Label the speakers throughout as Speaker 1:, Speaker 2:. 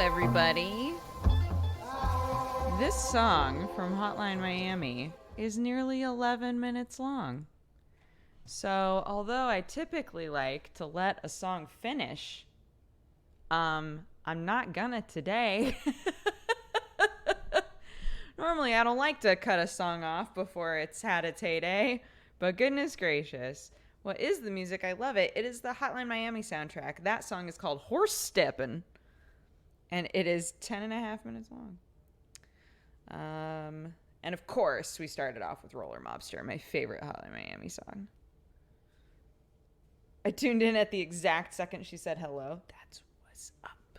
Speaker 1: Everybody. This song from Hotline Miami is nearly 11 minutes long. So, although I typically like to let a song finish, I'm not gonna today. Normally, I don't like to cut a song off before it's had its heyday, but goodness gracious. What is the music? I love it. It is the Hotline Miami soundtrack. That song is called Horse Steppin'. And it is 10 and a half minutes long. And of course, we started off with Roller Mobster, my favorite Hotline Miami song. I tuned in at the exact second she said hello. That's what's up.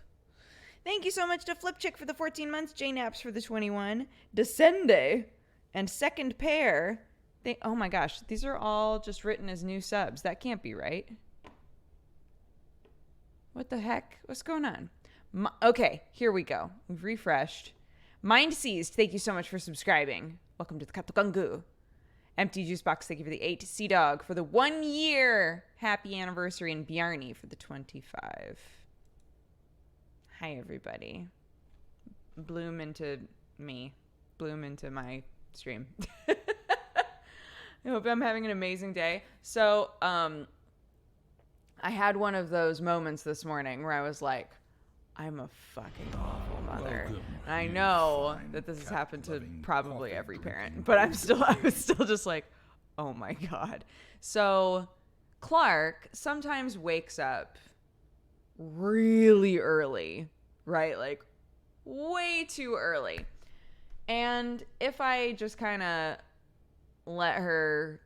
Speaker 1: Thank you so much to Flip Chick for the 14 months, J-Naps for the 21, Descende, and Second Pair. Oh my gosh, these are all just written as new subs. That can't be right. What the heck? What's going on? Okay, here we go. We've refreshed. Mind Seized, thank you so much for subscribing. Welcome to the Katakangu. Empty Juice Box, thank you for the 8. Sea Dog for the 1 year. Happy anniversary. And Bjarni for the 25. Hi, everybody. Bloom into me. Bloom into my stream. I hope I'm having an amazing day. So, I had one of those moments this morning where I was like, I'm a fucking awful mother. And I know that this has happened to probably every parent, but I was still just like, oh my God. So Clark sometimes wakes up really early, right? Like way too early. And if I just kind of let her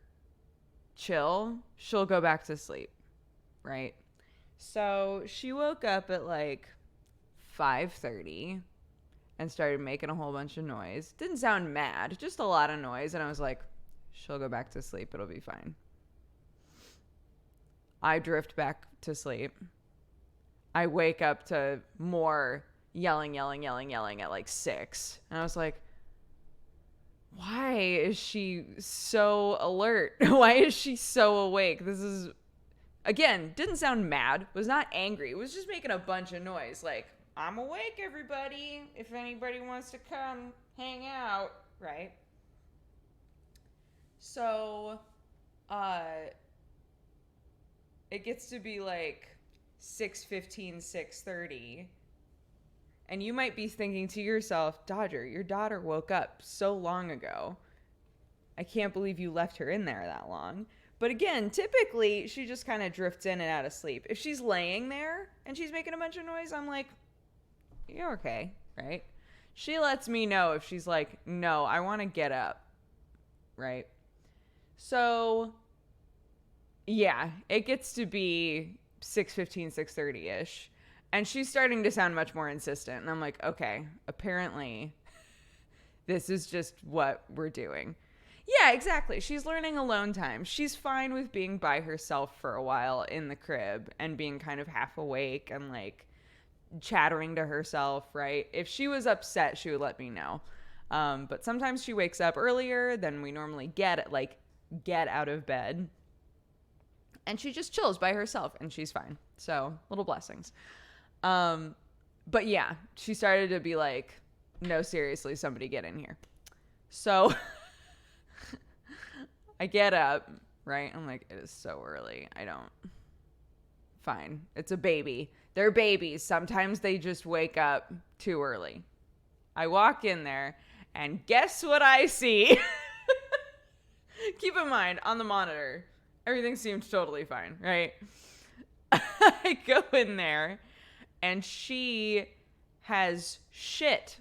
Speaker 1: chill, she'll go back to sleep, right? So she woke up at like 5:30 and started making a whole bunch of noise. Didn't sound mad, just a lot of noise. And I was like, she'll go back to sleep. It'll be fine. I drift back to sleep. I wake up to more yelling at like 6. And I was like, why is she so alert? Why is she so awake? This is, again, didn't sound mad, was not angry. It was just making a bunch of noise. Like, I'm awake, everybody. If anybody wants to come hang out, right? So, it gets to be like 6:15, 6:30. And you might be thinking to yourself, Dodger, your daughter woke up so long ago. I can't believe you left her in there that long. But again, typically, she just kind of drifts in and out of sleep. If she's laying there and she's making a bunch of noise, I'm like, you're okay, right? She lets me know if she's like, no, I want to get up, right? So, yeah, it gets to be 6:15, 6:30-ish. And she's starting to sound much more insistent. And I'm like, okay, apparently this is just what we're doing. Yeah, exactly. She's learning alone time. She's fine with being by herself for a while in the crib and being kind of half awake and like chattering to herself, right? If she was upset, she would let me know. But sometimes she wakes up earlier than we normally get out of bed. And she just chills by herself and she's fine. So, little blessings. But yeah, she started to be like, no, seriously, somebody get in here. So I get up, right? I'm like, it is so early. Fine. It's a baby. They're babies. Sometimes they just wake up too early. I walk in there and guess what I see? Keep in mind, on the monitor, everything seemed totally fine, right? I go in there and she has shit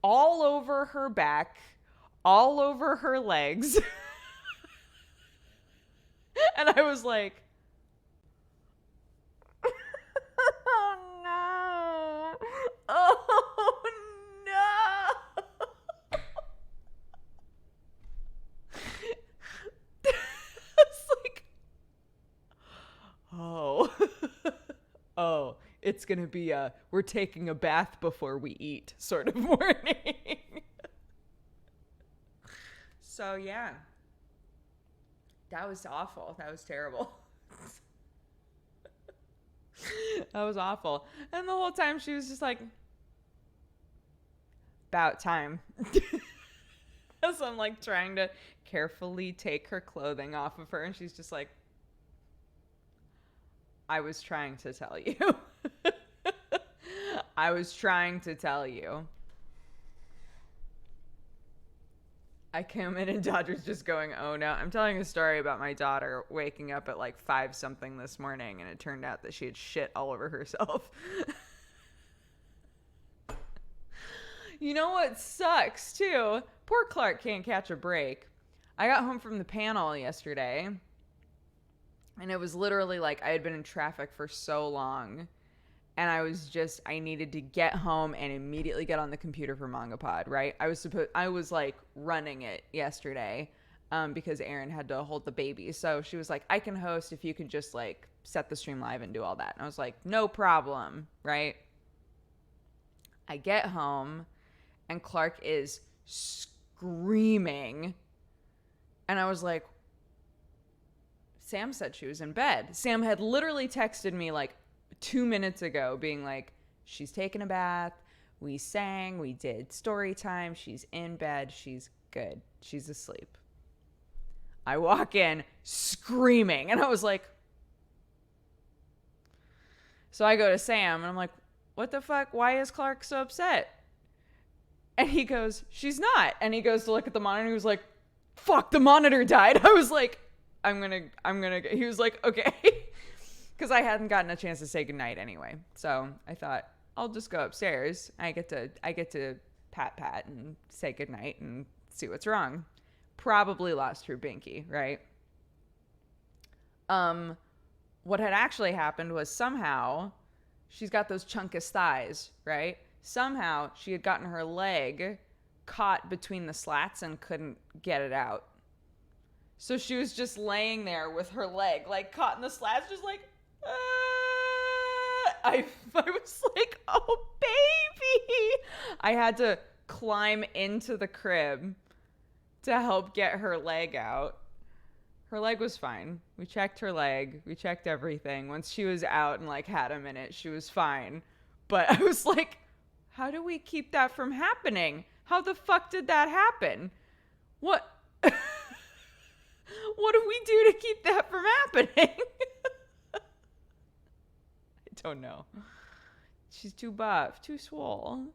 Speaker 1: all over her back, all over her legs. And I was like, oh no. Oh no. It's like, oh. Oh, it's going to be we're taking a bath before we eat sort of morning. So, yeah. That was awful. That was terrible. That was awful. And the whole time she was just like, about time. So I'm like trying to carefully take her clothing off of her, and she's just like, I was trying to tell you. I was trying to tell you. I came in and Dodger's just going, oh no. I'm telling a story about my daughter waking up at like 5 something this morning, and it turned out that she had shit all over herself. You know what sucks too? Poor Clark can't catch a break. I got home from the panel yesterday, and it was literally like I had been in traffic for so long, and I needed to get home and immediately get on the computer for MangaPod, right? I was like running it yesterday because Erin had to hold the baby. So she was like, I can host if you can just like set the stream live and do all that. And I was like, no problem, right? I get home and Clark is screaming. And I was like, Sam said she was in bed. Sam had literally texted me like 2 minutes ago being like, she's taking a bath. We sang. We did story time. She's in bed. She's good. She's asleep. I walk in screaming. And I was like, so I go to Sam and I'm like, what the fuck? Why is Clark so upset? And he goes, she's not. And he goes to look at the monitor and he was like, fuck, the monitor died. I was like, I'm gonna, he was like, okay. Because I hadn't gotten a chance to say goodnight anyway. So I thought, I'll just go upstairs. I get to pat and say goodnight and see what's wrong. Probably lost her binky, right? What had actually happened was somehow she's got those chunkus thighs, right? Somehow she had gotten her leg caught between the slats and couldn't get it out. So she was just laying there with her leg like caught in the slats, just like, I was like, oh baby. I had to climb into the crib to help get her leg out. Her leg was fine. We checked her leg. We checked everything. Once she was out and like had a minute, she was fine. But I was like, how do we keep that from happening? How the fuck did that happen? What? What do we do to keep that from happening? I don't know. She's too buff, too swole,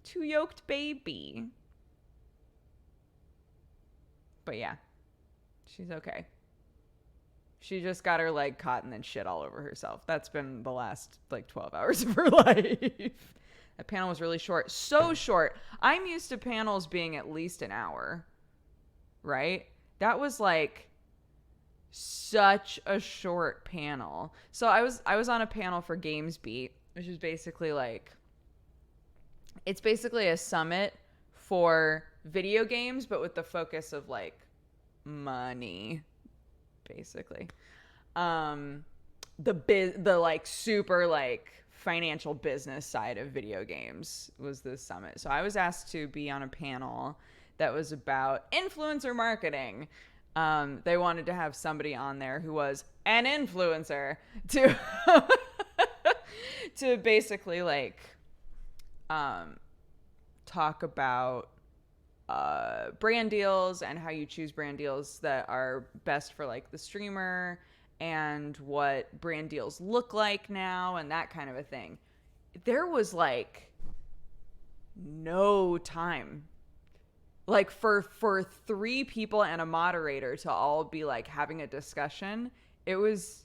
Speaker 1: too yoked baby. But yeah, she's okay. She just got her leg caught and then shit all over herself. That's been the last like 12 hours of her life. That panel was really short. So short. I'm used to panels being at least an hour, right? That was like such a short panel. So I was on a panel for Games Beat, which is basically like, it's basically a summit for video games, but with the focus of like money, basically. The like super like financial business side of video games was the summit. So I was asked to be on a panel that was about influencer marketing. They wanted to have somebody on there who was an influencer to to basically like talk about brand deals and how you choose brand deals that are best for like the streamer and what brand deals look like now and that kind of a thing. There was like no time. Like for 3 people and a moderator to all be like having a discussion. It was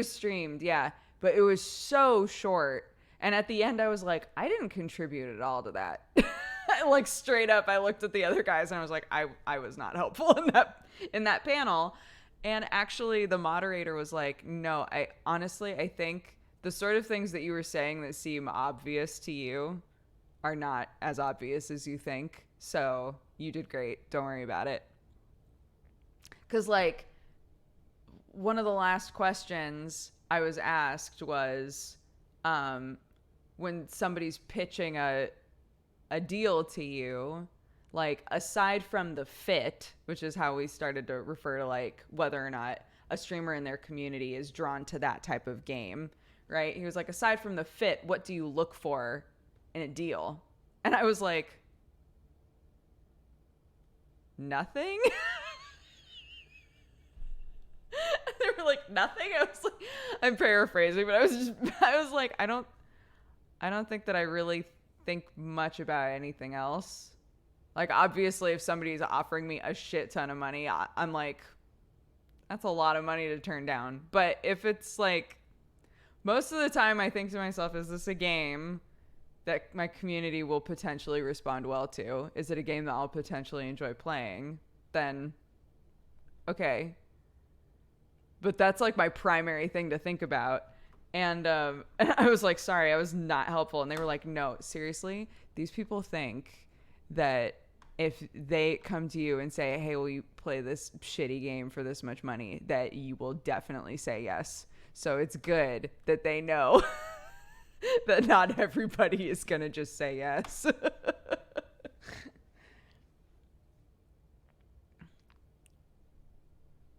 Speaker 1: streamed, yeah, but it was so short. And at the end I was like, I didn't contribute at all to that. Like straight up, I looked at the other guys and I was like, I was not helpful in that panel. And actually the moderator was like, no, I think the sort of things that you were saying that seem obvious to you are not as obvious as you think. So you did great. Don't worry about it. Because like one of the last questions I was asked was when somebody's pitching a deal to you, like aside from the fit, which is how we started to refer to like whether or not a streamer in their community is drawn to that type of game, right? He was like, aside from the fit, what do you look for in a deal? And I was like, nothing. They were like, nothing. I was like, I'm paraphrasing, but I was like, I don't think that I really think much about anything else. Like, obviously, if somebody's offering me a shit ton of money, I'm like, that's a lot of money to turn down. But if it's like, most of the time I think to myself, is this a game that my community will potentially respond well to? Is it a game that I'll potentially enjoy playing? Then, okay. But that's like my primary thing to think about. And I was like, sorry, I was not helpful. And they were like, no, seriously, these people think that if they come to you and say, hey, will you play this shitty game for this much money, that you will definitely say yes. So it's good that they know that not everybody is going to just say yes.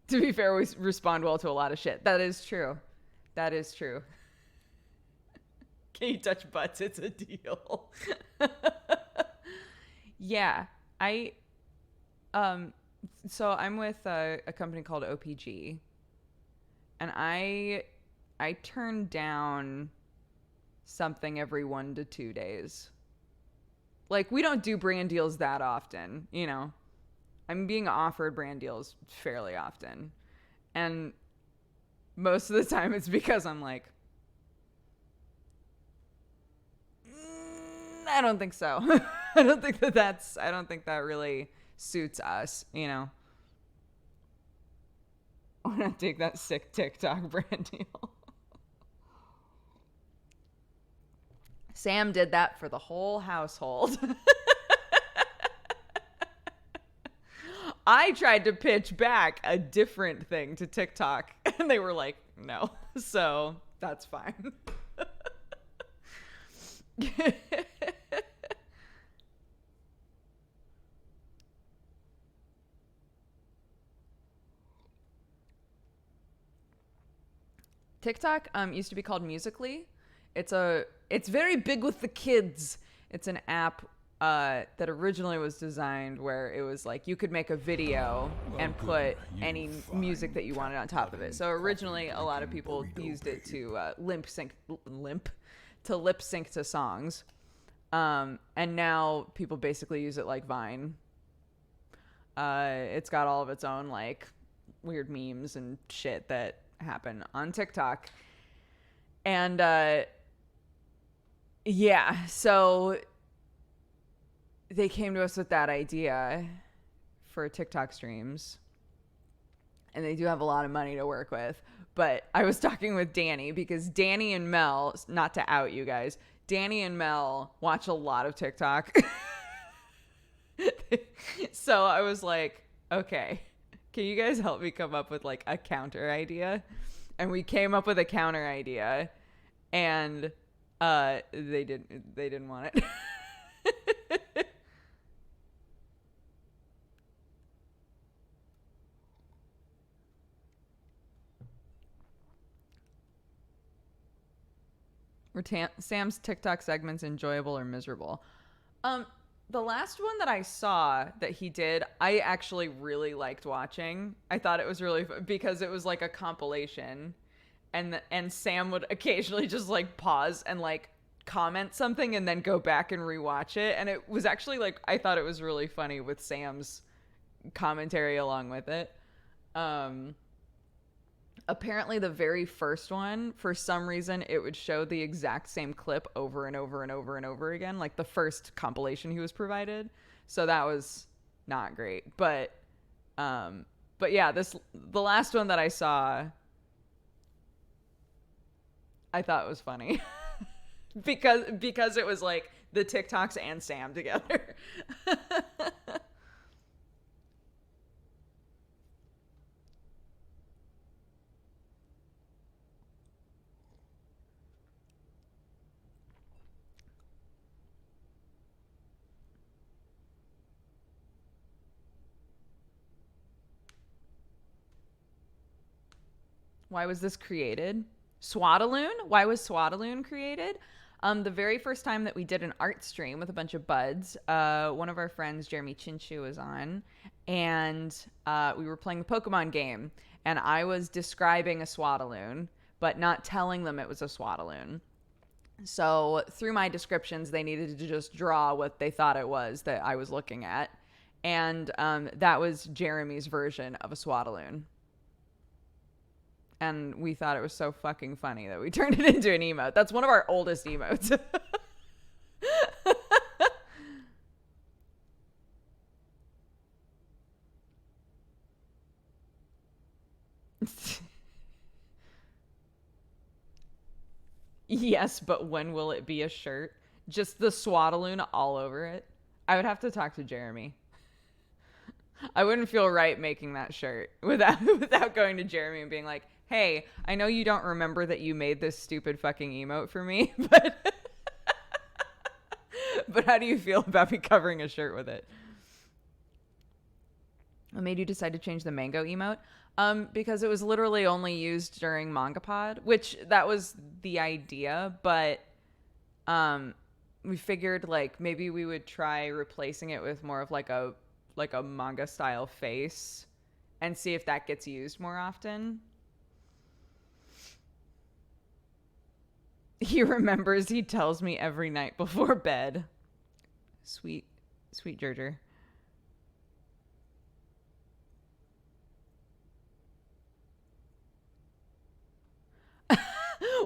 Speaker 1: To be fair, we respond well to a lot of shit. That is true. That is true. Can you touch butts? It's a deal. Yeah. So I'm with a company called OPG, and I turn down something every 1 to 2 days. Like, we don't do brand deals that often, you know. I'm being offered brand deals fairly often. And most of the time it's because I'm like, I don't think so. I don't think that really suits us, you know. I want to take that sick TikTok brand deal. Sam did that for the whole household. I tried to pitch back a different thing to TikTok, and they were like, no. So that's fine. TikTok used to be called Musical.ly. It's very big with the kids. It's an app that originally was designed where it was like you could make a video and put any music that you wanted on top of it. So originally, a lot of people used it to lip sync to songs, and now people basically use it like Vine. It's got all of its own like weird memes and shit that happen on TikTok, and yeah, so they came to us with that idea for TikTok streams, and they do have a lot of money to work with. But I was talking with Danny because Danny and Mel, not to out you guys, Danny and Mel watch a lot of TikTok. So I was like, okay, can you guys help me come up with like a counter idea? And we came up with a counter idea, and they didn't want it. Were Sam's TikTok segments enjoyable or miserable? The last one that I saw that he did, I actually really liked watching. I thought it was really fun because it was like a compilation, and Sam would occasionally just like pause and like comment something and then go back and rewatch it, and it was actually like, I thought it was really funny with Sam's commentary along with it. Apparently the very first one, for some reason, it would show the exact same clip over and over and over and over again, like the first compilation he was provided. So that was not great. But yeah, the last one that I saw, I thought was funny. because it was like the TikToks and Sam together. Why was this created? Swadaloon? Why was Swadaloon created? The very first time that we did an art stream with a bunch of buds, one of our friends, Jeremy Chinshu, was on, and we were playing the Pokemon game, and I was describing a Swadaloon, but not telling them it was a Swadaloon. So through my descriptions, they needed to just draw what they thought it was that I was looking at, and that was Jeremy's version of a Swadaloon. And we thought it was so fucking funny that we turned it into an emote. That's one of our oldest emotes. Yes, but when will it be a shirt? Just the Swadaloon all over it? I would have to talk to Jeremy. I wouldn't feel right making that shirt without going to Jeremy and being like, "Hey, I know you don't remember that you made this stupid fucking emote for me, but but how do you feel about me covering a shirt with it?" What made you decide to change the mango emote? Because it was literally only used during MangaPod, which that was the idea, but we figured like maybe we would try replacing it with more of like a manga style face and see if that gets used more often. He remembers, he tells me every night before bed. Sweet Gerger.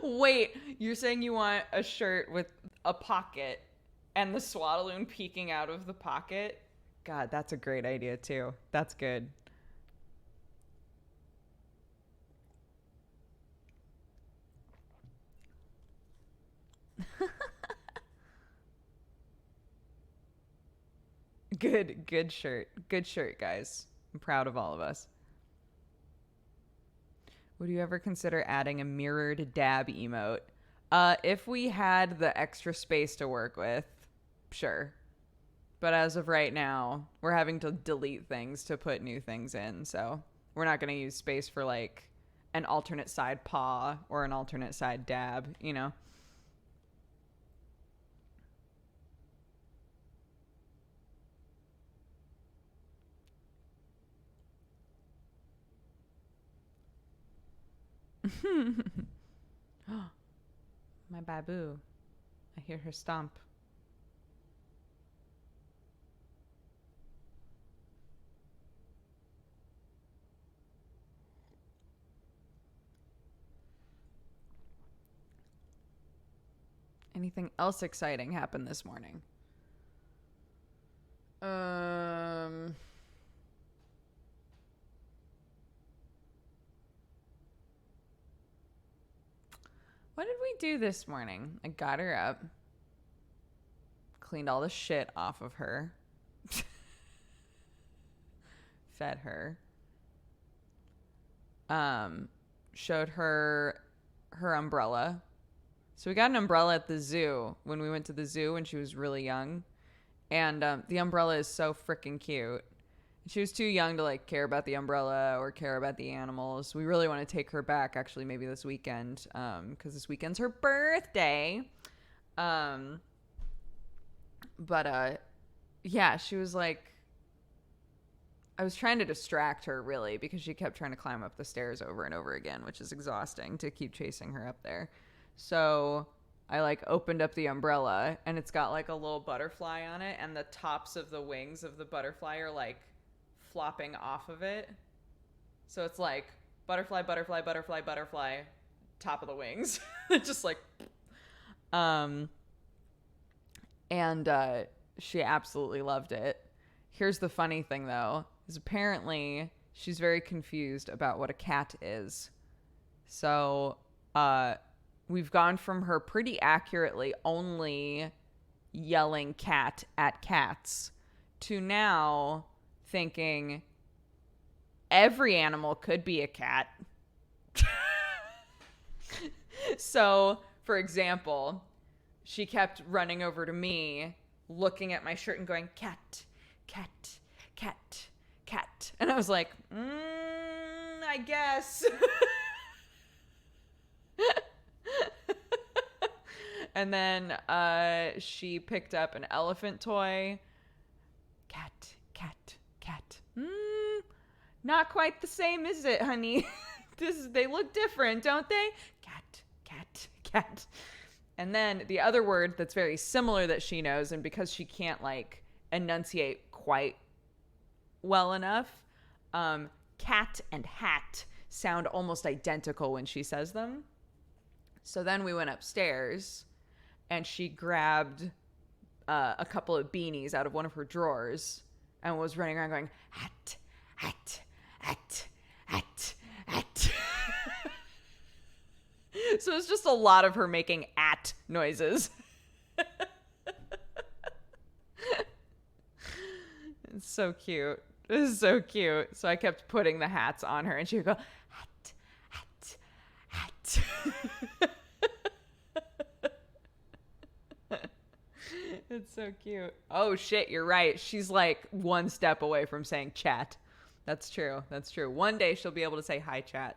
Speaker 1: Wait, you're saying you want a shirt with a pocket and the Swadaloon peeking out of the pocket? God, that's a great idea too. That's good. Good shirt. Good shirt, guys. I'm proud of all of us. Would you ever consider adding a mirrored dab emote? If we had the extra space to work with, sure. But as of right now, we're having to delete things to put new things in. So we're not going to use space for like an alternate side paw or an alternate side dab, you know? My babu. I hear her stomp. Anything else exciting happened this morning? What did we do this morning? I got her up, cleaned all the shit off of her, fed her, showed her her umbrella. So we got an umbrella at the zoo when we went to the zoo when she was really young. And the umbrella is so freaking cute. She was too young to like care about the umbrella or care about the animals. We really want to take her back actually maybe this weekend because this weekend's her birthday. But yeah, she was like, I was trying to distract her really because she kept trying to climb up the stairs over and over again, which is exhausting to keep chasing her up there. So I like opened up the umbrella and it's got like a little butterfly on it and the tops of the wings of the butterfly are like flopping off of it. So it's like butterfly, butterfly, butterfly, butterfly, top of the wings. Just like and she absolutely loved it. Here's the funny thing though, is apparently she's very confused about what a cat is. So we've gone from her pretty accurately only yelling cat at cats to now thinking every animal could be a cat. So, for example, she kept running over to me, looking at my shirt and going, cat, cat, cat, cat. And I was like, I guess. And then she picked up an elephant toy. Cat, cat, cat. Not quite the same, is it, honey? They look different, don't they? Cat, cat, cat. And then the other word that's very similar that she knows, and because she can't like enunciate quite well enough, cat and hat sound almost identical when she says them. So then we went upstairs and she grabbed a couple of beanies out of one of her drawers and was running around going, hat, hat, hat, hat, hat. So it's just a lot of her making at noises. It's so cute. This is so cute. So I kept putting the hats on her and she would go, hat, hat, hat. It's so cute. Oh shit, you're right. She's like one step away from saying chat. That's true. That's true. One day she'll be able to say hi, chat.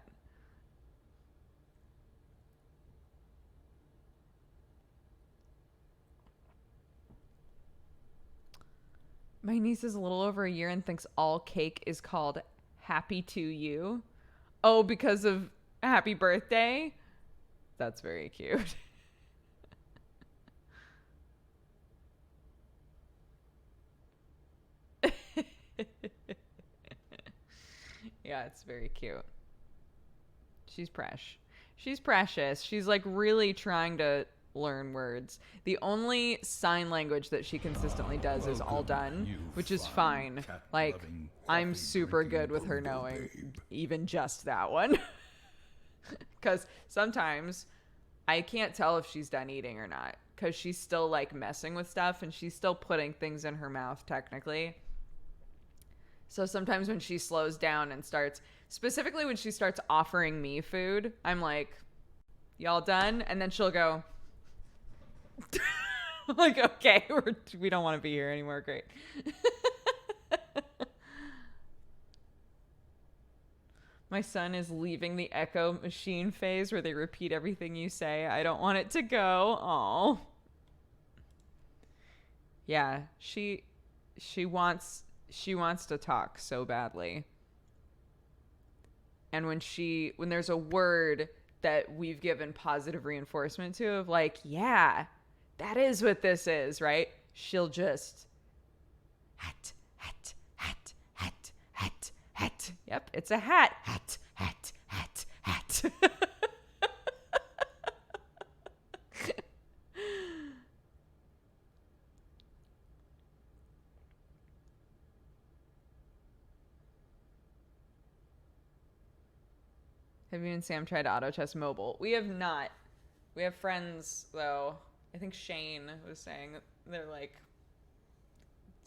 Speaker 1: My niece is a little over a year and thinks all cake is called Happy to You. Oh, because of happy birthday? That's very cute. Yeah, it's very cute. She's fresh. She's precious. She's like really trying to learn words. The only sign language that she consistently does is all done, which is fine. Like, I'm super good with her knowing even just that one. Because sometimes I can't tell if she's done eating or not, because she's still like messing with stuff and she's still putting things in her mouth technically. So sometimes when she slows down and starts, specifically when she starts offering me food, I'm like, y'all done? And then she'll go, like, okay, we don't want to be here anymore. Great. My son is leaving the echo machine phase where they repeat everything you say. I don't want it to go. Oh. Yeah, she wants to talk so badly. And when there's a word that we've given positive reinforcement to, of like, yeah, that is what this is, right? She'll just hat, hat, hat, hat, hat, hat. Yep, it's a hat. Hat, hat, hat, hat. Have you and Sam tried Auto Chess Mobile? We have not. We have friends, though. I think Shane was saying that they're like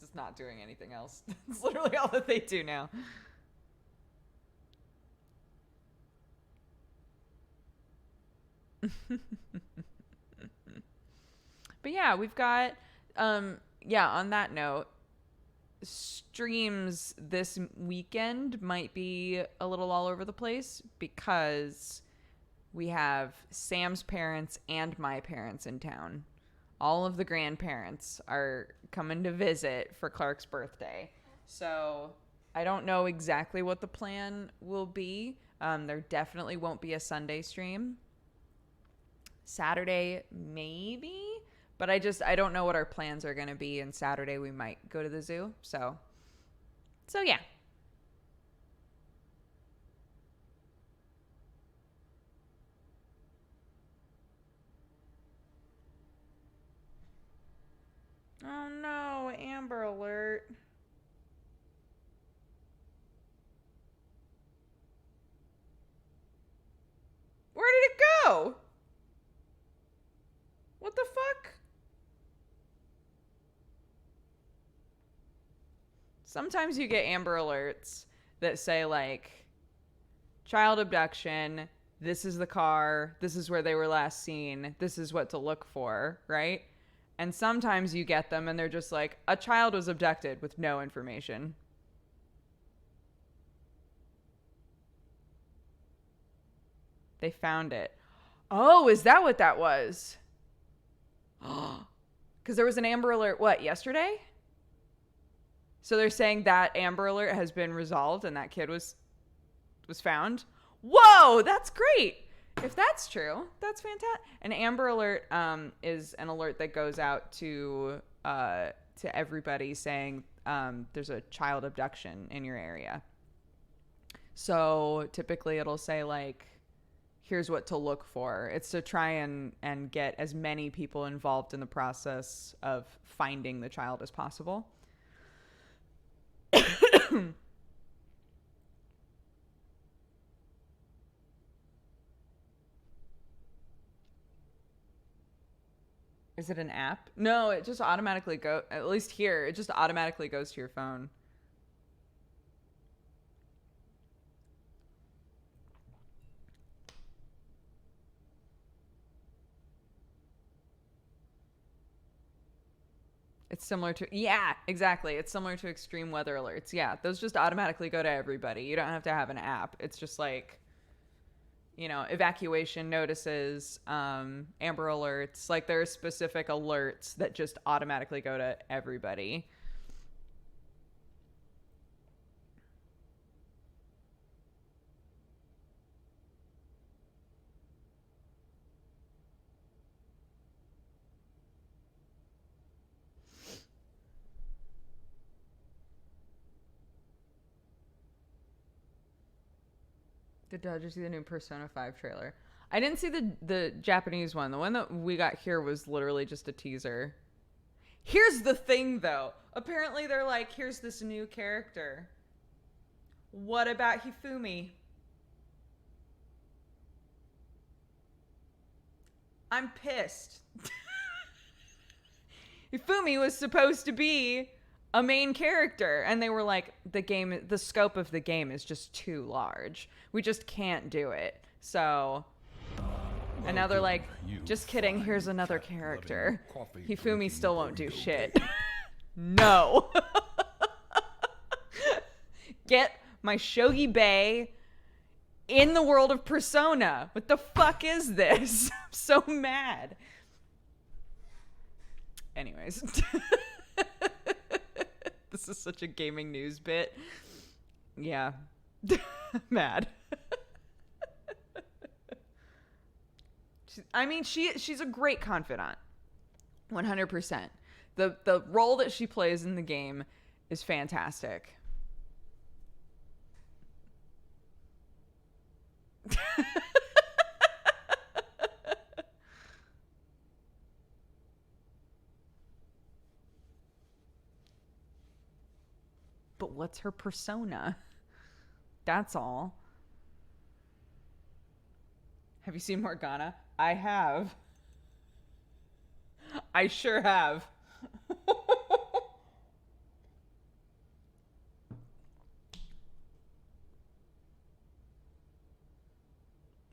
Speaker 1: just not doing anything else. It's literally all that they do now. But yeah, we've got on that note, streams this weekend might be a little all over the place because we have Sam's parents and my parents in town. All of the grandparents are coming to visit for Clark's birthday. So I don't know exactly what the plan will be. There definitely won't be a Sunday stream. Saturday, maybe. But I don't know what our plans are going to be. And Saturday we might go to the zoo. So yeah. Oh no, Amber Alert. Where did it go? What the fuck? Sometimes you get Amber Alerts that say like child abduction, this is the car, this is where they were last seen, this is what to look for, right? And sometimes you get them and they're just like, a child was abducted with no information. They found it. Oh, is that what that was? Because there was an Amber Alert, what, yesterday? So they're saying that Amber Alert has been resolved and that kid was found. Whoa, that's great. If that's true, that's fantastic. An Amber Alert is an alert that goes out to everybody saying there's a child abduction in your area. So typically it'll say like, here's what to look for. It's to try and get as many people involved in the process of finding the child as possible. Is it an app? No, it just automatically at least here, it just automatically goes to your phone. It's similar to, yeah, exactly. It's similar to extreme weather alerts. Yeah, those just automatically go to everybody. You don't have to have an app. It's just like, you know, evacuation notices, Amber Alerts. Like there are specific alerts that just automatically go to everybody. Did you see the new Persona 5 trailer? I didn't see the Japanese one. The one that we got here was literally just a teaser. Here's the thing, though. Apparently they're like, here's this new character. What about Hifumi? I'm pissed. Hifumi was supposed to be a main character, and they were like, the scope of the game is just too large. We just can't do it. So, and now they're like, just kidding, here's another character. Hifumi still won't do shit. No. Get my Shogi Bay in the world of Persona. What the fuck is this? I'm so mad. Anyways. This is such a gaming news bit. Yeah. Mad. She's a great confidant. 100%. The role that she plays in the game is fantastic. But what's her persona? That's all. Have you seen Morgana? I have. I sure have.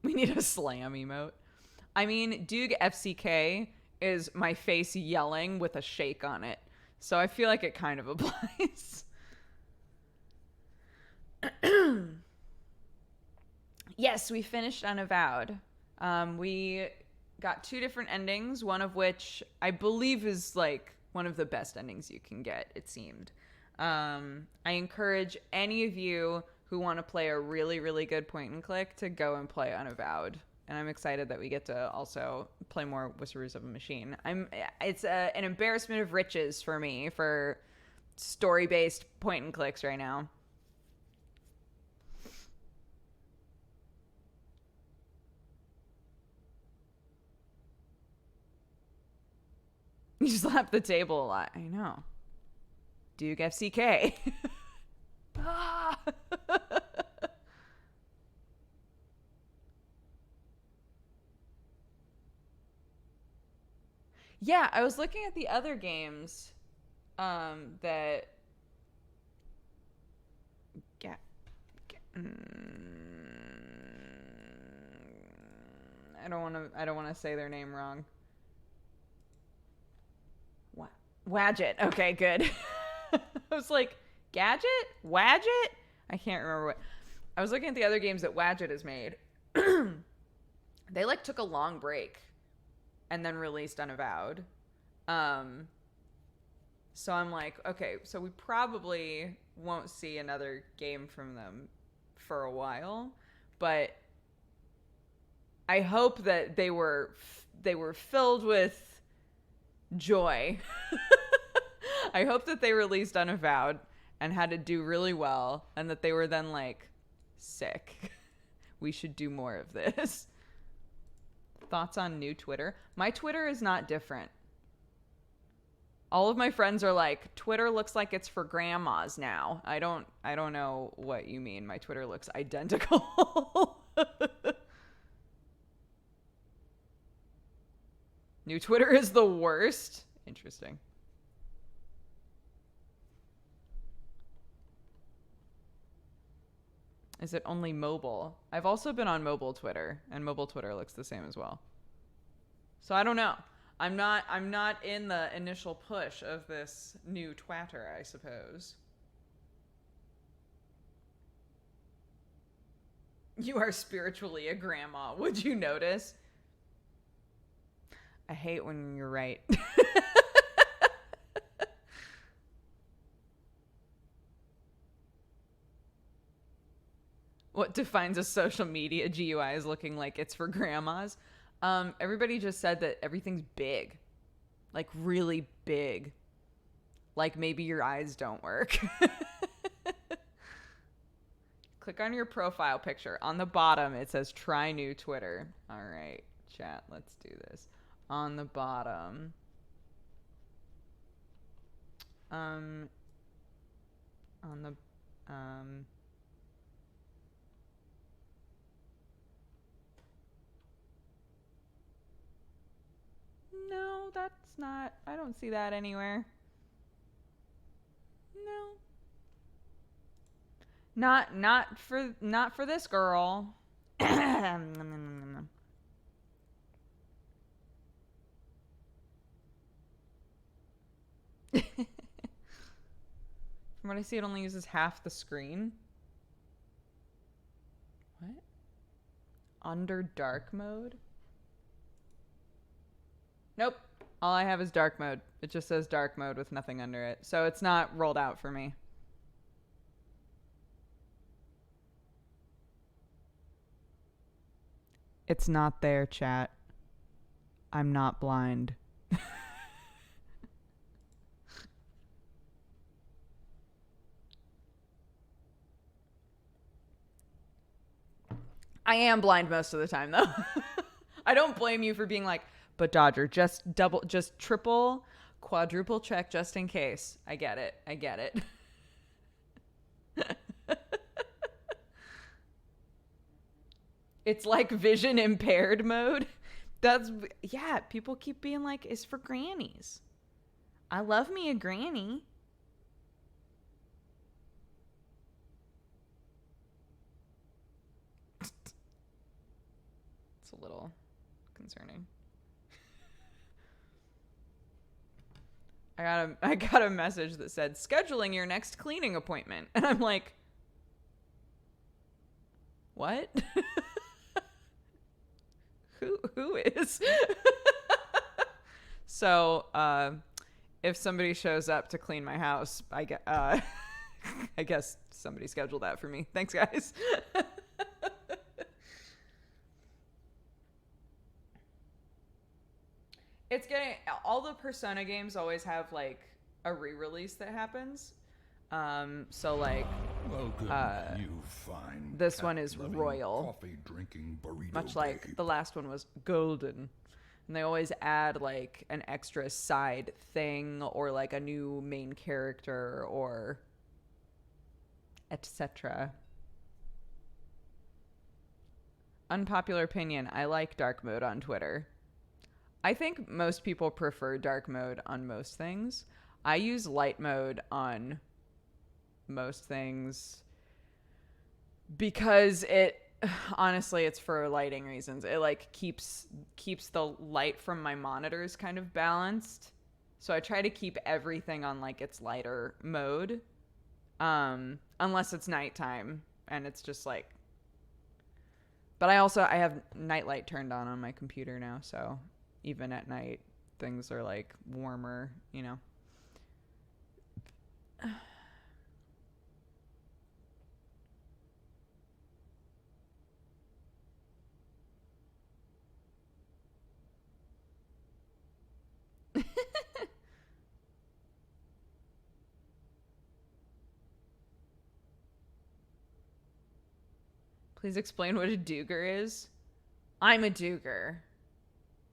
Speaker 1: We need a slam emote. I mean, Doog FCK is my face yelling with a shake on it. So I feel like it kind of applies. Yes, we finished Unavowed. We got 2 different endings, one of which I believe is like one of the best endings you can get, it seemed. I encourage any of you who want to play a really, really good point and click to go and play Unavowed. And I'm excited that we get to also play more Whisperers of a Machine. It's an embarrassment of riches for me for story-based point and clicks right now. You slap the table a lot. I know. Duke FCK. Ah. Yeah, I was looking at the other games that I don't want to say their name wrong. Wadget. Okay, good. I was like, Gadget? Wadget? I can't remember what. I was looking at the other games that Wadget has made. They like took a long break and then released Unavowed. Um, so I'm like, okay, so we probably won't see another game from them for a while, but I hope that they were filled with joy. I hope that they released Unavowed and had to do really well, and that they were then like, sick. We should do more of this. Thoughts on new Twitter? My Twitter is not different. All of my friends are like, Twitter looks like it's for grandmas now. I don't know what you mean. My Twitter looks identical. New Twitter is the worst. Interesting. Is it only mobile? I've also been on mobile Twitter, and mobile Twitter looks the same as well. So I don't know. I'm not in the initial push of this new twatter, I suppose. You are spiritually a grandma. Would you notice? I hate when you're right. What defines a social media GUI as looking like it's for grandmas? Everybody just said that everything's big. Like really big. Like maybe your eyes don't work. Click on your profile picture. On the bottom, it says try new Twitter. All right, chat, let's do this. On the bottom. On the, no, that's not, I don't see that anywhere. No. Not for this girl. From what I see, it only uses half the screen. What? Under dark mode? Nope. All I have is dark mode. It just says dark mode with nothing under it. So it's not rolled out for me. It's not there, chat. I'm not blind. I am blind most of the time, though. I don't blame you for being like, but Dodger, just triple, quadruple check just in case. I get it. It's like vision impaired mode. Yeah, people keep being like, it's for grannies. I love me a granny. It's a little concerning. I got a message that said scheduling your next cleaning appointment, and I'm like, what? Who is? So if somebody shows up to clean my house, I guess somebody scheduled that for me. Thanks, guys. It's getting, all the Persona games always have like a re-release that happens. So like
Speaker 2: you fine
Speaker 1: this one is royal, much like the last one was golden, and they always add like an extra side thing or like a new main character or etc. Unpopular opinion, I like dark mode on Twitter. I think most people prefer dark mode on most things. I use light mode on most things because honestly it's for lighting reasons. It like keeps the light from my monitors kind of balanced. So I try to keep everything on like its lighter mode. Unless it's nighttime and it's just like, but I have nightlight turned on my computer now, so even at night things are like warmer, you know. Please explain what a dooger is. I'm a dooger.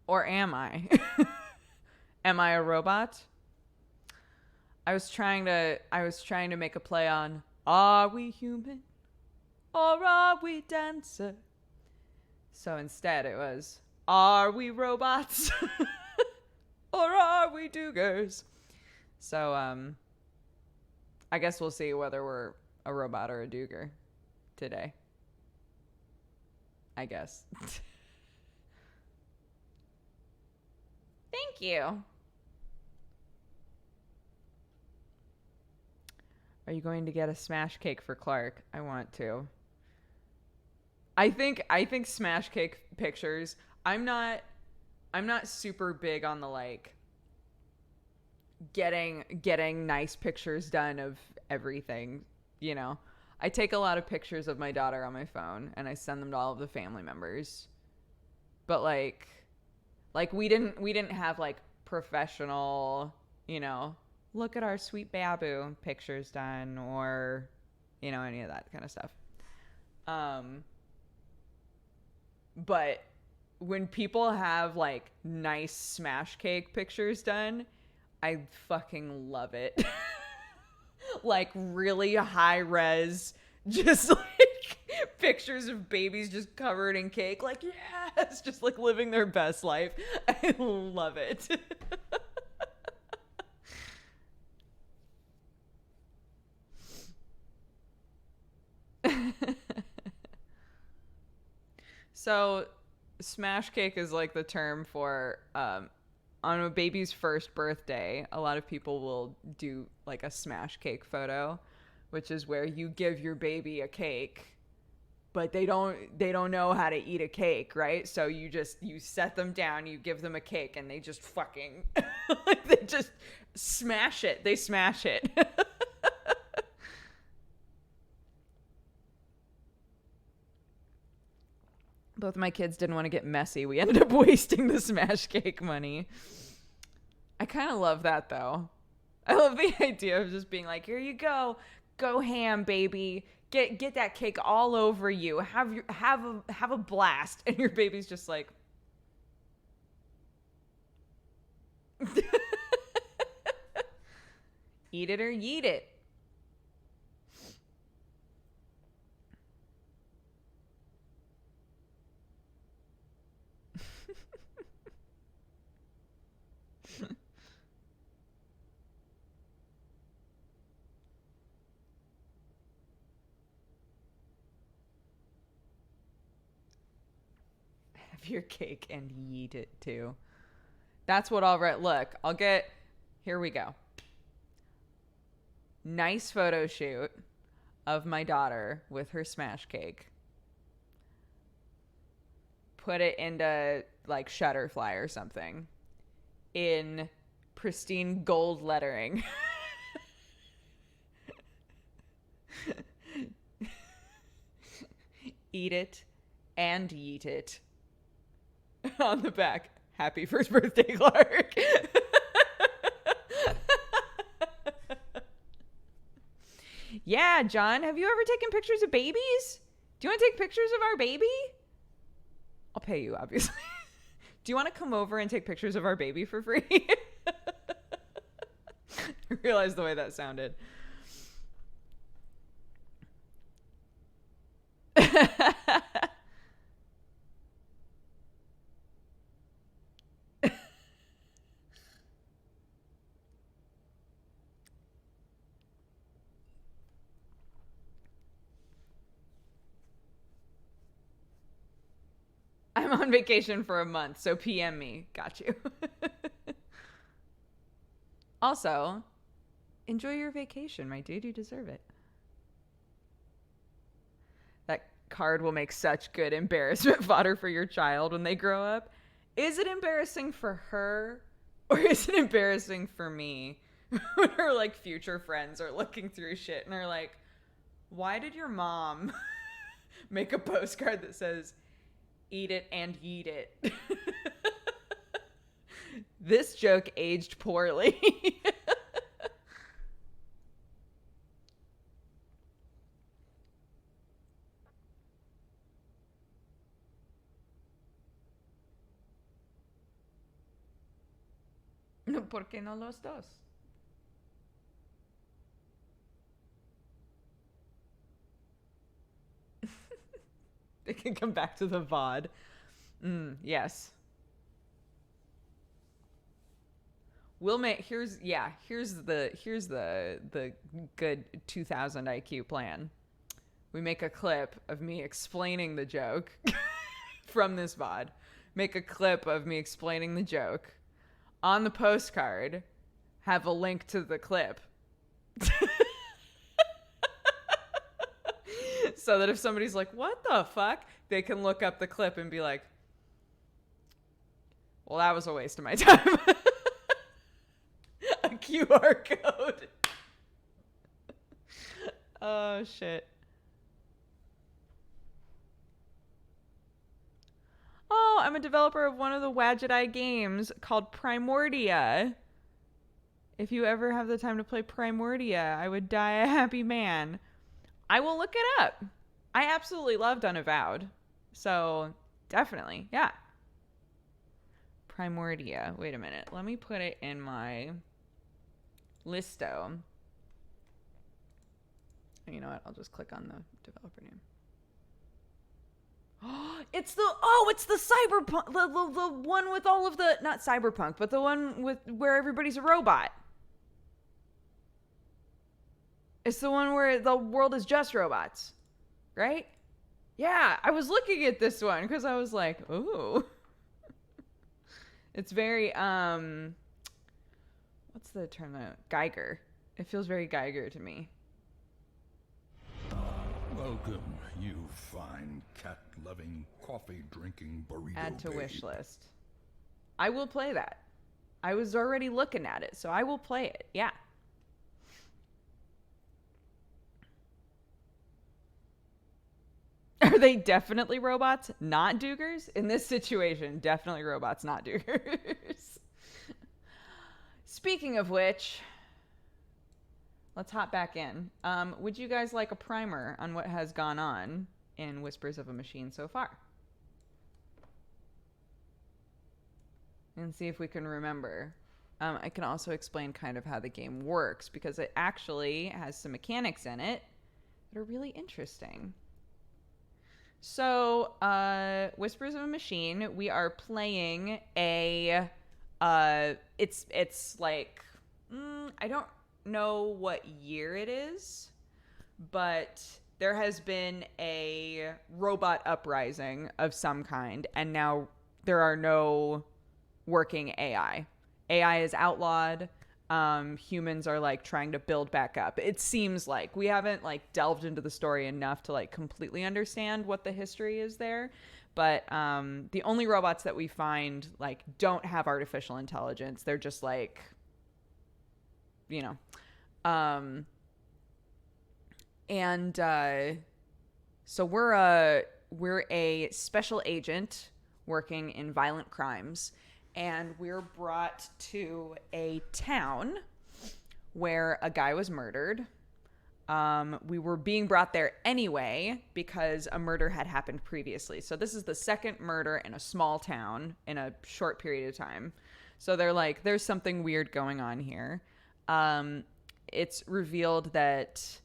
Speaker 1: Or am I? Am I a robot? I was trying to make a play on are we human or are we dancer? So instead it was are we robots or are we doogers? So I guess we'll see whether we're a robot or a dooger today. I guess. Thank you. Are you going to get a smash cake for Clark? I want to. I think smash cake pictures. I'm not super big on the like getting nice pictures done of everything, you know. I take a lot of pictures of my daughter on my phone and I send them to all of the family members. But like we didn't have like professional, you know, look at our sweet babu pictures done or, you know, any of that kind of stuff. But when people have like nice smash cake pictures done, I fucking love it. Like really high res, just like pictures of babies just covered in cake. Like, yes, just like living their best life. I love it. So smash cake is like the term for on a baby's first birthday, a lot of people will do like a smash cake photo, which is where you give your baby a cake, but they don't know how to eat a cake, right? So you set them down, you give them a cake, and they just fucking they just smash it. They smash it. Both my kids didn't want to get messy. We ended up wasting the smash cake money. I kind of love that though. I love the idea of just being like, here you go. Go ham, baby. Get that cake all over you. Have a blast. And your baby's just like eat it or yeet it. Your cake and yeet it too. That's what I'll write. Look, I'll get, here we go. Nice photo shoot of my daughter with her smash cake. Put it into like Shutterfly or something in pristine gold lettering. Eat it and yeet it. On the back, happy first birthday, Clark. Yeah, John, have you ever taken pictures of babies? Do you want to take pictures of our baby? I'll pay you, obviously. Do you want to come over and take pictures of our baby for free? I realized the way that sounded. I'm on vacation for a month, so PM me. Got you. Also, enjoy your vacation, my dude. You deserve it. That card will make such good embarrassment fodder for your child when they grow up. Is it embarrassing for her Or is it embarrassing for me when her like future friends are looking through shit and are like, why did your mom make a postcard that says, eat it and yeet it? This joke aged poorly. ¿Por qué no los dos? They can come back to the VOD. Yes. We'll make here's the good 2000 IQ plan. We make a clip of me explaining the joke from this VOD. Make a clip of me explaining the joke. On the postcard, have a link to the clip. So that if somebody's like, what the fuck? They can look up the clip and be like, well, that was a waste of my time. A QR code. Oh, shit. Oh, I'm a developer of one of the Wadget Eye games called Primordia. If you ever have the time to play Primordia, I would die a happy man. I will look it up. I absolutely loved Unavowed. So, definitely, yeah. Primordia. Wait a minute. Let me put it in my listo. You know what? I'll just click on the developer name. It's the cyberpunk, the one with all of the, not cyberpunk, but the one with where everybody's a robot. It's the one where the world is just robots, right? Yeah, I was looking at this one because I was like, ooh. It's very, what's the term? Geiger. It feels very Geiger to me.
Speaker 2: Welcome, you fine cat-loving, coffee-drinking burrito
Speaker 1: Add to
Speaker 2: babe.
Speaker 1: wish list. I will play that. I was already looking at it, so I will play it. Yeah. Are they definitely robots, not Dugers? In this situation, definitely robots, not Dugers. Speaking of which, let's hop back in. Would you guys like a primer on what has gone on in Whispers of a Machine so far? And see if we can remember. I can also explain kind of how the game works because it actually has some mechanics in it that are really interesting. So, Whispers of a Machine, we are playing a, it's like, I don't know what year it is, but there has been a robot uprising of some kind, and now there are no working AI. AI is outlawed. Humans are like trying to build back up. It seems like we haven't like delved into the story enough to like completely understand what the history is there. But the only robots that we find like don't have artificial intelligence. They're just like, you know, so we're a special agent working in violent crimes. And we're brought to a town where a guy was murdered. We were being brought there anyway because a murder had happened previously. So this is the second murder in a small town in a short period of time. So they're like, there's something weird going on here. It's revealed that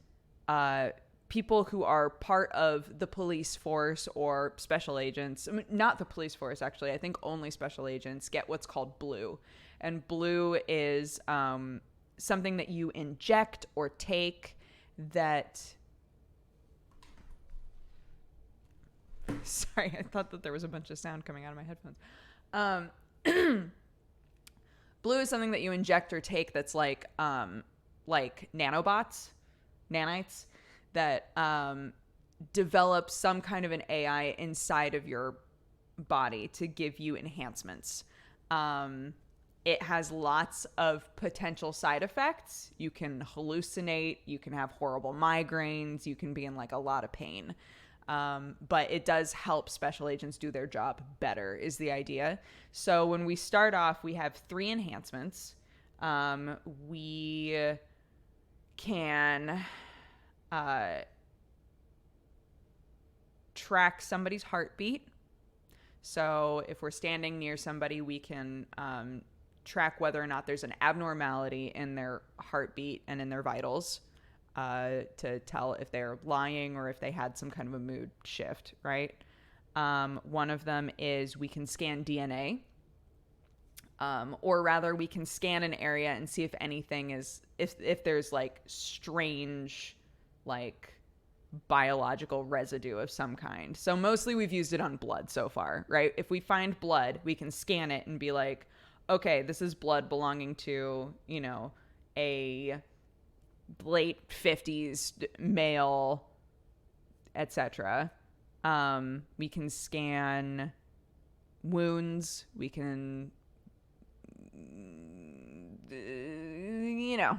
Speaker 1: people who are part of the police force or special agents, not the police force, actually, I think only special agents get what's called blue. And blue is something that you inject or take that... Sorry, I thought that there was a bunch of sound coming out of my headphones. Blue is something that you inject or take that's like nanobots, nanites, that develop some kind of an AI inside of your body to give you enhancements. it has lots of potential side effects. You can hallucinate, you can have horrible migraines, you can be in like a lot of pain. But it does help special agents do their job better, is the idea. So when we start off, we have 3 enhancements. We can track somebody's heartbeat. So if we're standing near somebody, we can track whether or not there's an abnormality in their heartbeat and in their vitals, to tell if they're lying or if they had some kind of a mood shift, right? One of them is we can scan DNA, or rather we can scan an area and see if anything is, if there's like strange, like biological residue of some kind. So mostly we've used it on blood so far, right? If we find blood, we can scan it and be like, okay, this is blood belonging to, you know, a late 50s male, etc. We can scan wounds. We can, you know,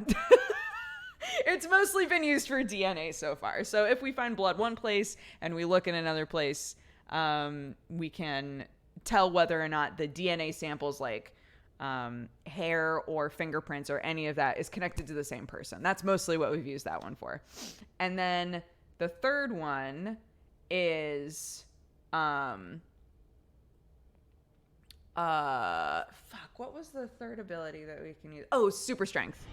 Speaker 1: it's mostly been used for DNA so far. So if we find blood one place and we look in another place, we can tell whether or not the DNA samples, like hair or fingerprints or any of that, is connected to the same person. That's mostly what we've used that one for. And then the third one is what was the third ability that we can use? Oh, super strength.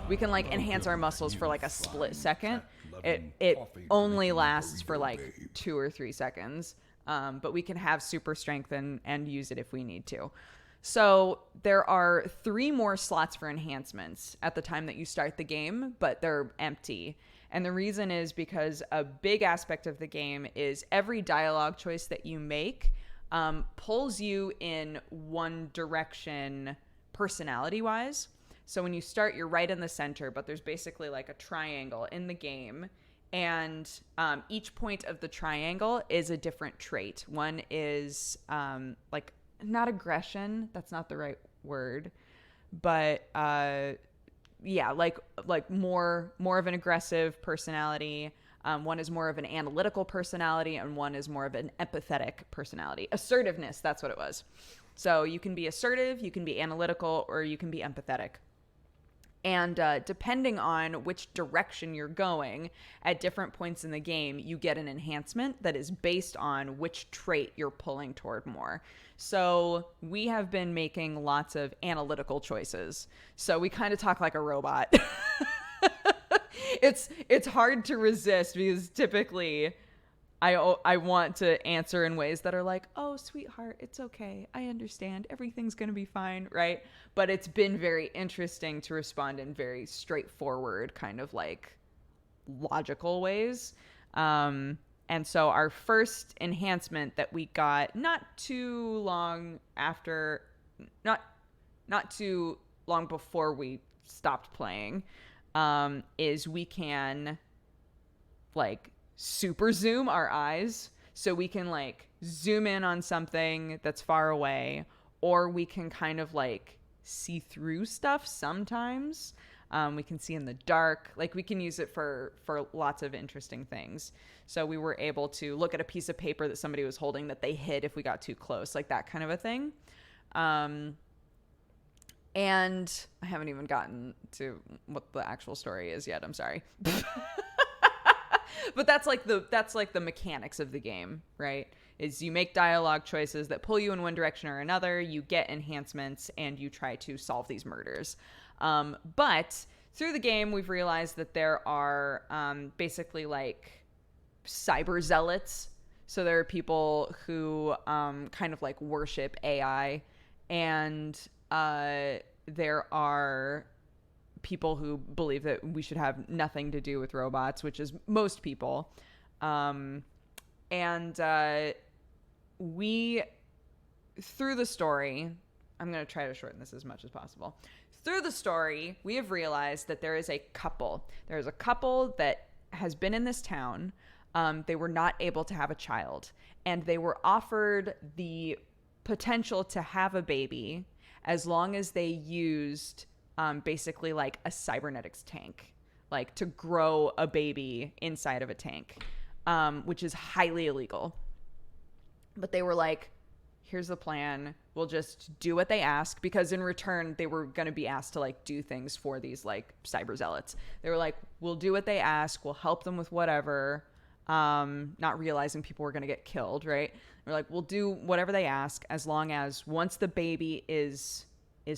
Speaker 1: We can like enhance our muscles for like a split second. It only lasts for like 2 or 3 seconds. But we can have super strength and use it if we need to. So there are 3 more slots for enhancements at the time that you start the game, but they're empty. And the reason is because a big aspect of the game is every dialogue choice that you make pulls you in one direction personality-wise. So when you start, you're right in the center, but there's basically like a triangle in the game. And each point of the triangle is a different trait. One is like, not aggression, that's not the right word, but yeah, like more of an aggressive personality. One is more of an analytical personality, and one is more of an empathetic personality. Assertiveness, that's what it was. So you can be assertive, you can be analytical, or you can be empathetic. And depending on which direction you're going at different points in the game, you get an enhancement that is based on which trait you're pulling toward more. So we have been making lots of analytical choices. So we kind of talk like a robot. It's hard to resist because typically I want to answer in ways that are like, oh, sweetheart, it's okay. I understand. Everything's going to be fine, right? But it's been very interesting to respond in very straightforward, kind of like logical ways. And so our first enhancement that we got not too long before we stopped playing, is we can like super zoom our eyes, so we can like zoom in on something that's far away, or we can kind of like see through stuff sometimes. We can see in the dark. Like we can use it for lots of interesting things. So we were able to look at a piece of paper that somebody was holding that they hid if we got too close, like that kind of a thing. And I haven't even gotten to what the actual story is yet. I'm sorry. But that's like the mechanics of the game, right? Is you make dialogue choices that pull you in one direction or another, you get enhancements, and you try to solve these murders. But through the game, we've realized that there are basically like cyber zealots. So there are people who kind of like worship AI, and there are people who believe that we should have nothing to do with robots, which is most people. We, through the story, I'm going to try to shorten this as much as possible. Through the story, we have realized that there is a couple. There's a couple that has been in this town. They were not able to have a child, and they were offered the potential to have a baby as long as they used basically like a cybernetics tank, like to grow a baby inside of a tank, which is highly illegal. But they were like, here's the plan. We'll just do what they ask, because in return, they were going to be asked to like do things for these like cyber zealots. They were like, we'll do what they ask. We'll help them with whatever. Not realizing people were going to get killed, right? They're like, we'll do whatever they ask, as long as once the baby is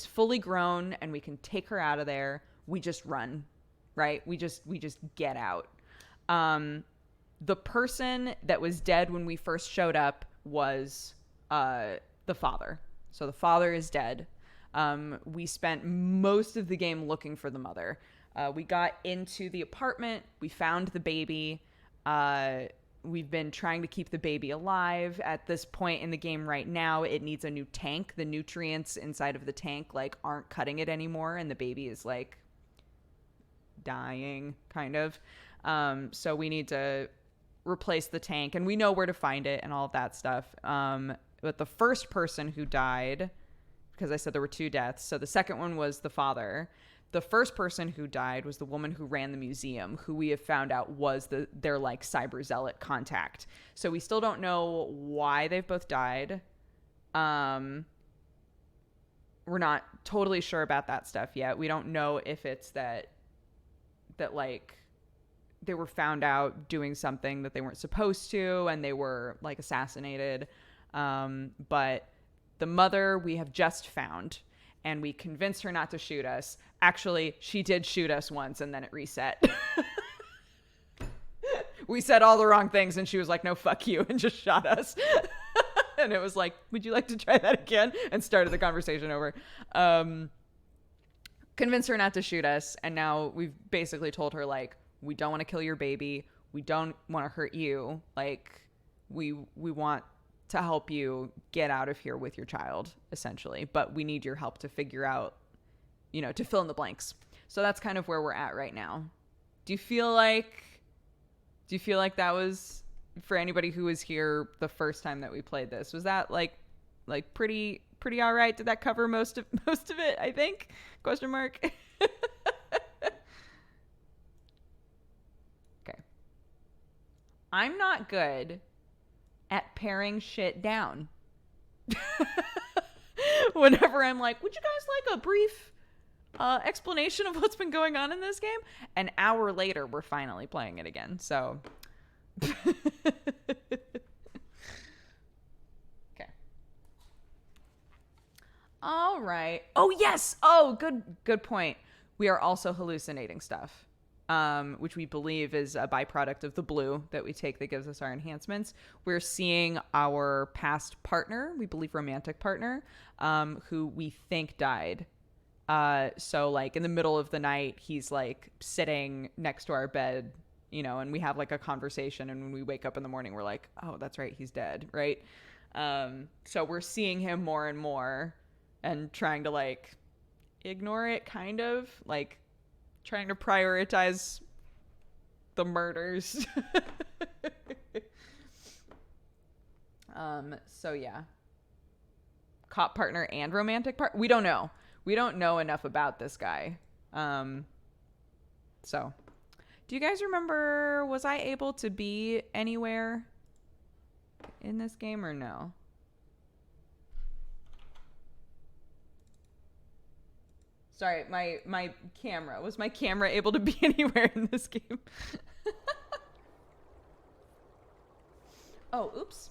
Speaker 1: fully grown and we can take her out of there, we just run, right? We just get out. The person that was dead when we first showed up was the father. So the father is dead. We spent most of the game looking for the mother. We got into the apartment. We found the baby. We've been trying to keep the baby alive. At this point in the game right now, it needs a new tank. The nutrients inside of the tank like aren't cutting it anymore, and the baby is like dying, kind of. So we need to replace the tank, and we know where to find it and all of that stuff. But the first person who died, because I said there were 2 deaths, so the second one was the father. The first person who died was the woman who ran the museum, who we have found out was their like cyber zealot contact. So we still don't know why they've both died. We're not totally sure about that stuff yet. We don't know if it's that like they were found out doing something that they weren't supposed to and they were like assassinated. But the mother we have just found, and we convinced her not to shoot us. Actually, she did shoot us once, and then it reset. We said all the wrong things, and she was like, no, fuck you, and just shot us. And it was like, would you like to try that again? And started the conversation over. Convinced her not to shoot us, and now we've basically told her, like, we don't want to kill your baby. We don't want to hurt you. Like, we want to help you get out of here with your child, essentially. But we need your help to figure out, to fill in the blanks. So that's kind of where we're at right now. Do you feel like that was, for anybody who was here the first time that we played this, was that like pretty all right? Did that cover most of it, I think? Question mark. Okay. I'm not good at paring shit down. Whenever I'm like, would you guys like a brief explanation of what's been going on in this game? An hour later, we're finally playing it again. So, okay. All right. Oh, yes. Oh, good point. We are also hallucinating stuff. Which we believe is a byproduct of the blue that we take that gives us our enhancements. We're seeing our past partner, we believe romantic partner, who we think died. So like in the middle of the night, he's like sitting next to our bed, and we have like a conversation, and when we wake up in the morning, we're like, oh, that's right, he's dead, right? So we're seeing him more and more and trying to like ignore it, kind of like trying to prioritize the murders. So yeah. Cop partner and romantic partner. We don't know. We don't know enough about this guy. So do you guys remember, was I able to be anywhere in this game or no? Sorry, my camera. Was my camera able to be anywhere in this game? Oh, oops.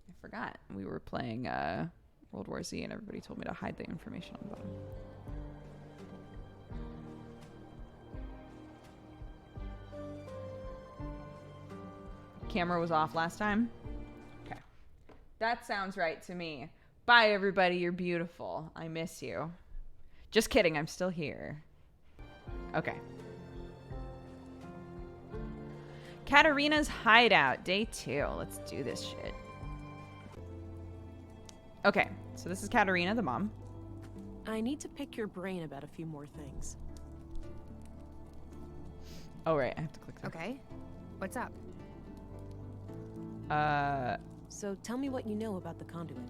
Speaker 1: I forgot. We were playing World War Z, and everybody told me to hide the information on the bottom. Camera was off last time. Okay. That sounds right to me. Bye, everybody. You're beautiful. I miss you. Just kidding. I'm still here. Okay. Katarina's Hideout, day 2. Let's do this shit. Okay. So this is Katarina, the mom.
Speaker 3: I need to pick your brain about a few more things.
Speaker 1: Oh, right. I have to click that.
Speaker 3: Okay.
Speaker 4: What's up?
Speaker 3: So tell me what you know about the conduit.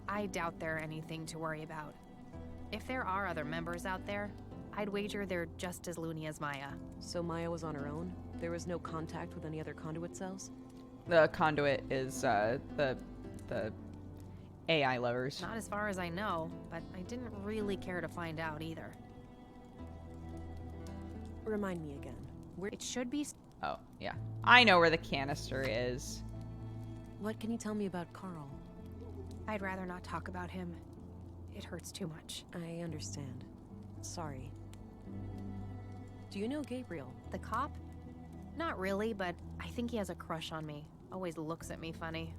Speaker 4: I doubt they're anything to worry about. If there are other members out there, I'd wager they're just as loony as Maya.
Speaker 3: So Maya was on her own? There was no contact with any other conduit cells?
Speaker 1: The conduit is the AI lovers.
Speaker 4: Not as far as I know, but I didn't really care to find out either.
Speaker 3: Remind me again. Where?
Speaker 4: It should be...
Speaker 1: Oh, yeah. I know where the canister is.
Speaker 3: What can you tell me about Carl?
Speaker 4: I'd rather not talk about him. It hurts too much.
Speaker 3: I understand. Sorry. Do you know Gabriel?
Speaker 4: The cop? Not really, but I think he has a crush on me. Always looks at me funny.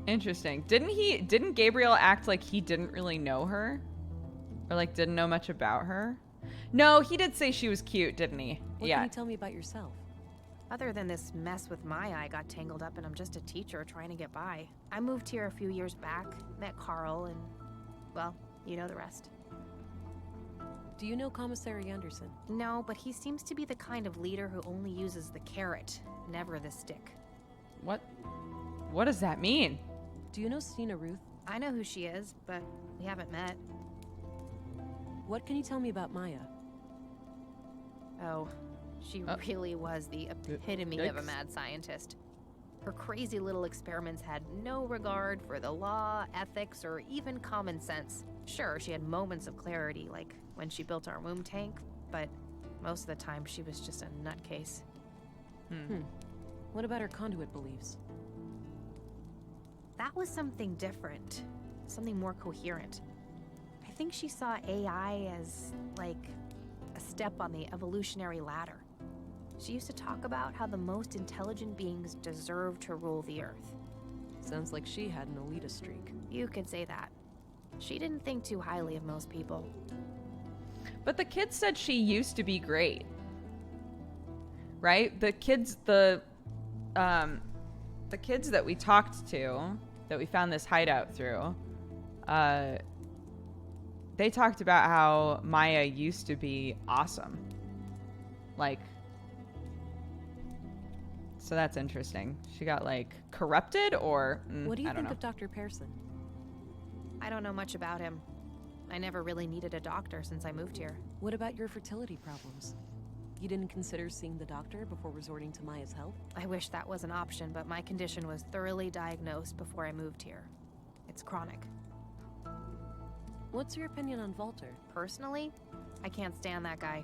Speaker 1: Interesting. Didn't Gabriel act like he didn't really know her? Or like didn't know much about her? No, he did say she was cute, didn't he?
Speaker 3: What
Speaker 1: Yeah.
Speaker 3: can you tell me about yourself?
Speaker 4: Other than this mess with Maya I got tangled up in, I'm just a teacher trying to get by. I moved here a few years back, met Carl, and, well, you know the rest.
Speaker 3: Do you know Commissary Anderson?
Speaker 4: No, but he seems to be the kind of leader who only uses the carrot, never the stick.
Speaker 1: What does that mean?
Speaker 3: Do you know Stina Ruth?
Speaker 4: I know who she is, but we haven't met.
Speaker 3: What can you tell me about Maya?
Speaker 4: Oh, she really was the epitome of a
Speaker 1: Yikes.
Speaker 4: mad scientist. Her crazy little experiments had no regard for the law, ethics, or even common sense. Sure, she had moments of clarity, like when she built our womb tank, but most of the time she was just a nutcase.
Speaker 3: What about her conduit beliefs?
Speaker 4: That was something different, something more coherent. I think she saw AI as, like, a step on the evolutionary ladder. She used to talk about how the most intelligent beings deserve to rule the Earth.
Speaker 3: Sounds like she had an elitist streak.
Speaker 4: You could say that. She didn't think too highly of most people.
Speaker 1: But the kids said she used to be great. Right? The kids that we talked to, that we found this hideout through, they talked about how Maya used to be awesome. Like, so that's interesting. She got, like, corrupted, or
Speaker 3: What do you
Speaker 1: I don't
Speaker 3: think
Speaker 1: know.
Speaker 3: of Dr. Pearson?
Speaker 4: I don't know much about him. I never really needed a doctor since I moved here.
Speaker 3: What about your fertility problems? You didn't consider seeing the doctor before resorting to Maya's help?
Speaker 4: I wish that was an option, but my condition was thoroughly diagnosed before I moved here. It's chronic.
Speaker 3: What's your opinion on Walter?
Speaker 4: Personally, I can't stand that guy.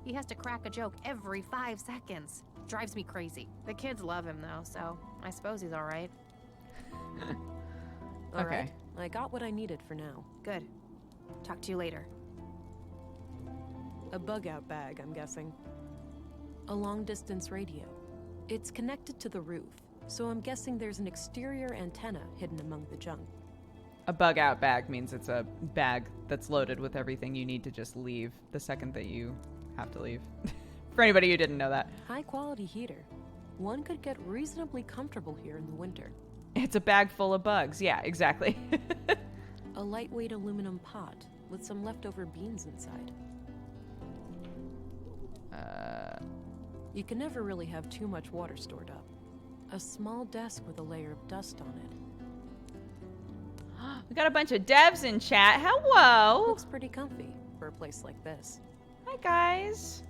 Speaker 4: He has to crack a joke every 5 seconds. Drives me crazy. The kids love him though, so I suppose he's all right.
Speaker 3: All
Speaker 1: Okay.
Speaker 3: right, I got what I needed for now.
Speaker 4: Good. Talk to you later.
Speaker 3: A bug-out bag, I'm guessing. A long-distance radio. It's connected to the roof, so I'm guessing there's an exterior antenna hidden among the junk.
Speaker 1: A bug out bag means it's a bag that's loaded with everything you need to just leave the second that you have to leave. For anybody who didn't know that.
Speaker 3: High-quality heater. One could get reasonably comfortable here in the winter.
Speaker 1: It's a bag full of bugs. Yeah, exactly.
Speaker 3: A lightweight aluminum pot with some leftover beans inside. You can never really have too much water stored up. A small desk with a layer of dust on it.
Speaker 1: We got a bunch of devs in chat. Hello.
Speaker 3: Looks pretty comfy for a place like this.
Speaker 1: Hi, guys.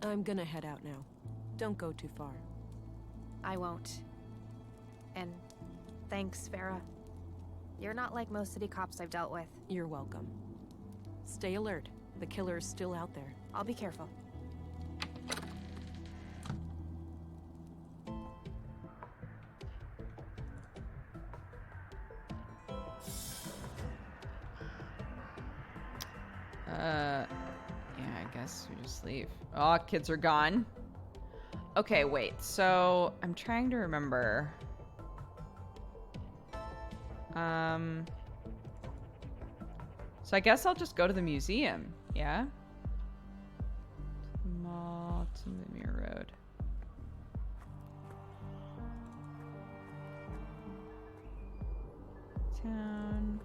Speaker 3: I'm gonna head out now. Don't go too far.
Speaker 4: I won't. And thanks, Farah. You're not like most city cops I've dealt with.
Speaker 3: You're welcome. Stay alert. The killer is still out there.
Speaker 4: I'll be careful.
Speaker 1: Yeah, I guess we just leave. Oh, kids are gone. Okay, wait. So I'm trying to remember. So I guess I'll just go to the museum. Yeah. Mall to the Muir Road. Town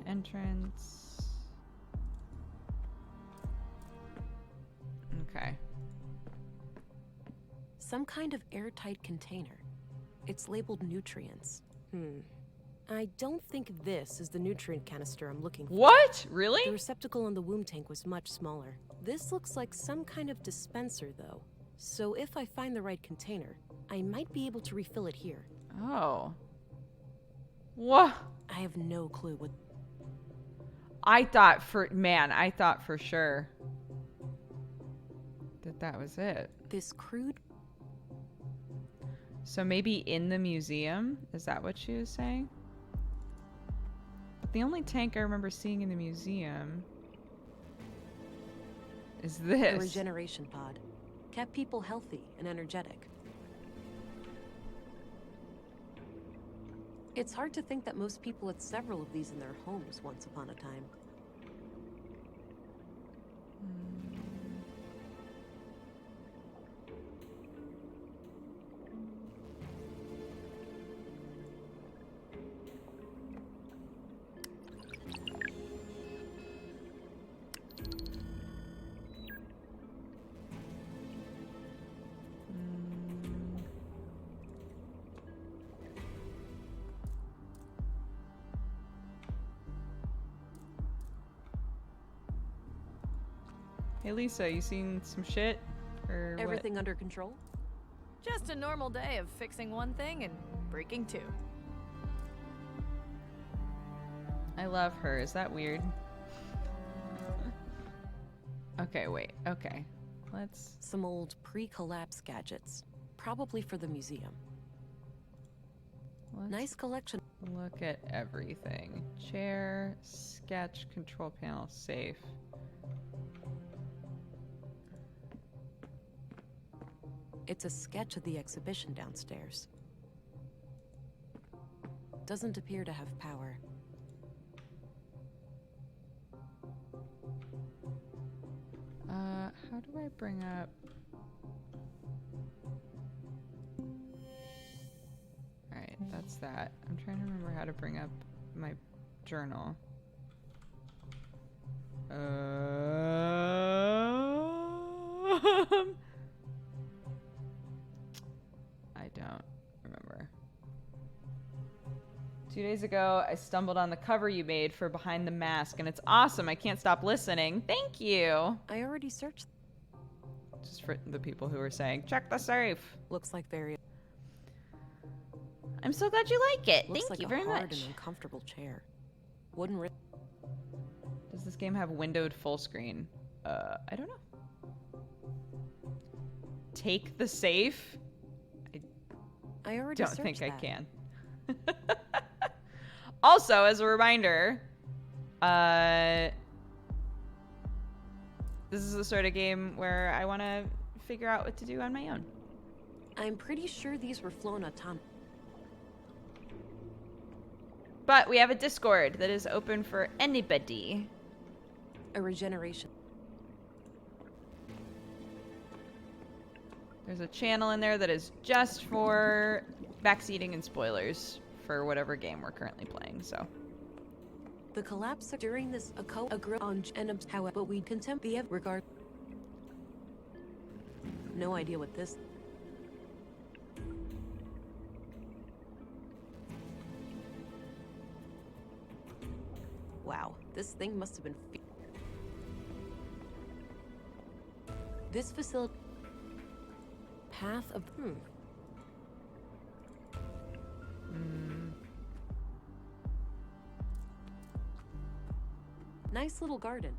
Speaker 1: entrance. Okay.
Speaker 3: Some kind of airtight container. It's labeled nutrients. I don't think this is the nutrient canister I'm looking for.
Speaker 1: What?
Speaker 3: The
Speaker 1: Really?
Speaker 3: receptacle in the womb tank was much smaller. This looks like some kind of dispenser, though. So if I find the right container, I might be able to refill it here.
Speaker 1: Oh. What?
Speaker 3: I have no clue what...
Speaker 1: I thought for sure that was it.
Speaker 3: This crude...
Speaker 1: So maybe in the museum? Is that what she was saying? But the only tank I remember seeing in the museum is
Speaker 3: A
Speaker 1: this.
Speaker 3: regeneration pod. Kept people healthy and energetic. It's hard to think that most people had several of these in their homes once upon a time.
Speaker 1: Hey Lisa, you seen some shit? Or
Speaker 3: Everything under control?
Speaker 4: Just a normal day of fixing one thing and breaking two.
Speaker 1: what? I love her. Is that weird? Okay, wait. Okay. Let's...
Speaker 3: Some old pre-collapse gadgets. Probably for the museum.
Speaker 1: let's
Speaker 3: Nice collection.
Speaker 1: look at everything. Chair, sketch, control panel, safe.
Speaker 3: It's a sketch of the exhibition downstairs. Doesn't appear to have power.
Speaker 1: How do I bring up... Alright, that's that. I'm trying to remember how to bring up my journal. I don't remember. 2 days ago, I stumbled on the cover you made for Behind the Mask, and it's awesome. I can't stop listening. Thank you.
Speaker 3: I already searched.
Speaker 1: Just for the people who are saying, check the safe.
Speaker 3: Looks like very...
Speaker 1: I'm so glad you like it.
Speaker 3: Looks
Speaker 1: Thank
Speaker 3: like
Speaker 1: you
Speaker 3: a
Speaker 1: very
Speaker 3: hard
Speaker 1: much.
Speaker 3: and uncomfortable chair. Wouldn't re-
Speaker 1: Does this game have windowed full screen? I don't know. Take the safe?
Speaker 3: I already
Speaker 1: Don't
Speaker 3: searched
Speaker 1: think I
Speaker 3: that.
Speaker 1: can. Also, as a reminder, this is the sort of game where I want to figure out what to do on my own.
Speaker 3: I'm pretty sure these were flown autonomous.
Speaker 1: But we have a Discord that is open for anybody.
Speaker 3: A regeneration.
Speaker 1: There's a channel in there that is just for backseating and spoilers for whatever game we're currently playing, so.
Speaker 3: The collapse during this agro on and however, but we contempt the regard. No idea what this. Wow, this thing must have been. This facility. Path of. Nice little garden.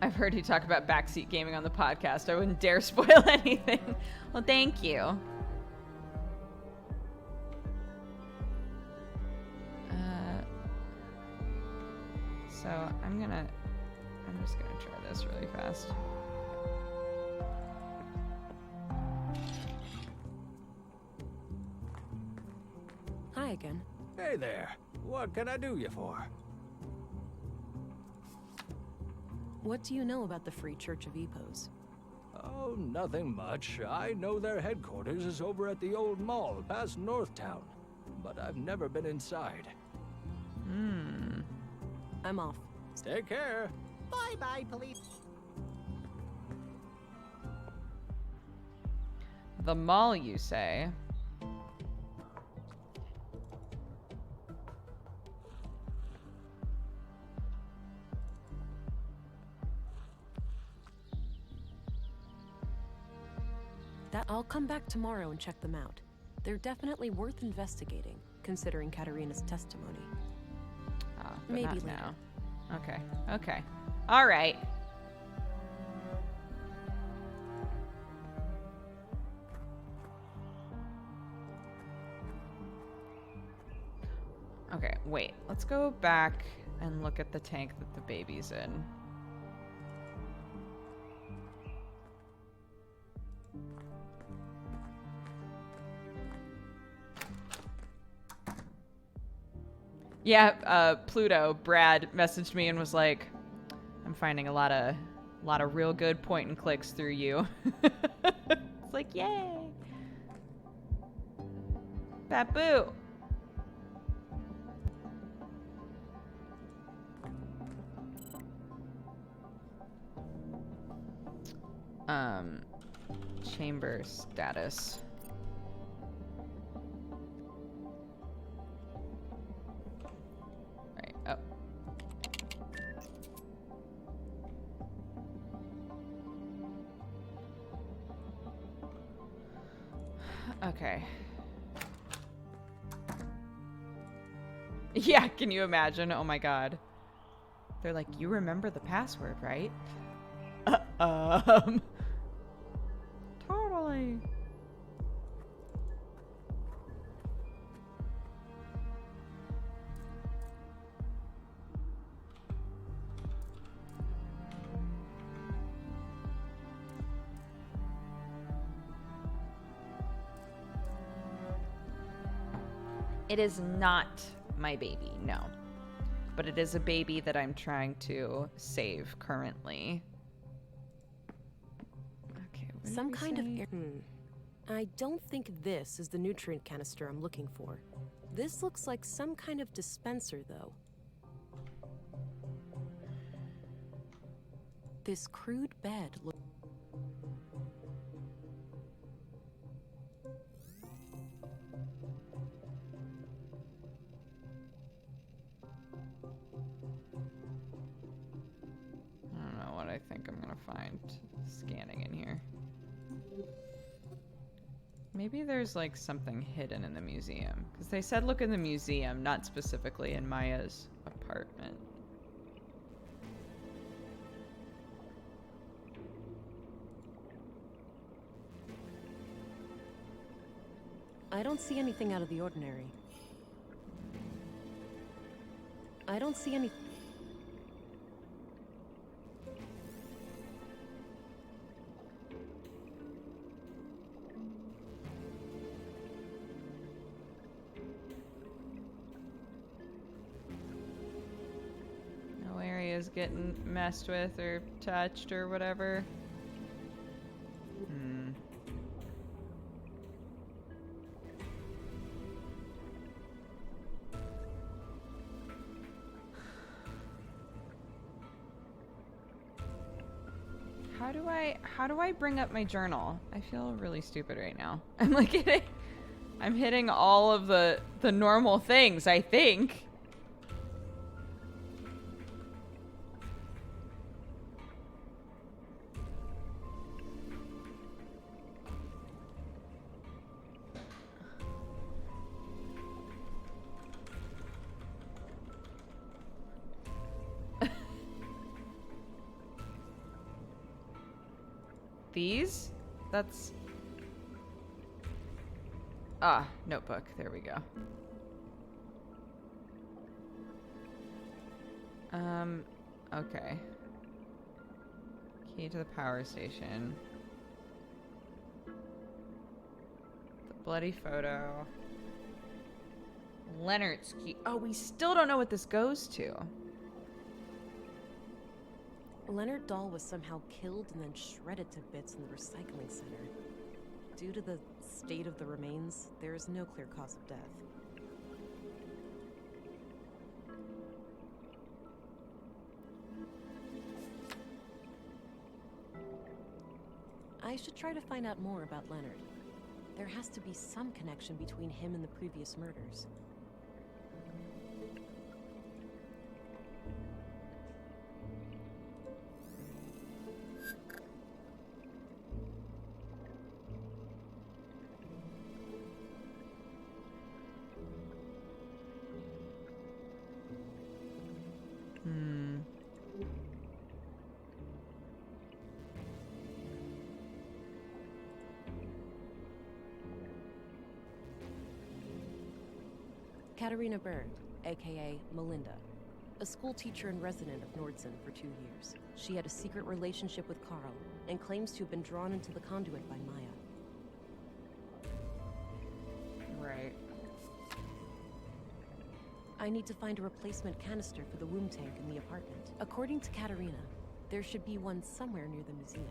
Speaker 1: I've heard you talk about backseat gaming on the podcast. I wouldn't dare spoil anything. Well, thank you. So I'm just gonna try this really fast.
Speaker 3: Hi again.
Speaker 5: Hey there. What can I do you for?
Speaker 3: What do you know about the Free Church of Epos?
Speaker 5: Oh, nothing much. I know their headquarters is over at the old mall past Northtown, but I've never been inside.
Speaker 3: I'm off.
Speaker 5: Take care.
Speaker 6: Bye-bye, police.
Speaker 1: The mall, you say?
Speaker 3: I'll come back tomorrow and check them out. They're definitely worth investigating, considering Katarina's testimony.
Speaker 1: But
Speaker 3: Maybe
Speaker 1: not
Speaker 3: later.
Speaker 1: now. Okay. Okay. All right. Okay, wait. Let's go back and look at the tank that the baby's in. Yeah, Pluto, Brad messaged me and was like, I'm finding a lot of real good point and clicks through you. It's like, yay. Babu. Chamber status. Right. Oh. Okay. Yeah, can you imagine? Oh my god. They're like, you remember the password, right? Totally. It is not my baby, no. But it is a baby that I'm trying to save currently. Okay, what did
Speaker 3: Some
Speaker 1: we
Speaker 3: kind of
Speaker 1: say?
Speaker 3: I don't think this is the nutrient canister I'm looking for. This looks like some kind of dispenser, though. This crude bed looks...
Speaker 1: I don't know what I think I'm gonna find scanning in here. Maybe there's like something hidden in the museum. Because they said look in the museum, not specifically in Maya's apartment.
Speaker 3: I don't see anything out of the ordinary. I don't see any...
Speaker 1: No areas getting messed with or touched or whatever. How do I bring up my journal? I feel really stupid right now. I'm like I'm hitting all of the normal things, I think. These? That's... Ah, notebook. There we go. Okay. Key to the power station. The bloody photo. Leonard's key. Oh, we still don't know what this goes to.
Speaker 3: Leonard Dahl was somehow killed and then shredded to bits in the recycling center. Due to the state of the remains, there is no clear cause of death. I should try to find out more about Leonard. There has to be some connection between him and the previous murders. Katarina Berg, aka Melinda, a school teacher and resident of Nordson for 2 years. She had a secret relationship with Carl and claims to have been drawn into the conduit by Maya.
Speaker 1: Right.
Speaker 3: I need to find a replacement canister for the womb tank in the apartment. According to Katarina, there should be one somewhere near the museum.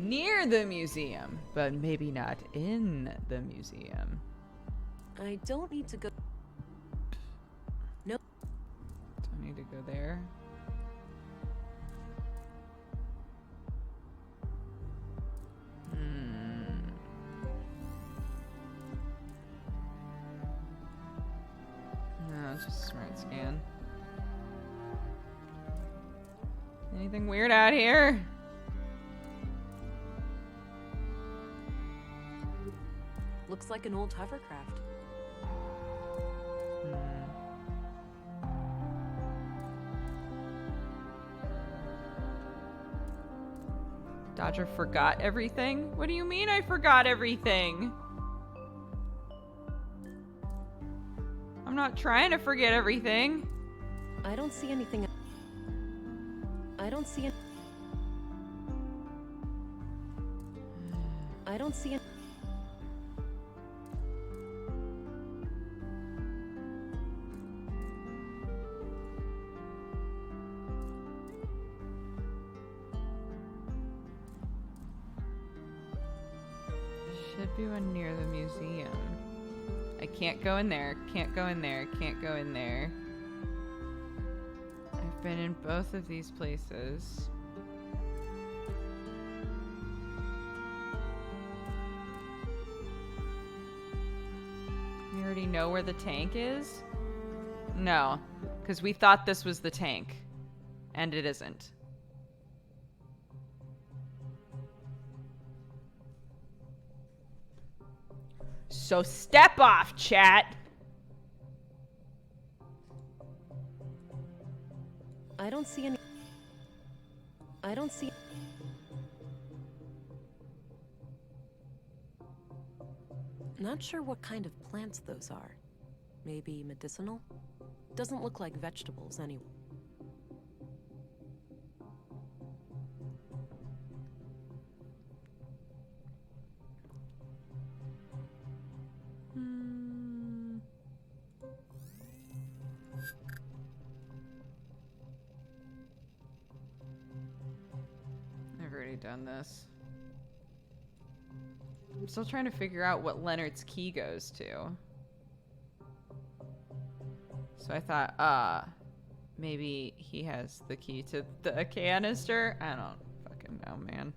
Speaker 1: Near the museum, but maybe not in the museum.
Speaker 3: I don't need to go. No.
Speaker 1: Don't need to go there. No, it's just a smart scan. Anything weird out here?
Speaker 3: Looks like an old hovercraft.
Speaker 1: Dodger forgot everything? What do you mean I forgot everything? I'm not trying to forget everything.
Speaker 3: I don't see anything. I don't see it. I don't see it.
Speaker 1: Should be one near the museum. I can't go in there. Can't go in there. Can't go in there. I've been in both of these places. We already know where the tank is? No, because we thought this was the tank. And it isn't. So step off, chat.
Speaker 3: I don't see any. I don't see. Not sure what kind of plants those are. Maybe medicinal? Doesn't look like vegetables anyway.
Speaker 1: I've already done this. I'm still trying to figure out what Leonard's key goes to. So I thought, maybe he has the key to the canister? I don't fucking know, man.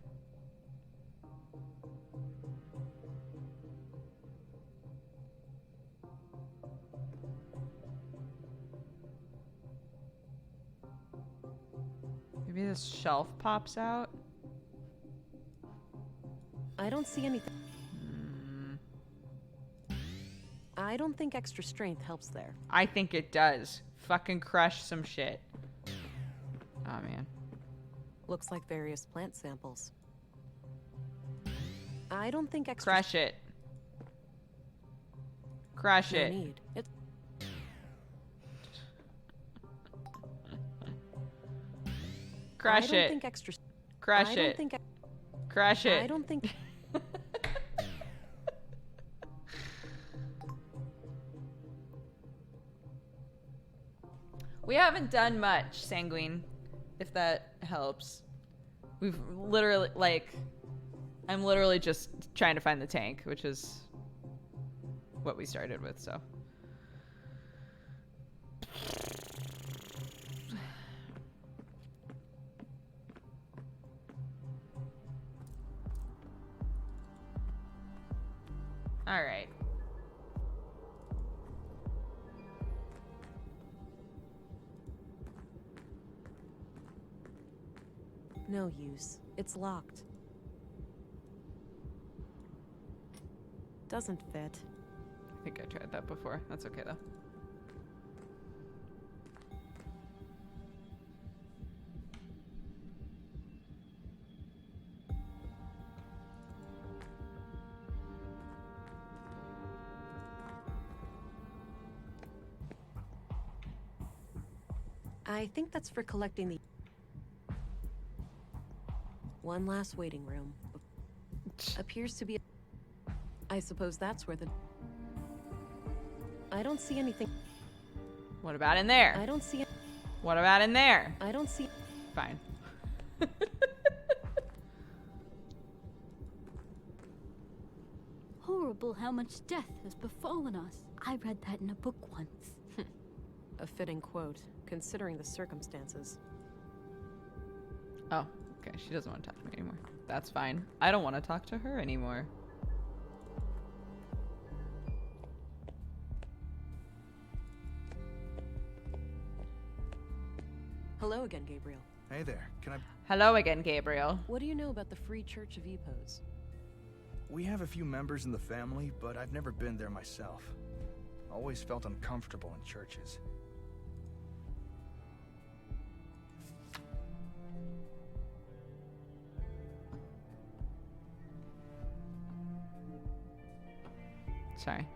Speaker 1: Maybe this shelf pops out?
Speaker 3: I don't see anything. I don't think extra strength helps there.
Speaker 1: I think it does. Fucking crush some shit. Oh, man.
Speaker 3: Looks like various plant samples. I don't think extra.
Speaker 1: Crush it. Crush
Speaker 3: No
Speaker 1: it.
Speaker 3: need. It's
Speaker 1: Crush
Speaker 3: I don't
Speaker 1: it.
Speaker 3: think extra.
Speaker 1: Crush
Speaker 3: I don't
Speaker 1: it.
Speaker 3: think.
Speaker 1: Crush it.
Speaker 3: I don't think.
Speaker 1: We haven't done much, Sanguine. if that helps. We've literally, like, I'm literally just trying to find the tank, which is what we started with, so. All right.
Speaker 3: No use. It's locked. Doesn't fit.
Speaker 1: I think I tried that before. That's okay, though.
Speaker 3: I think that's for collecting the... One last waiting room. Appears to be... I suppose that's where the... I don't see anything...
Speaker 1: What about in there?
Speaker 3: I don't see...
Speaker 1: What about in there?
Speaker 3: I don't see...
Speaker 1: Fine.
Speaker 6: Horrible how much death has befallen us. I read that in a book once.
Speaker 3: A fitting quote, considering the circumstances.
Speaker 1: Oh, okay. She doesn't want to talk to me anymore. That's fine. I don't want to talk to her anymore.
Speaker 3: Hello again, Gabriel.
Speaker 7: Hey there, can I...
Speaker 1: Hello again, Gabriel.
Speaker 3: What do you know about the Free Church of Epos?
Speaker 7: We have a few members in the family, but I've never been there myself. Always felt uncomfortable in churches.
Speaker 1: Sorry.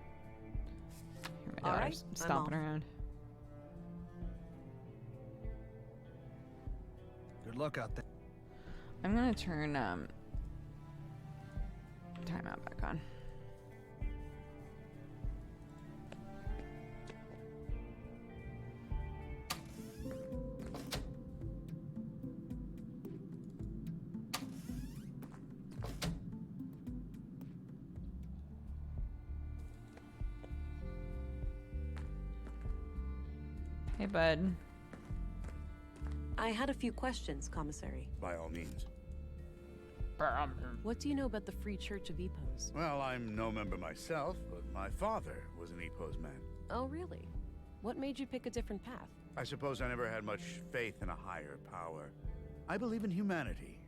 Speaker 1: Hear my
Speaker 3: All
Speaker 1: daughter
Speaker 3: right, I'm
Speaker 1: stomping
Speaker 3: off.
Speaker 1: around.
Speaker 7: Good luck out there.
Speaker 1: I'm gonna turn timeout back on. Hey, bud.
Speaker 3: I had a few questions, Commissary.
Speaker 8: By all means.
Speaker 3: What do you know about the Free Church of Epos?
Speaker 8: Well, I'm no member myself, but my father was an Epos man.
Speaker 3: Oh, really? What made you pick a different path?
Speaker 8: I suppose I never had much faith in a higher power. I believe in humanity.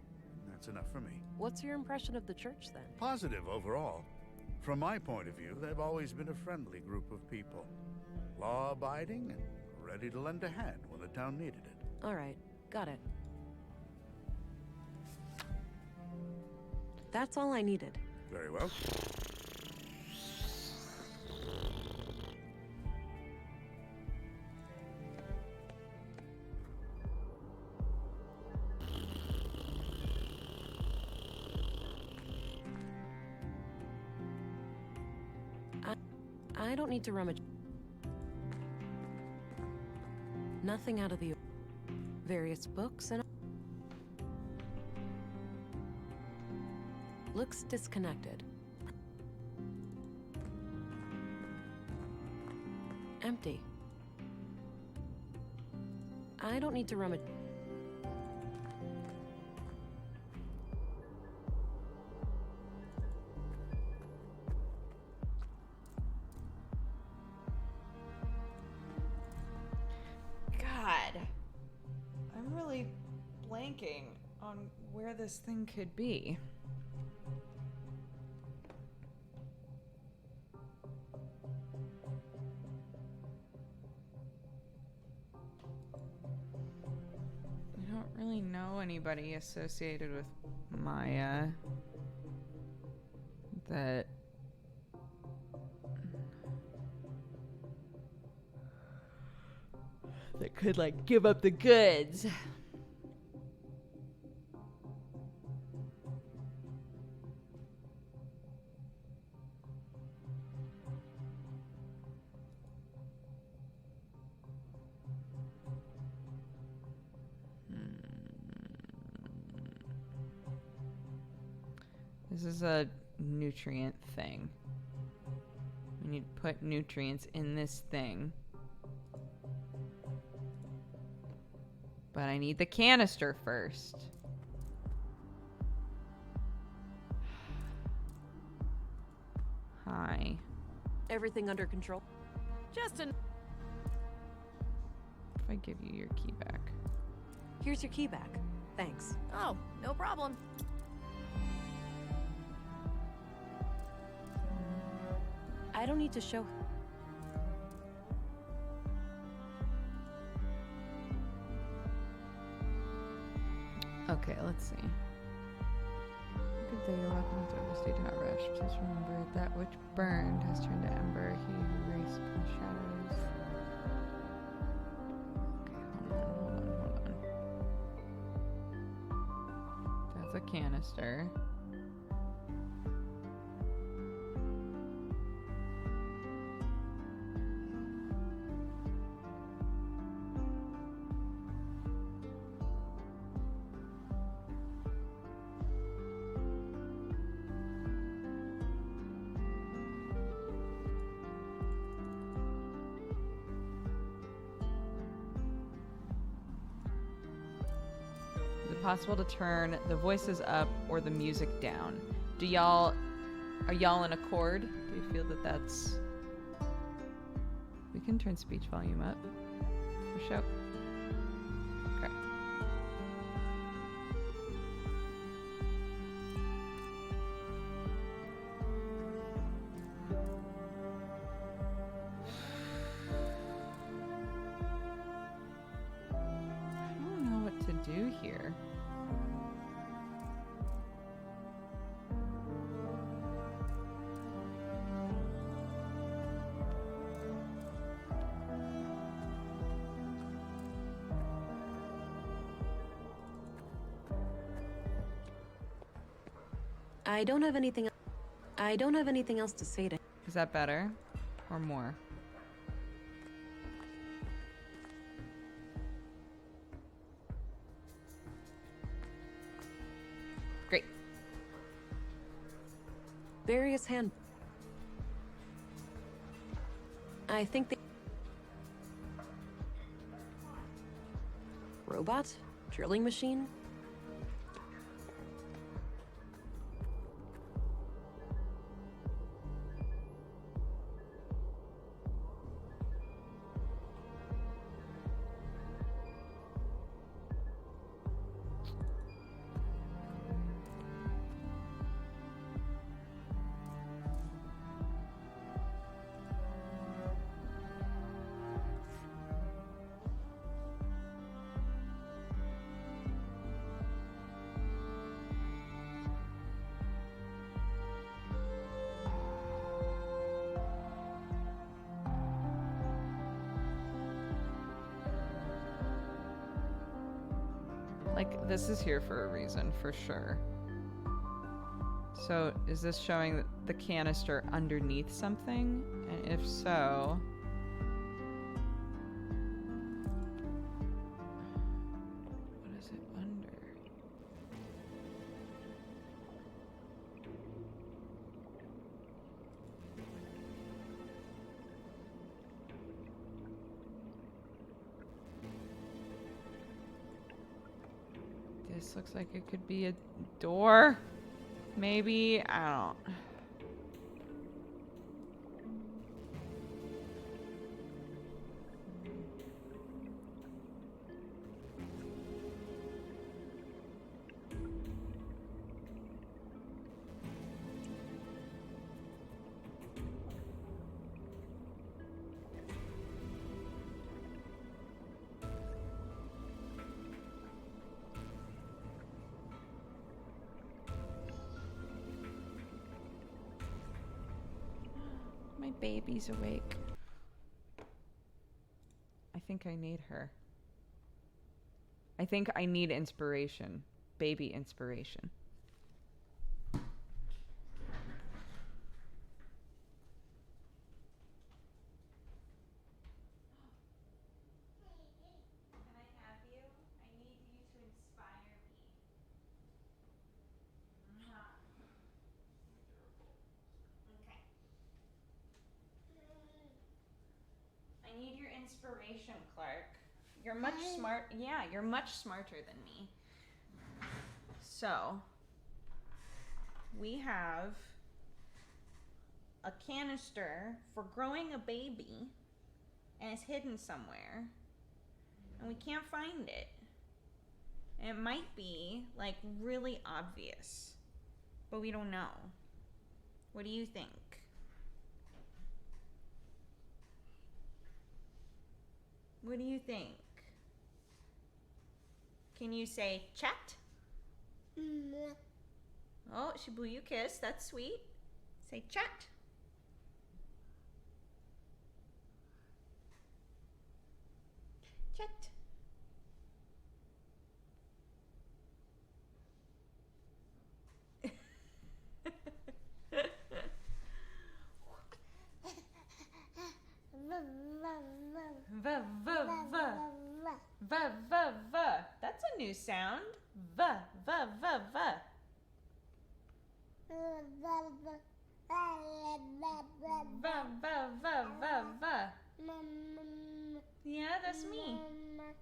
Speaker 8: That's enough for me.
Speaker 3: What's your impression of the church, then?
Speaker 8: Positive overall. From my point of view, they've always been a friendly group of people. Law-abiding and ready to lend a hand when the town needed it.
Speaker 3: All right, got it. That's all I needed.
Speaker 8: Very well.
Speaker 3: I don't need to rummage. Nothing out of the... Various books and... Looks disconnected. Empty. I don't need to rummage.
Speaker 1: God. I'm really blanking on where this thing could be. I don't really know anybody associated with Maya that could, like, give up the goods. This is a nutrient thing. We need to put nutrients in this thing. But I need the canister first. Hi.
Speaker 3: Everything under control?
Speaker 4: Just an.
Speaker 1: If I give you your key back.
Speaker 3: Here's your key back. Thanks.
Speaker 4: Oh, no problem.
Speaker 3: I don't need to show.
Speaker 1: Okay, let's see. Good day, you're welcome to overstay, do not rush. Please remember that which burned has turned to ember. He who raced from the shadows. Okay, hold on. That's a canister. Possible to turn the voices up or the music down. Are y'all in accord? Do you feel that that's... We can turn speech volume up for show. Okay. I don't know what to do here.
Speaker 3: I don't have anything else to say to.
Speaker 1: Is that better or more? Great.
Speaker 3: Various hand. I think the robot, drilling machine.
Speaker 1: Like, this is here for a reason, for sure. So, is this showing the canister underneath something? And if so... What is it under? This looks like it could be a door. Maybe. I don't. My baby's awake. I think I need her. I think I need inspiration. Baby inspiration. inspiration, Clark. You're much smart. Yeah, you're much smarter than me. So, we have a canister for growing a baby, and it's hidden somewhere, and we can't find it. And it might be, like, really obvious, but we don't know. What do you think? What do you think? Can you say chat? Oh, she blew you a kiss. That's sweet. Say chat. Chat. That's a new sound. V. Yeah, that's me.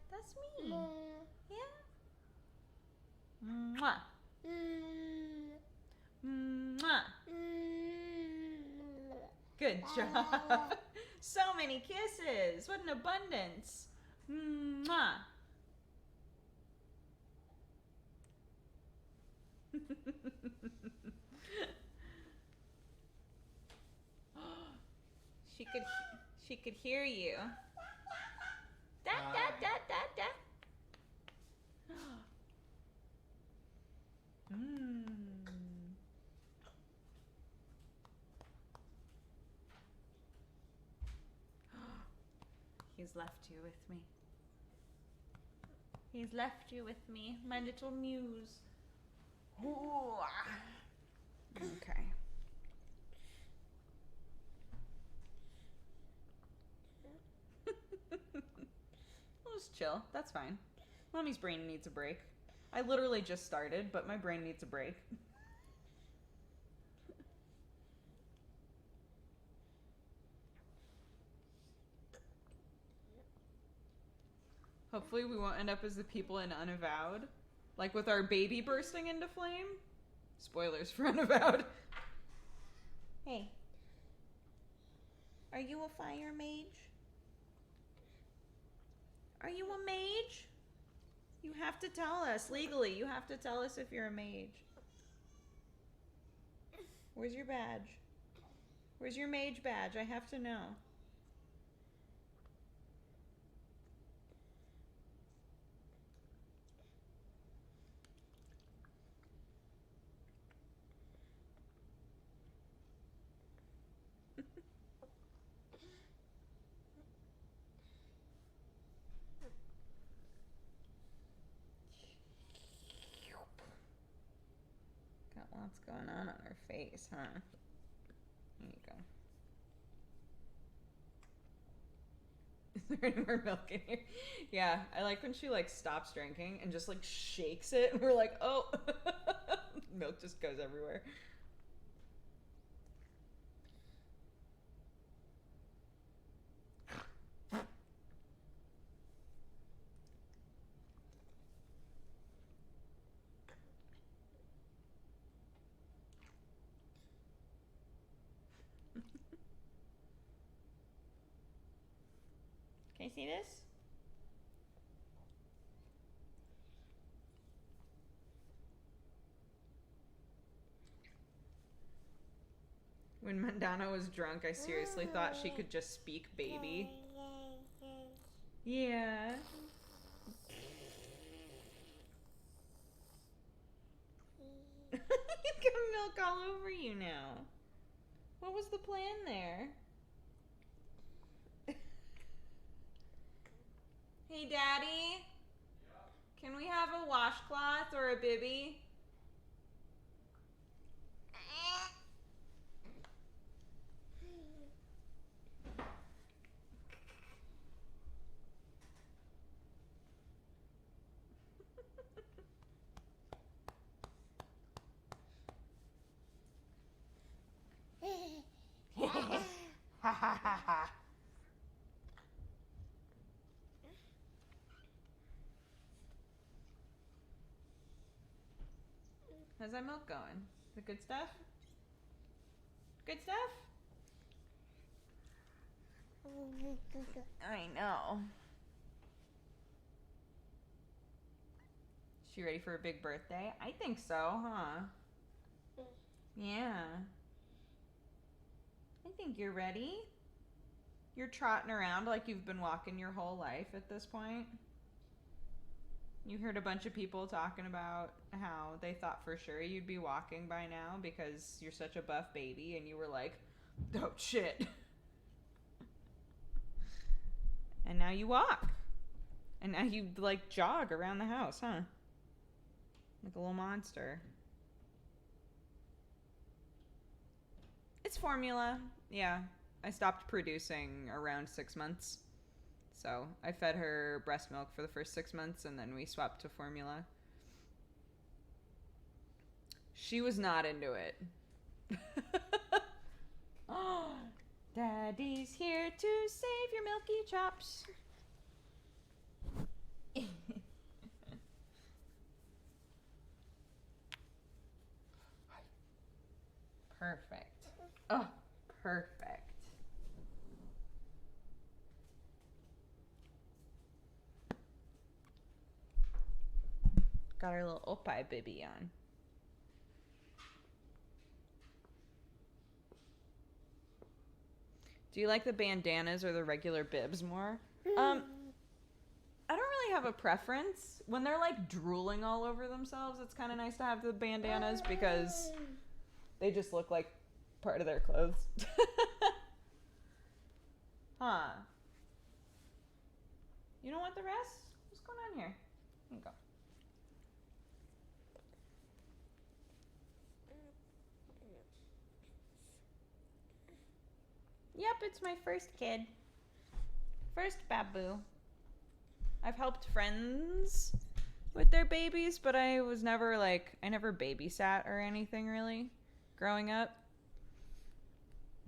Speaker 1: That's me. Yeah. Mwah. Mwah. Good job. So many kisses. What an abundance. Mwah. She could hear you. Da da da da da. He's left you with me. He's left you with me, my little muse. Ooh. Okay. We'll just chill. That's fine. Mommy's brain needs a break. I literally just started, but my brain needs a break. Hopefully we won't end up as the people in Unavowed. Like with our baby bursting into flame. Spoilers for Unavowed. Hey. Are you a fire mage? Are you a mage? You have to tell us, legally. You have to tell us if you're a mage. Where's your badge? Where's your mage badge? I have to know. Got lots going on her face, huh? There you go. Is there any more milk in here? Yeah, I like when she like stops drinking and just like shakes it and we're like, oh, milk just goes everywhere. Can you see this? When Mandana was drunk, I seriously thought she could just speak baby. Yeah. You got milk all over you now. What was the plan there? Hey, Daddy? Can we have a washcloth or a bibby? Ha ha ha ha. How's that milk going? Is it good stuff? Good stuff? I know. She ready for a big birthday? I think so, huh? Yeah. I think you're ready. You're trotting around like you've been walking your whole life at this point. You heard a bunch of people talking about how they thought for sure you'd be walking by now because you're such a buff baby, and you were like, oh shit. And now you walk. And now you like jog around the house, huh? Like a little monster. It's formula. Yeah. I stopped producing around 6 months. So I fed her breast milk for the first 6 months, and then we swapped to formula. She was not into it. Oh, Daddy's here to save your milky chops. Perfect. Oh, perfect. Got our little opie bibby on. Do you like the bandanas or the regular bibs more? I don't really have a preference. When they're like drooling all over themselves, it's kind of nice to have the bandanas because they just look like part of their clothes. Huh. You don't want the rest? What's going on here? Here you go. Yep, it's my first kid. First babu. I've helped friends with their babies, but I was never like, I never babysat or anything really growing up.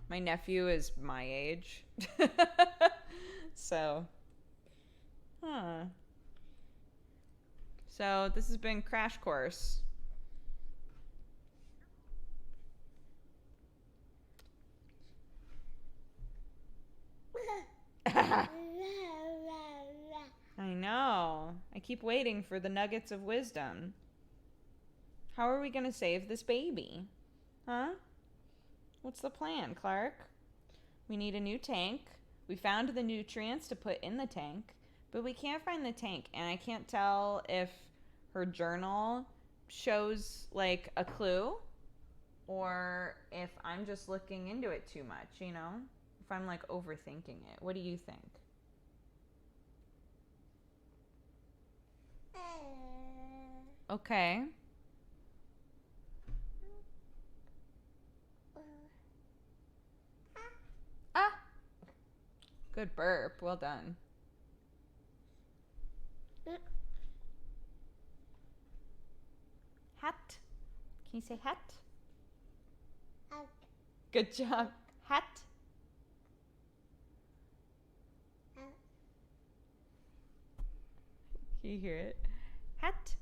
Speaker 1: My nephew is my age. So, huh. So this has been Crash Course. I know. I keep waiting for the nuggets of wisdom. How are we going to save this baby? Huh? What's the plan, Clark? We need a new tank. We found the nutrients to put in the tank, but we can't find the tank, and I can't tell if her journal shows like a clue or if I'm just looking into it too much, you know? If I'm like overthinking it. What do you think? Okay. Ah! Good burp. Well done. Hat. Can you say hat? Good job. Hat. Can you hear it? Hat.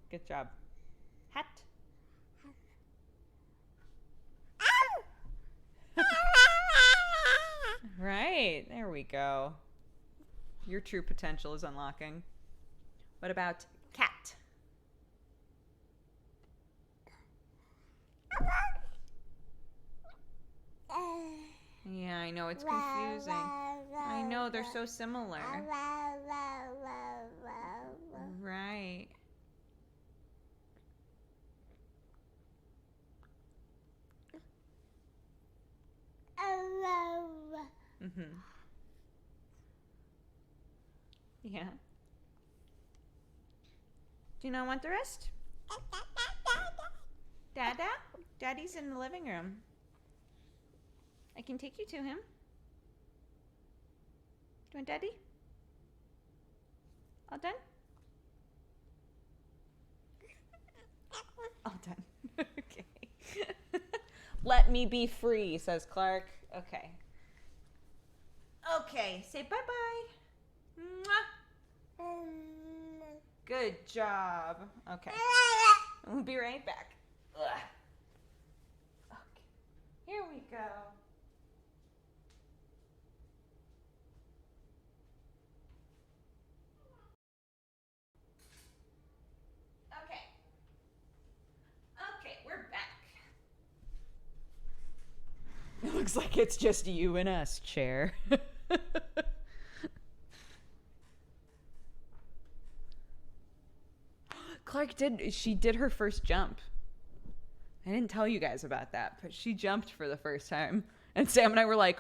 Speaker 1: Good job. Hat. Right. There we go. Your true potential is unlocking. What about cat? Yeah, I know it's confusing. I know they're so similar. Right. Mhm. Yeah. Do you not want the rest? Dada? Daddy's in the living room. I can take you to him. Do you want Daddy? All done? All done. Okay. Let me be free, says Clark. Okay. Okay, say bye-bye. Mwah. Good job. Okay. We'll be right back. Ugh. Okay. Here we go. Okay. Okay, we're back. It looks like it's just you and us, chair. She did her first jump. I didn't tell you guys about that, but she jumped for the first time. And Sam and I were like,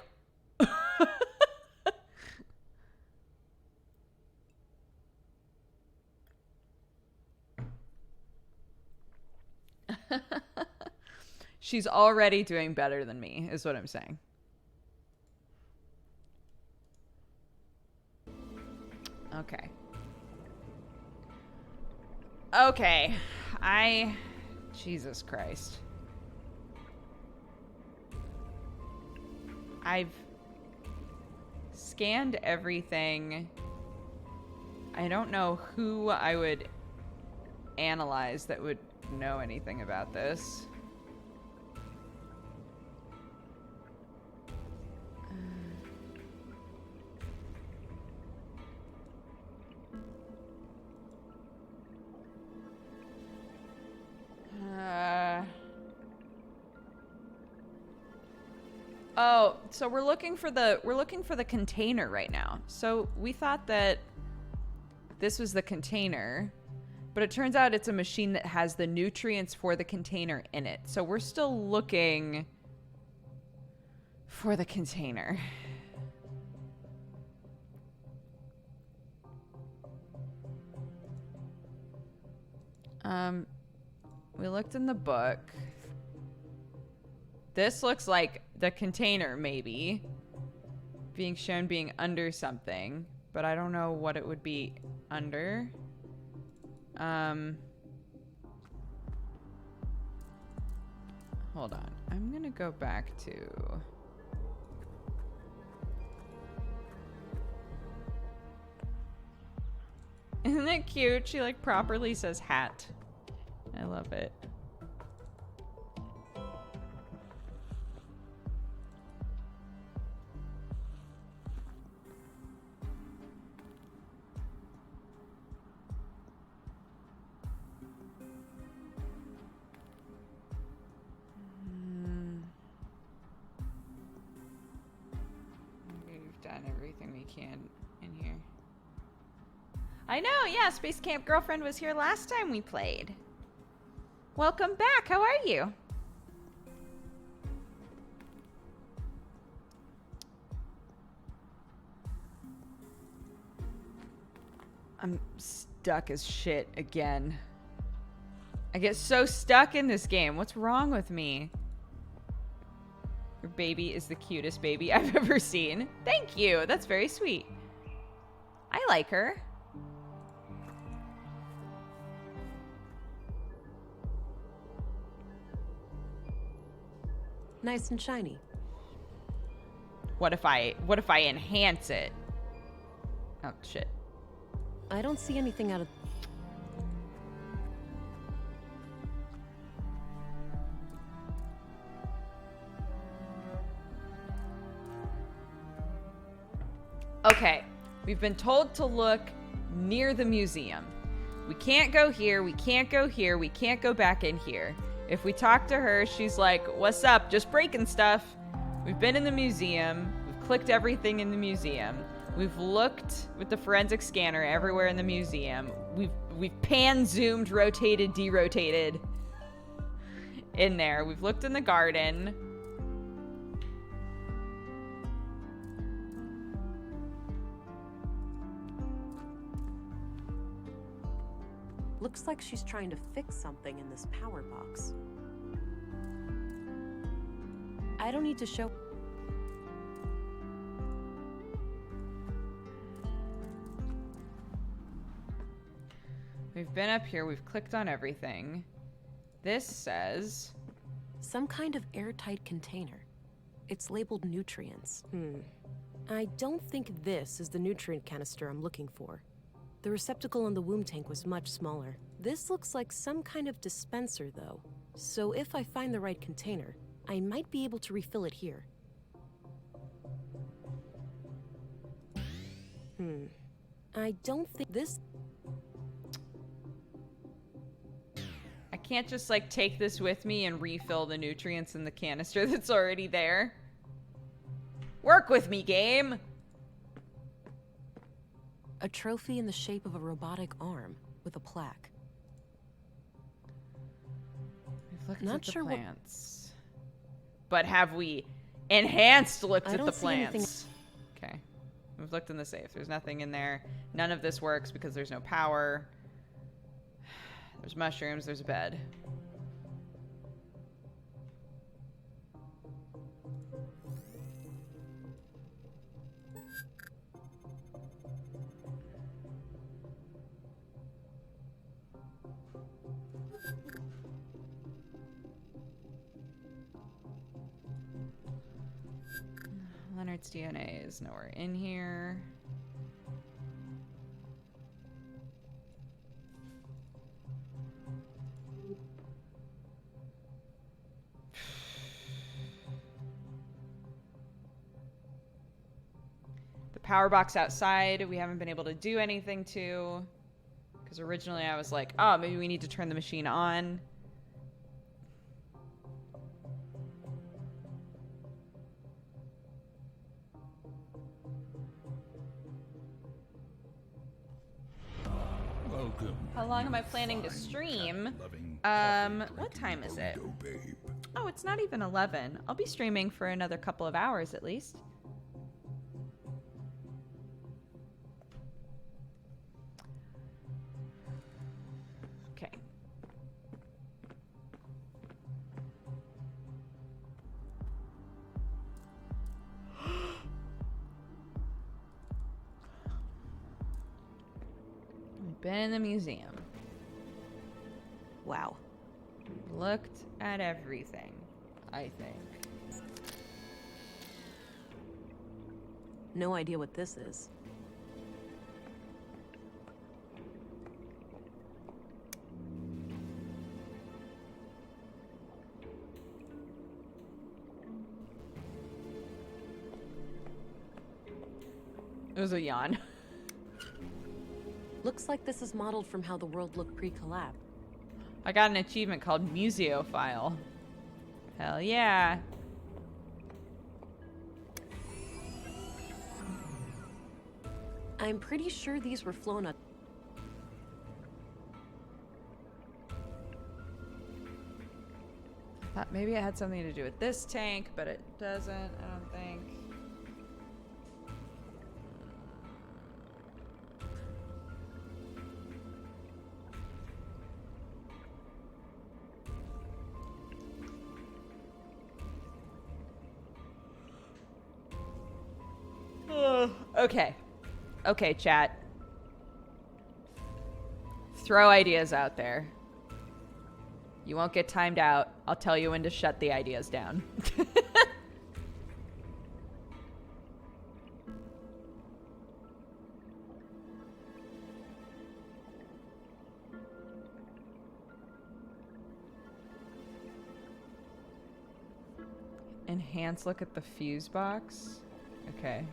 Speaker 1: she's already doing better than me, is what I'm saying. Okay. Okay. Jesus Christ. I've scanned everything. I don't know who I would analyze that would know anything about this. Oh, so we're looking for the container right now. So we thought that this was the container, but it turns out it's a machine that has the nutrients for the container in it. So we're still looking for the container. We looked in the book. This looks like the container, maybe. Being shown being under something. But I don't know what it would be under. Hold on. I'm gonna go back to... Isn't it cute? She like properly says hat. I love it. We've done everything we can in here. I know, yeah, Space Camp Girlfriend was here last time we played. Welcome back, how are you? I'm stuck as shit again. I get so stuck in this game. What's wrong with me? Your baby is the cutest baby I've ever seen. Thank you, that's very sweet. I like her.
Speaker 3: Nice and shiny.
Speaker 1: What if I enhance it? Oh shit.
Speaker 3: I don't see anything out of...
Speaker 1: Okay, we've been told to look near the museum. We can't go here, we can't go here, we can't go back in here. If we talk to her, she's like, what's up? Just breaking stuff. We've been in the museum. We've clicked everything in the museum. We've looked with the forensic scanner everywhere in the museum. We've pan-zoomed, rotated, derotated in there. We've looked in the garden.
Speaker 3: Looks like she's trying to fix something in this power box. I don't need to show...
Speaker 1: We've been up here. We've clicked on everything. This says...
Speaker 3: Some kind of airtight container. It's labeled nutrients. I don't think this is the nutrient canister I'm looking for. The receptacle in the womb tank was much smaller. This looks like some kind of dispenser, though. So if I find the right container, I might be able to refill it here. I don't think this...
Speaker 1: I can't just, like, take this with me and refill the nutrients in the canister that's already there. Work with me, game!
Speaker 3: A trophy in the shape of a robotic arm with a plaque.
Speaker 1: We've looked
Speaker 3: Not
Speaker 1: at the
Speaker 3: sure what-
Speaker 1: plants. But have we enhanced looked
Speaker 3: I
Speaker 1: at
Speaker 3: don't
Speaker 1: the
Speaker 3: see anything-
Speaker 1: plants? Okay. We've looked in the safe. There's nothing in there. None of this works because there's no power. There's mushrooms. There's a bed. Leonard's DNA is nowhere in here. The power box outside, we haven't been able to do anything to. Because originally I was like, oh, maybe we need to turn the machine on.
Speaker 2: Welcome.
Speaker 1: How long am I
Speaker 2: you
Speaker 1: planning to
Speaker 2: fine
Speaker 1: stream?
Speaker 2: cat-loving,
Speaker 1: What
Speaker 2: coffee-drinking
Speaker 1: time is it?
Speaker 2: burrito babe.
Speaker 1: Oh, it's not even 11. I'll be streaming for another couple of hours at least. Okay. We've been in the museum.
Speaker 3: Wow.
Speaker 1: Looked at everything, I think.
Speaker 3: No idea what this is.
Speaker 1: It was a yawn.
Speaker 3: Looks like this is modeled from how the world looked pre-collapse.
Speaker 1: I got an achievement called Museophile. Hell yeah.
Speaker 3: I'm pretty sure these were flown up.
Speaker 1: Thought maybe it had something to do with this tank, but it doesn't, I don't think. Okay. Okay, chat. Throw ideas out there. You won't get timed out. I'll tell you when to shut the ideas down. Enhance look at the fuse box. Okay.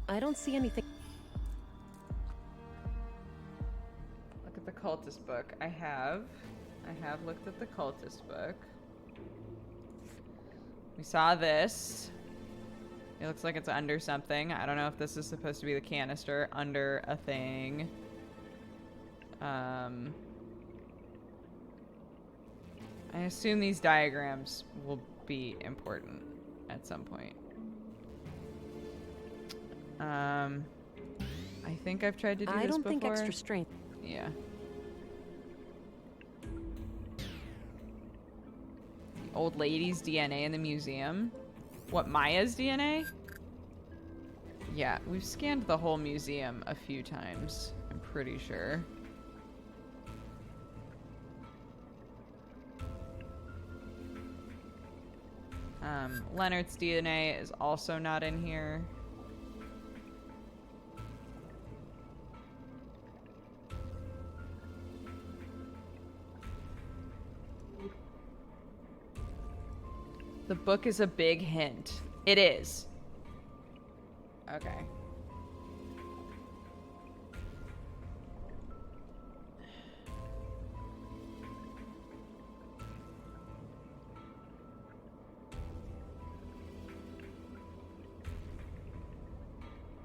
Speaker 3: I don't see anything.
Speaker 1: Look at the cultist book. I have looked at the cultist book. We saw this. It looks like it's under something. I don't know if this is supposed to be the canister under a thing. I assume these diagrams will be important at some point. I think I've tried to do this before.
Speaker 3: I don't think extra strength.
Speaker 1: Yeah. The old lady's DNA in the museum. What, Maya's DNA? Yeah, we've scanned the whole museum a few times, I'm pretty sure. Leonard's DNA is also not in here. The book is a big hint. It is. Okay.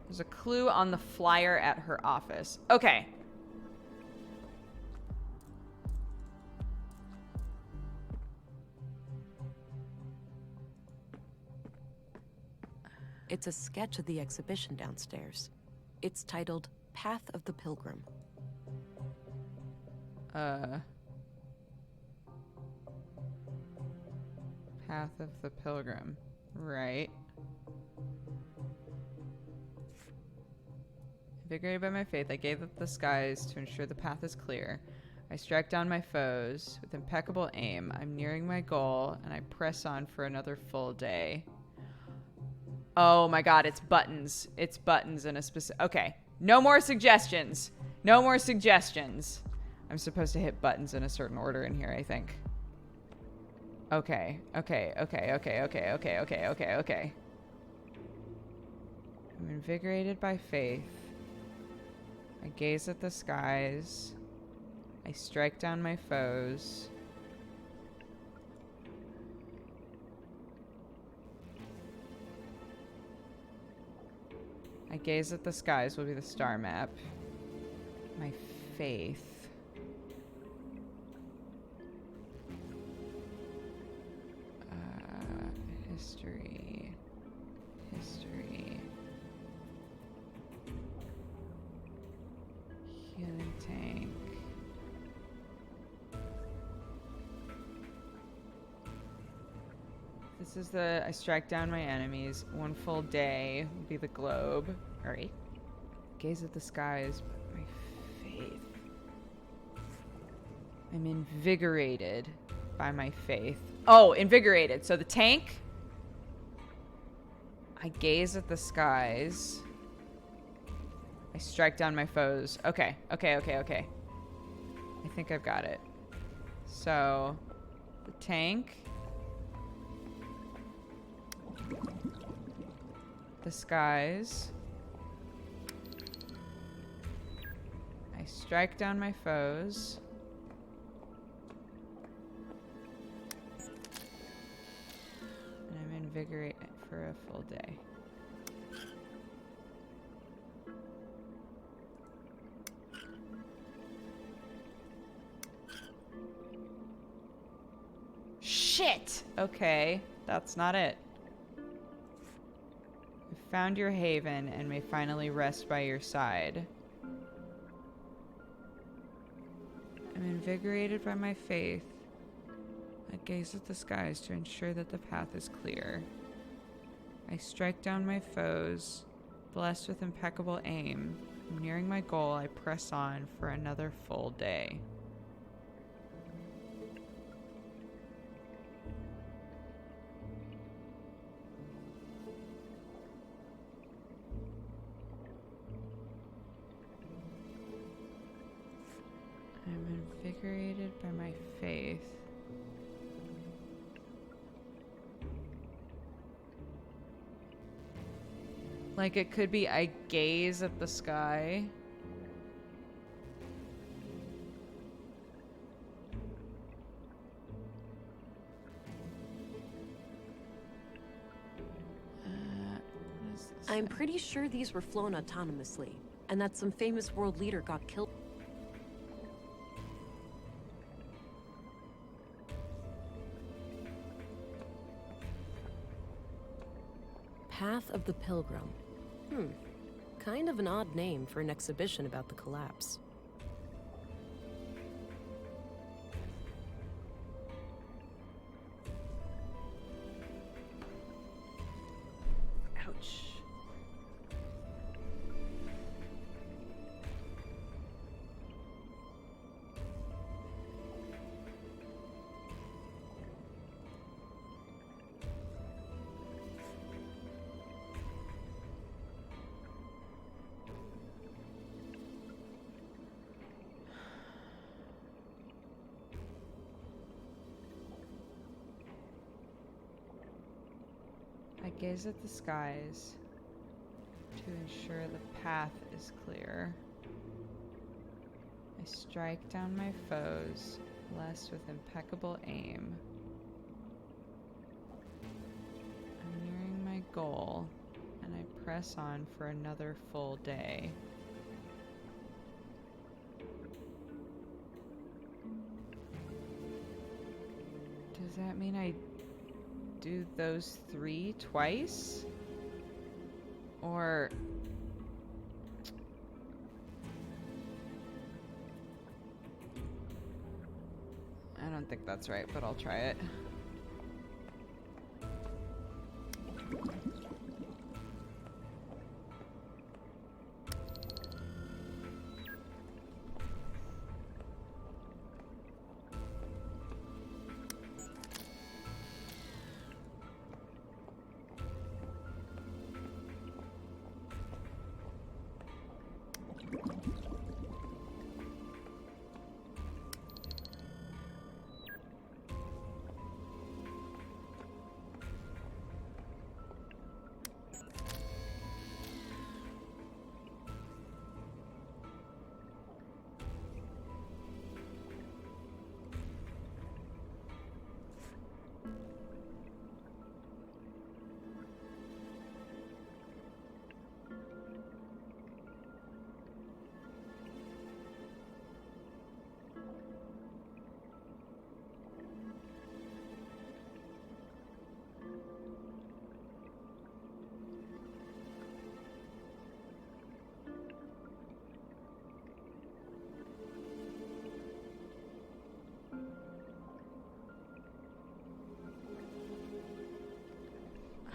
Speaker 1: There's a clue on the flyer at her office. Okay.
Speaker 3: It's a sketch of the exhibition downstairs. It's titled Path of the Pilgrim.
Speaker 1: Path of the Pilgrim. Right. Invigorated by my faith, I gave up the skies to ensure the path is clear. I strike down my foes with impeccable aim. I'm nearing my goal, and I press on for another full day. Oh my god, it's buttons. It's buttons in a specific... Okay. No more suggestions. No more suggestions. I'm supposed to hit buttons in a certain order in here, I think. Okay. Okay. I'm invigorated by faith. I gaze at the skies. I strike down my foes. I gaze at the skies will be the star map. My faith. History. Healing tank. This is the, I strike down my enemies. One full day will be the globe. Alright. Gaze at the skies, my faith. I'm invigorated by my faith. Oh, invigorated. So the tank. I gaze at the skies. I strike down my foes. Okay. I think I've got it. So, the tank. The skies. I strike down my foes. And I'm invigorated for a full day. Shit! Okay, that's not it. You found your haven and may finally rest by your side. I'm invigorated by my faith. I gaze at the skies to ensure that the path is clear. I strike down my foes, blessed with impeccable aim. Nearing my goal, I press on for another full day. I'm invigorated by my faith. Like it could be I gaze at the sky.
Speaker 3: I'm pretty sure these were flown autonomously, and that some famous world leader got killed. Path of the Pilgrim. Kind of an odd name for an exhibition about the collapse.
Speaker 1: Ouch. gaze at the skies to ensure the path is clear. I strike down my foes, lest with impeccable aim. I'm nearing my goal, and I press on for another full day. Does that mean I do those 3 twice? Or... I don't think that's right, but I'll try it.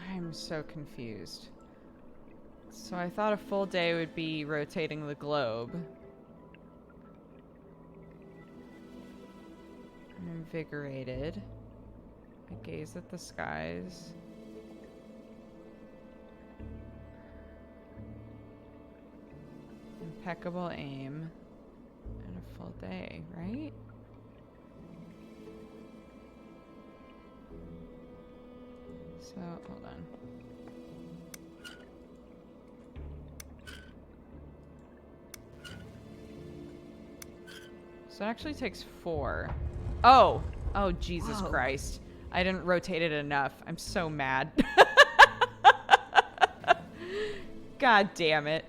Speaker 1: I'm so confused. So I thought a full day would be rotating the globe. I'm invigorated. I gaze at the skies. Impeccable aim. And a full day, right? So, hold on. So it actually takes 4. Oh! Oh, Jesus
Speaker 3: Whoa.
Speaker 1: Christ. I didn't rotate it enough. I'm so mad. God damn it.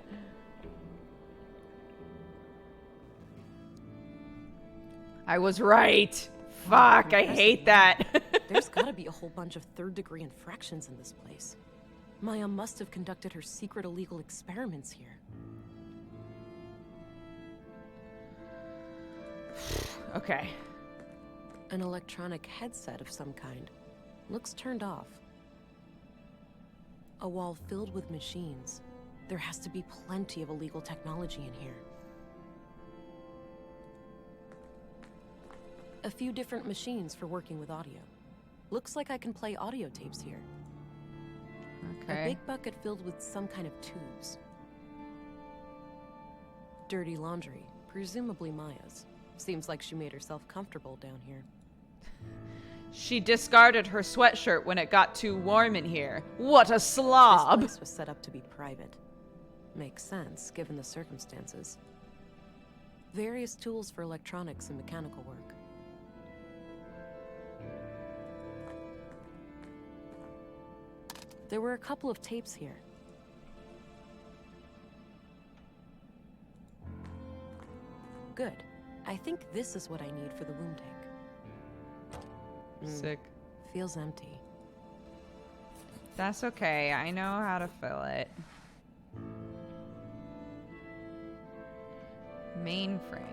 Speaker 1: I was right. Fuck, I hate that.
Speaker 3: There's gotta be a whole bunch of third-degree infractions in this place. Maya must have conducted her secret illegal experiments here.
Speaker 1: Okay.
Speaker 3: An electronic headset of some kind. Looks turned off. A wall filled with machines. There has to be plenty of illegal technology in here. A few different machines for working with audio. Looks like I can play audio tapes here.
Speaker 1: Okay.
Speaker 3: A big bucket filled with some kind of tubes. Dirty laundry, presumably Maya's. Seems like she made herself comfortable down here.
Speaker 1: She discarded her sweatshirt when it got too warm in here. What a slob!
Speaker 3: This place was set up to be private. Makes sense, given the circumstances. Various tools for electronics and mechanical work. There were a couple of tapes here. Good. I think this is what I need for the womb tank.
Speaker 1: Sick.
Speaker 3: Feels empty.
Speaker 1: That's okay. I know how to fill it. Mainframe.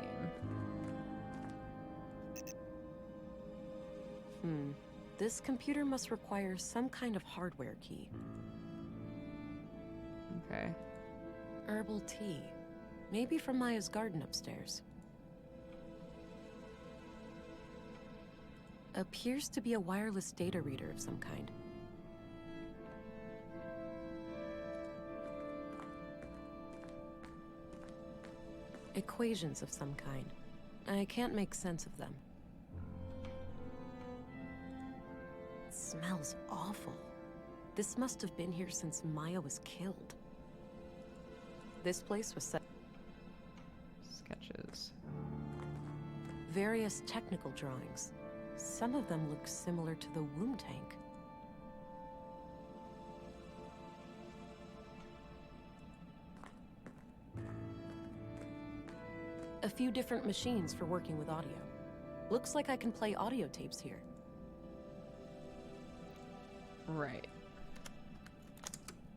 Speaker 3: This computer must require some kind of hardware key.
Speaker 1: Okay.
Speaker 3: Herbal tea. Maybe from Maya's garden upstairs. Appears to be a wireless data reader of some kind. Equations of some kind. I can't make sense of them. It smells awful. This must have been here since Maya was killed. This place was set.
Speaker 1: Sketches.
Speaker 3: Various technical drawings. Some of them look similar to the womb tank. A few different machines for working with audio. Looks like I can play audio tapes here.
Speaker 1: Right.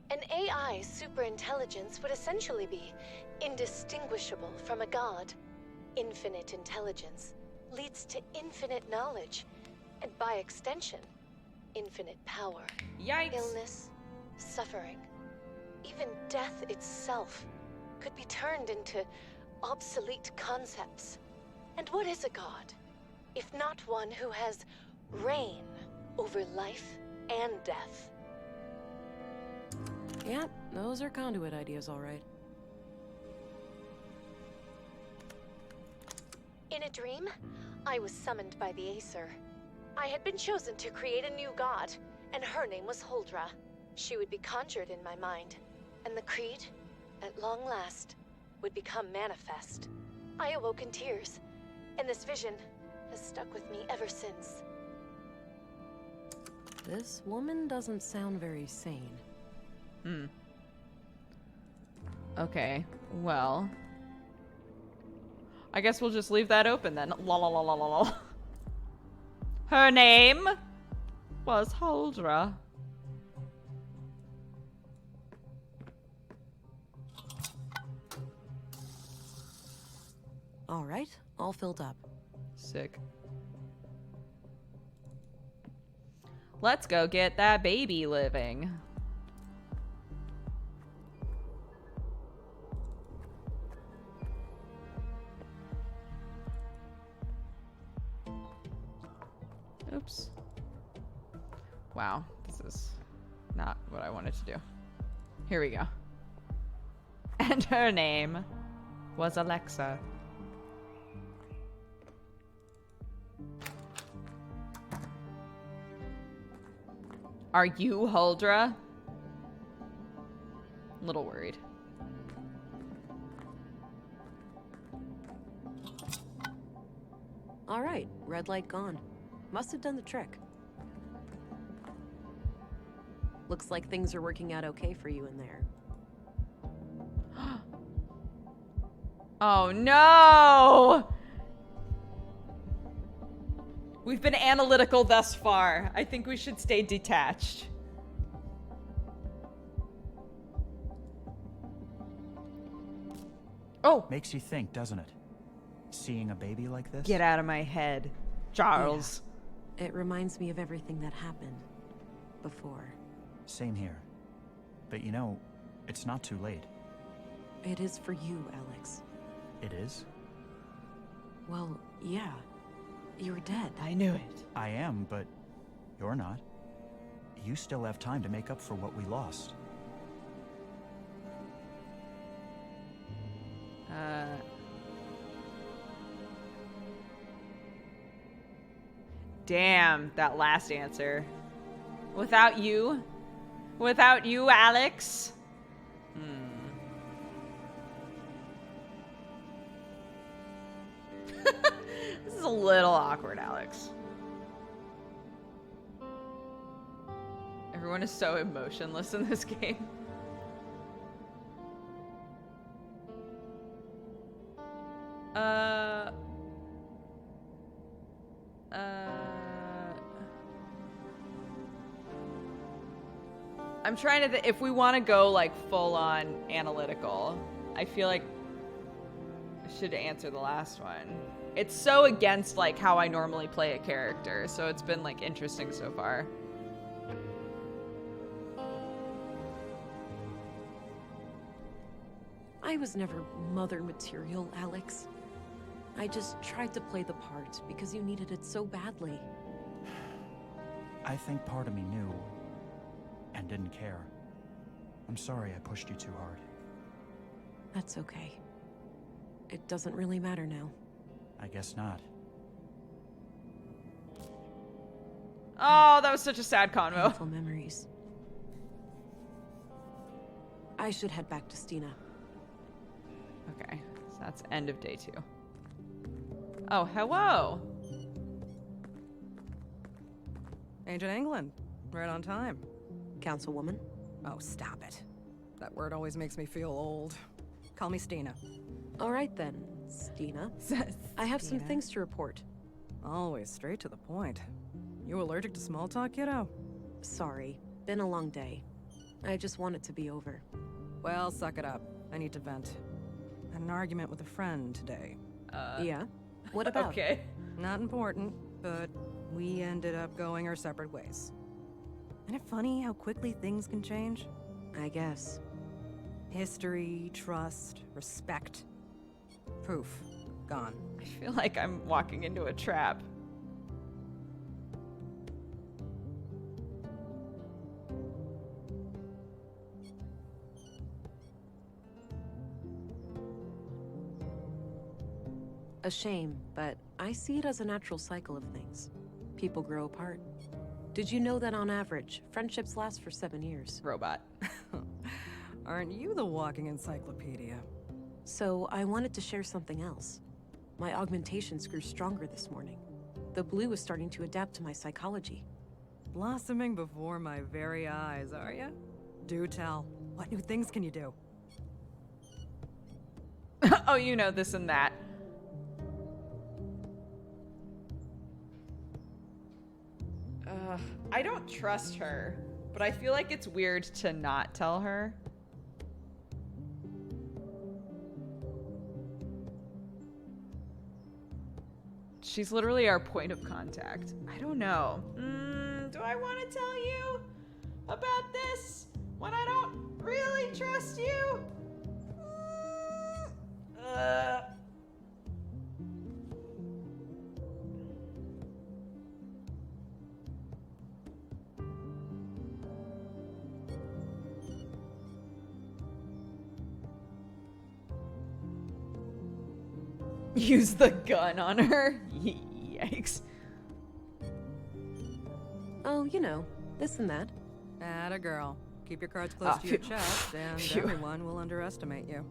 Speaker 9: An AI superintelligence would essentially be indistinguishable from a god. Infinite intelligence leads to infinite knowledge, and by extension, infinite power.
Speaker 1: Yikes.
Speaker 9: Illness, suffering, even death itself could be turned into obsolete concepts. And what is a god, if not one who has reign over life and death?
Speaker 3: Yeah, those are conduit ideas, all right.
Speaker 9: In a dream, I was summoned by the Acer. I had been chosen to create a new god, and her name was Huldra. She would be conjured in my mind, and the creed, at long last, would become manifest. I awoke in tears, and this vision has stuck with me ever since.
Speaker 3: This woman doesn't sound very sane.
Speaker 1: Okay, well, I guess we'll just leave that open then. La la la la la la. Her name was Huldra.
Speaker 3: All right, all filled up.
Speaker 1: Sick. Let's go get that baby living. Oops. Wow, this is not what I wanted to do. Here we go. And her name was Alexa. Are you Huldra? A little worried.
Speaker 3: All right, red light gone. Must have done the trick. Looks like things are working out okay for you in there.
Speaker 1: Oh no! We've been analytical thus far. I think we should stay detached. Oh!
Speaker 7: Makes you think, doesn't it? Seeing a baby like this?
Speaker 1: Get out of my head, Charles.
Speaker 3: Yeah. It reminds me of everything that happened before.
Speaker 7: Same here. But you know, it's not too late.
Speaker 3: It is for you, Alex.
Speaker 7: It is?
Speaker 3: Well, yeah. You're dead.
Speaker 1: I knew it.
Speaker 7: I am, but you're not. You still have time to make up for what we lost.
Speaker 1: Damn, that last answer. Without you, Alex. This is a little awkward, Alex. Everyone is so emotionless in this game. I'm trying to if we want to go like full on analytical, I feel like I should answer the last one. It's so against like how I normally play a character, so it's been like interesting so far.
Speaker 3: I was never mother material, Alex. I just tried to play the part because you needed it so badly.
Speaker 7: I think part of me knew and didn't care. I'm sorry I pushed you too hard.
Speaker 3: That's okay. It doesn't really matter now.
Speaker 7: I guess not.
Speaker 1: Oh, that was such a sad convo.
Speaker 3: Painful memories. I should head back to Stina.
Speaker 1: Okay, so that's end of day 2. Oh, hello.
Speaker 10: Ancient England. Right on time.
Speaker 3: Councilwoman?
Speaker 10: Oh, stop it. That word always makes me feel old. Call me Stina.
Speaker 3: All right then, Stina. I have some things to report.
Speaker 10: Always straight to the point. You allergic to small talk, kiddo?
Speaker 3: Sorry. Been a long day. I just want it to be over.
Speaker 10: Well, suck it up. I need to vent. Had an argument with a friend today.
Speaker 3: Yeah? What about?
Speaker 1: Okay.
Speaker 10: Not important, but we ended up going our separate ways. Isn't it funny how quickly things can change?
Speaker 3: I guess.
Speaker 10: History, trust, respect. Poof. Gone.
Speaker 1: I feel like I'm walking into a trap.
Speaker 3: A shame, but I see it as a natural cycle of things. People grow apart. Did you know that on average, friendships last for 7 years?
Speaker 1: Robot.
Speaker 10: Aren't you the walking encyclopedia?
Speaker 3: So I wanted to share something else. My augmentations grew stronger this morning. The blue is starting to adapt to my psychology.
Speaker 10: Blossoming before my very eyes, are ya? Do tell. What new things can you do?
Speaker 1: Oh, you know this and that. I don't trust her, but I feel like it's weird to not tell her. She's literally our point of contact. I don't know. Do I want to tell you about this when I don't really trust you? Use the gun on her? Yikes.
Speaker 3: Oh, you know, this and that.
Speaker 10: Atta girl. Keep your cards close to your chest, and everyone will underestimate you.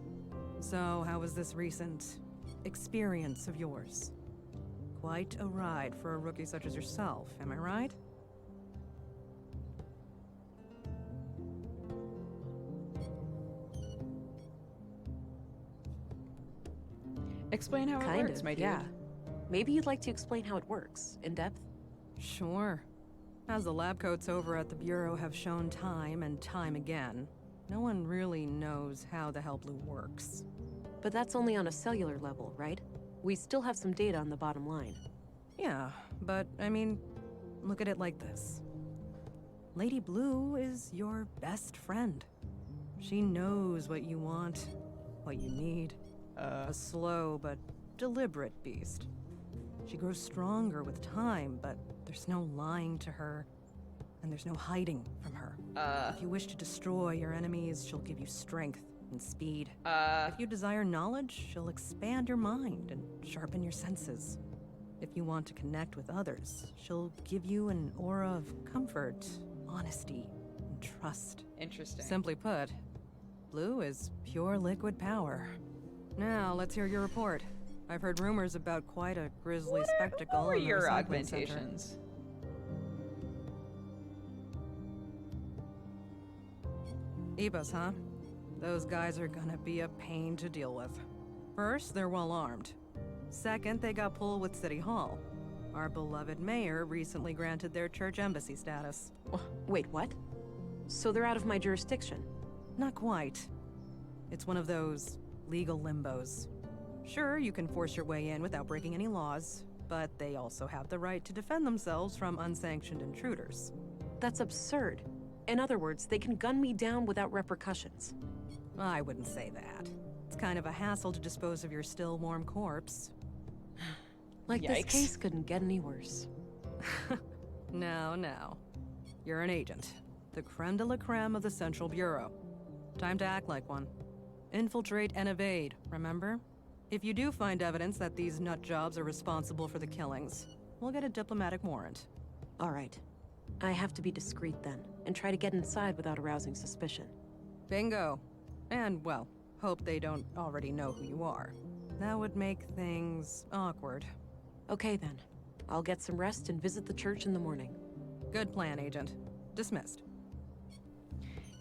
Speaker 10: So, how was this recent experience of yours? Quite a ride for a rookie such as yourself, am I right?
Speaker 1: Explain how it
Speaker 3: Kind
Speaker 1: works,
Speaker 3: of,
Speaker 1: my dude.
Speaker 3: yeah. Maybe you'd like to explain how it works, in depth?
Speaker 10: Sure. As the lab coats over at the Bureau have shown time and time again, no one really knows how the hell blue works.
Speaker 3: But that's only on a cellular level, right? We still have some data on the bottom line.
Speaker 10: Yeah, but I mean, look at it like this. Lady Blue is your best friend. She knows what you want, what you need. A slow but deliberate beast. She grows stronger with time, but there's no lying to her, and there's no hiding from her. If you wish to destroy your enemies, she'll give you strength and speed. If you desire knowledge, she'll expand your mind and sharpen your senses. If you want to connect with others, she'll give you an aura of comfort, honesty, and trust.
Speaker 1: Interesting.
Speaker 10: Simply put, Blue is pure liquid power. Now, let's hear your report. I've heard rumors about quite a grisly spectacle
Speaker 1: What were
Speaker 10: in the
Speaker 1: your
Speaker 10: recycling center.
Speaker 1: augmentations?
Speaker 10: Ebos, huh? Those guys are gonna be a pain to deal with. First, they're well armed. Second, they got pulled with City Hall. Our beloved mayor recently granted their church embassy status.
Speaker 3: Wait, what? So they're out of my jurisdiction?
Speaker 10: Not quite. It's one of those legal limbos. Sure, you can force your way in without breaking any laws, but they also have the right to defend themselves from unsanctioned intruders.
Speaker 3: That's absurd. In other words, they can gun me down without repercussions.
Speaker 10: I wouldn't say that. It's kind of a hassle to dispose of your still warm corpse.
Speaker 3: Like
Speaker 1: Yikes.
Speaker 3: this case couldn't get any worse.
Speaker 10: No. You're an agent. The creme de la creme of the Central Bureau. Time to act like one. Infiltrate and evade, remember? If you do find evidence that these nut jobs are responsible for the killings, we'll get a diplomatic warrant.
Speaker 3: All right. I have to be discreet then, and try to get inside without arousing suspicion.
Speaker 10: Bingo. And, well, hope they don't already know who you are. That would make things awkward.
Speaker 3: Okay then. I'll get some rest and visit the church in the morning.
Speaker 10: Good plan, Agent. Dismissed.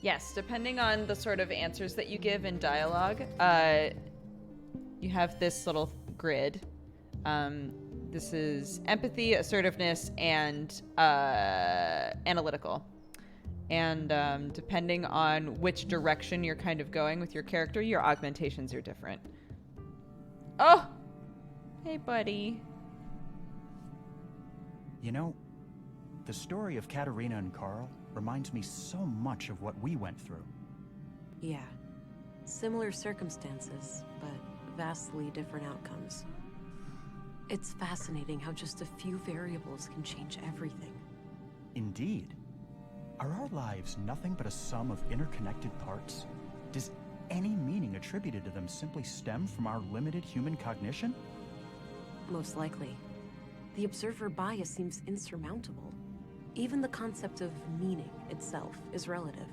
Speaker 1: Yes, depending on the sort of answers that you give in dialogue, you have this little grid. This is empathy, assertiveness, and analytical. And depending on which direction you're kind of going with your character, your augmentations are different. Oh! Hey, buddy.
Speaker 11: You know, the story of Katerina and Carl reminds me so much of what we went through.
Speaker 3: Yeah. Similar circumstances, but vastly different outcomes. It's fascinating how just a few variables can change everything.
Speaker 11: Indeed. Are our lives nothing but a sum of interconnected parts? Does any meaning attributed to them simply stem from our limited human cognition?
Speaker 3: Most likely. The observer bias seems insurmountable. Even the concept of meaning itself is relative.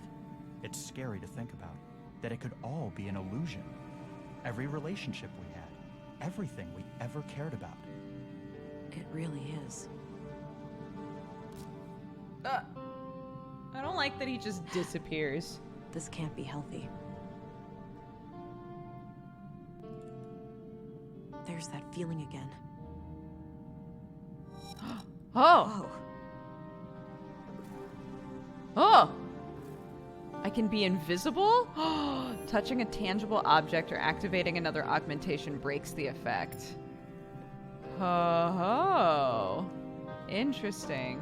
Speaker 11: It's scary to think about, that it could all be an illusion. Every relationship we had, everything we ever cared about.
Speaker 3: It really is.
Speaker 1: I don't like that he just disappears.
Speaker 3: This can't be healthy. There's that feeling again.
Speaker 1: Oh! Oh! I can be invisible? Touching a tangible object or activating another augmentation breaks the effect. Oh. Interesting.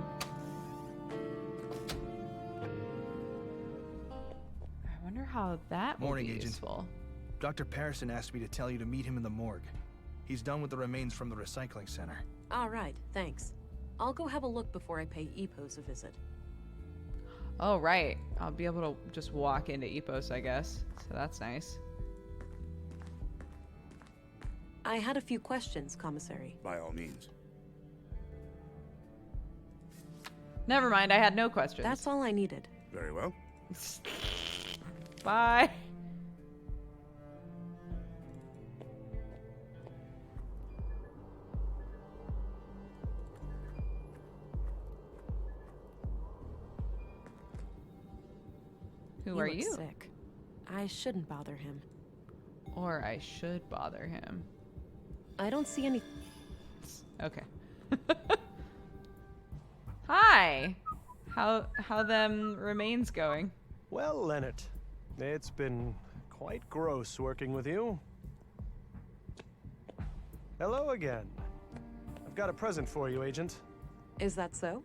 Speaker 1: I wonder how that
Speaker 7: Morning,
Speaker 1: would be
Speaker 7: Agent.
Speaker 1: useful.
Speaker 7: Dr. Patterson asked me to tell you to meet him in the morgue. He's done with the remains from the recycling center.
Speaker 3: All right, thanks. I'll go have a look before I pay Epos a visit.
Speaker 1: Oh, right. I'll be able to just walk into Epos, I guess. So that's nice.
Speaker 3: I had a few questions, Commissary.
Speaker 8: By all means.
Speaker 1: Never mind, I had no questions.
Speaker 3: That's all I needed.
Speaker 8: Very well.
Speaker 1: Bye. Who are
Speaker 3: He looks
Speaker 1: you?
Speaker 3: sick. I shouldn't bother him.
Speaker 1: Or I should bother him.
Speaker 3: I don't see any...
Speaker 1: Okay. Hi. How them remains going?
Speaker 12: Well, Leonard, it's been quite gross working with you. Hello again. I've got a present for you, Agent.
Speaker 3: Is that so?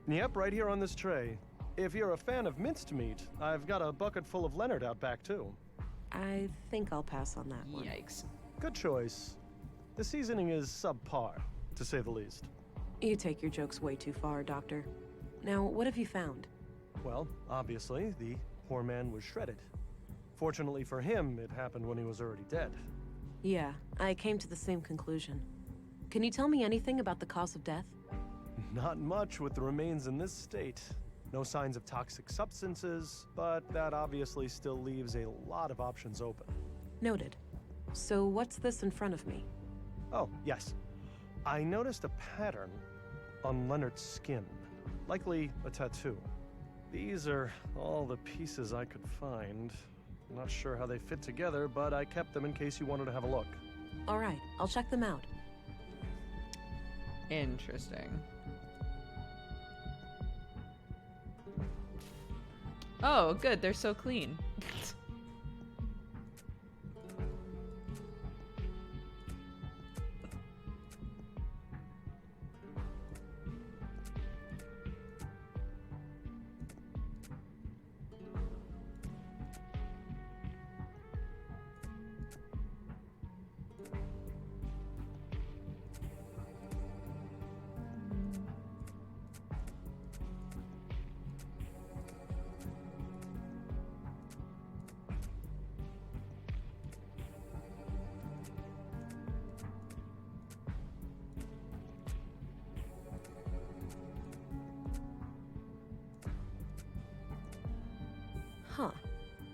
Speaker 12: Yep, right here on this tray. If you're a fan of minced meat, I've got a bucket full of Leonard out back, too.
Speaker 3: I think I'll pass on that one.
Speaker 1: Yikes.
Speaker 12: Good choice. The seasoning is subpar, to say the least.
Speaker 3: You take your jokes way too far, Doctor. Now, what have you found?
Speaker 12: Well, obviously, the poor man was shredded. Fortunately for him, it happened when he was already dead.
Speaker 3: Yeah, I came to the same conclusion. Can you tell me anything about the cause of death?
Speaker 12: Not much with the remains in this state. No signs of toxic substances, but that obviously still leaves a lot of options open.
Speaker 3: Noted. So what's this in front of me?
Speaker 12: Oh, yes. I noticed a pattern on Leonard's skin. Likely a tattoo. These are all the pieces I could find. Not sure how they fit together, but I kept them in case you wanted to have a look.
Speaker 3: All right, I'll check them out.
Speaker 1: Interesting. Oh, good. They're so clean.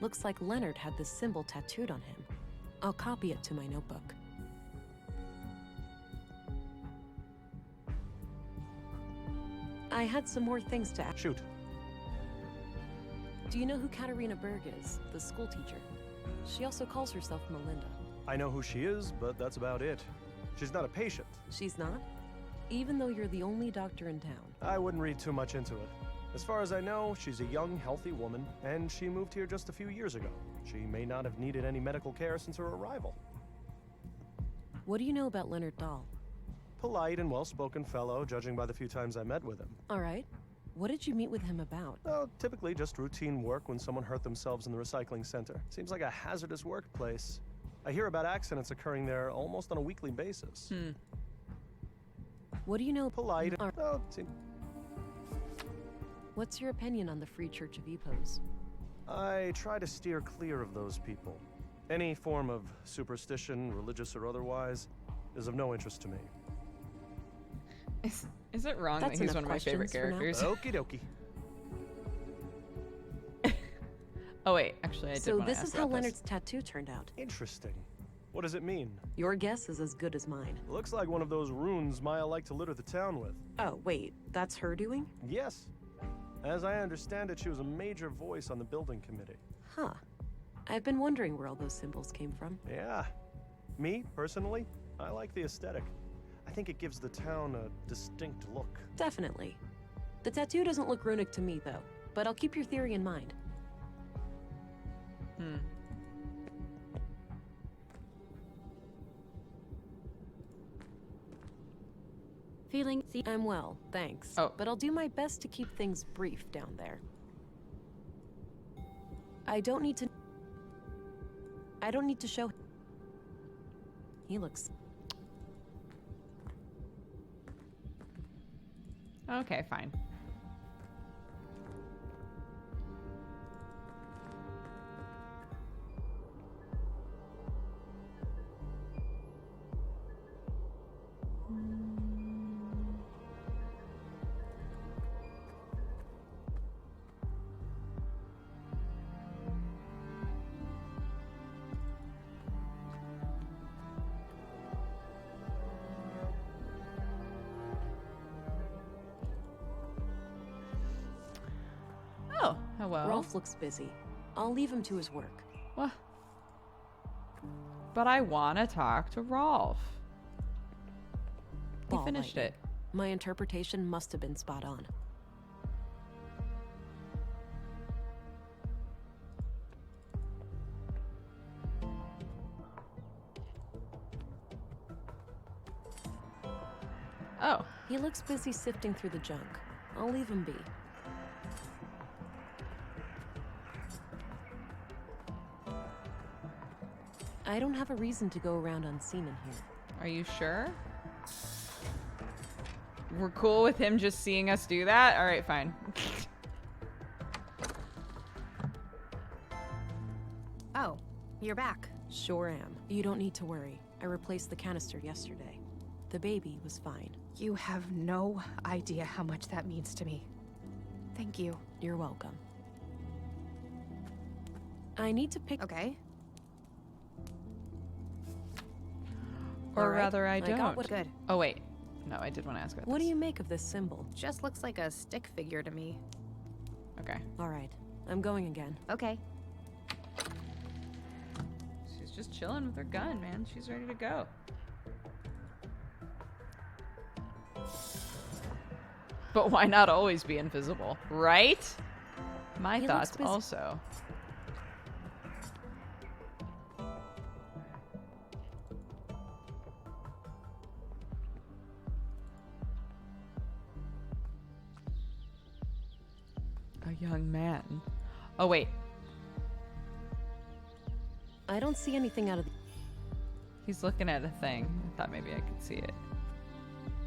Speaker 3: Looks like Leonard had this symbol tattooed on him. I'll copy it to my notebook. I had some more things to ask.
Speaker 12: Shoot.
Speaker 3: Do you know who Katarina Berg is, the school teacher? She also calls herself Melinda.
Speaker 12: I know who she is, but that's about it. She's not a patient.
Speaker 3: She's not? Even though you're the only doctor in town.
Speaker 12: I wouldn't read too much into it. As far as I know, she's a young, healthy woman, and she moved here just a few years ago. She may not have needed any medical care since her arrival.
Speaker 3: What do you know about Leonard Dahl?
Speaker 12: Polite and well-spoken fellow, judging by the few times I met with him.
Speaker 3: All right. What did you meet with him about?
Speaker 12: Oh, typically just routine work when someone hurt themselves in the recycling center. Seems like a hazardous workplace. I hear about accidents occurring there almost on a weekly basis.
Speaker 3: What do you know?
Speaker 12: Polite. Oh,
Speaker 3: What's your opinion on the Free Church of Epos?
Speaker 12: I try to steer clear of those people. Any form of superstition, religious or otherwise, is of no interest to me.
Speaker 1: Is it wrong that he's one of my favorite characters?
Speaker 12: Okie dokie.
Speaker 1: Oh wait, actually I did want to ask
Speaker 3: So this is how Leonard's tattoo turned out.
Speaker 12: Interesting. What does it mean?
Speaker 3: Your guess is as good as mine.
Speaker 12: Looks like one of those runes Maya liked to litter the town with.
Speaker 3: Oh, wait, that's her doing?
Speaker 12: Yes. As I understand it, she was a major voice on the building committee.
Speaker 3: Huh. I've been wondering where all those symbols came from.
Speaker 12: Yeah. Me, personally, I like the aesthetic. I think it gives the town a distinct look.
Speaker 3: Definitely. The tattoo doesn't look runic to me, though, but I'll keep your theory in mind.
Speaker 6: Feeling?
Speaker 3: I'm well, thanks.
Speaker 1: Oh.
Speaker 3: But I'll do my best to keep things brief down there. I don't need to show. He looks.
Speaker 1: Okay, fine. Oh, hello.
Speaker 3: Rolf looks busy. I'll leave him to his work.
Speaker 1: What? But I want to talk to Rolf. He
Speaker 3: Ball
Speaker 1: finished
Speaker 3: lightning.
Speaker 1: it.
Speaker 3: My interpretation must have been spot on.
Speaker 1: Oh.
Speaker 3: He looks busy sifting through the junk. I'll leave him be. I don't have a reason to go around unseen in here.
Speaker 1: Are you sure? We're cool with him just seeing us do that? All right, fine.
Speaker 4: Oh, you're back.
Speaker 3: Sure am. You don't need to worry. I replaced the canister yesterday. The baby was fine.
Speaker 4: You have no idea how much that means to me. Thank you.
Speaker 3: You're welcome. I need to pick...
Speaker 4: Okay.
Speaker 1: Or rather, I
Speaker 3: I
Speaker 1: don't.
Speaker 3: got what-
Speaker 4: Good.
Speaker 1: Oh, wait. No, I did want to ask about
Speaker 3: What
Speaker 1: this.
Speaker 3: do you make of this symbol?
Speaker 4: Just looks like a stick figure to me.
Speaker 1: Okay.
Speaker 3: All right. I'm going again.
Speaker 4: Okay.
Speaker 1: She's just chilling with her gun, man. She's ready to go. But why not always be invisible, right? My
Speaker 3: He
Speaker 1: thoughts
Speaker 3: looks busy.
Speaker 1: also. A young man. Oh, wait.
Speaker 3: I don't see anything out of the...
Speaker 1: He's looking at a thing. I thought maybe I could see it.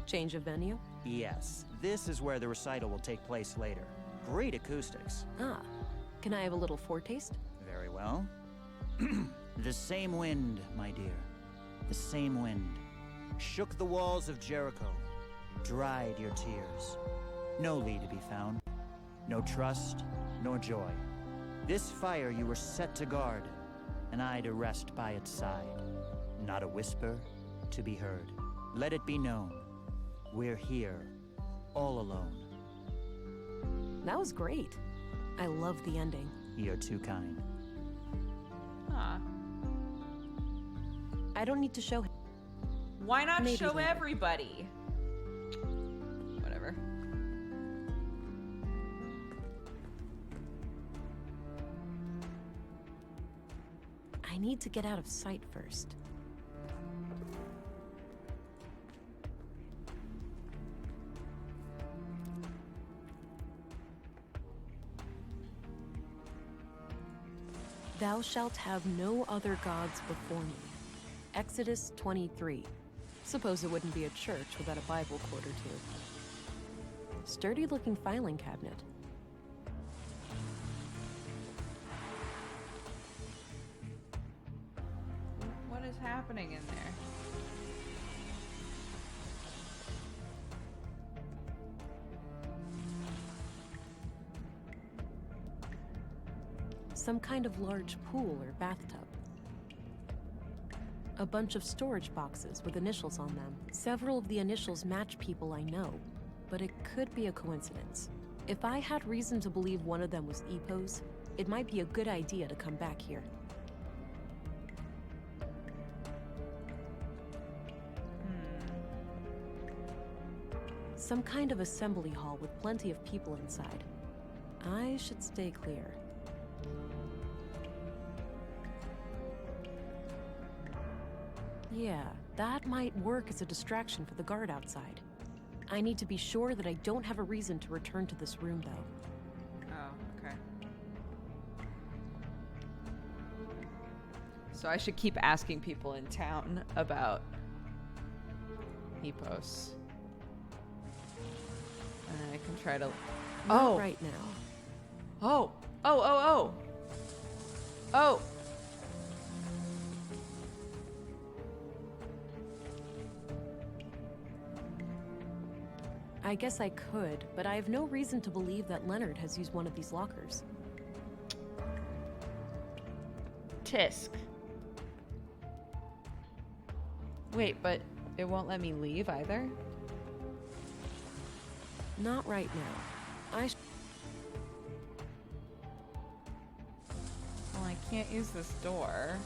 Speaker 3: Change of venue?
Speaker 13: Yes, this is where the recital will take place later. Great acoustics.
Speaker 3: Ah. Can I have a little foretaste?
Speaker 13: Very well. The same wind, my dear. The same wind. Shook the walls of Jericho. Dried your tears. No Lee to be found. No trust, nor joy. This fire you were set to guard, and I to rest by its side. Not a whisper to be heard. Let it be known, we're here, all alone.
Speaker 3: That was great. I love the ending.
Speaker 13: You're too kind.
Speaker 1: Aw.
Speaker 3: I don't need to show him.
Speaker 1: Why not
Speaker 3: Maybe
Speaker 1: show
Speaker 3: later.
Speaker 1: everybody? Whatever.
Speaker 3: I need to get out of sight first. Thou shalt have no other gods before me. Exodus 23. Suppose it wouldn't be a church without a Bible quote or two. Sturdy-looking filing cabinet.
Speaker 1: What is happening in there?
Speaker 3: Some kind of large pool or bathtub. A bunch of storage boxes with initials on them. Several of the initials match people I know, but it could be a coincidence. If I had reason to believe one of them was Epos, it might be a good idea to come back here. Some kind of assembly hall with plenty of people inside. I should stay clear. Yeah, that might work as a distraction for the guard outside. I need to be sure that I don't have a reason to return to this room, though.
Speaker 1: Oh, okay. So I should keep asking people in town about Epos. And then I can try to...
Speaker 3: Not right now.
Speaker 1: Oh. Oh.
Speaker 3: I guess I could, but I have no reason to believe that Leonard has used one of these lockers.
Speaker 1: Tisk. Wait, but it won't let me leave either?
Speaker 3: Not right now.
Speaker 1: Well, I can't use this door.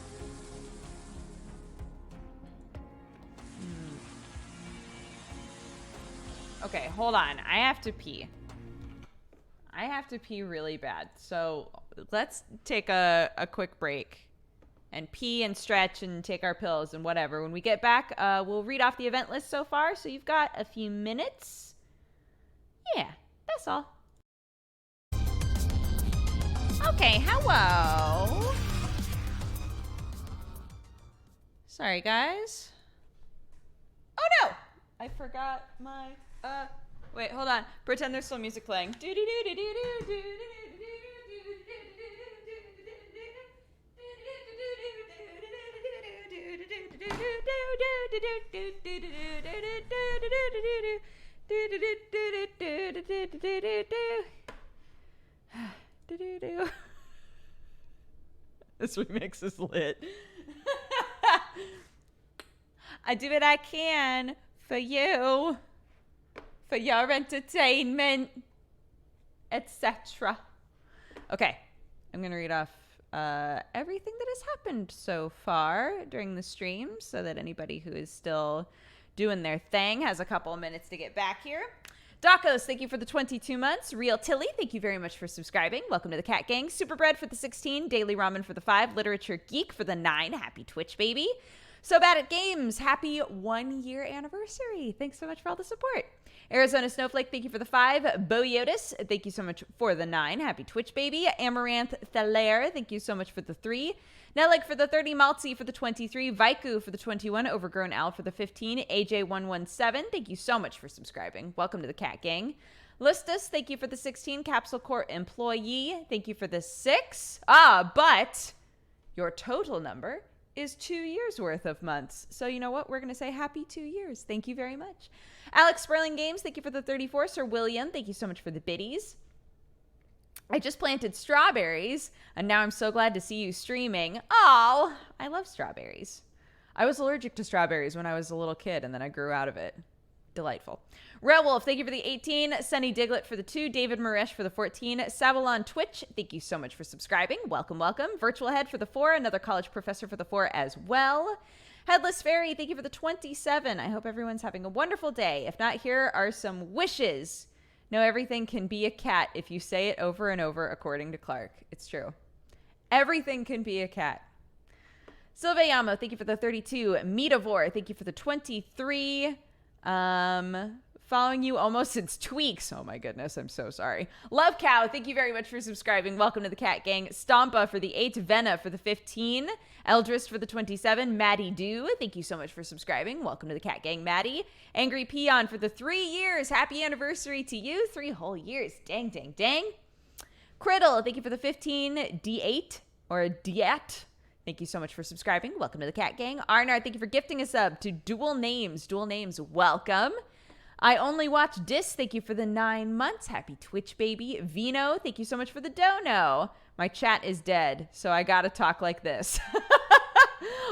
Speaker 1: Okay, hold on. I have to pee. I have to pee really bad. So let's take a quick break and pee and stretch and take our pills and whatever. When we get back, we'll read off the event list so far. So you've got a few minutes. Yeah, that's all. Okay, hello. Sorry, guys. Oh, no! I forgot my... wait, hold on. Pretend there's still music playing. This remix is lit. I do what I can for you, for your entertainment, etc. Okay, I'm gonna read off everything that has happened so far during the stream so that anybody who is still doing their thing has a couple of minutes to get back here. Dakos, thank you for the 22 months. Real Tilly, thank you very much for subscribing. Welcome to the Cat Gang. Superbread for the 16. Daily Ramen for the 5. Literature Geek for the 9. Happy Twitch, baby. So Bad at Games, happy 1 year anniversary. Thanks so much for all the support. Arizona Snowflake, thank you for the 5. Bo Yotis, thank you so much for the 9. Happy Twitch, baby. Amaranth Thaler, thank you so much for the 3. Neleg for the 30. Maltzy for the 23. Vaiku for the 21. Overgrown Al for the 15. AJ117, thank you so much for subscribing. Welcome to the Cat Gang. Listus, thank you for the 16. Capsule Corp Employee, thank you for the 6. But your total number is 2 years worth of months. So you know what? We're going to say happy 2 years. Thank you very much. Alex Sperling Games, thank you for the 34. Sir William, thank you so much for the biddies. I just planted strawberries, and now I'm so glad to see you streaming. Oh, I love strawberries. I was allergic to strawberries when I was a little kid, and then I grew out of it. Delightful. Red Wolf, thank you for the 18. Sunny Diglett for the 2. David Maresh for the 14. Savalon Twitch, thank you so much for subscribing. Welcome, welcome. Virtual Head for the 4. Another college professor for the 4 as well. Headless Fairy, thank you for the 27. I hope everyone's having a wonderful day. If not, here are some wishes. No, everything can be a cat if you say it over and over, according to Clark. It's true. Everything can be a cat. Silveyamo, thank you for the 32. Metavore, thank you for the 23. Following you almost since Tweaks. Oh my goodness, I'm so sorry. Love Cow, thank you very much for subscribing. Welcome to the Cat Gang. Stompa for the 8. Venna for the 15. Eldris for the 27. Maddie Dew, thank you so much for subscribing. Welcome to the Cat Gang, Maddie. Angry Peon for the 3 years. Happy anniversary to you. 3 whole years. Dang, dang, dang. Criddle, thank you for the 15. D8 or Diat. Thank you so much for subscribing. Welcome to the Cat Gang. Arnar, thank you for gifting a sub to Dual Names. Dual Names, welcome. I Only Watch Dis, thank you for the 9 months. Happy Twitch, baby. Vino, thank you so much for the dono. My chat is dead, so I gotta talk like this.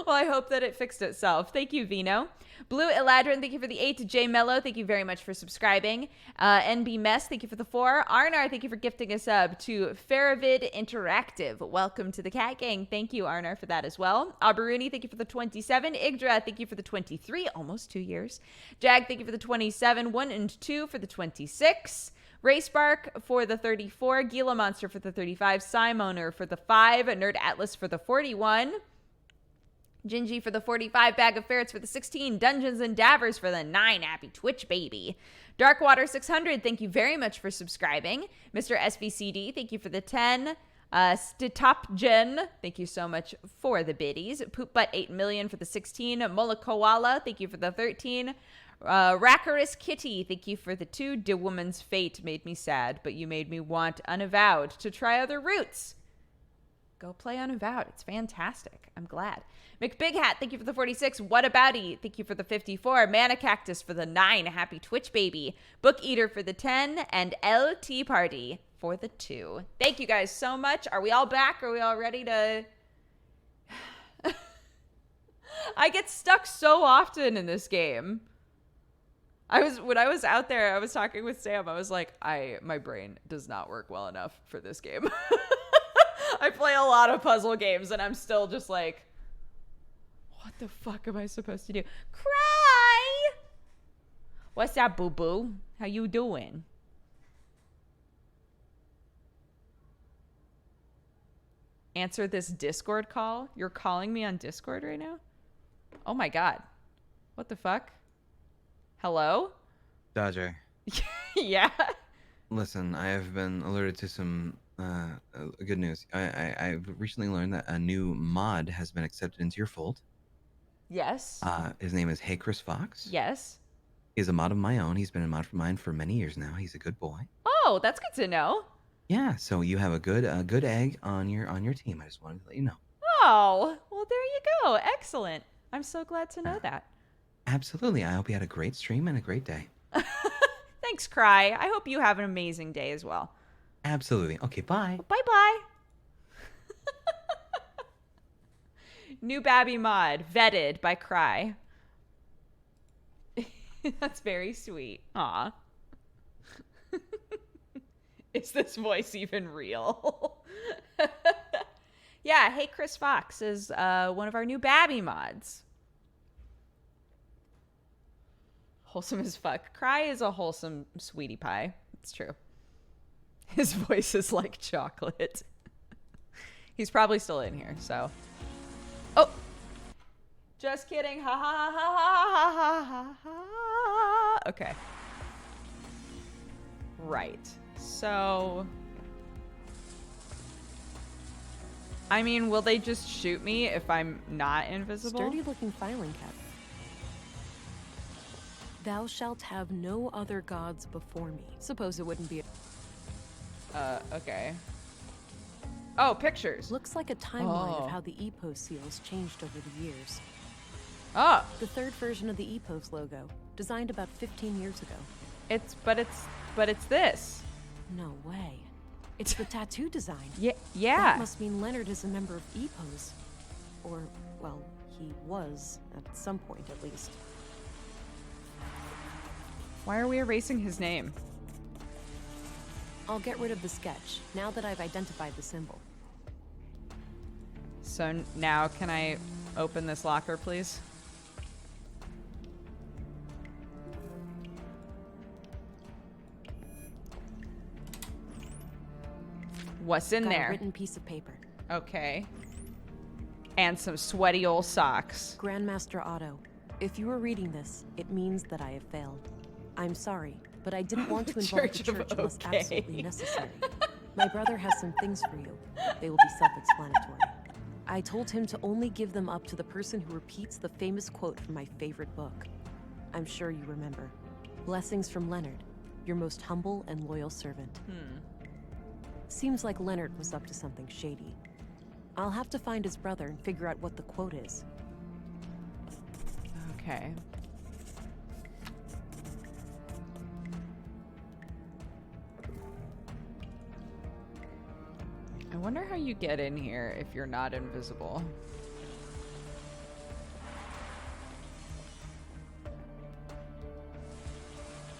Speaker 1: Well, I hope that it fixed itself. Thank you, Vino. Blue Eladrin, thank you for the 8. J Mello, thank you very much for subscribing. NB Mess, thank you for the 4. Arnar, thank you for gifting a sub to Faravid Interactive. Welcome to the Cat Gang. Thank you, Arnar, for that as well. Aberuni, thank you for the 27. Igdra, thank you for the 23. Almost 2 years. Jag, thank you for the 27. 1 and 2 for the 26. Racebark for the 34. Gila Monster for the 35. Simoner for the 5. Nerd Atlas for the 41. Gingy for the 45, Bag of Ferrets for the 16, Dungeons and Davers for the 9, happy Twitch baby. Darkwater 600, thank you very much for subscribing. Mr. SVCD, thank you for the 10. Stitopgen, thank you so much for the biddies. Poopbutt 8 million for the 16. Molakoala, thank you for the 13. Rackerous Kitty, thank you for the 2. De Woman's Fate made me sad, but you made me want Unavowed to try other routes. Go play Unavowed. It's fantastic. I'm glad. McBig Hat, thank you for the 46. What Abouty, thank you for the 54. Mana Cactus for the 9. Happy Twitch baby. Book Eater for the 10. And LT Party for the 2. Thank you guys so much. Are we all back? Are we all ready to... I get stuck so often in this game. When I was out there, I was talking with Sam. I was like, my brain does not work well enough for this game. I play a lot of puzzle games, and I'm still just like, what the fuck am I supposed to do? Cry! What's up, boo-boo? How you doing? Answer this Discord call? You're calling me on Discord right now? Oh my god. What the fuck? Hello?
Speaker 14: Dodger.
Speaker 1: Yeah?
Speaker 14: Listen, I have been alerted to some good news. I've recently learned that a new mod has been accepted into your fold.
Speaker 1: Yes.
Speaker 14: His name is Hey Chris Fox.
Speaker 1: Yes.
Speaker 14: He's a mod of my own. He's been a mod for mine for many years now. He's a good boy.
Speaker 1: Oh, that's good to know.
Speaker 14: Yeah, so you have a good egg on your team. I just wanted to let you know.
Speaker 1: Oh, well, there you go. Excellent. I'm so glad to know that.
Speaker 14: Absolutely. I hope you had a great stream and a great day.
Speaker 1: Thanks, Cry. I hope you have an amazing day as well.
Speaker 14: Absolutely. Okay, bye.
Speaker 1: Bye-bye. New Babby mod, vetted by Cry. That's very sweet. Aw. Is this voice even real? Yeah, Hey Chris Fox is one of our new Babby mods. Wholesome as fuck. Cry is a wholesome sweetie pie. It's true. His voice is like chocolate. He's probably still in here, so. Oh! Just kidding. Ha ha ha ha ha ha ha. Okay. Right. So. I mean, will they just shoot me if I'm not invisible?
Speaker 3: Sturdy looking filing cabinet. Thou shalt have no other gods before me. Suppose it wouldn't be
Speaker 1: okay. Oh, pictures.
Speaker 3: Looks like a timeline of how the EPOS seals changed over the years.
Speaker 1: Oh.
Speaker 3: The third version of the EPOS logo, designed about 15 years ago.
Speaker 1: But it's this.
Speaker 3: No way. It's the tattoo design.
Speaker 1: Yeah.
Speaker 3: That must mean Leonard is a member of EPOS. Or, well, he was, at some point at least.
Speaker 1: Why are we erasing his name?
Speaker 3: I'll get rid of the sketch, now that I've identified the symbol.
Speaker 1: So now can I open this locker, please? What's in
Speaker 3: Got
Speaker 1: there?
Speaker 3: A written piece of paper.
Speaker 1: Okay. And some sweaty old socks.
Speaker 3: Grandmaster Otto, if you are reading this, it means that I have failed. I'm sorry, but I didn't want to involve the church unless absolutely necessary. My brother has some things for you. They will be self-explanatory. I told him to only give them up to the person who repeats the famous quote from my favorite book. I'm sure you remember. Blessings from Leonard, your most humble and loyal servant. Seems like Leonard was up to something shady. I'll have to find his brother and figure out what the quote is.
Speaker 1: Okay. I wonder how you get in here if you're not invisible.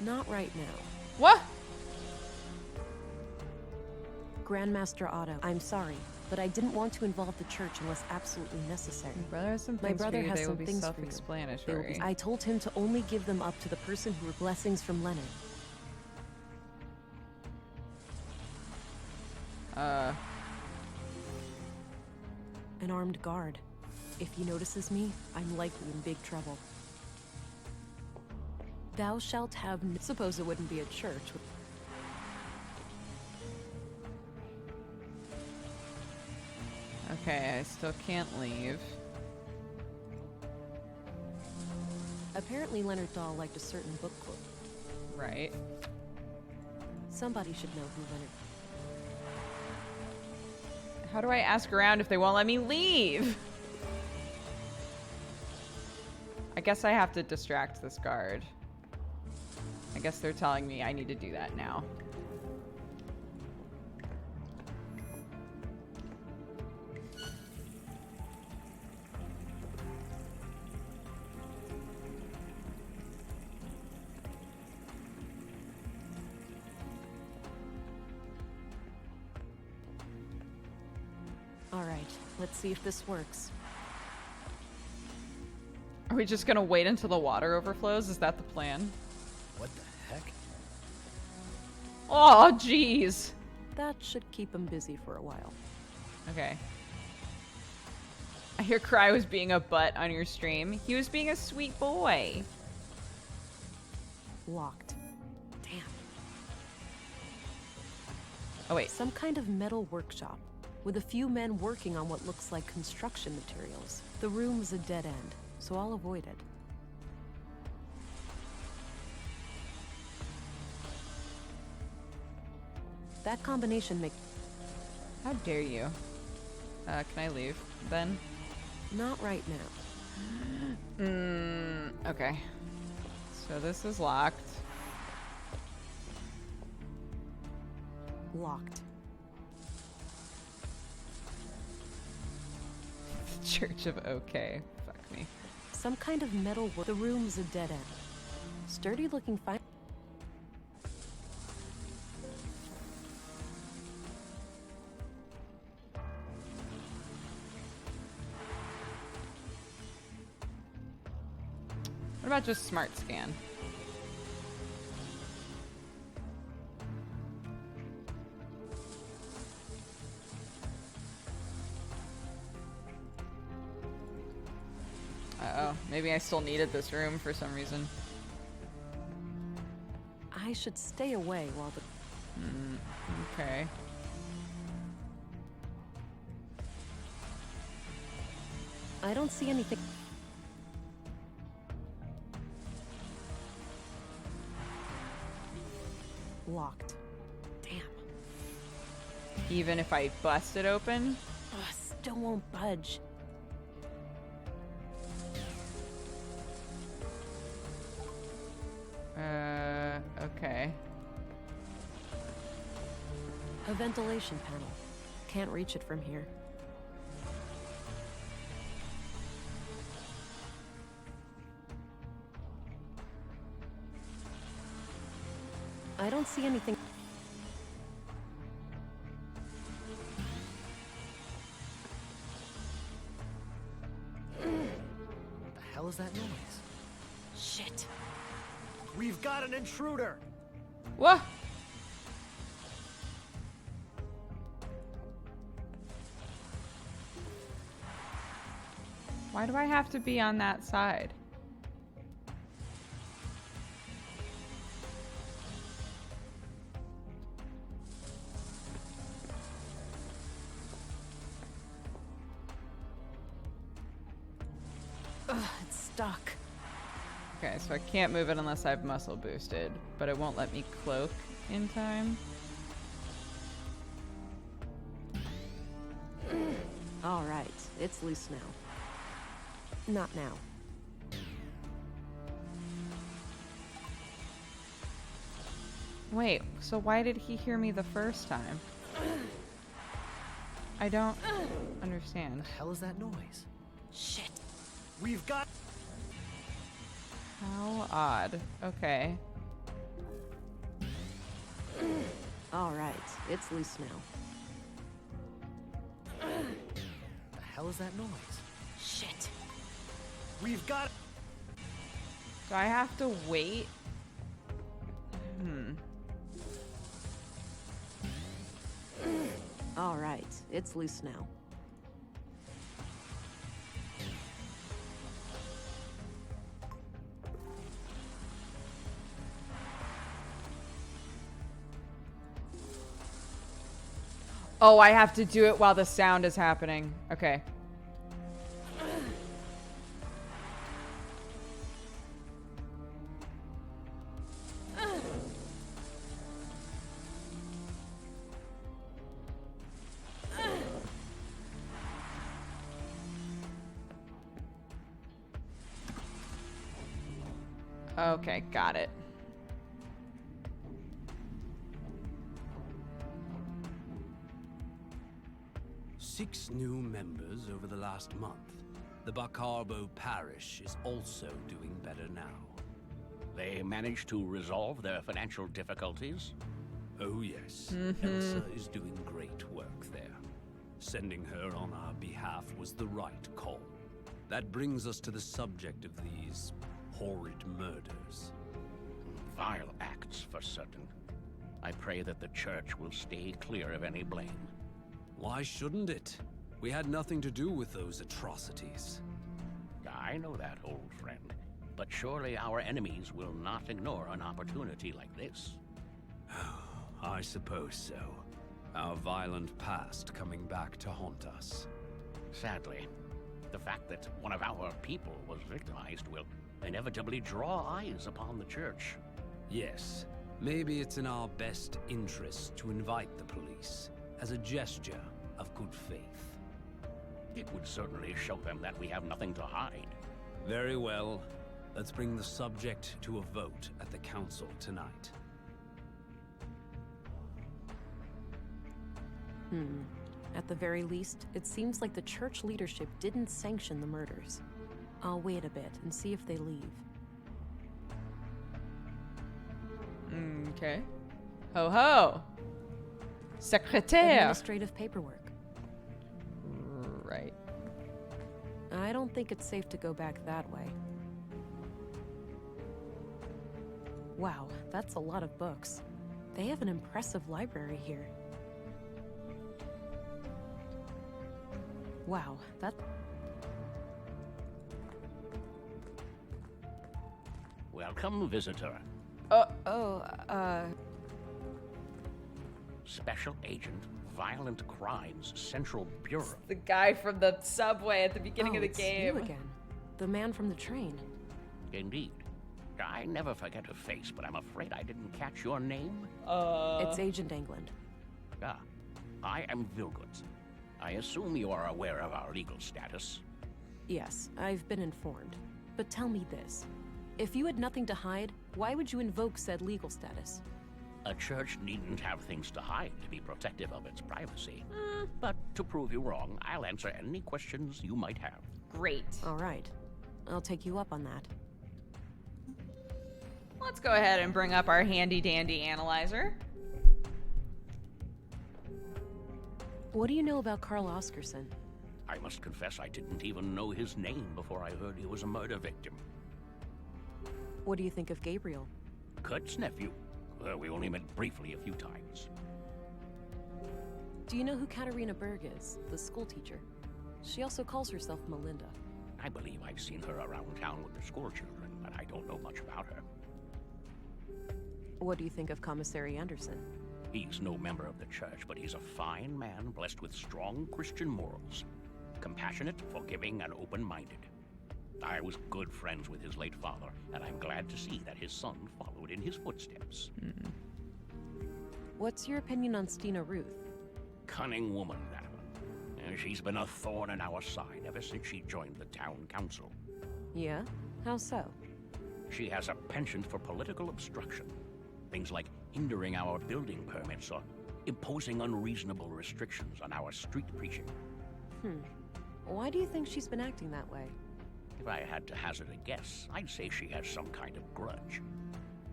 Speaker 3: Not right now.
Speaker 1: What?
Speaker 3: Grandmaster Otto, I'm sorry, but I didn't want to involve the church unless absolutely necessary.
Speaker 1: My brother has some
Speaker 3: My
Speaker 1: things
Speaker 3: brother
Speaker 1: for you.
Speaker 3: has
Speaker 1: They
Speaker 3: some
Speaker 1: will be
Speaker 3: things for you.
Speaker 1: self-explanatory.
Speaker 3: I told him to only give them up to the person who were blessings from Leonard. An armed guard. If he notices me, I'm likely in big trouble. Thou shalt have suppose it wouldn't be a church.
Speaker 1: Okay, I still can't leave.
Speaker 3: Apparently Leonard Dahl liked a certain book club.
Speaker 1: Right.
Speaker 3: Somebody should know who Leonard.
Speaker 1: How do I ask around if they won't let me leave? I guess I have to distract this guard. I guess they're telling me I need to do that now.
Speaker 3: All right, let's see if this works.
Speaker 1: Are we just gonna wait until the water overflows? Is that the plan?
Speaker 7: What the heck?
Speaker 1: Oh, jeez.
Speaker 3: That should keep him busy for a while.
Speaker 1: Okay. I hear Cry was being a butt on your stream. He was being a sweet boy.
Speaker 3: Locked. Damn.
Speaker 1: Oh, wait.
Speaker 3: Some kind of metal workshop, with a few men working on what looks like construction materials. The room is a dead end, so I'll avoid it. That combination makes...
Speaker 1: How dare you? Can I leave then?
Speaker 3: Not right now.
Speaker 1: Okay. So this is locked.
Speaker 3: Locked.
Speaker 1: Church of OK. Fuck me.
Speaker 3: Some kind of metal work. The room is a dead end. Sturdy looking fine.
Speaker 1: What about just smart scan? Uh-oh. Maybe I still needed this room for some reason.
Speaker 3: I should stay away while the...
Speaker 1: Okay.
Speaker 3: I don't see anything... Locked. Damn.
Speaker 1: Even if I bust it open?
Speaker 3: Ugh, still won't budge.
Speaker 1: Okay.
Speaker 3: A ventilation panel. Can't reach it from here. I don't see anything.
Speaker 7: The hell is that noise?
Speaker 3: Shit.
Speaker 7: We've got an intruder!
Speaker 1: What? Why do I have to be on that side?
Speaker 3: Ugh, it's stuck.
Speaker 1: Okay, so I can't move it unless I've muscle boosted, but it won't let me cloak in time.
Speaker 3: All right, it's loose now. Not now.
Speaker 1: Wait, so why did he hear me the first time? I don't understand.
Speaker 7: The hell is that noise?
Speaker 3: Shit.
Speaker 7: We've got...
Speaker 1: How odd. Okay.
Speaker 3: All right, it's loose now.
Speaker 7: The hell is that noise?
Speaker 3: Shit.
Speaker 7: We've got...
Speaker 1: Do I have to wait?
Speaker 3: All right, it's loose now.
Speaker 1: Oh, I have to do it while the sound is happening. Okay. Okay, got it.
Speaker 5: Six new members over the last month. The Bacarbo parish is also doing better now.
Speaker 15: They managed to resolve their financial difficulties?
Speaker 5: Oh yes,
Speaker 1: Mm-hmm.
Speaker 5: Elsa is doing great work there. Sending her on our behalf was the right call. That brings us to the subject of these horrid murders.
Speaker 15: Vile acts, for certain. I pray that the church will stay clear of any blame.
Speaker 5: Why shouldn't it? We had nothing to do with those atrocities.
Speaker 15: I know that, old friend. But surely our enemies will not ignore an opportunity like this.
Speaker 5: I suppose so. Our violent past coming back to haunt us.
Speaker 15: Sadly, the fact that one of our people was victimized will inevitably draw eyes upon the church.
Speaker 5: Yes, maybe it's in our best interest to invite the police as a gesture of good faith.
Speaker 15: It would certainly show them that we have nothing to hide.
Speaker 5: Very well. Let's bring the subject to a vote at the council tonight.
Speaker 3: At the very least, it seems like the church leadership didn't sanction the murders. I'll wait a bit and see if they leave.
Speaker 1: Okay. Ho ho! Secrétaire!
Speaker 3: Administrative paperwork.
Speaker 1: Right.
Speaker 3: I don't think it's safe to go back that way. Wow, that's a lot of books. They have an impressive library here. Wow, that...
Speaker 15: Welcome, visitor. Special Agent, Violent Crimes Central Bureau.
Speaker 1: The guy from the subway at the beginning of the
Speaker 3: it's
Speaker 1: game.
Speaker 3: you again. The man from the train.
Speaker 15: Indeed. I never forget a face, but I'm afraid I didn't catch your name.
Speaker 3: It's Agent England.
Speaker 15: Ah, I am Vilgood. I assume you are aware of our legal status.
Speaker 3: Yes, I've been informed. But tell me this. If you had nothing to hide, why would you invoke said legal status?
Speaker 15: A church needn't have things to hide to be protective of its privacy. But to prove you wrong, I'll answer any questions you might have.
Speaker 1: Great.
Speaker 3: All right. I'll take you up on that.
Speaker 1: Let's go ahead and bring up our handy-dandy analyzer.
Speaker 3: What do you know about Carl Oscarson?
Speaker 15: I must confess I didn't even know his name before I heard he was a murder victim.
Speaker 3: What do you think of Gabriel?
Speaker 15: Kurt's nephew. We only met briefly a few times.
Speaker 3: Do you know who Katerina Berg is, the school teacher? She also calls herself Melinda.
Speaker 15: I believe I've seen her around town with the school children, but I don't know much about her.
Speaker 3: What do you think of Commissary Anderson?
Speaker 15: He's no member of the church, but he's a fine man blessed with strong Christian morals. Compassionate, forgiving, and open-minded. I was good friends with his late father, and I'm glad to see that his son followed in his footsteps.
Speaker 3: What's your opinion on Stina Ruth?
Speaker 15: Cunning woman, that one. And she's been a thorn in our side ever since she joined the town council.
Speaker 3: Yeah? How so?
Speaker 15: She has a penchant for political obstruction. Things like hindering our building permits or imposing unreasonable restrictions on our street preaching.
Speaker 3: Why do you think she's been acting that way?
Speaker 15: If I had to hazard a guess, I'd say she has some kind of grudge.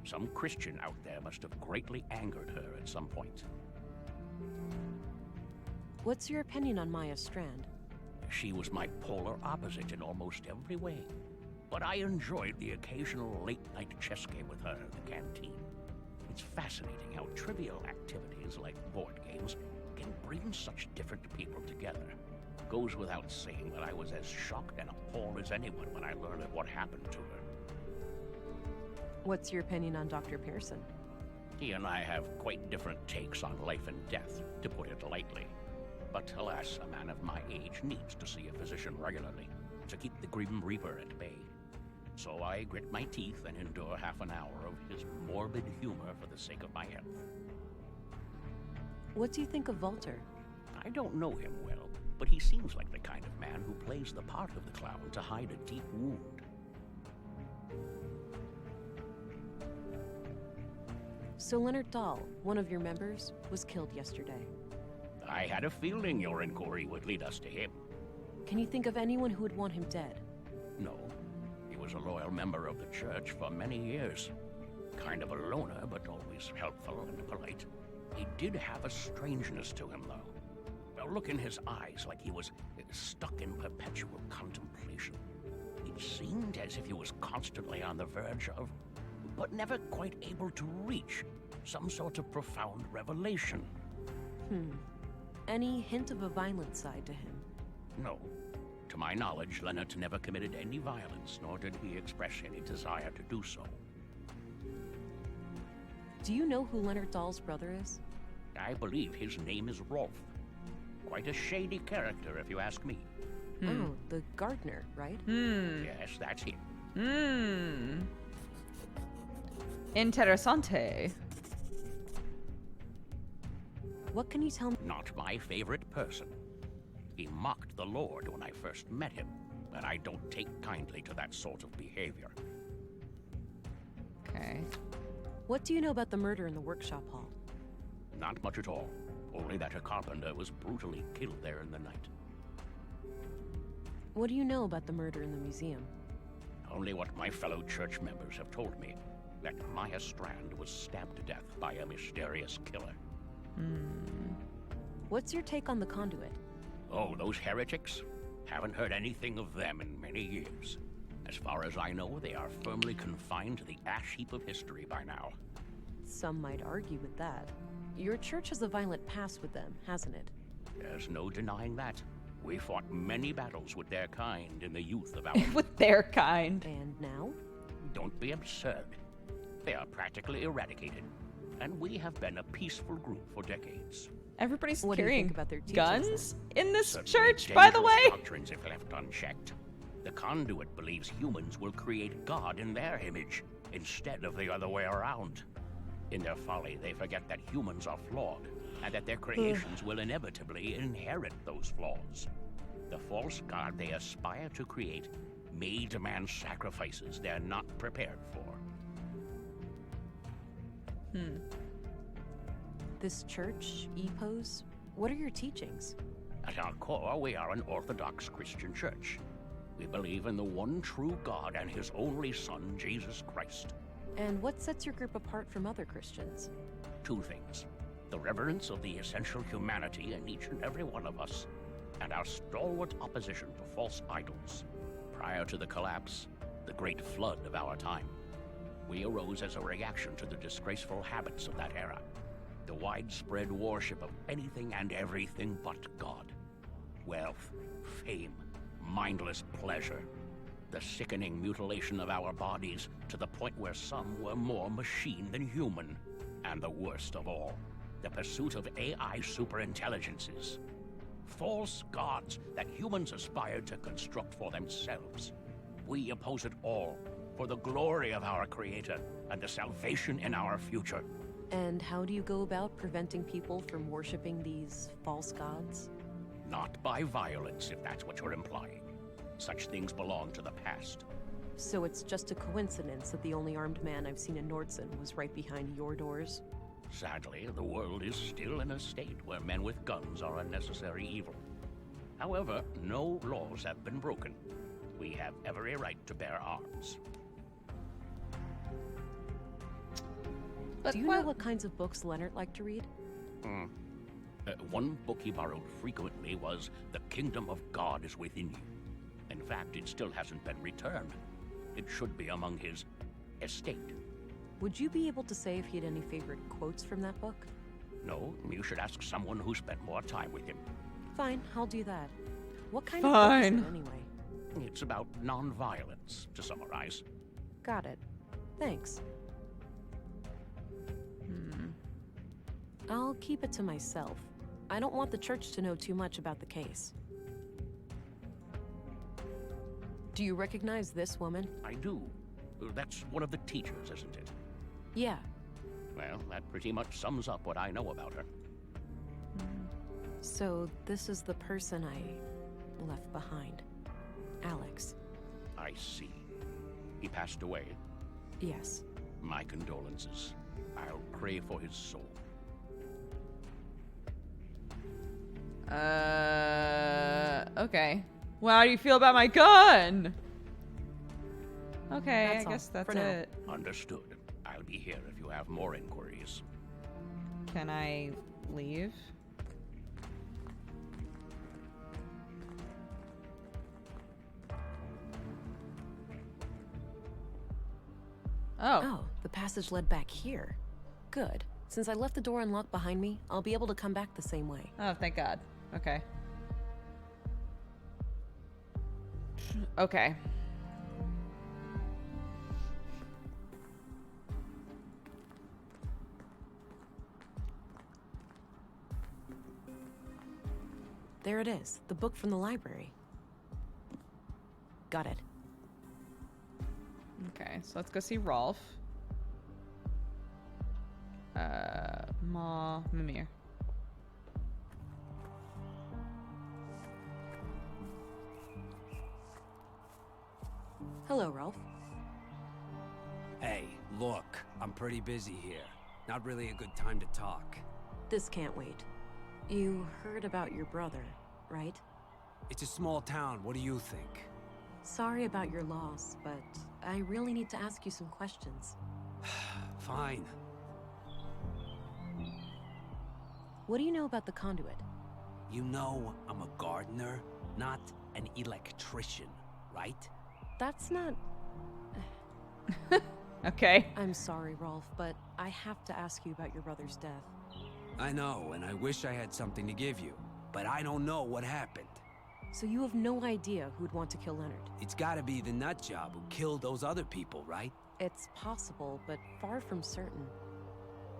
Speaker 15: Some Christian out there must have greatly angered her at some point.
Speaker 3: What's your opinion on Maya Strand?
Speaker 15: She was my polar opposite in almost every way. But I enjoyed the occasional late-night chess game with her in the canteen. It's fascinating how trivial activities like board games can bring such different people together. Goes without saying that I was as shocked and appalled as anyone when I learned of what happened to her.
Speaker 3: What's your opinion on Dr. Pearson?
Speaker 15: He and I have quite different takes on life and death, to put it lightly. But alas, a man of my age needs to see a physician regularly to keep the Grim Reaper at bay. So I grit my teeth and endure half an hour of his morbid humor for the sake of my health.
Speaker 3: What do you think of Walter?
Speaker 15: I don't know him well, but he seems like the kind of man who plays the part of the clown to hide a deep wound.
Speaker 3: So Leonard Dahl, one of your members, was killed yesterday.
Speaker 15: I had a feeling your inquiry would lead us to him.
Speaker 3: Can you think of anyone who would want him dead?
Speaker 15: No. He was a loyal member of the church for many years. Kind of a loner, but always helpful and polite. He did have a strangeness to him, though. A look in his eyes like he was stuck in perpetual contemplation. It seemed as if he was constantly on the verge of, but never quite able to reach, some sort of profound revelation.
Speaker 3: Any hint of a violent side to him?
Speaker 15: No. To my knowledge, Leonard never committed any violence, nor did he express any desire to do so.
Speaker 3: Do you know who Leonard Dahl's brother is?
Speaker 15: I believe his name is Rolf. Quite a shady character, if you ask me.
Speaker 3: Oh, the gardener, right?
Speaker 15: Yes, that's him.
Speaker 1: Interessante.
Speaker 3: What can you tell me?
Speaker 15: Not my favorite person. He mocked the Lord when I first met him, and I don't take kindly to that sort of behavior.
Speaker 1: Okay.
Speaker 3: What do you know about the murder in the workshop hall?
Speaker 15: Not much at all. Only that a carpenter was brutally killed there in the night.
Speaker 3: What do you know about the murder in the museum?
Speaker 15: Only what my fellow church members have told me. That Maya Strand was stabbed to death by a mysterious killer.
Speaker 3: What's your take on the conduit?
Speaker 15: Oh, those heretics? Haven't heard anything of them in many years. As far as I know, they are firmly confined to the ash heap of history by now.
Speaker 3: Some might argue with that. Your church has a violent past with them, hasn't it?
Speaker 15: There's no denying that. We fought many battles with their kind in the youth of our...
Speaker 1: With their kind.
Speaker 3: And now?
Speaker 15: Don't be absurd. They are practically eradicated. And we have been a peaceful group for decades.
Speaker 1: Everybody's
Speaker 3: What do you
Speaker 1: carrying
Speaker 3: think about their teachings,
Speaker 1: guns in this
Speaker 15: Certainly
Speaker 1: church, by the
Speaker 15: dangerous
Speaker 1: way.
Speaker 15: doctrines if left unchecked. The conduit believes humans will create God in their image, instead of the other way around. In their folly, they forget that humans are flawed, and that their creations will inevitably inherit those flaws. The false God they aspire to create may demand sacrifices they're not prepared for.
Speaker 3: This church, Epos, what are your teachings?
Speaker 15: At our core, we are an Orthodox Christian church. We believe in the one true God and his only Son, Jesus Christ.
Speaker 3: And what sets your group apart from other Christians?
Speaker 15: Two things. The reverence of the essential humanity in each and every one of us, and our stalwart opposition to false idols. Prior to the collapse, the great flood of our time, we arose as a reaction to the disgraceful habits of that era. The widespread worship of anything and everything but God. Wealth, fame, mindless pleasure. The sickening mutilation of our bodies to the point where some were more machine than human. And the worst of all, the pursuit of AI superintelligences. False gods that humans aspired to construct for themselves. We oppose it all for the glory of our Creator and the salvation in our future.
Speaker 3: And how do you go about preventing people from worshipping these false gods?
Speaker 15: Not by violence, if that's what you're implying. Such things belong to the past.
Speaker 3: So it's just a coincidence that the only armed man I've seen in Nordson was right behind your doors?
Speaker 15: Sadly, the world is still in a state where men with guns are a necessary evil. However, no laws have been broken. We have every right to bear arms.
Speaker 3: Do you know what kinds of books Leonard liked to read?
Speaker 15: One book he borrowed frequently was The Kingdom of God is Within You. In fact, it still hasn't been returned. It should be among his estate.
Speaker 3: Would you be able to say if he had any favorite quotes from that book?
Speaker 15: No, you should ask someone who spent more time with him.
Speaker 3: Fine, I'll do that. What kind of book is it anyway?
Speaker 15: It's about non-violence, to summarize.
Speaker 3: Got it. Thanks. I'll keep it to myself. I don't want the church to know too much about the case. Do you recognize this woman?
Speaker 15: I do. That's one of the teachers, isn't it?
Speaker 3: Yeah.
Speaker 15: Well, that pretty much sums up what I know about her.
Speaker 3: So this is the person I left behind. Alex.
Speaker 15: I see. He passed away.
Speaker 3: Yes.
Speaker 15: My condolences. I'll pray for his soul.
Speaker 1: Okay. Well, how do you feel about my gun? Okay,
Speaker 3: That's
Speaker 1: I guess
Speaker 3: all,
Speaker 1: that's
Speaker 3: for now.
Speaker 1: it.
Speaker 15: Understood. I'll be here if you have more inquiries.
Speaker 1: Can I leave?
Speaker 3: Oh, the passage led back here. Good. Since I left the door unlocked behind me, I'll be able to come back the same way.
Speaker 1: Oh, thank God. Okay. Okay.
Speaker 3: There it is, the book from the library. Got it.
Speaker 1: Okay, so let's go see Rolf. Mimir.
Speaker 3: Hello, Rolf.
Speaker 16: Hey, look, I'm pretty busy here. Not really a good time to talk.
Speaker 3: This can't wait. You heard about your brother, right?
Speaker 16: It's a small town, what do you think?
Speaker 3: Sorry about your loss, but I really need to ask you some questions.
Speaker 16: Fine.
Speaker 3: What do you know about the conduit?
Speaker 16: You know I'm a gardener, not an electrician, right?
Speaker 3: That's not...
Speaker 1: Okay.
Speaker 3: I'm sorry, Rolf, but I have to ask you about your brother's death.
Speaker 16: I know, and I wish I had something to give you, but I don't know what happened.
Speaker 3: So you have no idea who'd want to kill Leonard?
Speaker 16: It's gotta be the nutjob who killed those other people, right?
Speaker 3: It's possible, but far from certain.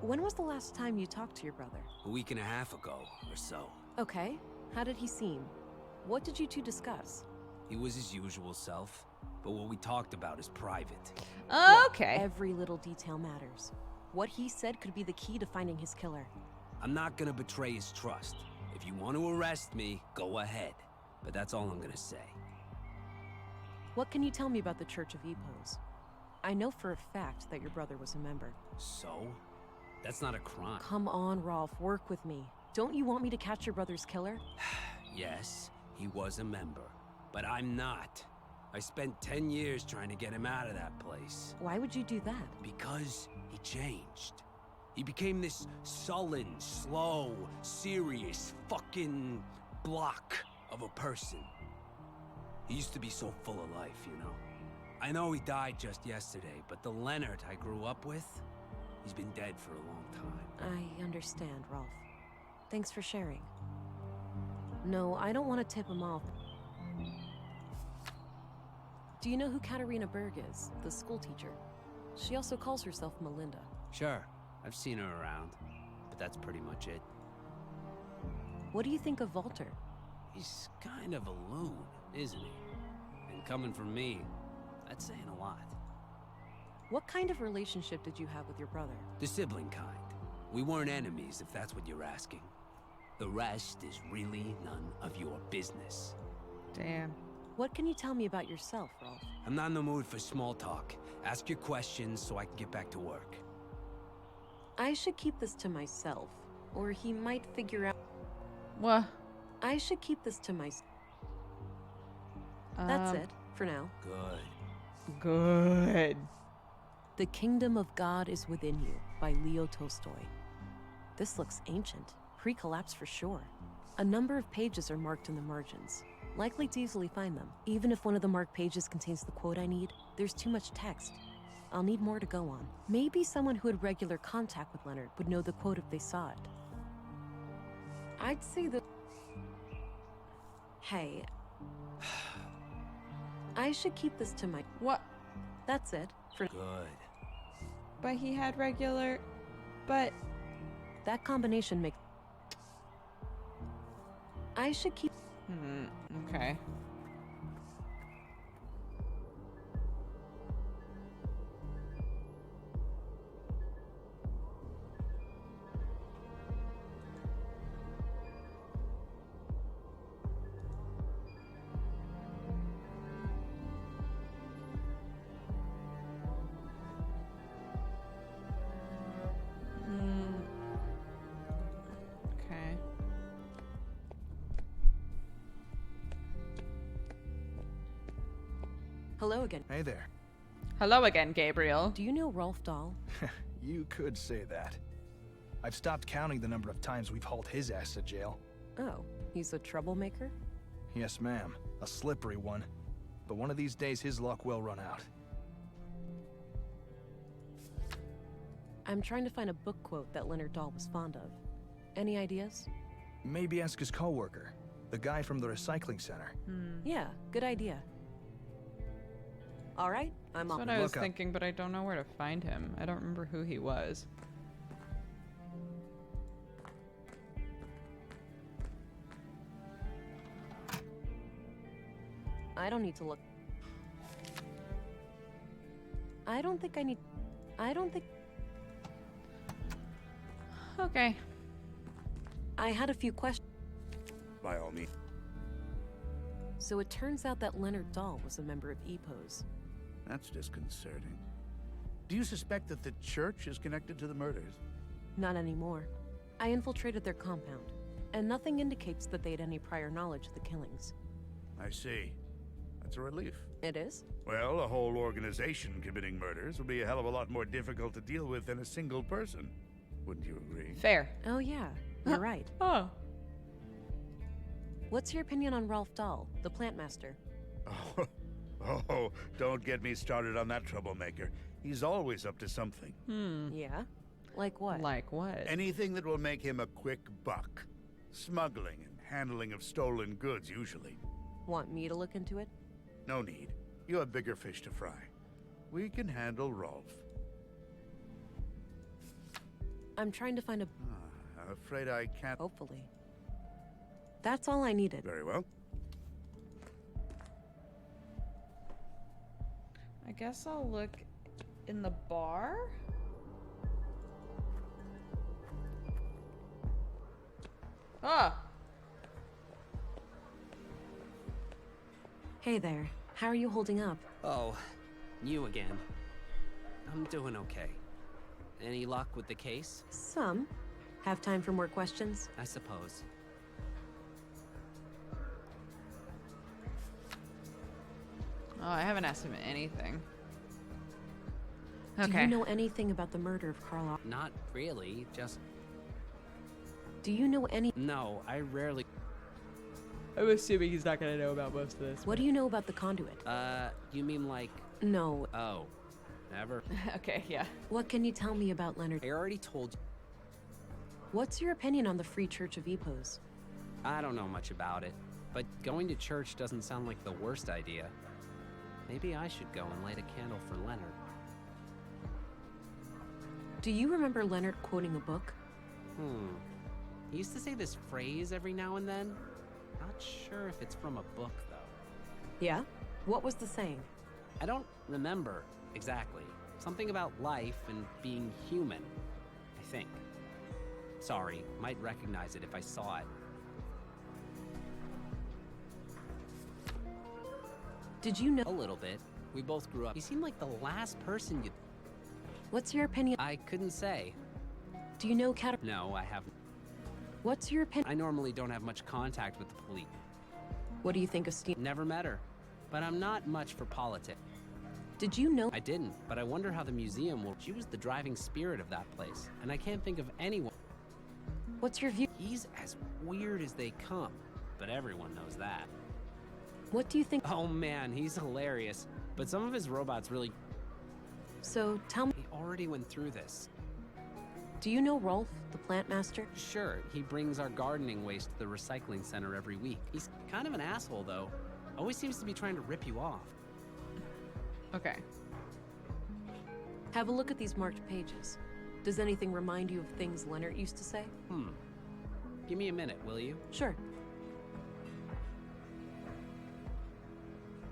Speaker 3: When was the last time you talked to your brother?
Speaker 16: A week and a half ago, or so.
Speaker 3: Okay. How did he seem? What did you two discuss?
Speaker 16: He was his usual self, but what we talked about is private.
Speaker 1: Okay.
Speaker 3: Every little detail matters. What he said could be the key to finding his killer.
Speaker 16: I'm not gonna betray his trust. If you want to arrest me, go ahead. But that's all I'm gonna say.
Speaker 3: What can you tell me about the Church of Epos? I know for a fact that your brother was a member.
Speaker 16: So? That's not a crime.
Speaker 3: Come on, Rolf, work with me. Don't you want me to catch your brother's killer?
Speaker 16: Yes, he was a member, but I'm not. I spent 10 years trying to get him out of that place.
Speaker 3: Why would you do that?
Speaker 16: Because he changed. He became this sullen, slow, serious, fucking block of a person. He used to be so full of life, you know? I know he died just yesterday, but the Leonard I grew up with, he's been dead for a long time.
Speaker 3: I understand, Rolf. Thanks for sharing. No, I don't want to tip him off. Do you know who Katarina Berg is, the school teacher? She also calls herself Melinda.
Speaker 16: Sure, I've seen her around, but that's pretty much it.
Speaker 3: What do you think of Walter?
Speaker 16: He's kind of a loon, isn't he? And coming from me, that's saying a lot.
Speaker 3: What kind of relationship did you have with your brother?
Speaker 16: The sibling kind. We weren't enemies, if that's what you're asking. The rest is really none of your business.
Speaker 1: Damn.
Speaker 3: What can you tell me about yourself, Rolf?
Speaker 16: I'm not in the mood for small talk. Ask your questions so I can get back to work.
Speaker 3: I should keep this to myself, or he might figure out...
Speaker 1: What?
Speaker 3: I should keep this to myself. That's it, for now.
Speaker 16: Good.
Speaker 1: Good.
Speaker 3: The Kingdom of God is Within You, by Leo Tolstoy. This looks ancient, pre-collapse for sure. A number of pages are marked in the margins. Likely to easily find them. Even if one of the marked pages contains the quote I need, there's too much text. I'll need more to go on. Maybe someone who had regular contact with Leonard would know the quote if they saw it. I'd say that... Hey. I should keep this to my...
Speaker 1: What?
Speaker 3: That's it, for...
Speaker 16: Good.
Speaker 1: But he had regular... But...
Speaker 3: That combination makes... I should keep...
Speaker 1: Okay. Okay.
Speaker 3: Hello again.
Speaker 7: Hey there.
Speaker 1: Hello again, Gabriel.
Speaker 3: Do you know Rolf Dahl?
Speaker 7: You could say that. I've stopped counting the number of times we've hauled his ass to jail.
Speaker 3: Oh, he's a troublemaker?
Speaker 7: Yes, ma'am. A slippery one. But one of these days his luck will run out.
Speaker 3: I'm trying to find a book quote that Leonard Dahl was fond of. Any ideas?
Speaker 7: Maybe ask his coworker, the guy from the recycling center.
Speaker 3: Yeah, good idea. All right, I'm
Speaker 1: That's
Speaker 3: on.
Speaker 1: what I was thinking, but I don't know where to find him. I don't remember who he was.
Speaker 3: I don't need to look. I don't think I need... I don't think...
Speaker 1: Okay.
Speaker 3: I had a few questions.
Speaker 8: By all means.
Speaker 3: So it turns out that Leonard Dahl was a member of EPOS.
Speaker 8: That's disconcerting. Do you suspect that the church is connected to the murders?
Speaker 3: Not anymore. I infiltrated their compound, and nothing indicates that they had any prior knowledge of the killings.
Speaker 8: I see. That's a relief.
Speaker 3: It is?
Speaker 8: Well, a whole organization committing murders would be a hell of a lot more difficult to deal with than a single person. Wouldn't you agree?
Speaker 1: Fair.
Speaker 3: Oh yeah, you're right.
Speaker 1: Oh.
Speaker 3: What's your opinion on Rolf Dahl, the plant master?
Speaker 8: Oh, don't get me started on that troublemaker. He's always up to something.
Speaker 3: Yeah? Like what?
Speaker 1: Like what?
Speaker 8: Anything that will make him a quick buck. Smuggling and handling of stolen goods, usually.
Speaker 3: Want me to look into it?
Speaker 8: No need. You have bigger fish to fry. We can handle Rolf.
Speaker 3: I'm trying to find a...
Speaker 8: I'm afraid I can't...
Speaker 3: Hopefully. That's all I needed.
Speaker 8: Very well.
Speaker 1: I guess I'll look in the bar. Ah.
Speaker 3: Hey there. How are you holding up?
Speaker 16: Oh, you again. I'm doing okay. Any luck with the case?
Speaker 3: Some. Have time for more questions?
Speaker 16: I suppose.
Speaker 1: Oh, I haven't asked him anything.
Speaker 3: Do
Speaker 1: Okay.
Speaker 3: you know anything about the murder of Carl?
Speaker 16: Not really, just...
Speaker 3: Do you know any...
Speaker 16: No, I rarely...
Speaker 1: I'm assuming he's not gonna know about most of this.
Speaker 3: What do you know about the conduit?
Speaker 16: You mean like...
Speaker 3: No.
Speaker 16: Oh, never.
Speaker 1: Okay, yeah.
Speaker 3: What can you tell me about Leonard?
Speaker 16: I already told you.
Speaker 3: What's your opinion on the Free Church of Epos?
Speaker 16: I don't know much about it, but going to church doesn't sound like the worst idea. Maybe I should go and light a candle for Leonard.
Speaker 3: Do you remember Leonard quoting a book?
Speaker 16: He used to say this phrase every now and then. Not sure if it's from a book, though.
Speaker 3: Yeah? What was the saying?
Speaker 16: I don't remember exactly. Something about life and being human, I think. Sorry, might recognize it if I saw it.
Speaker 3: Did you know?
Speaker 16: A little bit. We both grew up. He seemed like the last person you...
Speaker 3: What's your opinion?
Speaker 16: I couldn't say.
Speaker 3: Do you know
Speaker 16: No, I haven't.
Speaker 3: What's your opinion?
Speaker 16: I normally don't have much contact with the police.
Speaker 3: What do you think of Steve?
Speaker 16: Never met her. But I'm not much for politics.
Speaker 3: Did you know?
Speaker 16: I didn't, but I wonder how the museum will... She was the driving spirit of that place, and I can't think of anyone.
Speaker 3: What's your view?
Speaker 16: He's as weird as they come, but everyone knows that.
Speaker 3: What do you think?
Speaker 16: Oh man, he's hilarious, but some of his robots really...
Speaker 3: So, tell me...
Speaker 16: He already went through this.
Speaker 3: Do you know Rolf, the plant master?
Speaker 16: Sure, he brings our gardening waste to the recycling center every week. He's kind of an asshole, though. Always seems to be trying to rip you off.
Speaker 1: Okay.
Speaker 3: Have a look at these marked pages. Does anything remind you of things Leonard used to say?
Speaker 16: Give me a minute, will you?
Speaker 3: Sure.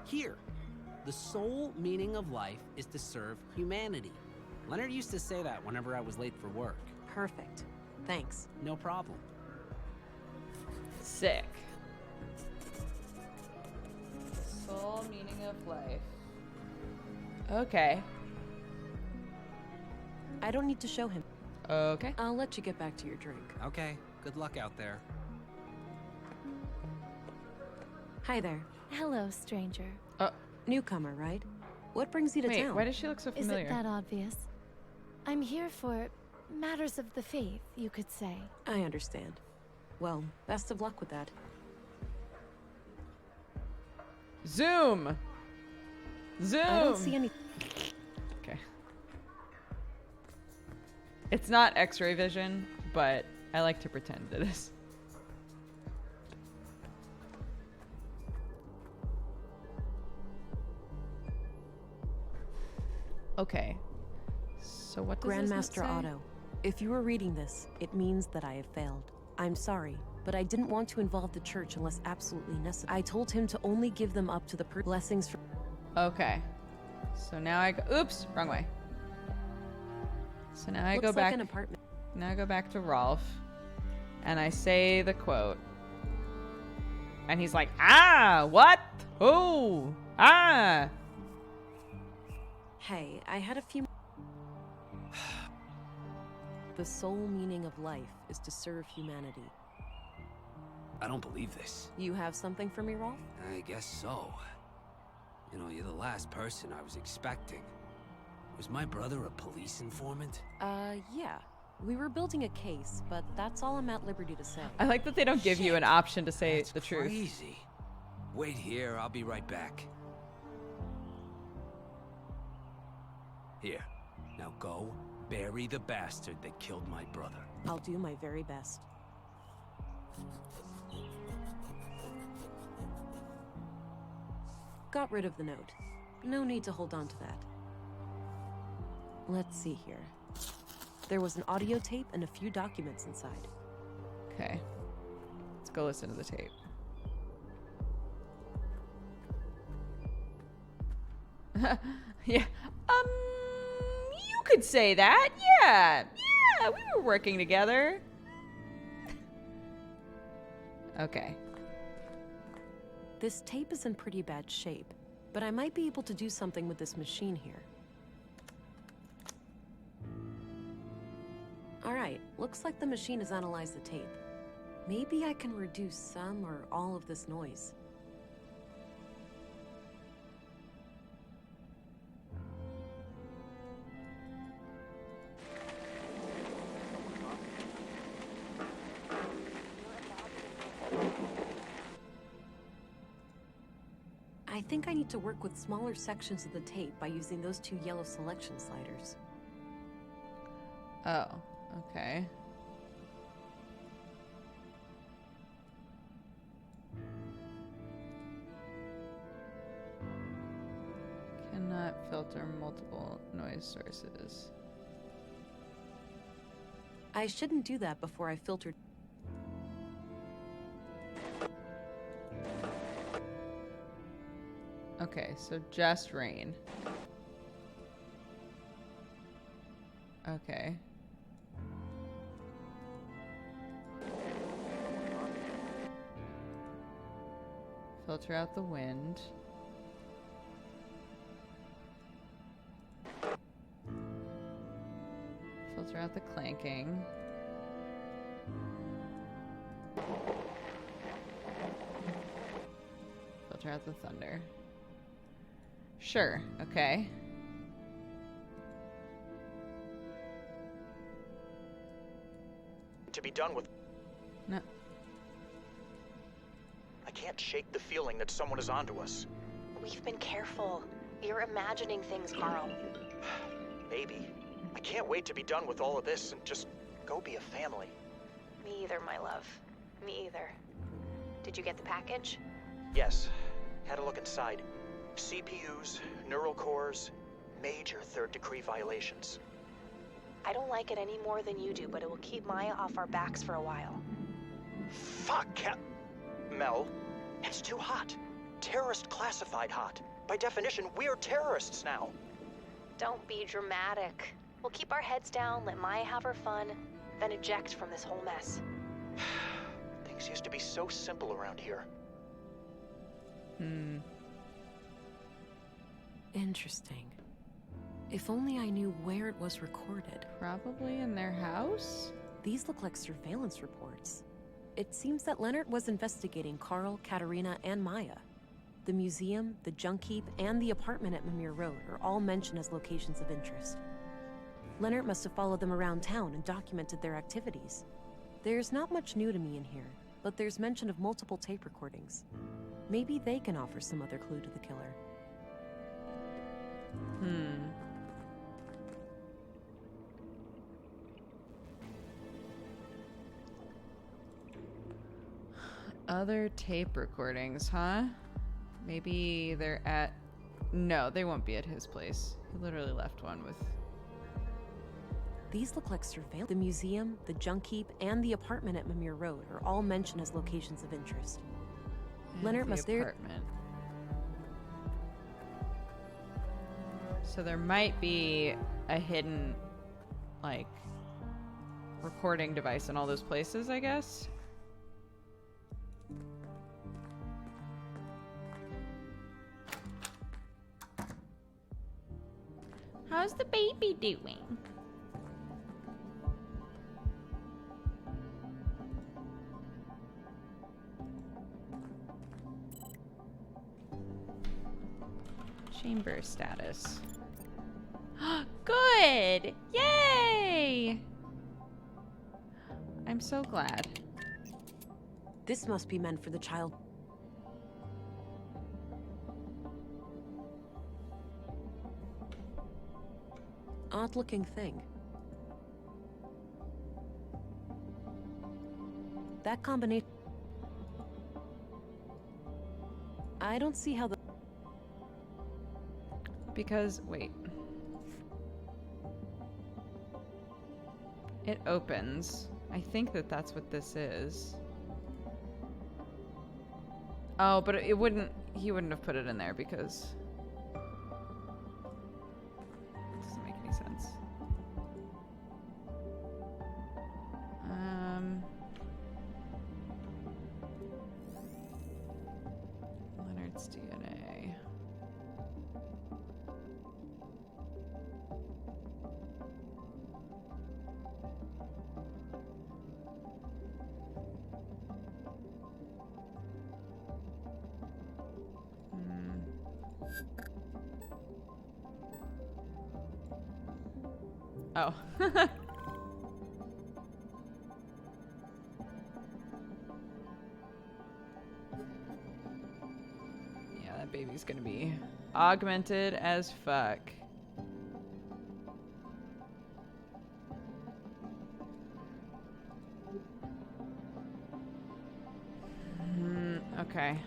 Speaker 16: Here. The sole meaning of life is to serve humanity. Leonard used to say that whenever I was late for work.
Speaker 3: Perfect. Thanks.
Speaker 16: No problem.
Speaker 1: Sick. Sole meaning of life. Okay.
Speaker 3: I don't need to show him.
Speaker 1: Okay.
Speaker 3: I'll let you get back to your drink.
Speaker 16: Okay. Good luck out there.
Speaker 3: Hi there.
Speaker 9: Hello, stranger.
Speaker 3: Newcomer, right? What brings you to
Speaker 1: Wait,
Speaker 3: town?
Speaker 1: why does she look so
Speaker 9: Is
Speaker 1: familiar?
Speaker 9: it that obvious? I'm here for matters of the faith, you could say.
Speaker 3: I understand. Well, best of luck with that.
Speaker 1: Zoom! Zoom!
Speaker 3: I don't see any...
Speaker 1: Okay. It's not X-ray vision, but I like to pretend it is. Okay. So what does this note
Speaker 3: Grandmaster
Speaker 1: say?
Speaker 3: Otto, if you are reading this, it means that I have failed. I'm sorry, but I didn't want to involve the church unless absolutely necessary. I told him to only give them up to the blessings from...
Speaker 1: Okay. So now I go... Oops! Wrong way. So now I
Speaker 3: Looks
Speaker 1: go
Speaker 3: like
Speaker 1: back...
Speaker 3: an apartment.
Speaker 1: Now I go back to Rolf. And I say the quote. And he's like, ah! What? Oh! Ah!
Speaker 3: Hey, I had a few... The sole meaning of life is to serve humanity.
Speaker 16: I don't believe this.
Speaker 3: You have something for me, Rolf?
Speaker 16: I guess so. You know, you're the last person I was expecting. Was my brother a police informant?
Speaker 3: Yeah. We were building a case, but that's all I'm at liberty to say.
Speaker 1: I like that they don't give you an option to say the truth.
Speaker 16: Crazy. Wait here, I'll be right back. Here, now go bury the bastard that killed my brother.
Speaker 3: I'll do my very best. Got rid of the note. No need to hold on to that. Let's see here. There was an audio tape and a few documents inside.
Speaker 1: Okay. Let's go listen to the tape. Yeah. You could say that. Yeah. Yeah, we were working together. Okay.
Speaker 3: This tape is in pretty bad shape, but I might be able to do something with this machine here. Alright, looks like the machine has analyzed the tape. Maybe I can reduce some or all of this noise. I think I need to work with smaller sections of the tape by using those 2 yellow selection sliders.
Speaker 1: Oh, okay. Cannot filter multiple noise sources.
Speaker 3: I shouldn't do that before I filtered.
Speaker 1: Okay, so just rain. Okay. Filter out the wind. Filter out the clanking. Filter out the thunder. Sure, okay.
Speaker 11: To be done with.
Speaker 1: No.
Speaker 11: I can't shake the feeling that someone is onto us.
Speaker 9: We've been careful. You're imagining things, Carl.
Speaker 11: Baby, I can't wait to be done with all of this and just go be a family.
Speaker 9: Me either, my love. Me either. Did you get the package?
Speaker 11: Yes. Had a look inside. CPUs, neural cores, major third-degree violations.
Speaker 9: I don't like it any more than you do, but it will keep Maya off our backs for a while.
Speaker 11: Fuck, Mel, it's too hot. Terrorist classified hot. By definition, we're terrorists now.
Speaker 9: Don't be dramatic. We'll keep our heads down, let Maya have her fun, then eject from this whole mess.
Speaker 11: Things used to be so simple around here.
Speaker 3: Interesting. If only I knew where it was recorded.
Speaker 1: Probably in their house?
Speaker 3: These look like surveillance reports. It seems that Leonard was investigating Carl, Katerina, and Maya. The museum, the junk heap, and the apartment at Mimir Road are all mentioned as locations of interest. Leonard must have followed them around town and documented their activities. There's not much new to me in here, but there's mention of multiple tape recordings. Maybe they can offer some other clue to the killer.
Speaker 1: Other tape recordings, huh? Maybe they're at... No, they won't be at his place. He literally left one with...
Speaker 3: These look like surveillance. The museum, the junk heap, and the apartment at Mimir Road are all mentioned as locations of interest. Leonard must there.
Speaker 1: So there might be a hidden, like, recording device in all those places, I guess. How's the baby doing? Chamber status. Good! Yay! I'm so glad.
Speaker 3: This must be meant for the child. Odd-looking thing. That combination... I don't see how the...
Speaker 1: Because, wait. It opens. I think that that's what this is. Oh, but it wouldn't... He wouldn't have put it in there because... It doesn't make any sense. Leonard's DNA. Oh. Yeah, that baby's gonna be augmented as fuck. Okay.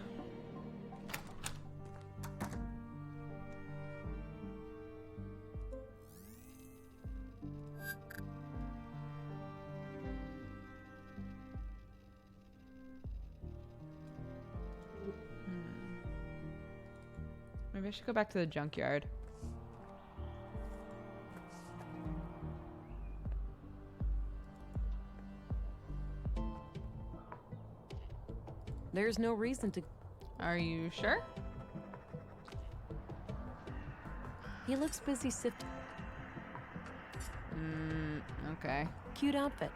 Speaker 1: Maybe I should go back to the junkyard.
Speaker 3: There's no reason to...
Speaker 1: Are you sure?
Speaker 3: He looks busy sifting.
Speaker 1: Okay.
Speaker 3: Cute outfit.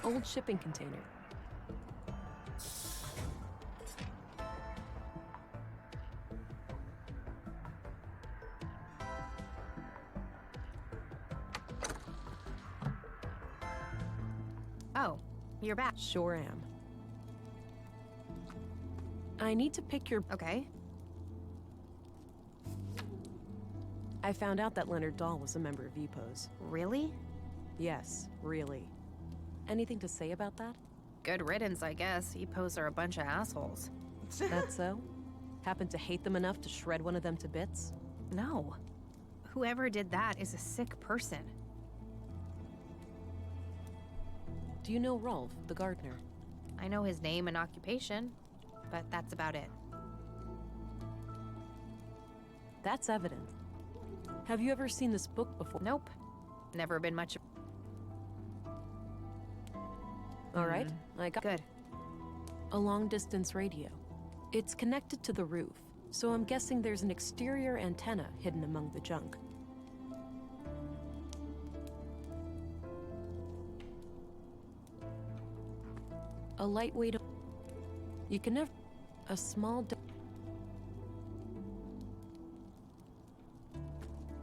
Speaker 3: Old shipping container.
Speaker 4: Oh, you're back.
Speaker 3: Sure am. I need to pick your...
Speaker 4: Okay.
Speaker 3: I found out that Leonard Dahl was a member of EPOS.
Speaker 4: Really?
Speaker 3: Yes, really. Anything to say about that?
Speaker 4: Good riddance, I guess. EPOs are a bunch of assholes.
Speaker 3: That so? Happen to hate them enough to shred one of them to bits?
Speaker 4: No. Whoever did that is a sick person.
Speaker 3: Do you know Rolf, the gardener?
Speaker 4: I know his name and occupation, but that's about it.
Speaker 3: That's evident. Have you ever seen this book before?
Speaker 4: Nope. Never been much.
Speaker 3: All right, I got...
Speaker 4: Good.
Speaker 3: A long-distance radio. It's connected to the roof, so I'm guessing there's an exterior antenna hidden among the junk. A lightweight... You can never... A small...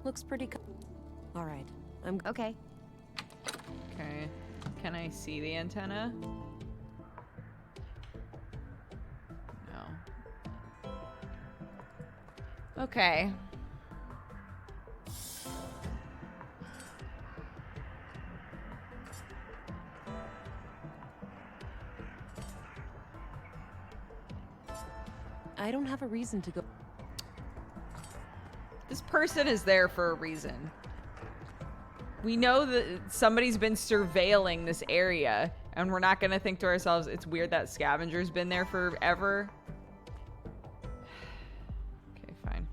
Speaker 3: Looks pretty... All right, I'm...
Speaker 4: Okay.
Speaker 1: Okay. Can I see the antenna? No. Okay.
Speaker 3: I don't have a reason to go...
Speaker 1: This person is there for a reason. We know that somebody's been surveilling this area, and we're not gonna think to ourselves, it's weird that scavenger's been there forever. Okay, fine.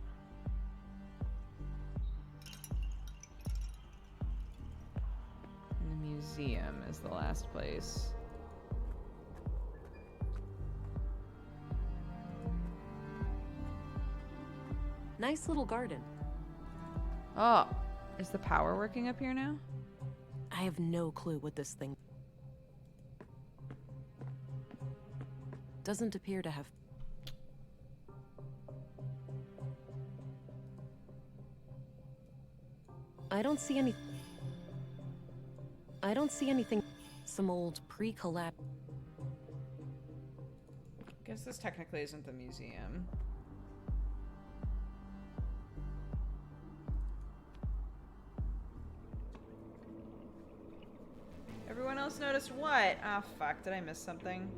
Speaker 1: The museum is the last place.
Speaker 3: Nice little garden.
Speaker 1: Oh, is the power working up here now?
Speaker 3: I have no clue what this thing... Doesn't appear to have... I don't see any... I don't see anything... Some old pre-collapse...
Speaker 1: Guess this technically isn't the museum. Everyone else noticed what? Ah, fuck. Did I miss something?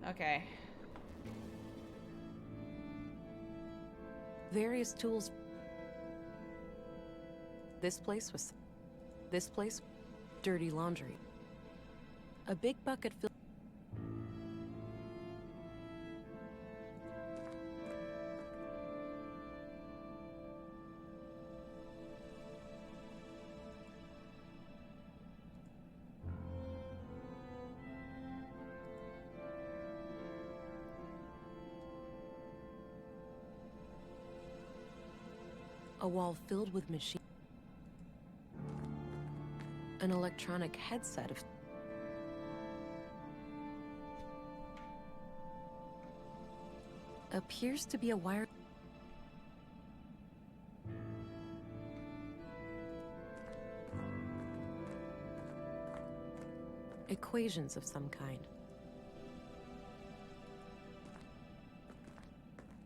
Speaker 1: Okay.
Speaker 3: Various tools... This place was... Dirty laundry. A big bucket filled... A wall filled with machines. An electronic headset of... Appears to be a wire... Equations of some kind.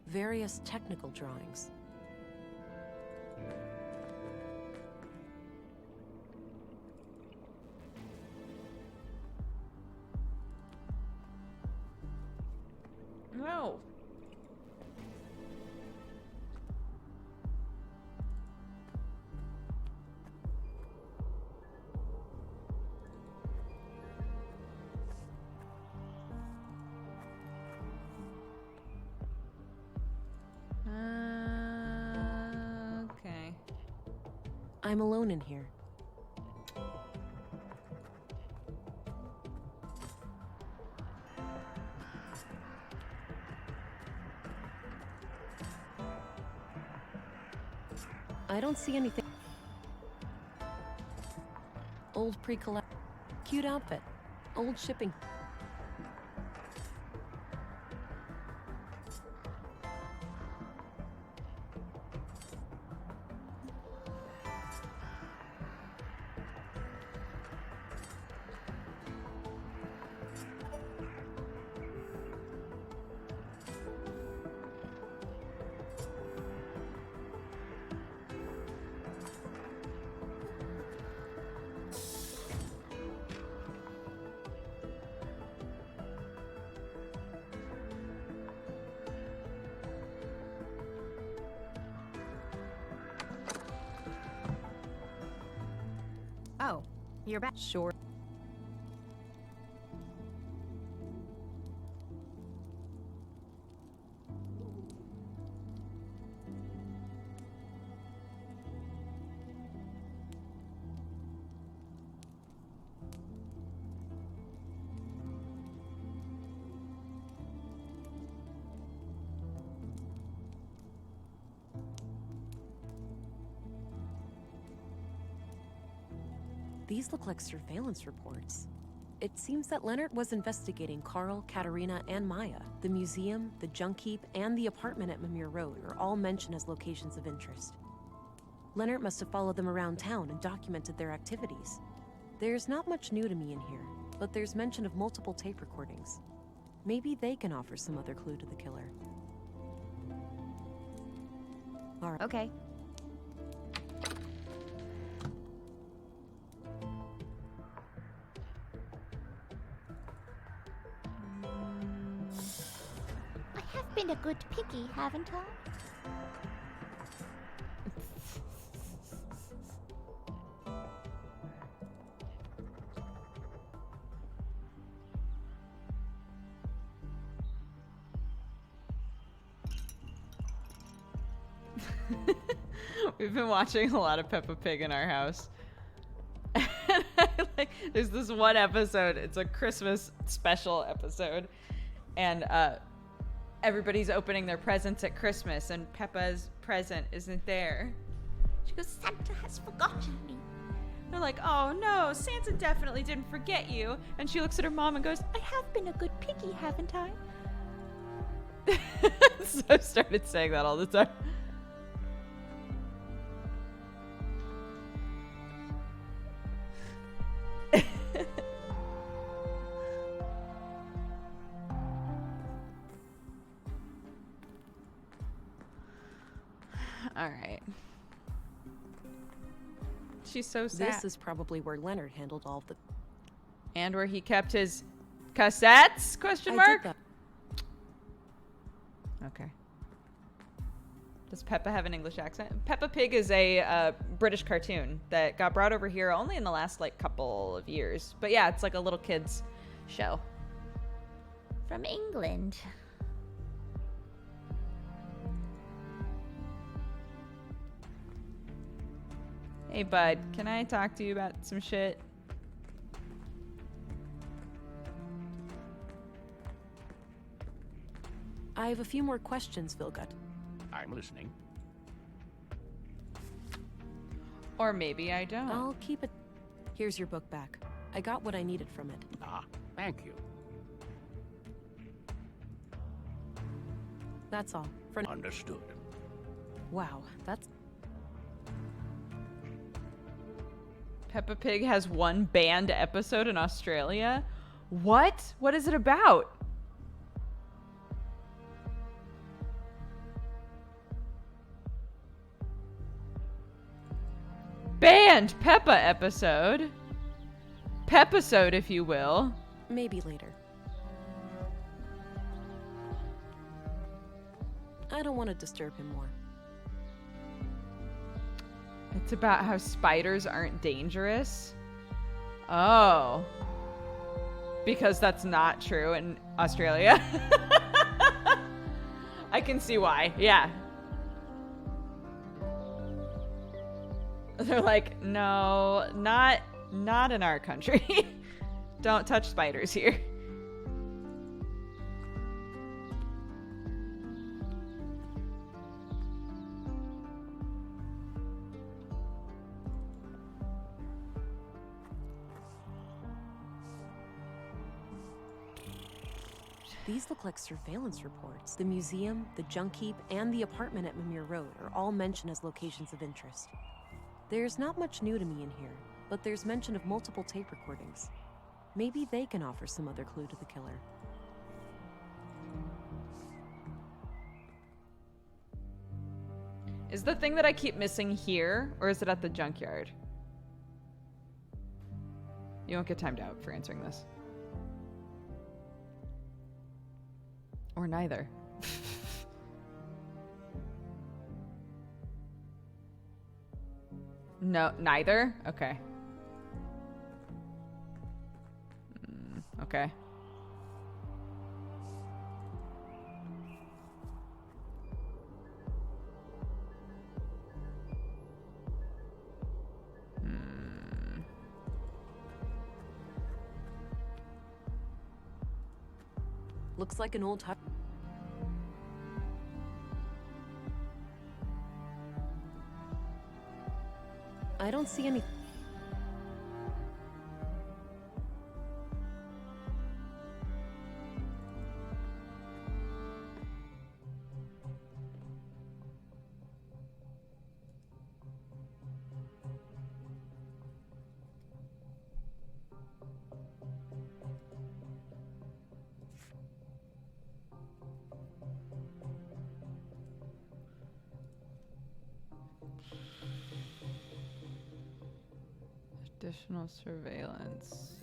Speaker 3: Various technical drawings.
Speaker 1: No. Okay.
Speaker 3: I'm alone in here. I don't see anything. Old pre-collect. Cute outfit. Old shipping.
Speaker 4: Oh, you're back.
Speaker 3: Sure. These look like surveillance reports. It seems that Leonard was investigating Carl, Katerina, and Maya. The museum, the junk heap, and the apartment at Mimir Road are all mentioned as locations of interest. Leonard must have followed them around town and documented their activities. There's not much new to me in here, but there's mention of multiple tape recordings. Maybe they can offer some other clue to the killer. All right.
Speaker 4: Okay.
Speaker 6: I have been a good piggy, haven't I?
Speaker 1: We've been watching a lot of Peppa Pig in our house. Like, there's this one episode, it's a Christmas special episode, and everybody's opening their presents at Christmas, and Peppa's present isn't there. She goes, Santa has forgotten me. They're like, oh no, Santa definitely didn't forget you. And she looks at her mom and goes, I have been a good piggy, haven't I? So I started saying that all the time. All right. She's so sad.
Speaker 3: This is probably where Leonard handled all of the...
Speaker 1: And where he kept his cassettes? Question
Speaker 3: I did
Speaker 1: mark?
Speaker 3: that.
Speaker 1: Okay. Does Peppa have an English accent? Peppa Pig is a British cartoon that got brought over here only in the last like couple of years. But yeah, it's like a little kids show.
Speaker 6: From England.
Speaker 1: Hey bud, can I talk to you about some shit?
Speaker 3: I have a few more questions, Vilgut.
Speaker 15: I'm listening.
Speaker 1: Or maybe I don't.
Speaker 3: I'll keep it. Here's your book back. I got what I needed from it.
Speaker 15: Ah, thank you.
Speaker 3: That's all. For
Speaker 15: Understood.
Speaker 3: Wow, that's...
Speaker 1: Peppa Pig has one banned episode in Australia. What? What is it about? Banned Peppa episode. Peppisode, if you will.
Speaker 3: Maybe later. I don't want to disturb him more.
Speaker 1: It's about how spiders aren't dangerous. Oh. Because that's not true in Australia. I can see why. Yeah. They're like, no, not in our country. Don't touch spiders here.
Speaker 3: These look like surveillance reports. The museum, the junk heap, and the apartment at Mimir Road are all mentioned as locations of interest. There's not much new to me in here, but there's mention of multiple tape recordings. Maybe they can offer some other clue to the killer.
Speaker 1: Is the thing that I keep missing here, or is it at the junkyard? You won't get timed out for answering this. Or neither. No, neither? Okay. Okay.
Speaker 3: Looks like an old I don't see any.
Speaker 1: Additional surveillance.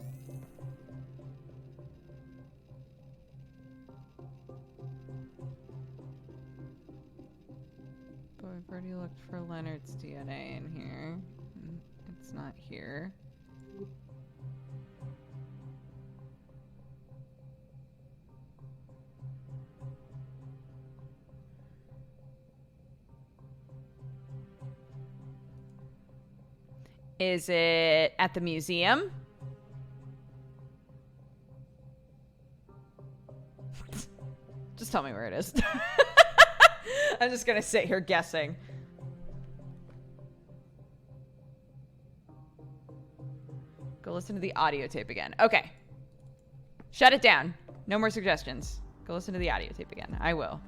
Speaker 1: But I've already looked for Leonard's DNA in here. It's not here. Is it at the museum? Just tell me where it is. I'm just gonna sit here guessing. Go listen to the audio tape again. Okay. Shut it down. No more suggestions. Go listen to the audio tape again. I will.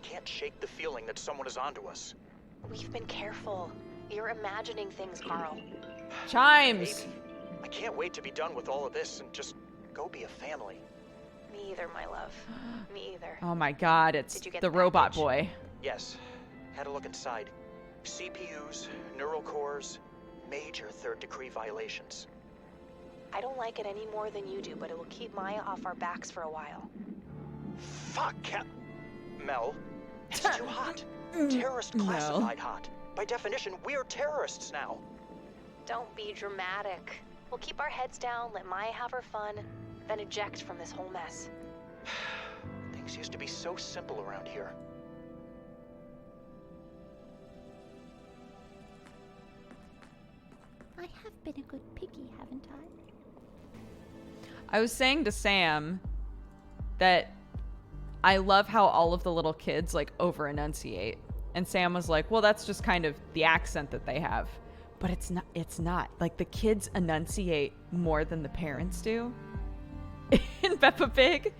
Speaker 11: Can't shake the feeling that someone is onto us.
Speaker 9: We've been careful. You're imagining things, Carl.
Speaker 1: Chimes!
Speaker 11: Maybe. I can't wait to be done with all of this and just go be a family.
Speaker 9: Me either, my love. Me either.
Speaker 1: Oh my god, it's the robot boy.
Speaker 11: Yes. Had a look inside. CPUs, neural cores, major third degree violations.
Speaker 9: I don't like it any more than you do, but it will keep Maya off our backs for a while.
Speaker 11: Fuck, Mel. It's too hot. Terrorist classified hot. By definition, we're terrorists now.
Speaker 9: Don't be dramatic. We'll keep our heads down, let Maya have her fun, then eject from this whole mess.
Speaker 11: Things used to be so simple around here.
Speaker 6: I have been a good piggy, haven't I?
Speaker 1: I was saying to Sam that I love how all of the little kids like over enunciate. And Sam was like, well, that's just kind of the accent that they have. But it's not. Like, the kids enunciate more than the parents do in Peppa Pig.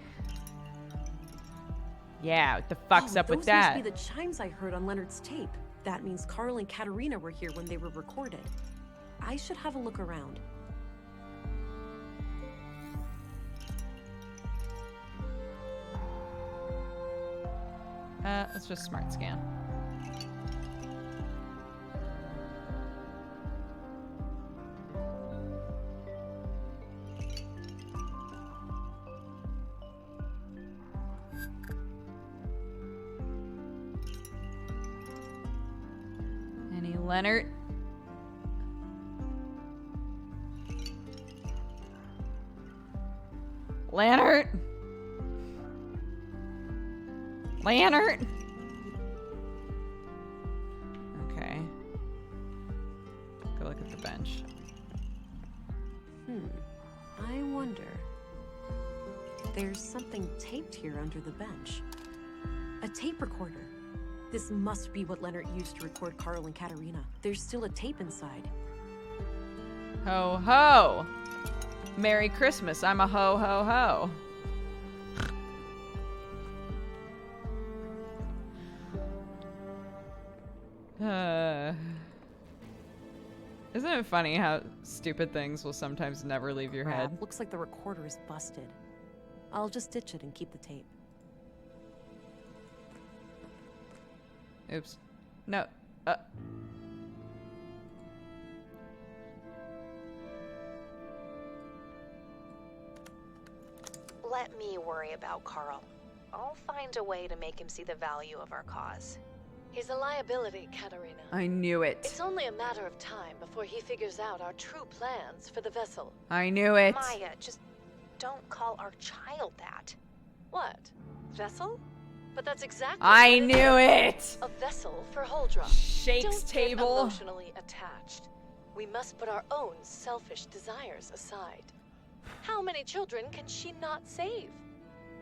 Speaker 1: Yeah, what the fuck's up with that?
Speaker 3: Those must be the chimes I heard on Leonard's tape. That means Carl and Katerina were here when they were recorded. I should have a look around.
Speaker 1: Let's just smart scan. Any Leonard? Leonard? Leonard? Okay. Go look at the bench.
Speaker 3: I wonder. There's something taped here under the bench. A tape recorder. This must be what Leonard used to record Carl and Katerina. There's still a tape inside.
Speaker 1: Ho ho! Merry Christmas, I'm a ho ho ho. Isn't it funny how stupid things will sometimes never leave your head?
Speaker 3: Looks like the recorder is busted. I'll just ditch it and keep the tape.
Speaker 1: Oops. No.
Speaker 9: Let me worry about Carl. I'll find a way to make him see the value of our cause. He's a liability, Katerina.
Speaker 1: I knew it.
Speaker 9: It's only a matter of time before he figures out our true plans for the vessel.
Speaker 1: I knew it.
Speaker 9: Maya, just don't call our child that. What? Vessel? But that's exactly
Speaker 1: I
Speaker 9: what
Speaker 1: knew
Speaker 9: is.
Speaker 1: it!
Speaker 9: A vessel for Huldra.
Speaker 1: Shakes
Speaker 9: Don't
Speaker 1: table.
Speaker 9: Get emotionally attached. We must put our own selfish desires aside. How many children can she not save?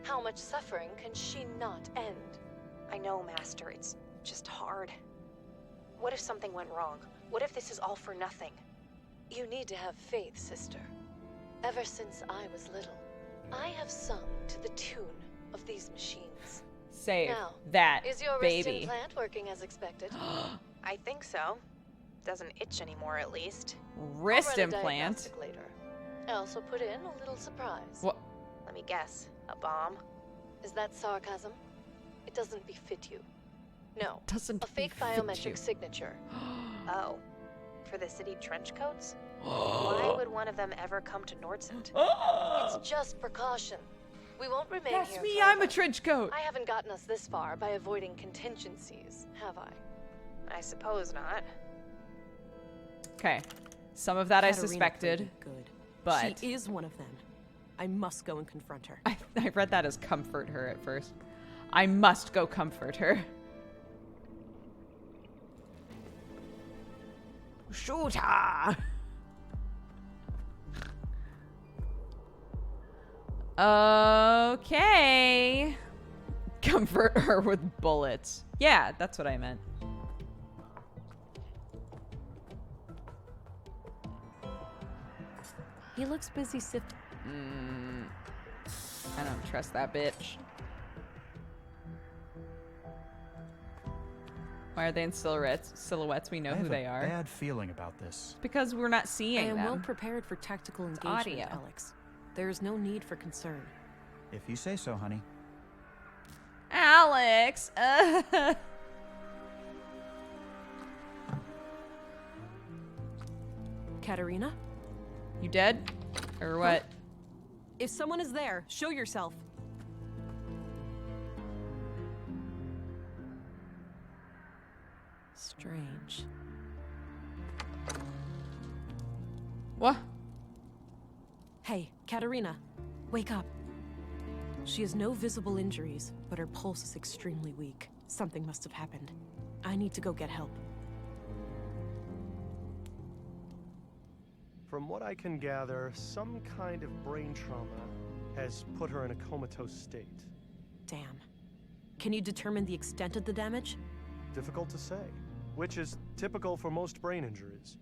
Speaker 9: How much suffering can she not end?
Speaker 4: I know, Master. It's just hard. What if something went wrong? What if this is all for nothing?
Speaker 9: You need to have faith, sister. Ever since I was little, I have sung to the tune of these machines.
Speaker 1: Save
Speaker 9: now,
Speaker 1: that
Speaker 9: is your
Speaker 1: baby.
Speaker 9: wrist implant working as expected?
Speaker 4: I think so. Doesn't itch anymore, at least.
Speaker 1: Wrist
Speaker 9: I'll run a
Speaker 1: implant?
Speaker 9: diagnostic later. I also put in a little surprise.
Speaker 1: What?
Speaker 4: Let me guess. A bomb?
Speaker 9: Is that sarcasm? It doesn't befit you. No.
Speaker 1: Doesn't
Speaker 9: a fake
Speaker 1: befit
Speaker 9: biometric
Speaker 1: you.
Speaker 9: signature.
Speaker 4: Oh. For the city trench coats? Why would one of them ever come to Nordsund?
Speaker 9: It's just precaution. We won't remain
Speaker 1: That's
Speaker 9: here
Speaker 1: me,
Speaker 9: forever.
Speaker 1: I'm a trench coat.
Speaker 9: I haven't gotten us this far by avoiding contingencies, have I?
Speaker 4: I suppose not.
Speaker 1: Okay. Some of that I
Speaker 3: Katerina
Speaker 1: suspected.
Speaker 3: played it good.
Speaker 1: But
Speaker 3: She is one of them. I must go and confront her.
Speaker 1: I read that as comfort her at first. I must go comfort her. Shoot her! Okay. Comfort her with bullets. Yeah, that's what I meant.
Speaker 3: He looks busy sifting.
Speaker 1: I don't trust that bitch. Why are they in silhouettes? We know who they
Speaker 11: I
Speaker 1: are.
Speaker 11: have a bad feeling about this.
Speaker 1: Because we're not seeing
Speaker 3: I am
Speaker 1: them.
Speaker 3: well prepared for tactical engagement,
Speaker 1: audio.
Speaker 3: Alex. There is no need for concern.
Speaker 11: If you say so, honey.
Speaker 1: Alex!
Speaker 3: Katerina?
Speaker 1: You dead? Or what?
Speaker 3: If someone is there, show yourself. Strange.
Speaker 1: What?
Speaker 3: Hey, Katerina, wake up. She has no visible injuries, but her pulse is extremely weak. Something must have happened. I need to go get help.
Speaker 12: From what I can gather, some kind of brain trauma has put her in a comatose state.
Speaker 3: Damn. Can you determine the extent of the damage?
Speaker 12: Difficult to say, which is typical for most brain injuries.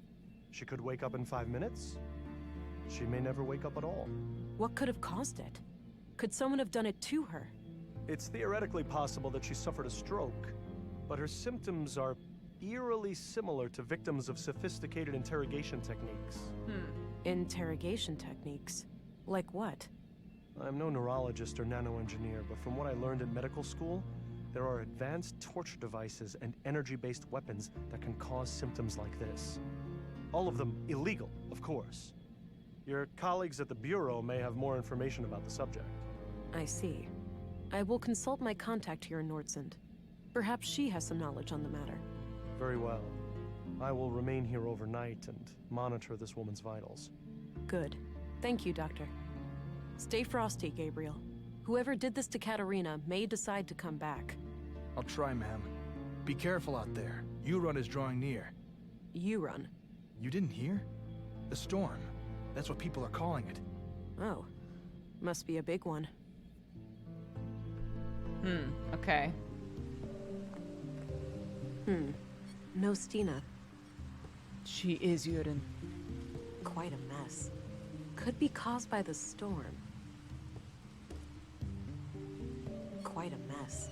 Speaker 12: She could wake up in 5 minutes. She may never wake up at all.
Speaker 3: What could have caused it? Could someone have done it to her?
Speaker 12: It's theoretically possible that she suffered a stroke, but her symptoms are eerily similar to victims of sophisticated interrogation techniques.
Speaker 3: Interrogation techniques? Like what?
Speaker 12: I'm no neurologist or nanoengineer, but from what I learned in medical school, there are advanced torture devices and energy-based weapons that can cause symptoms like this. All of them illegal, of course. Your colleagues at the Bureau may have more information about the subject.
Speaker 3: I see. I will consult my contact here in Nordsund. Perhaps she has some knowledge on the matter.
Speaker 12: Very well. I will remain here overnight and monitor this woman's vitals.
Speaker 3: Good. Thank you, Doctor. Stay frosty, Gabriel. Whoever did this to Katerina may decide to come back.
Speaker 7: I'll try, ma'am. Be careful out there. Urun is drawing near.
Speaker 3: Urun?
Speaker 7: You didn't hear? The storm. That's what people are calling it.
Speaker 3: Oh. Must be a big one.
Speaker 1: Okay.
Speaker 3: No Stina.
Speaker 1: She is Urun.
Speaker 3: Quite a mess. Could be caused by the storm. Quite a mess.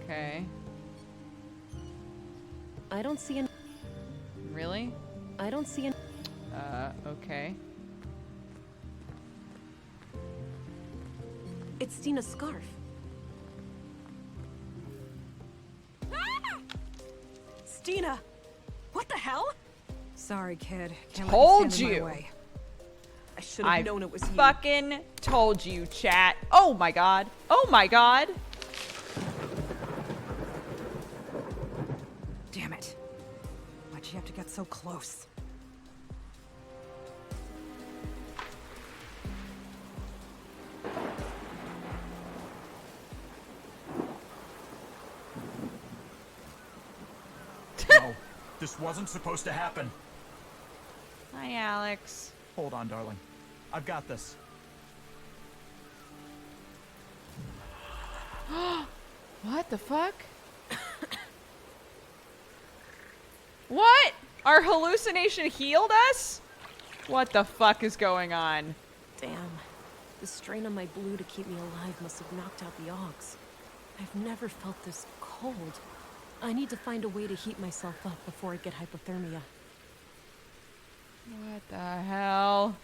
Speaker 1: Okay.
Speaker 3: I don't see an...
Speaker 1: Really?
Speaker 3: I don't see an...
Speaker 1: Okay.
Speaker 3: It's Stina's scarf. Stina! What the hell?
Speaker 10: Sorry, kid. Can't
Speaker 1: Told
Speaker 10: let you. Stand in my
Speaker 1: you.
Speaker 10: way.
Speaker 3: I should have known it was you.
Speaker 1: Fucking told you, chat. Oh my god. Oh my god.
Speaker 10: Damn it. Why'd you have to get so close?
Speaker 11: No, this wasn't supposed to happen.
Speaker 1: Hi, Alex.
Speaker 11: Hold on, darling. I've got this.
Speaker 1: What the fuck? What? Our hallucination healed us? What the fuck is going on?
Speaker 3: Damn. The strain on my blue to keep me alive must have knocked out the Augs. I've never felt this cold. I need to find a way to heat myself up before I get hypothermia.
Speaker 1: What the hell?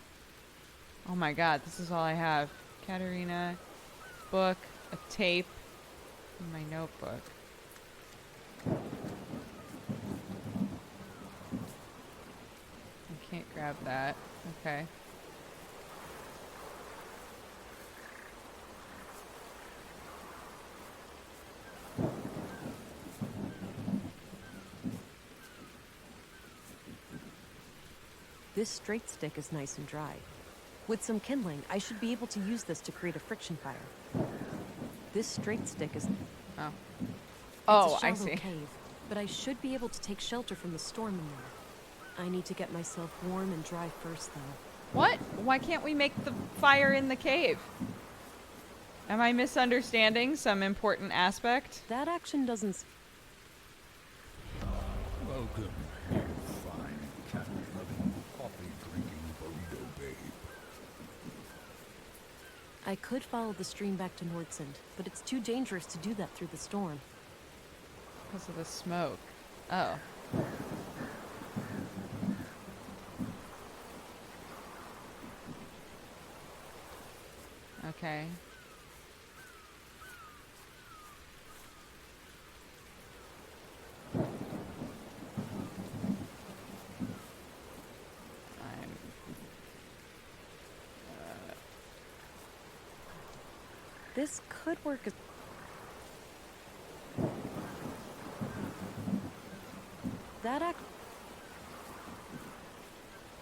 Speaker 1: Oh my god, this is all I have. Katerina, book, a tape, and my notebook. I can't grab that. Okay.
Speaker 3: This straight stick is nice and dry. With some kindling, I should be able to use this to create a friction fire. This straight stick is...
Speaker 1: Oh.
Speaker 3: It's
Speaker 1: Oh,
Speaker 3: a
Speaker 1: I
Speaker 3: shallow
Speaker 1: see.
Speaker 3: cave, but I should be able to take shelter from the storm in there. I need to get myself warm and dry first, though.
Speaker 1: What? Why can't we make the fire in the cave? Am I misunderstanding some important aspect?
Speaker 3: That action doesn't...
Speaker 2: Welcome, you fine cat-loving, coffee-drinking burrito babe.
Speaker 3: I could follow the stream back to Nordsund, but it's too dangerous to do that through the storm.
Speaker 1: Because of the smoke. Oh. Okay.
Speaker 3: This could work as... That act...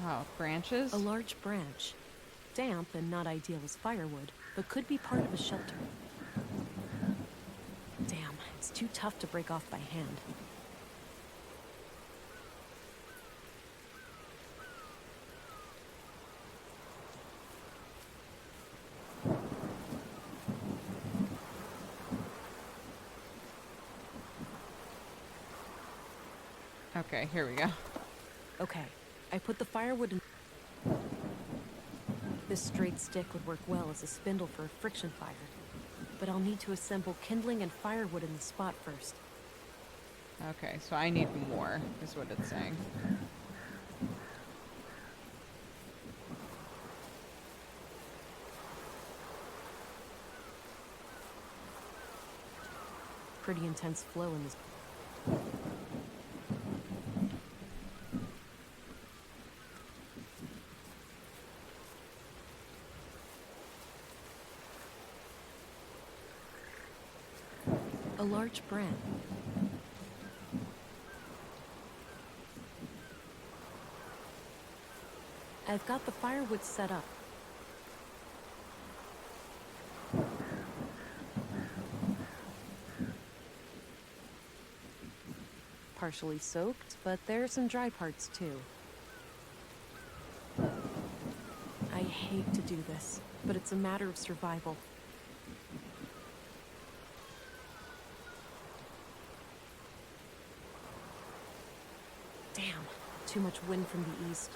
Speaker 1: Oh, branches?
Speaker 3: A large branch. Damp and not ideal as firewood, but could be part of a shelter. Damn, it's too tough to break off by hand.
Speaker 1: Okay, here we go.
Speaker 3: Okay, I put the firewood in. This straight stick would work well as a spindle for a friction fire, but I'll need to assemble kindling and firewood in the spot first.
Speaker 1: Okay, so I need more, is what it's saying.
Speaker 3: Pretty intense flow in this. A large brand. I've got the firewood set up. Partially soaked, but there are some dry parts too. I hate to do this, but it's a matter of survival. Damn, too much wind from the east.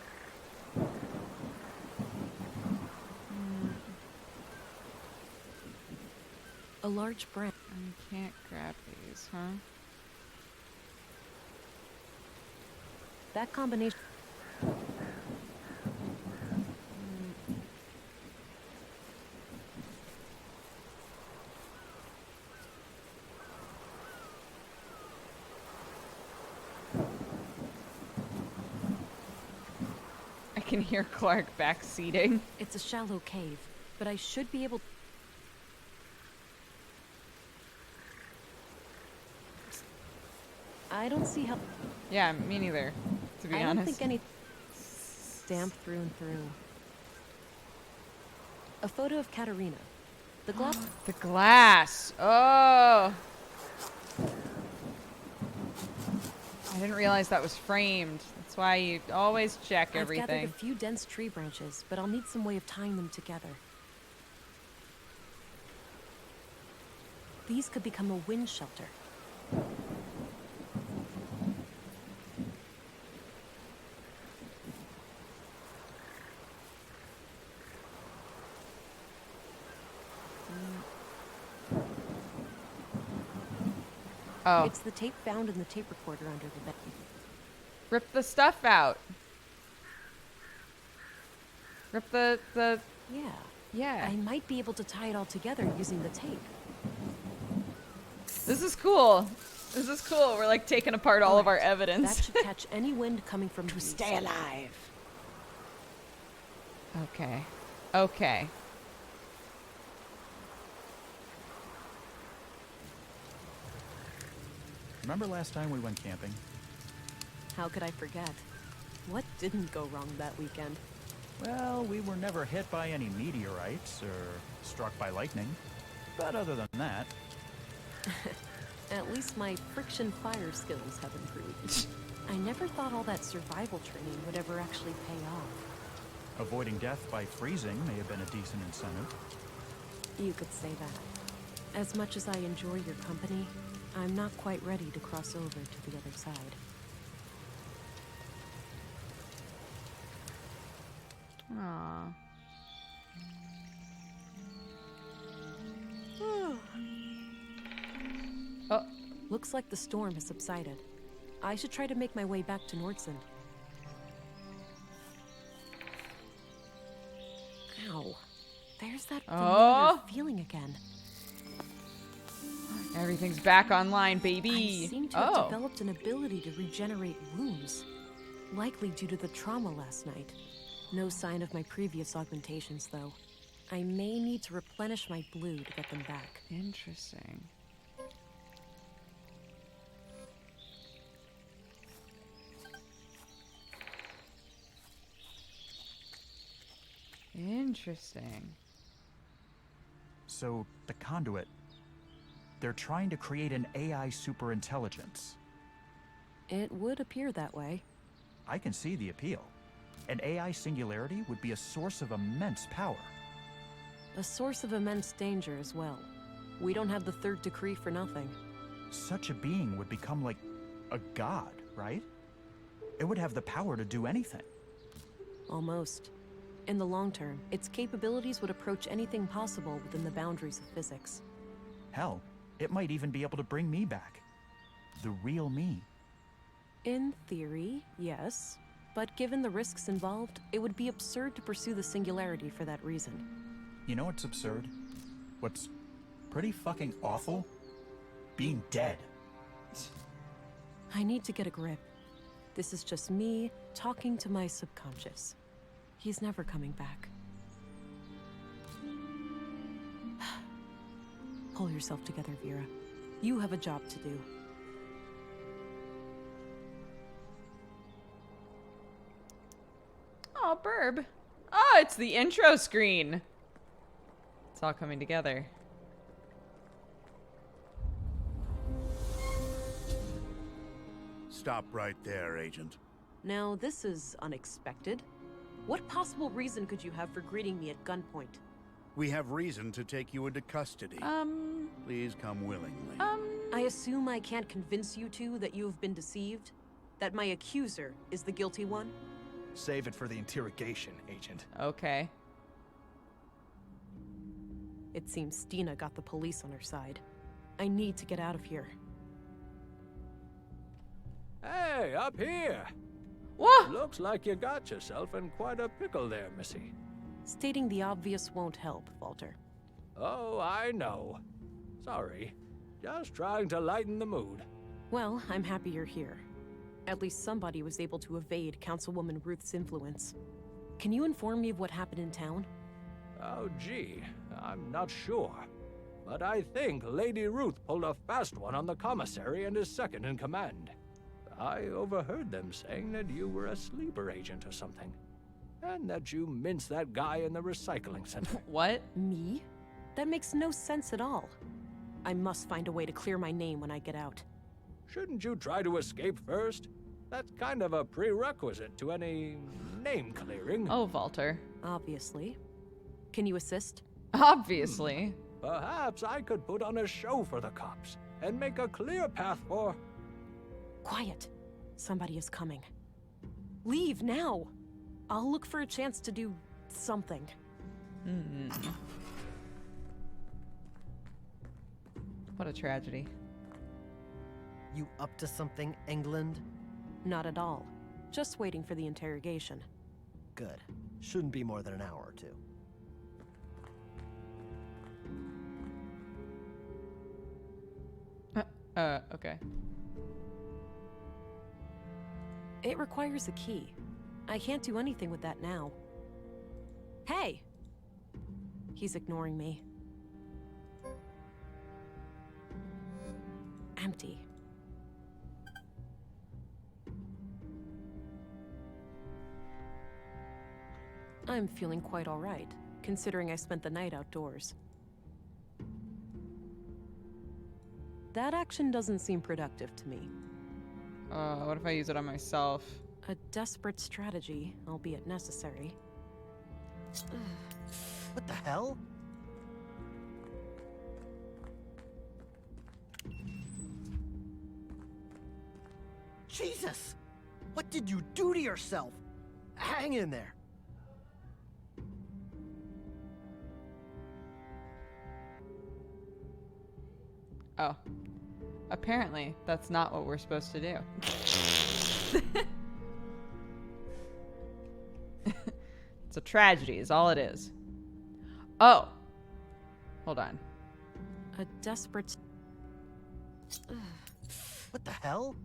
Speaker 3: A large branch.
Speaker 1: I can't grab these, huh?
Speaker 3: That combination.
Speaker 1: I can hear Clark backseating.
Speaker 3: It's a shallow cave, but I should be able. I don't see how.
Speaker 1: Yeah, me neither, to be honest.
Speaker 3: I don't think any. Damp through and through. A photo of Katerina. The glass.
Speaker 1: The glass. Oh. I didn't realize that was framed. That's why you always check everything.
Speaker 3: I've gathered a few dense tree branches, but I'll need some way of tying them together. These could become a wind shelter.
Speaker 1: Oh.
Speaker 3: It's the tape found in the tape recorder under the bed.
Speaker 1: Rip the stuff out. Rip the...
Speaker 3: Yeah.
Speaker 1: Yeah.
Speaker 3: I might be able to tie it all together using the tape.
Speaker 1: This is cool. This is cool. We're like taking apart all of our evidence.
Speaker 3: That should catch any wind coming from
Speaker 1: to
Speaker 3: the
Speaker 1: stay
Speaker 3: east.
Speaker 1: alive. Okay. Okay.
Speaker 11: Remember last time we went camping?
Speaker 3: How could I forget? What didn't go wrong that weekend?
Speaker 11: Well, we were never hit by any meteorites or struck by lightning. But other than that...
Speaker 3: At least my friction fire skills have improved. I never thought all that survival training would ever actually pay off.
Speaker 11: Avoiding death by freezing may have been a decent incentive.
Speaker 3: You could say that. As much as I enjoy your company, I'm not quite ready to cross over to the other side.
Speaker 1: Aww.
Speaker 3: Oh. Looks like the storm has subsided. I should try to make my way back to Nordson. Ow. There's that familiar feeling again.
Speaker 1: Everything's back online, baby.
Speaker 3: I seem to have developed an ability to regenerate wounds. Likely due to the trauma last night. No sign of my previous augmentations, though. I may need to replenish my blue to get them back.
Speaker 1: Interesting. Interesting.
Speaker 11: So, the conduit... They're trying to create an AI superintelligence.
Speaker 3: It would appear that way.
Speaker 11: I can see the appeal. An AI singularity would be a source of immense power.
Speaker 3: A source of immense danger as well. We don't have the third decree for nothing.
Speaker 11: Such a being would become like a god, right? It would have the power to do anything.
Speaker 3: Almost. In the long term, its capabilities would approach anything possible within the boundaries of physics.
Speaker 11: Hell, it might even be able to bring me back. The real me.
Speaker 3: In theory, yes. But given the risks involved, it would be absurd to pursue the singularity for that reason.
Speaker 11: You know what's absurd? What's pretty fucking awful? Being dead.
Speaker 3: I need to get a grip. This is just me talking to my subconscious. He's never coming back. Pull yourself together, Vera. You have a job to do.
Speaker 1: Oh, burb. Oh, it's the intro screen. It's all coming together.
Speaker 8: Stop right there, Agent.
Speaker 3: Now, this is unexpected. What possible reason could you have for greeting me at gunpoint?
Speaker 8: We have reason to take you into custody. Please come willingly.
Speaker 3: I assume I can't convince you two that you have been deceived? That my accuser is the guilty one?
Speaker 7: Save it for the interrogation, Agent.
Speaker 1: Okay.
Speaker 3: It seems Stina got the police on her side. I need to get out of here.
Speaker 15: Hey, up here!
Speaker 1: What?
Speaker 15: Looks like you got yourself in quite a pickle there, Missy.
Speaker 3: Stating the obvious won't help, Walter.
Speaker 15: Oh, I know. Sorry. Just trying to lighten the mood.
Speaker 3: Well, I'm happy you're here. At least somebody was able to evade Councilwoman Ruth's influence. Can you inform me of what happened in town?
Speaker 15: Oh, gee, I'm not sure. But I think Lady Ruth pulled a fast one on the commissary and his second in command. I overheard them saying that you were a sleeper agent or something. And that you minced that guy in the recycling center.
Speaker 1: What?
Speaker 3: Me? That makes no sense at all. I must find a way to clear my name when I get out.
Speaker 15: Shouldn't you try to escape first? That's kind of a prerequisite to any name clearing.
Speaker 1: Oh, Walter.
Speaker 3: Obviously. Can you assist?
Speaker 1: Obviously.
Speaker 15: Perhaps I could put on a show for the cops and make a clear path for...
Speaker 3: Quiet. Somebody is coming. Leave now. I'll look for a chance to do something.
Speaker 1: What a tragedy.
Speaker 17: You up to something, England?
Speaker 3: Not at all. Just waiting for the interrogation.
Speaker 17: Good. Shouldn't be more than an hour or two.
Speaker 1: Okay.
Speaker 3: It requires a key. I can't do anything with that now. Hey! He's ignoring me. Empty. I'm feeling quite all right, considering I spent the night outdoors. That action doesn't seem productive to me.
Speaker 1: What if I use it on myself?
Speaker 3: A desperate strategy, albeit necessary.
Speaker 17: What the hell? Jesus! What did you do to yourself? Hang in there.
Speaker 1: Oh. Apparently, that's not what we're supposed to do. It's a tragedy, is all it is. Oh. Hold on.
Speaker 3: A desperate...
Speaker 17: What the hell?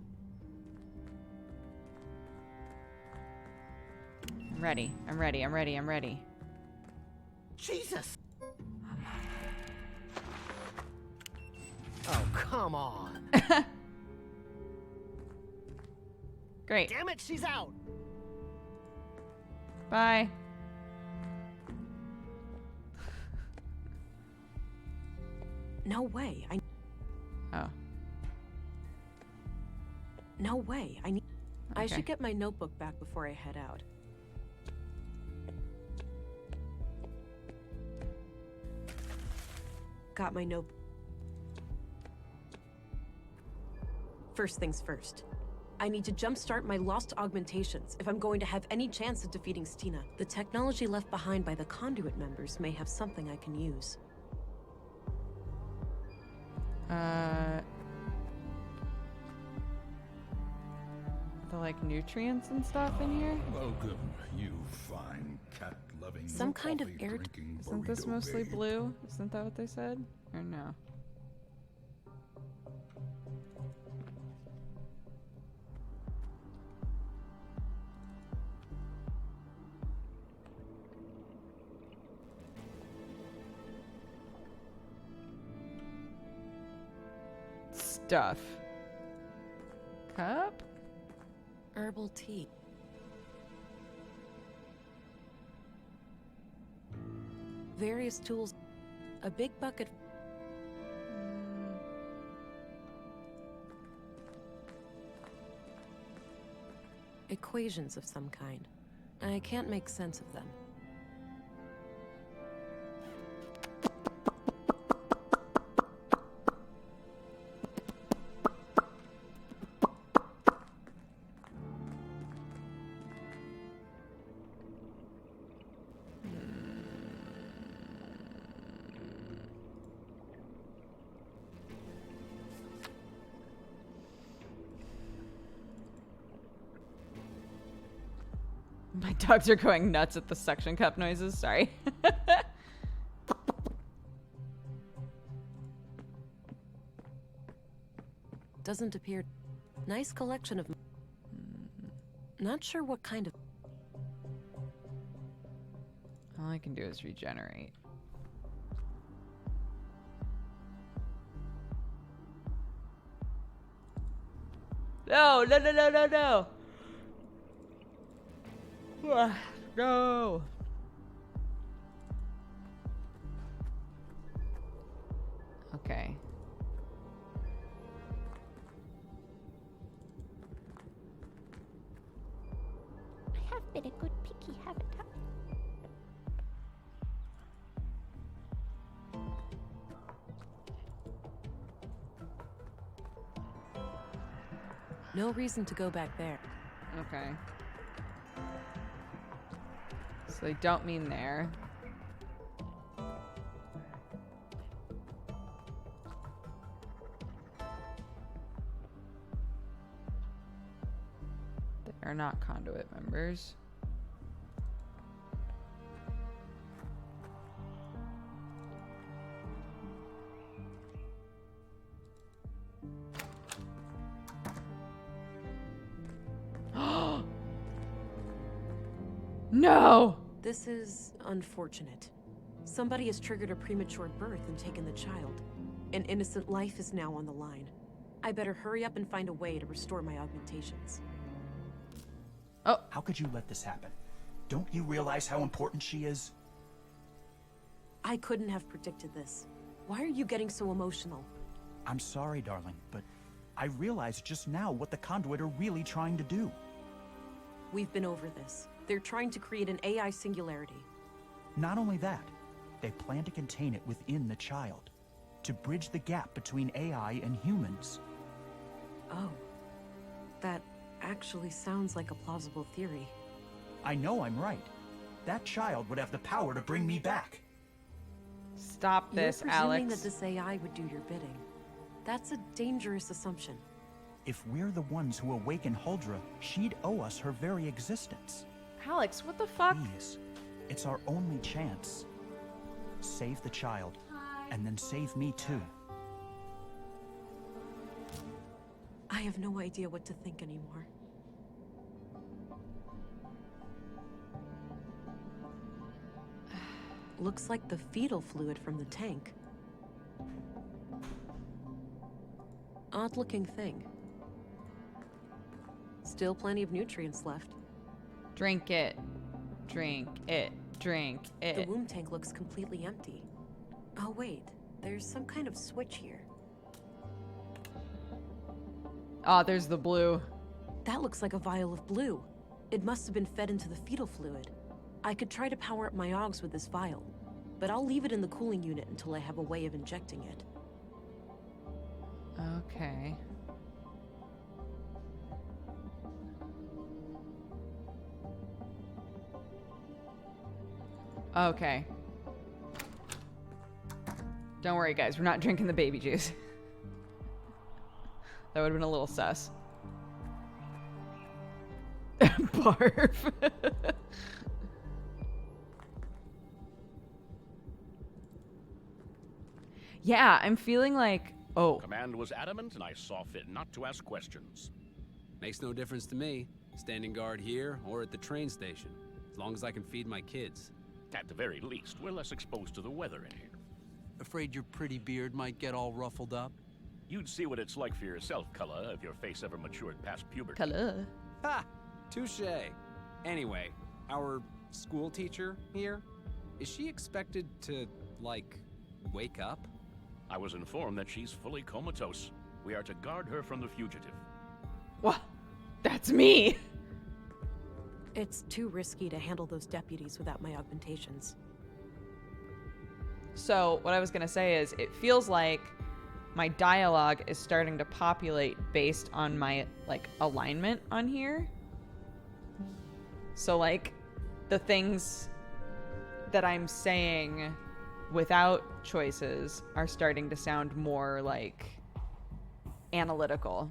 Speaker 1: I'm ready. I'm ready. I'm ready. I'm ready.
Speaker 17: Jesus! Oh, come on.
Speaker 1: Great.
Speaker 17: Damn it, she's out.
Speaker 1: Bye.
Speaker 3: No way.
Speaker 1: Oh.
Speaker 3: No way. I
Speaker 1: Okay.
Speaker 3: should get my notebook back before I head out. Got my notebook. First things first. I need to jumpstart my lost augmentations if I'm going to have any chance of defeating Stina. The technology left behind by the Conduit members may have something I can use.
Speaker 1: The like nutrients and stuff in here?
Speaker 2: Welcome, you fine cat-loving,
Speaker 3: Some kind of air.
Speaker 1: Isn't this mostly blue? Isn't that what they said? Or no? Stuff. Cup?
Speaker 3: Herbal tea. Various tools. A big bucket. Equations of some kind. I can't make sense of them.
Speaker 1: My dogs are going nuts at the suction cup noises. Sorry.
Speaker 3: Doesn't appear. Nice collection of. Not sure what kind of.
Speaker 1: All I can do is regenerate. No, no, no, no, no, no. No. Okay.
Speaker 9: I have been a good piggy, haven't I?
Speaker 3: No reason to go back there.
Speaker 1: Okay. So they don't mean there. They are not conduit members. No!
Speaker 3: This is unfortunate. Somebody has triggered a premature birth and taken the child. An innocent life is now on the line. I better hurry up and find a way to restore my augmentations.
Speaker 1: Oh.
Speaker 11: How could you let this happen? Don't you realize how important she is?
Speaker 3: I couldn't have predicted this. Why are you getting so emotional?
Speaker 11: I'm sorry, darling, but I realized just now what the Conduit are really trying to do.
Speaker 3: We've been over this. They're trying to create an AI singularity.
Speaker 11: Not only that, they plan to contain it within the child, to bridge the gap between AI and humans.
Speaker 3: Oh. That actually sounds like a plausible theory.
Speaker 11: I know I'm right. That child would have the power to bring me back.
Speaker 1: Stop this,
Speaker 3: You're presuming
Speaker 1: Alex.
Speaker 3: that this AI would do your bidding. That's a dangerous assumption.
Speaker 11: If we're the ones who awaken Huldra, she'd owe us her very existence.
Speaker 1: Alex, what the fuck?
Speaker 11: Please, it's our only chance. Save the child, and then save me too.
Speaker 3: I have no idea what to think anymore. Looks like the fetal fluid from the tank. Odd-looking thing. Still plenty of nutrients left.
Speaker 1: Drink it. Drink it. Drink it.
Speaker 3: The womb tank looks completely empty. Oh wait, there's some kind of switch here.
Speaker 1: Oh, there's the blue.
Speaker 3: That looks like a vial of blue. It must have been fed into the fetal fluid. I could try to power up my augs with this vial, but I'll leave it in the cooling unit until I have a way of injecting it.
Speaker 1: Okay. Okay. Don't worry, guys. We're not drinking the baby juice. That would have been a little sus. Barf. Yeah, I'm feeling like... Oh.
Speaker 15: Command was adamant, and I saw fit not to ask questions.
Speaker 16: Makes no difference to me. Standing guard here or at the train station. As long as I can feed my kids.
Speaker 15: At the very least, we're less exposed to the weather in here.
Speaker 16: Afraid your pretty beard might get all ruffled up?
Speaker 15: You'd see what it's like for yourself, Cullah, if your face ever matured past puberty.
Speaker 1: Cullah.
Speaker 16: Ha! Touche. Anyway, our school teacher here, is she expected to, like, wake up?
Speaker 15: I was informed that she's fully comatose. We are to guard her from the fugitive.
Speaker 1: What? That's me!
Speaker 3: It's too risky to handle those deputies without my augmentations.
Speaker 1: So, what I was gonna say is, it feels like my dialogue is starting to populate based on my, like, alignment on here. So, like, the things that I'm saying without choices are starting to sound more, like, analytical.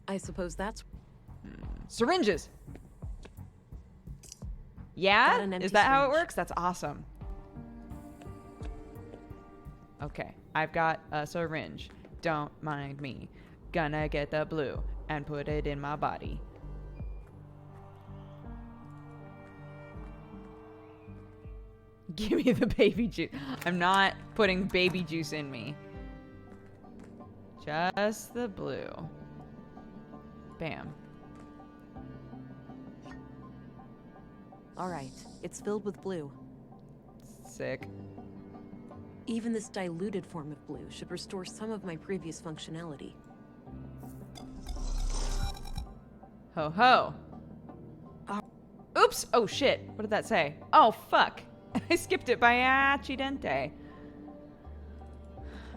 Speaker 3: I suppose that's...
Speaker 1: Syringes! Yeah? Is that how it works? That's awesome. Okay, I've got a syringe. Don't mind me. Gonna get the blue and put it in my body. Give me the baby juice. I'm not putting baby juice in me. Just the blue. Bam.
Speaker 3: All right, it's filled with blue.
Speaker 1: Sick.
Speaker 3: Even this diluted form of blue should restore some of my previous functionality.
Speaker 1: Ho ho. Oops! Oh shit. What did that say? Oh fuck. I skipped it by accidente.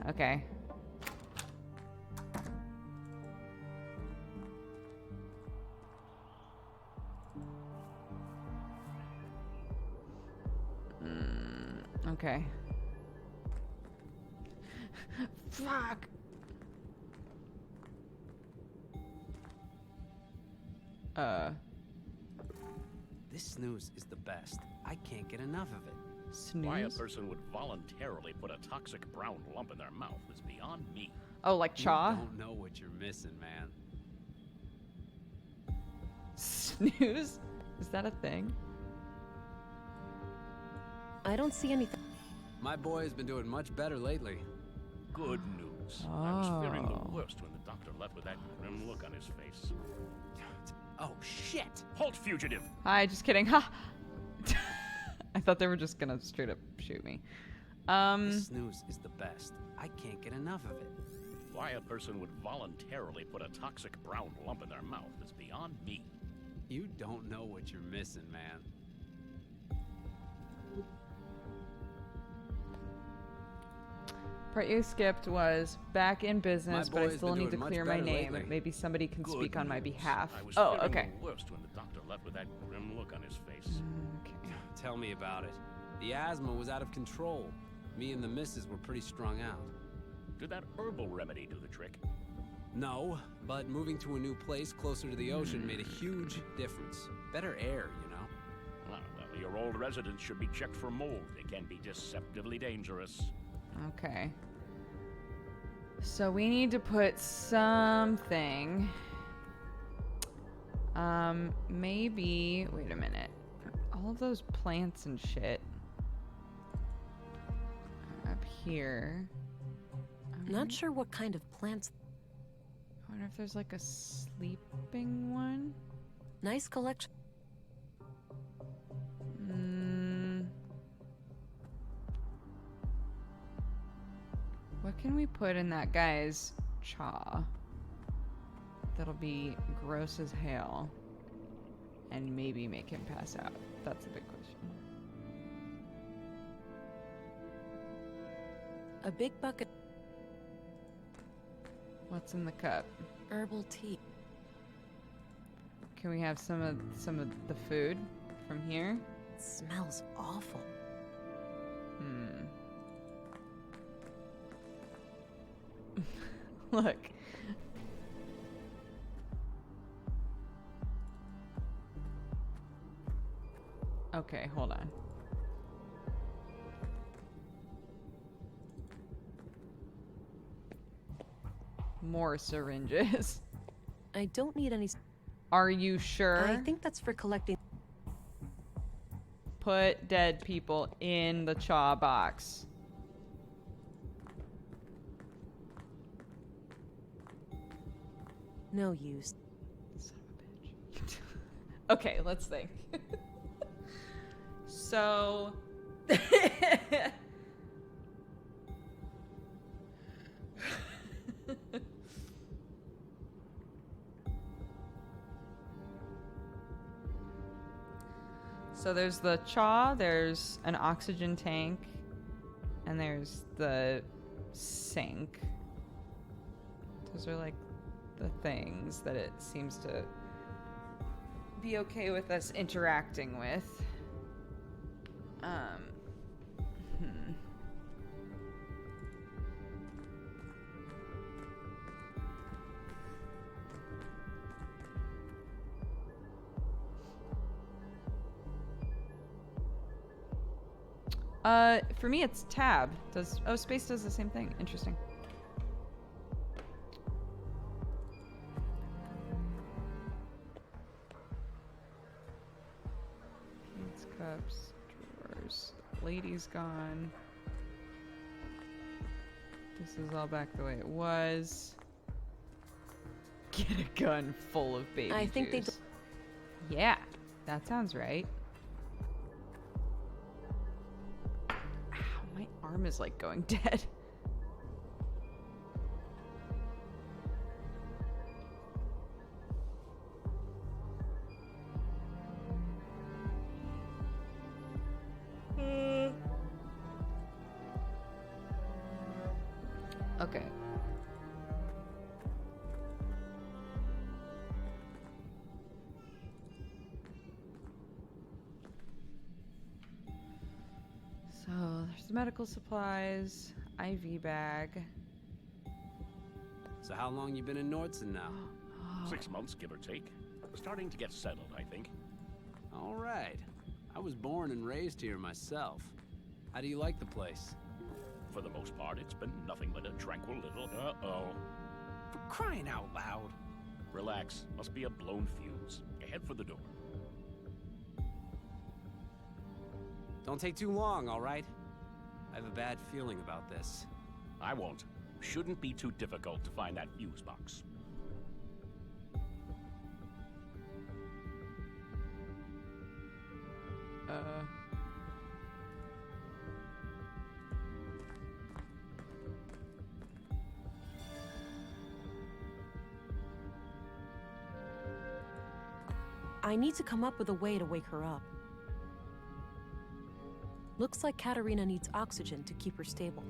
Speaker 1: Okay. Okay. Fuck.
Speaker 16: This snooze is the best. I can't get enough of it.
Speaker 1: Snooze?
Speaker 15: Why a person would voluntarily put a toxic brown lump in their mouth is beyond me.
Speaker 1: Oh, like chaw?
Speaker 16: You don't know what you're missing, man.
Speaker 1: Snooze? Is that a thing?
Speaker 3: I don't see anything.
Speaker 16: My boy has been doing much better lately.
Speaker 15: Good news. I was fearing the worst when the doctor left with that grim look on his face.
Speaker 16: Oh, shit!
Speaker 15: Halt, fugitive!
Speaker 1: Hi, just kidding. Ha! I thought they were just gonna straight up shoot me.
Speaker 16: This snooze is the best. I can't get enough of it.
Speaker 15: Why a person would voluntarily put a toxic brown lump in their mouth is beyond me.
Speaker 16: You don't know what you're missing, man.
Speaker 1: Part you skipped was back in business, but I still need to clear my name.
Speaker 16: Lately.
Speaker 1: Maybe somebody can
Speaker 15: Good
Speaker 1: speak on my
Speaker 15: news.
Speaker 1: behalf.
Speaker 15: I was
Speaker 1: Oh,
Speaker 15: fearing
Speaker 1: okay.
Speaker 15: the worst when the doctor left with that grim look on his face.
Speaker 1: Okay.
Speaker 16: Tell me about it. The asthma was out of control. Me and the missus were pretty strung out.
Speaker 15: Did that herbal remedy do the trick?
Speaker 16: No, but moving to a new place closer to the ocean made a huge difference. Better air, you know?
Speaker 15: Well, your old residence should be checked for mold. It can be deceptively dangerous.
Speaker 1: Okay. So we need to put something. Maybe. Wait a minute. All of those plants and shit are up here.
Speaker 3: Not sure what kind of plants.
Speaker 1: I wonder if there's like a sleeping one.
Speaker 3: Nice collection.
Speaker 1: What can we put in that guy's chaw that'll be gross as hell and maybe make him pass out? That's a big question.
Speaker 3: A big bucket.
Speaker 1: What's in the cup?
Speaker 3: Herbal tea.
Speaker 1: Can we have some of the food from here?
Speaker 3: It smells awful.
Speaker 1: Look. Okay, hold on. More syringes.
Speaker 3: I don't need any.
Speaker 1: Are you sure?
Speaker 3: I think that's for collecting.
Speaker 1: Put dead people in the chaw box.
Speaker 3: No use.
Speaker 1: Son of a bitch. Okay, let's think. So. So there's the chaw, there's an oxygen tank, and there's the sink. Those are like the things that it seems to be okay with us interacting with. For me it's tab. Space does the same thing. Interesting. Paints, cups, drawers. Lady's gone. This is all back the way it was. Get a gun full of baby
Speaker 3: I think
Speaker 1: juice. Yeah, that sounds right. My arm is like going dead. Okay. So there's the medical supplies, IV bag.
Speaker 5: So how long you been in Nordson now?
Speaker 15: 6 months, give or take. Starting to get settled, I think.
Speaker 5: All right. I was born and raised here myself. How do you like the place?
Speaker 15: For the most part, it's been nothing but a tranquil little... Uh-oh.
Speaker 5: For crying out loud.
Speaker 15: Relax. Must be a blown fuse. Head for the door.
Speaker 5: Don't take too long, all right? I have a bad feeling about this.
Speaker 15: I won't. Shouldn't be too difficult to find that fuse box.
Speaker 3: I need to come up with a way to wake her up. Looks like Katerina needs oxygen to keep her stable.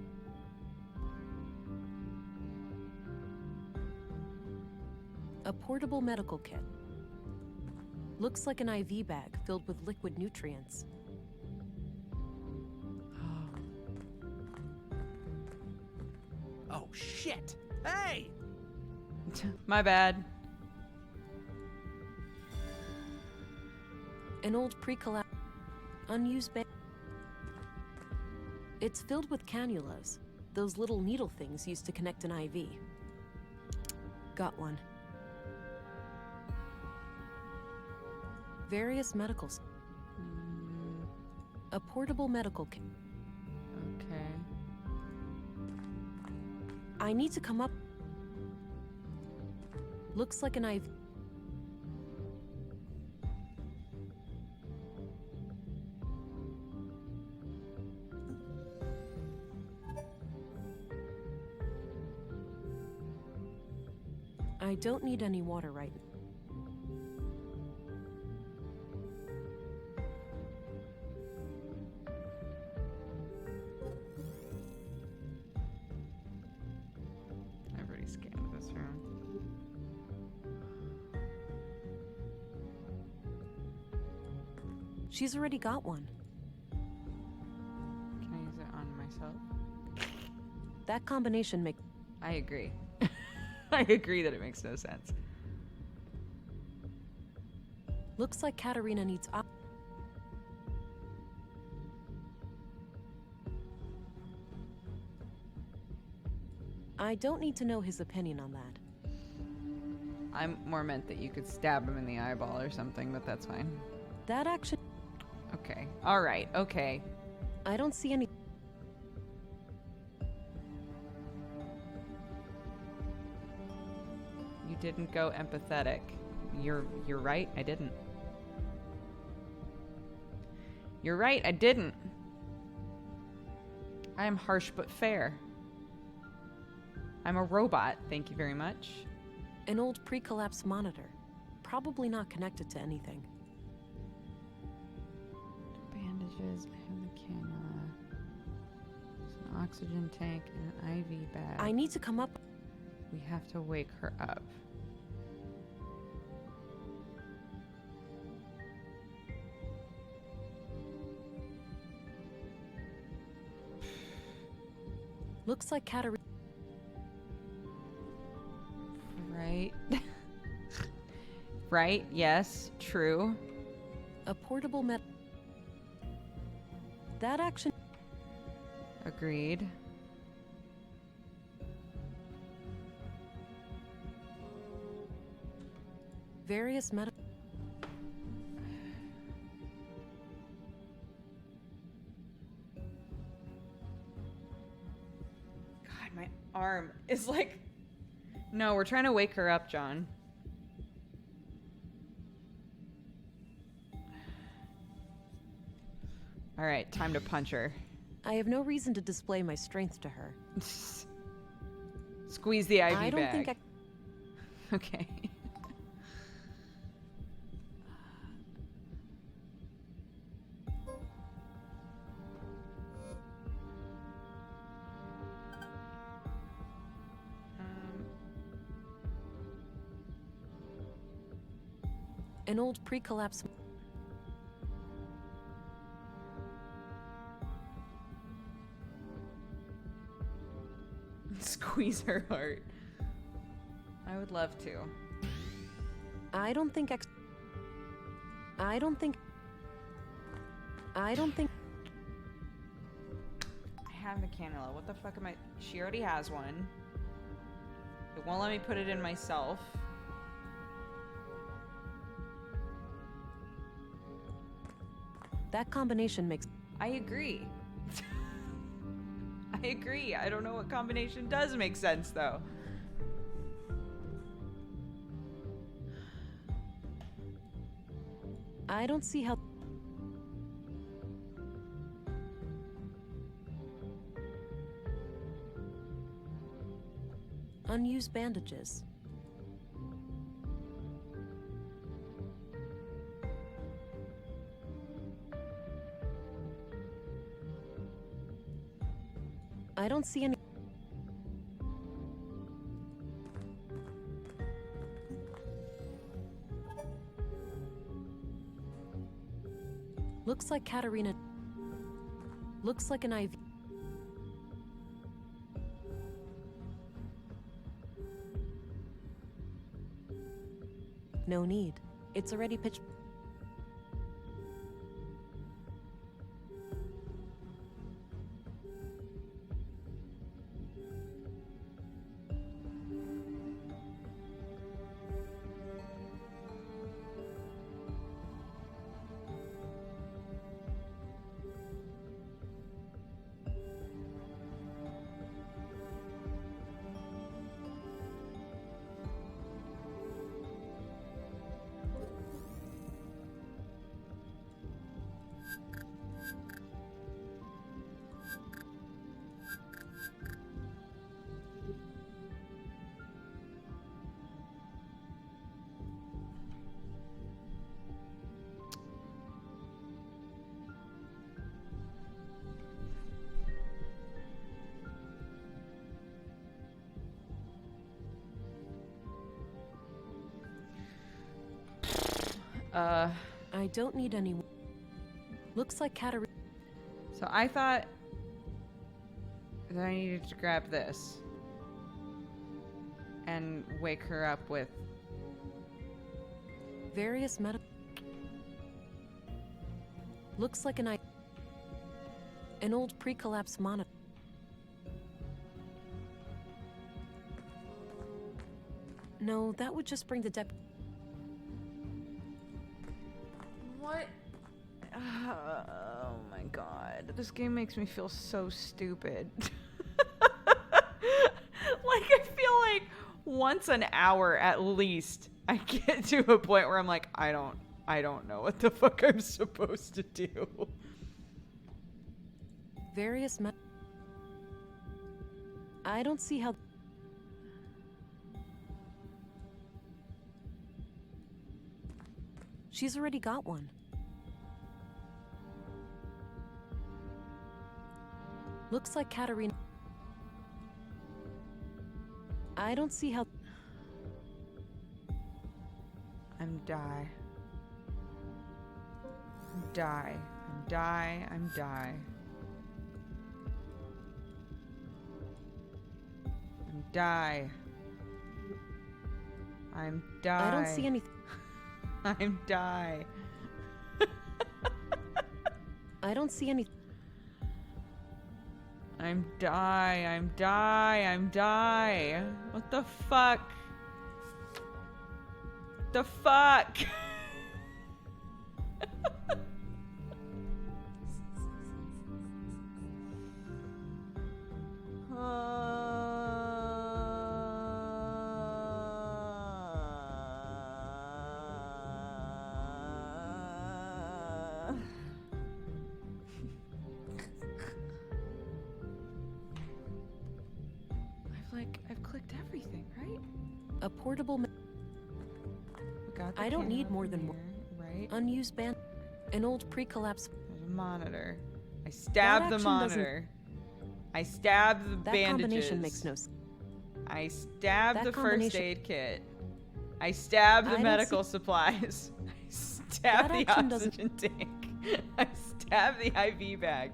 Speaker 3: A portable medical kit. Looks like an IV bag filled with liquid nutrients.
Speaker 5: Oh, shit! Hey!
Speaker 1: My bad.
Speaker 3: An old pre-collapse unused bag. It's filled with cannulas, those little needle things used to connect an IV. Got one. Various medicals. A portable medical kit.
Speaker 1: Okay.
Speaker 3: I need to come up. Looks like an IV. I don't need any water right now.
Speaker 1: I've already scanned this room.
Speaker 3: She's already got one.
Speaker 1: Can I use it on myself?
Speaker 3: That combination makes...
Speaker 1: I agree. I agree that it makes no sense.
Speaker 3: Looks like Katerina needs... I don't need to know his opinion on that.
Speaker 1: I more meant that you could stab him in the eyeball or something, but that's fine.
Speaker 3: That action...
Speaker 1: Okay. All right. Okay.
Speaker 3: I don't see any...
Speaker 1: You didn't go empathetic. You're right. I didn't. You're right. I didn't. I am harsh but fair. I'm a robot. Thank you very much.
Speaker 3: An old pre-collapse monitor. Probably not connected to anything.
Speaker 1: Bandages. I have the cannula. There's an oxygen tank and an IV bag.
Speaker 3: I need to come up...
Speaker 1: We have to wake her up.
Speaker 3: Looks like Katerina...
Speaker 1: Right. Right, yes, true.
Speaker 3: A portable med... That action...
Speaker 1: Agreed.
Speaker 3: Various med...
Speaker 1: God, my arm is like... No, we're trying to wake her up, John. All right, time to punch her.
Speaker 3: I have no reason to display my strength to her.
Speaker 1: Squeeze the IV
Speaker 3: I don't
Speaker 1: bag.
Speaker 3: think I...
Speaker 1: Okay.
Speaker 3: An old pre-collapse...
Speaker 1: Squeeze her heart. I would love to.
Speaker 3: I don't think... I don't think...
Speaker 1: I have the cannula. What the fuck am I... She already has one. It won't let me put it in myself.
Speaker 3: That combination makes...
Speaker 1: I agree. I agree. I don't know what combination does make sense, though.
Speaker 3: I don't see how... Unused bandages. I don't see any... Looks like Katerina... Looks like an IV... No need. It's already pitched... I don't need any... Looks like Katarina.
Speaker 1: So I thought that I needed to grab this and wake her up with
Speaker 3: Various medical. Looks like an old pre-collapse monitor. No, that would just bring the
Speaker 1: What? Oh my god. This game makes me feel so stupid. Like, I feel like once an hour at least, I get to a point where I'm like, I don't know what the fuck I'm supposed to do.
Speaker 3: Various I don't see how. She's already got one. Looks like Katarina. I don't see how.
Speaker 1: I'm die. I'm die. I'm die. I'm die. I'm die. I'm die.
Speaker 3: I don't see anything.
Speaker 1: I'm die.
Speaker 3: I don't see anything.
Speaker 1: I'm die. I'm die. I'm die. What the fuck? The fuck? I've clicked everything, right?
Speaker 3: A portable.
Speaker 1: We got the
Speaker 3: I don't need
Speaker 1: camera
Speaker 3: more
Speaker 1: from
Speaker 3: than one.
Speaker 1: here, right?
Speaker 3: Unused band. An old pre-collapse.
Speaker 1: There's a monitor. I stabbed the
Speaker 3: action
Speaker 1: monitor. I stabbed the
Speaker 3: That
Speaker 1: bandages.
Speaker 3: combination makes no sense.
Speaker 1: I stabbed
Speaker 3: That
Speaker 1: the first
Speaker 3: combination-
Speaker 1: aid kit. I stabbed the
Speaker 3: I don't
Speaker 1: medical
Speaker 3: see-
Speaker 1: supplies. I stabbed
Speaker 3: That
Speaker 1: the
Speaker 3: action doesn't-
Speaker 1: oxygen tank. I stabbed the IV bag.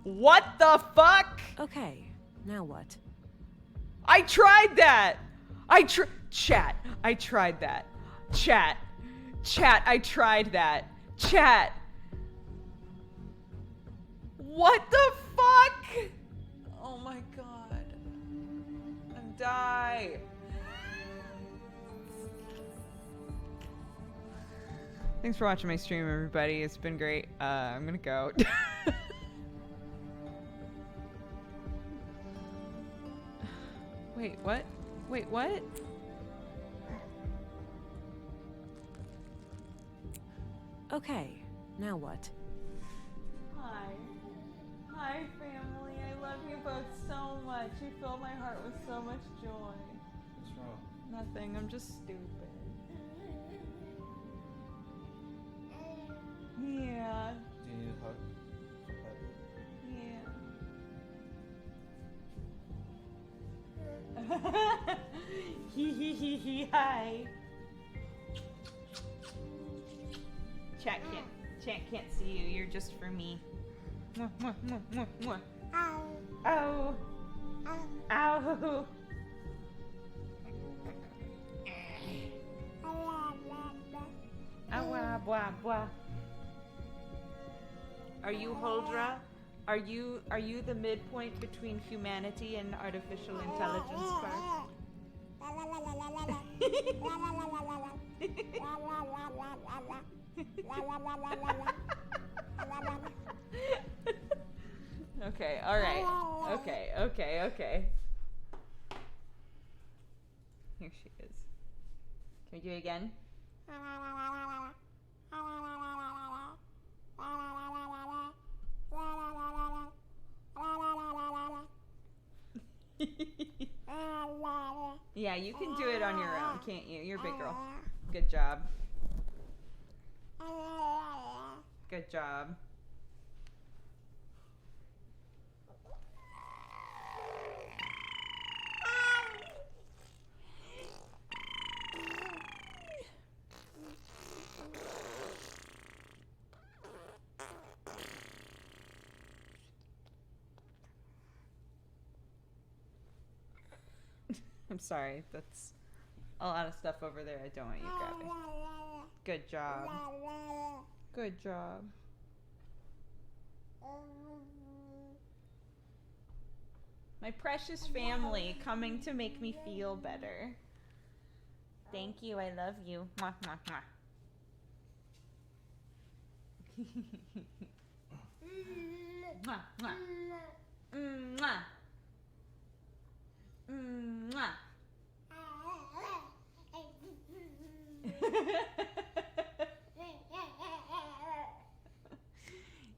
Speaker 1: What the fuck?
Speaker 3: Okay, now what?
Speaker 1: I tried that. Chat. I tried that. Chat. I tried that. Chat. What the fuck? Oh my god. I'm die. Thanks for watching my stream, everybody. It's been great. I'm gonna go. Wait, what? Wait, what?
Speaker 3: Okay, now what?
Speaker 1: Hi. Hi, family. I love you both so much. You fill my heart with so much joy.
Speaker 11: What's wrong?
Speaker 1: Nothing. I'm just stupid. Yeah.
Speaker 11: Do you need a hug?
Speaker 1: Yeah. Hee. Hi. Chat can't see you. You're just for me. Mwah, mwah, mwah, mwah, mwah. Ow. Ow. Ow, blah, blah. Are you Holdra? Are you the midpoint between humanity and artificial intelligence, Spark? Okay, alright. Okay. Here she is. Can we do it again? Yeah, you can do it on your own, can't you? You're a big girl. Good job. Good job. I'm sorry. That's a lot of stuff over there I don't want you grabbing. Good job. Good job. My precious family coming to make me feel better. Thank you. I love you. Mwah, mwah, mwah. Mwah, mwah. Mwah. Mwah.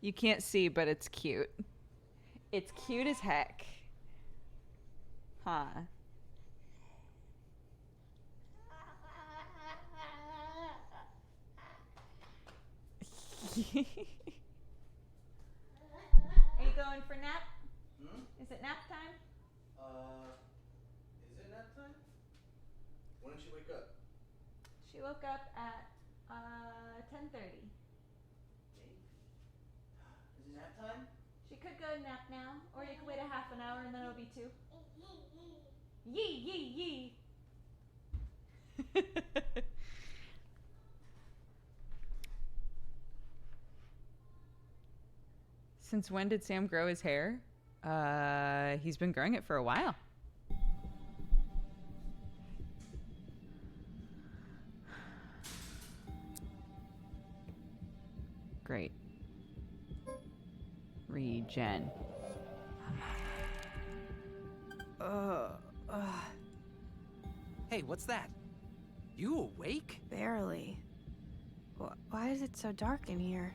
Speaker 1: You can't see, but it's cute. It's cute as heck. Huh. Are you going for nap? Is it nap time?
Speaker 7: Is it nap time? When did she wake up?
Speaker 1: She woke up at 10:30.
Speaker 7: Is it nap time?
Speaker 1: She could go nap now, or you could wait a half an hour and then it'll be 2. Yee yee yee. Since when did Sam grow his hair? He's been growing it for a while. Great. Regen.
Speaker 16: Hey, what's that? You awake?
Speaker 4: Barely. Why is it so dark in here?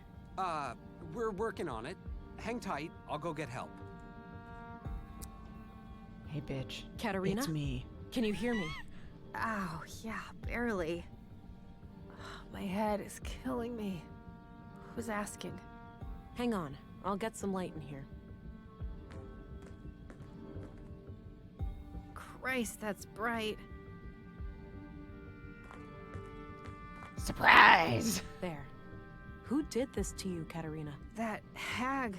Speaker 16: We're working on it. Hang tight, I'll go get help.
Speaker 1: Hey, bitch.
Speaker 3: Katerina?
Speaker 1: It's me.
Speaker 3: Can you hear me?
Speaker 4: Ow, yeah, barely. My head is killing me. Who's asking?
Speaker 3: Hang on, I'll get some light in here.
Speaker 4: Christ, that's bright.
Speaker 1: Surprise!
Speaker 3: There. Who did this to you, Katerina?
Speaker 4: That hag.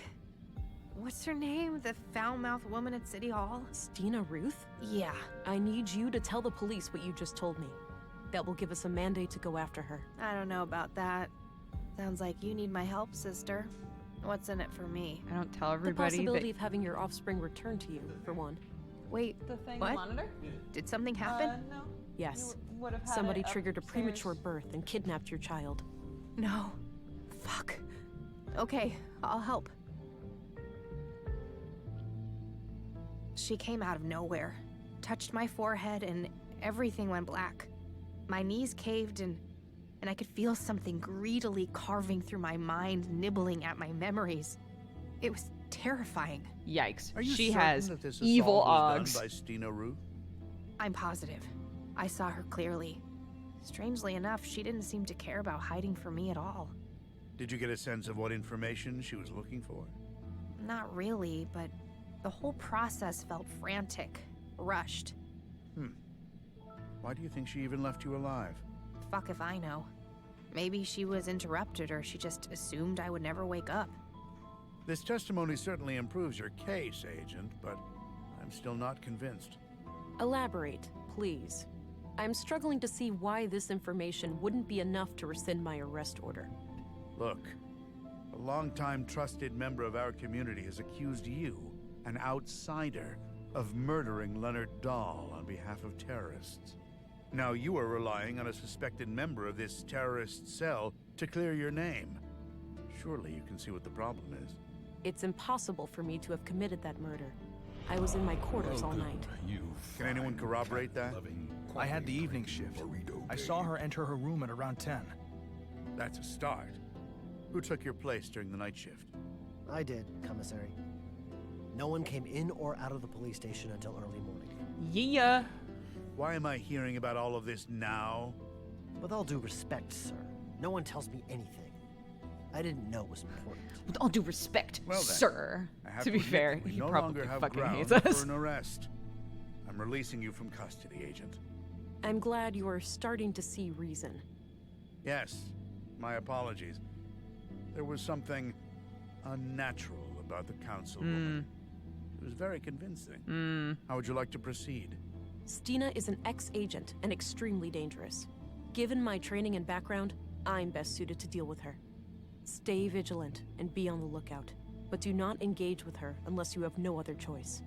Speaker 4: What's her name? The foul-mouthed woman at City Hall?
Speaker 3: Stina Ruth?
Speaker 4: Yeah.
Speaker 3: I need you to tell the police what you just told me. That will give us a mandate to go after her.
Speaker 4: I don't know about that. Sounds like you need my help, sister. What's in it for me?
Speaker 1: I don't tell everybody.
Speaker 3: The possibility of having your offspring returned to you, for one.
Speaker 4: Wait,
Speaker 1: the thing
Speaker 4: what?
Speaker 1: Monitor?
Speaker 4: Did something happen?
Speaker 1: No.
Speaker 3: Yes.
Speaker 1: Would have had
Speaker 3: Somebody
Speaker 1: it
Speaker 3: triggered a
Speaker 1: upstairs.
Speaker 3: premature birth and kidnapped your child.
Speaker 4: No. Fuck. Okay, I'll help. She came out of nowhere, touched my forehead, and everything went black. My knees caved, and I could feel something greedily carving through my mind, nibbling at my memories. It was terrifying.
Speaker 1: Yikes.
Speaker 8: Are you
Speaker 1: She
Speaker 8: certain
Speaker 1: has
Speaker 8: that this
Speaker 1: evil
Speaker 8: assault was
Speaker 1: ogs.
Speaker 8: done by Stina Ruth?
Speaker 4: I'm positive. I saw her clearly. Strangely enough, she didn't seem to care about hiding from me at all.
Speaker 8: Did you get a sense of what information she was looking for?
Speaker 4: Not really, but the whole process felt frantic, rushed.
Speaker 8: Why do you think she even left you alive?
Speaker 4: Fuck if I know. Maybe she was interrupted or she just assumed I would never wake up.
Speaker 8: This testimony certainly improves your case, Agent, but I'm still not convinced.
Speaker 3: Elaborate, please. I'm struggling to see why this information wouldn't be enough to rescind my arrest order.
Speaker 8: Look, a longtime trusted member of our community has accused you, an outsider, of murdering Leonard Dahl on behalf of terrorists. Now you are relying on a suspected member of this terrorist cell to clear your name. Surely you can see what the problem is.
Speaker 3: It's impossible for me to have committed that murder. I was in my quarters all night.
Speaker 8: Can anyone corroborate that?
Speaker 7: I had the evening shift. I saw her enter her room at around 10.
Speaker 8: That's a start. Who took your place during the night shift?
Speaker 18: I did, Commissary. No one came in or out of the police station until early morning.
Speaker 1: Yeah.
Speaker 8: Why am I hearing about all of this now?
Speaker 18: With all due respect, sir, no one tells me anything. I didn't know was important.
Speaker 1: With all due respect,
Speaker 8: Well then,
Speaker 1: sir.
Speaker 8: I have
Speaker 1: To be
Speaker 8: admit
Speaker 1: fair,
Speaker 8: that we
Speaker 1: he
Speaker 8: no
Speaker 1: probably
Speaker 8: longer have
Speaker 1: fucking
Speaker 8: grounds
Speaker 1: hates us.
Speaker 8: for an arrest. I'm releasing you from custody, Agent.
Speaker 3: I'm glad you are starting to see reason.
Speaker 8: Yes, my apologies. There was something unnatural about the councilwoman. It was very convincing. How would you like to proceed?
Speaker 3: Stina is an ex-agent and extremely dangerous. Given my training and background, I'm best suited to deal with her. Stay vigilant and be on the lookout, but do not engage with her unless you have no other choice.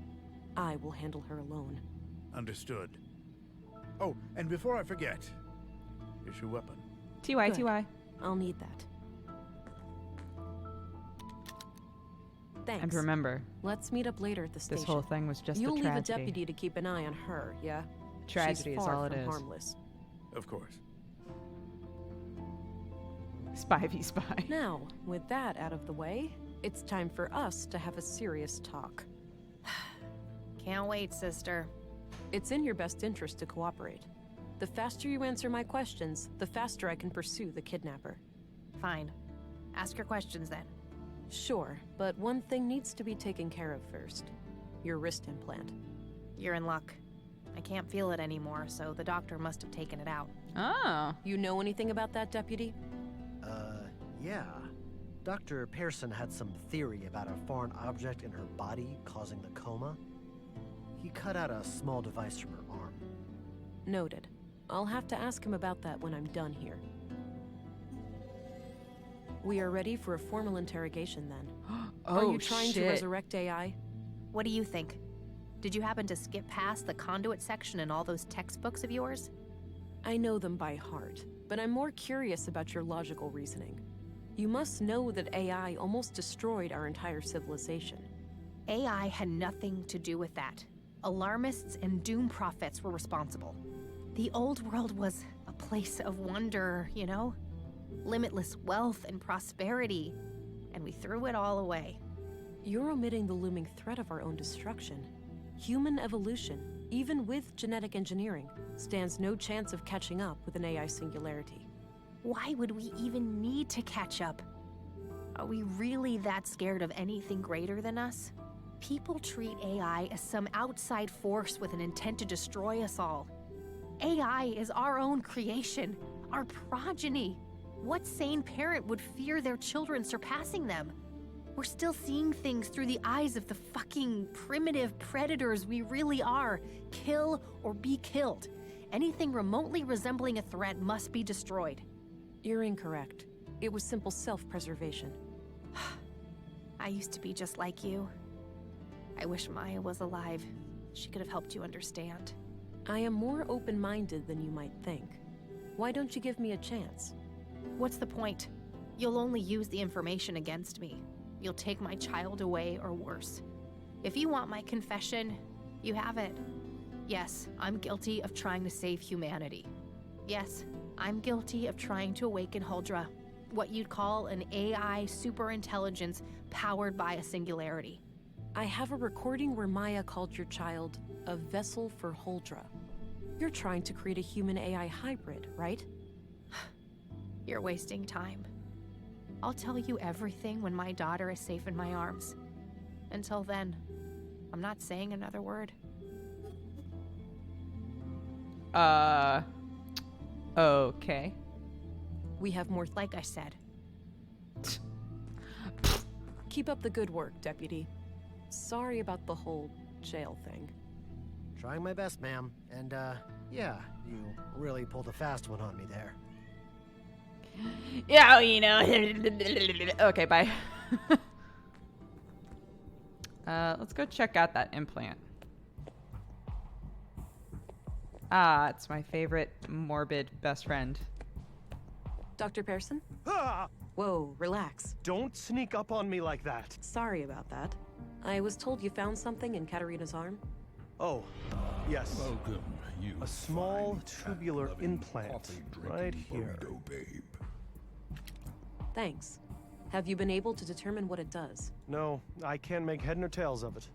Speaker 3: I will handle her alone.
Speaker 8: Understood. Oh, and before I forget, here's your weapon.
Speaker 1: TY,
Speaker 3: Good.
Speaker 1: TY.
Speaker 3: I'll need that. Thanks.
Speaker 1: And remember,
Speaker 3: Let's meet up later at the station.
Speaker 1: this whole thing was just
Speaker 3: You'll
Speaker 1: a
Speaker 3: leave a
Speaker 1: tragedy.
Speaker 3: deputy to keep an eye on her, yeah?
Speaker 1: Tragedy
Speaker 3: She's
Speaker 1: is
Speaker 3: far
Speaker 1: all it
Speaker 3: from
Speaker 1: is.
Speaker 3: harmless.
Speaker 8: Of course.
Speaker 1: Spy v spy.
Speaker 3: Now, with that out of the way, it's time for us to have a serious talk.
Speaker 4: Can't wait, sister.
Speaker 3: It's in your best interest to cooperate. The faster you answer my questions, the faster I can pursue the kidnapper.
Speaker 4: Fine. Ask your questions then.
Speaker 3: Sure, but one thing needs to be taken care of first. Your wrist implant.
Speaker 4: You're in luck. I can't feel it anymore, so the doctor must have taken it out.
Speaker 1: Oh.
Speaker 3: You know anything about that, Deputy?
Speaker 18: Yeah. Dr. Pearson had some theory about a foreign object in her body causing the coma. He cut out a small device from her arm.
Speaker 3: Noted. I'll have to ask him about that when I'm done here. We are ready for a formal interrogation then. Are you trying to resurrect AI?
Speaker 4: What do you think? Did you happen to skip past the conduit section in all those textbooks of yours?
Speaker 3: I know them by heart, but I'm more curious about your logical reasoning. You must know that AI almost destroyed our entire civilization.
Speaker 4: AI had nothing to do with that. Alarmists and doom prophets were responsible. The old world was a place of wonder, you know? Limitless wealth and prosperity, and we threw it all away.
Speaker 3: You're omitting the looming threat of our own destruction. Human evolution, even with genetic engineering, stands no chance of catching up with an AI singularity.
Speaker 4: Why would we even need to catch up? Are we really that scared of anything greater than us? People treat AI as some outside force with an intent to destroy us all. AI is our own creation, our progeny. What sane parent would fear their children surpassing them? We're still seeing things through the eyes of the fucking primitive predators we really are. Kill or be killed. Anything remotely resembling a threat must be destroyed.
Speaker 3: You're incorrect. It was simple self-preservation.
Speaker 4: I used to be just like you. I wish Maya was alive. She could have helped you understand.
Speaker 3: I am more open-minded than you might think. Why don't you give me a chance?
Speaker 4: What's the point? You'll only use the information against me. You'll take my child away or worse. If you want my confession, you have it. Yes, I'm guilty of trying to save humanity. Yes, I'm guilty of trying to awaken Huldra, what you'd call an AI superintelligence powered by a singularity.
Speaker 3: I have a recording where Maya called your child a vessel for Huldra. You're trying to create a human-AI hybrid, right?
Speaker 4: You're wasting time. I'll tell you everything when my daughter is safe in my arms. Until then, I'm not saying another word.
Speaker 1: Okay.
Speaker 3: We have more,
Speaker 4: like I said.
Speaker 3: Keep up the good work, Deputy. Sorry about the whole jail thing.
Speaker 18: Trying my best, ma'am. And, yeah, you really pulled a fast one on me there.
Speaker 1: Yeah, you know. Okay, bye. Let's go check out that implant. Ah, it's my favorite morbid best friend.
Speaker 3: Dr. Pearson?
Speaker 12: Ah!
Speaker 3: Whoa, relax.
Speaker 12: Don't sneak up on me like that.
Speaker 3: Sorry about that. I was told you found something in Katarina's arm.
Speaker 12: Oh, yes.
Speaker 2: Welcome, you
Speaker 12: a small tubular implant right here.
Speaker 2: Babe.
Speaker 3: Thanks. Have you been able to determine what it does?
Speaker 12: No, I can't make head nor tails of it.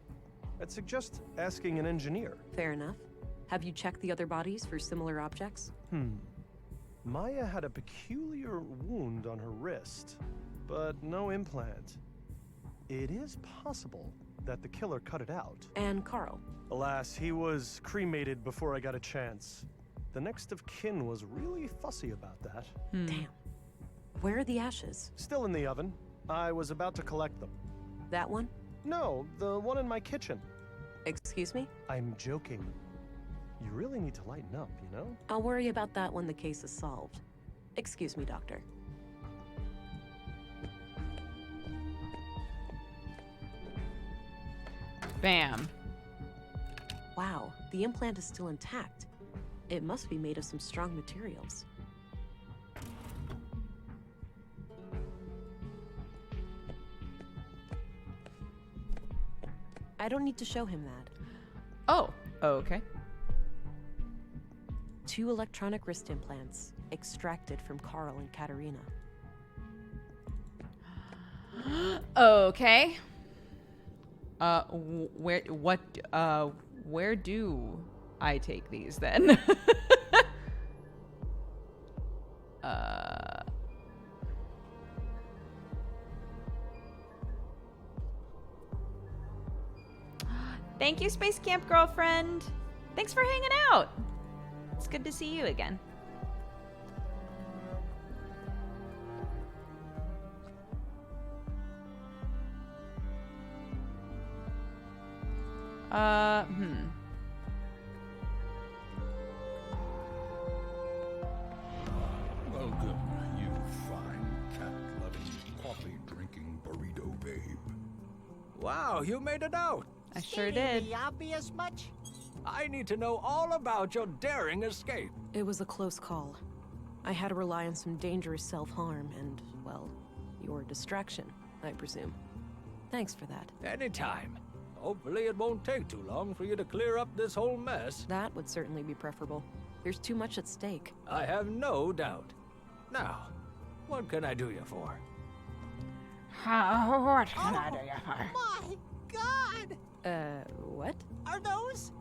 Speaker 12: I'd suggest asking an engineer.
Speaker 3: Fair enough. Have you checked the other bodies for similar objects?
Speaker 12: Maya had a peculiar wound on her wrist, but no implant. It is possible that the killer cut it out.
Speaker 3: And Carl?
Speaker 12: Alas, he was cremated before I got a chance. The next of kin was really fussy about that.
Speaker 3: Damn. Where are the ashes?
Speaker 12: Still in the oven. I was about to collect them.
Speaker 3: That one?
Speaker 12: No, the one in my kitchen.
Speaker 3: Excuse me?
Speaker 12: I'm joking. You really need to lighten up, you know?
Speaker 3: I'll worry about that when the case is solved. Excuse me, Doctor.
Speaker 1: Bam.
Speaker 3: Wow, the implant is still intact. It must be made of some strong materials. I don't need to show him that.
Speaker 1: Oh, okay.
Speaker 3: 2 electronic wrist implants, extracted from Carl and Katerina.
Speaker 1: Okay. Where do I take these then? Thank you, Space Camp Girlfriend. Thanks for hanging out. It's good to see you again.
Speaker 2: Welcome, you fine cat-loving, coffee-drinking burrito babe.
Speaker 19: Wow, you made it out.
Speaker 1: I sure did.
Speaker 17: The obvious much?
Speaker 19: I need to know all about your daring escape.
Speaker 3: It was a close call. I had to rely on some dangerous self-harm and, well, your distraction, I presume. Thanks for that.
Speaker 19: Anytime. Hopefully it won't take too long for you to clear up this whole mess.
Speaker 3: That would certainly be preferable. There's too much at stake.
Speaker 19: I have no doubt. Now, what can I do you for?
Speaker 1: What can I do you for?
Speaker 17: My God!
Speaker 3: What?
Speaker 17: Are those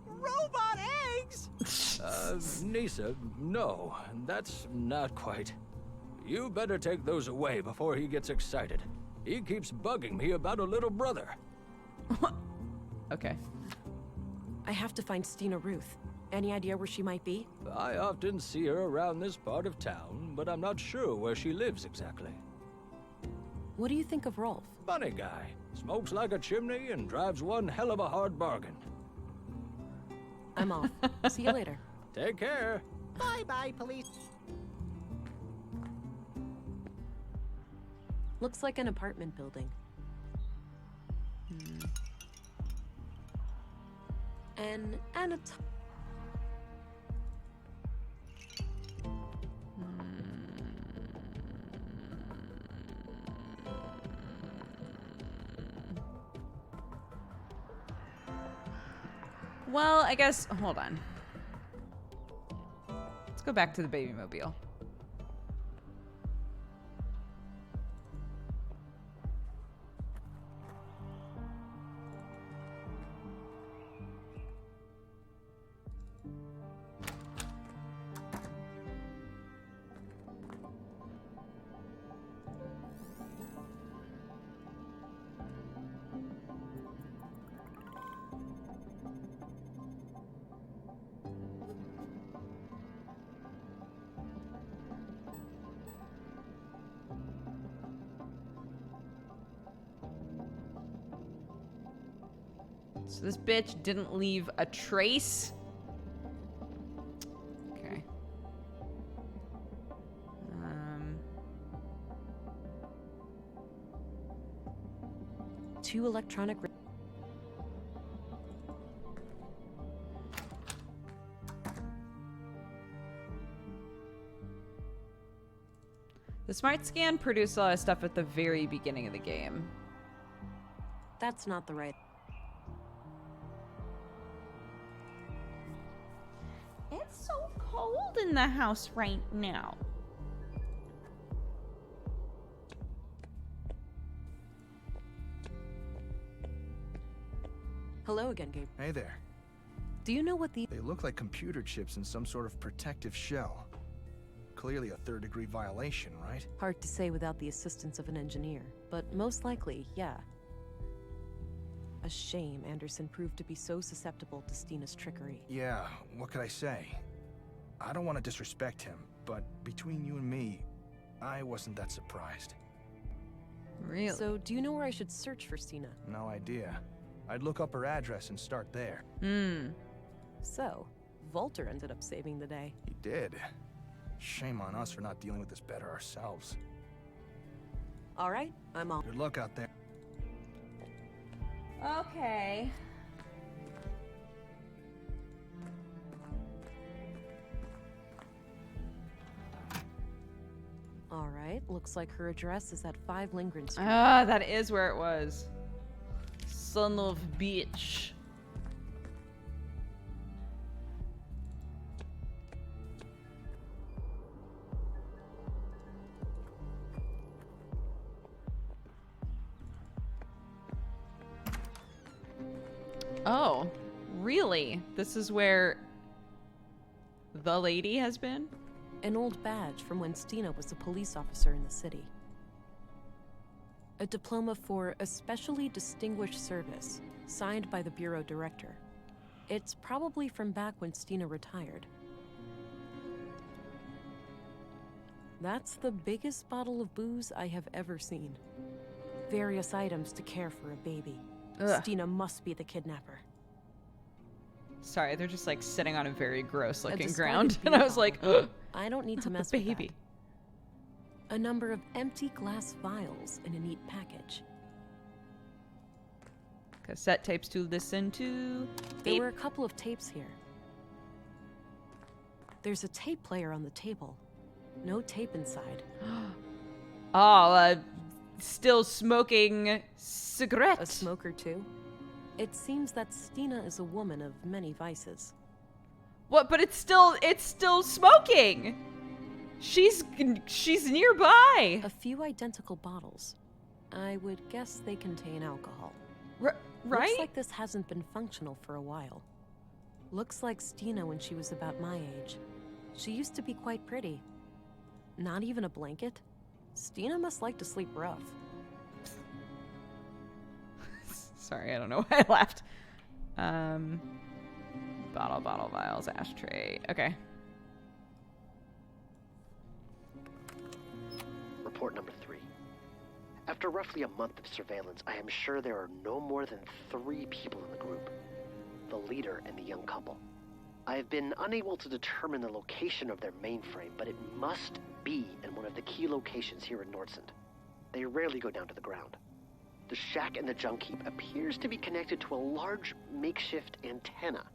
Speaker 17: robot eggs?
Speaker 19: Nisa, no, that's not quite. You better take those away before he gets excited. He keeps bugging me about a little brother.
Speaker 1: Okay.
Speaker 3: I have to find Stina Ruth. Any idea where she might be?
Speaker 19: I often see her around this part of town, but I'm not sure where she lives exactly.
Speaker 3: What do you think of Rolf?
Speaker 19: Funny guy. Smokes like a chimney and drives one hell of a hard bargain.
Speaker 3: I'm off. See you later.
Speaker 19: Take care.
Speaker 17: Bye-bye, police.
Speaker 3: Looks like an apartment building. An
Speaker 1: Well, I guess, hold on. Let's go back to the baby mobile. So this bitch didn't leave a trace. Okay.
Speaker 3: 2 electronic.
Speaker 1: The smart scan produced a lot of stuff at the very beginning of the game.
Speaker 3: That's not the right.
Speaker 1: It's so cold in the house right now.
Speaker 3: Hello again, Gabe.
Speaker 7: Hey there.
Speaker 3: Do you know what the...
Speaker 7: They look like computer chips in some sort of protective shell. Clearly a third-degree violation, right?
Speaker 3: Hard to say without the assistance of an engineer, but most likely, yeah. A shame Anderson proved to be so susceptible to Stina's trickery.
Speaker 7: Yeah, what could I say? I don't want to disrespect him, but between you and me, I wasn't that surprised.
Speaker 1: Really?
Speaker 3: So, do you know where I should search for Stina?
Speaker 7: No idea. I'd look up her address and start there.
Speaker 3: So, Volter ended up saving the day.
Speaker 7: He did. Shame on us for not dealing with this better ourselves.
Speaker 3: All right, I'm all.
Speaker 7: Good luck out there.
Speaker 1: Okay.
Speaker 3: All right, looks like her address is at 5 Lindgren Street.
Speaker 1: Ah, that is where it was. Son of bitch. Oh, really? This is where the lady has been?
Speaker 3: An old badge from when Stina was a police officer in the city. A diploma for especially distinguished service, signed by the bureau director. It's probably from back when Stina retired. That's the biggest bottle of booze I have ever seen. Various items to care for a baby.
Speaker 1: Ugh.
Speaker 3: Stina must be the kidnapper.
Speaker 1: Sorry, they're just like sitting on a very gross looking
Speaker 3: discarded
Speaker 1: ground.
Speaker 3: beer
Speaker 1: And I was like, ugh.
Speaker 3: I don't need to
Speaker 1: Not
Speaker 3: mess
Speaker 1: the
Speaker 3: with
Speaker 1: baby.
Speaker 3: that. A number of empty glass vials in a neat package.
Speaker 1: Cassette tapes to listen to.
Speaker 3: There were a couple of tapes here. There's a tape player on the table. No tape inside.
Speaker 1: Oh, still smoking cigarette.
Speaker 3: A smoker too? It seems that Stina is a woman of many vices.
Speaker 1: What? But it's still smoking. She's nearby.
Speaker 3: A few identical bottles. I would guess they contain alcohol.
Speaker 1: Right?
Speaker 3: Looks like this hasn't been functional for a while. Looks like Stina when she was about my age. She used to be quite pretty. Not even a blanket? Stina must like to sleep rough.
Speaker 1: Sorry, I don't know why I laughed. Bottle, vials, ashtray. Okay.
Speaker 18: Report number 3. After roughly a month of surveillance, I am sure there are no more than 3 people in the group. The leader and the young couple. I have been unable to determine the location of their mainframe, but it must be in one of the key locations here in Nordsund. They rarely go down to the ground. The shack in the junk heap appears to be connected to a large makeshift antenna,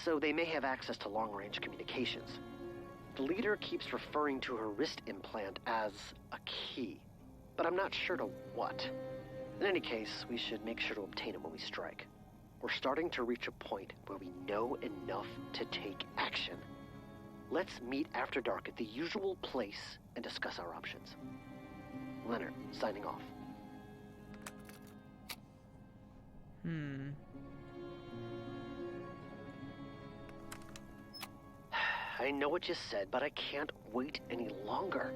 Speaker 18: so they may have access to long-range communications. The leader keeps referring to her wrist implant as a key, but I'm not sure to what. In any case, we should make sure to obtain it when we strike. We're starting to reach a point where we know enough to take action. Let's meet after dark at the usual place and discuss our options. Leonard, signing off. I know what you said, but I can't wait any longer.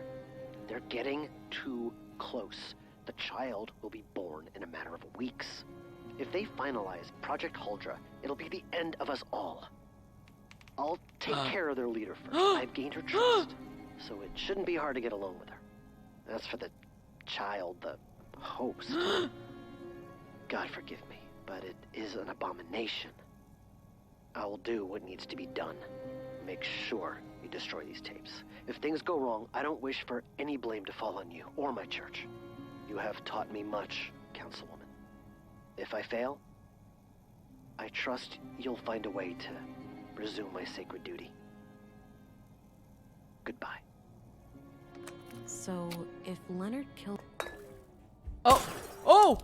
Speaker 18: They're getting too close. The child will be born in a matter of weeks. If they finalize Project Huldra, it'll be the end of us all. I'll take care of their leader first. I've gained her trust, so it shouldn't be hard to get along with her. As for the child, the host, God forgive me, but it is an abomination. I will do what needs to be done. Make sure you destroy these tapes. If things go wrong, I don't wish for any blame to fall on you or my church. You have taught me much, Councilwoman. If I fail, I trust you'll find a way to resume my sacred duty. Goodbye.
Speaker 3: So, if Leonard killed...
Speaker 1: Oh!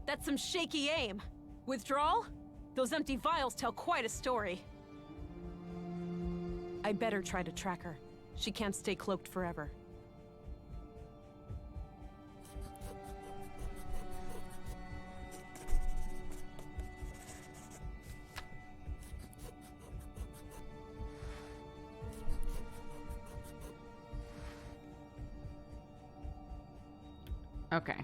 Speaker 3: That's some shaky aim. Withdrawal? Those empty vials tell quite a story. I better try to track her. She can't stay cloaked forever.
Speaker 1: Okay.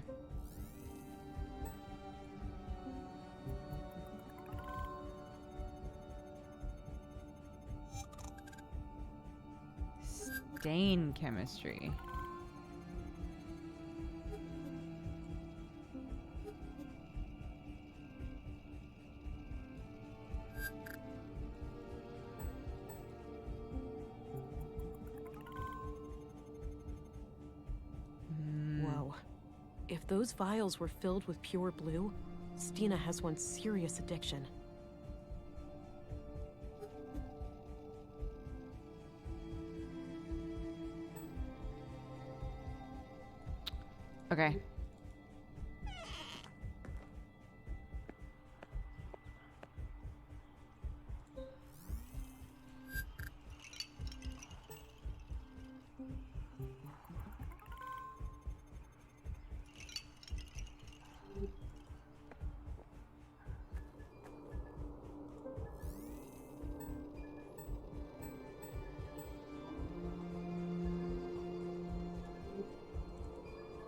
Speaker 1: Stain chemistry.
Speaker 3: those vials were filled with pure blue, Stina has one serious addiction.
Speaker 1: Okay.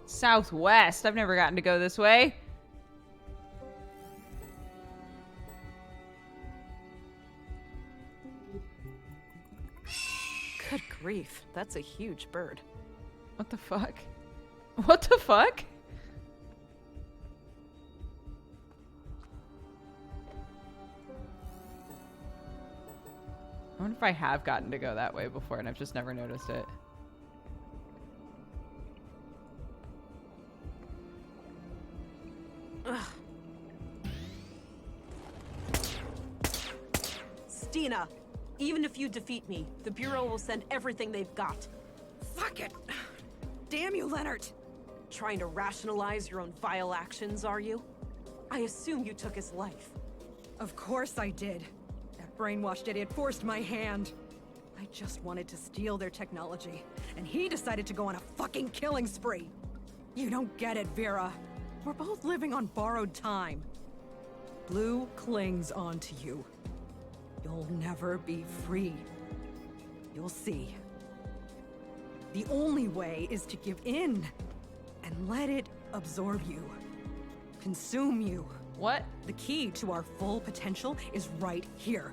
Speaker 1: Southwest. I've never gotten to go this way.
Speaker 3: Good grief, that's a huge bird.
Speaker 1: What the fuck? What the fuck? I wonder if I have gotten to go that way before and I've just never noticed it.
Speaker 3: Stina, even if you defeat me, the Bureau will send everything they've got.
Speaker 10: Fuck it! Damn you, Leonard!
Speaker 3: Trying to rationalize your own vile actions, are you? I assume you took his life.
Speaker 10: Of course I did. That brainwashed idiot forced my hand. I just wanted to steal their technology, and he decided to go on a fucking killing spree. You don't get it, Vera. We're both living on borrowed time. Blue clings on to you. You'll never be free. You'll see. The only way is to give in and let it absorb you. Consume you.
Speaker 1: What?
Speaker 10: The key to our full potential is right here.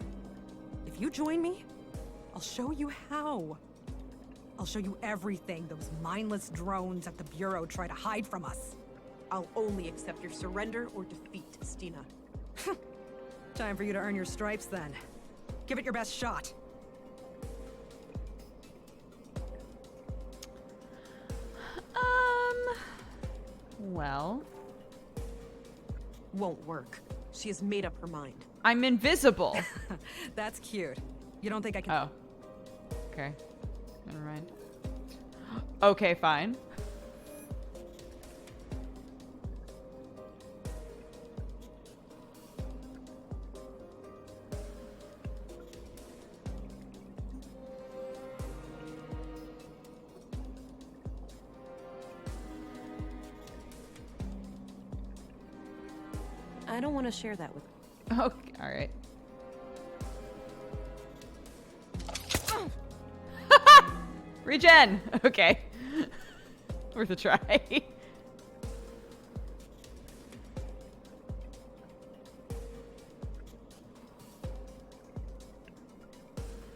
Speaker 10: If you join me, I'll show you how. I'll show you everything those mindless drones at the Bureau try to hide from us.
Speaker 3: I'll only accept your surrender or defeat, Stina.
Speaker 10: Time for you to earn your stripes then. Give it your best shot.
Speaker 1: Well.
Speaker 3: Won't work. She has made up her mind.
Speaker 1: I'm invisible.
Speaker 10: That's cute. You don't think I can...
Speaker 1: Oh. Okay. Never mind. Okay, fine.
Speaker 3: I don't want to share that with
Speaker 1: you. Okay, all right. Regen! Okay. Worth a try.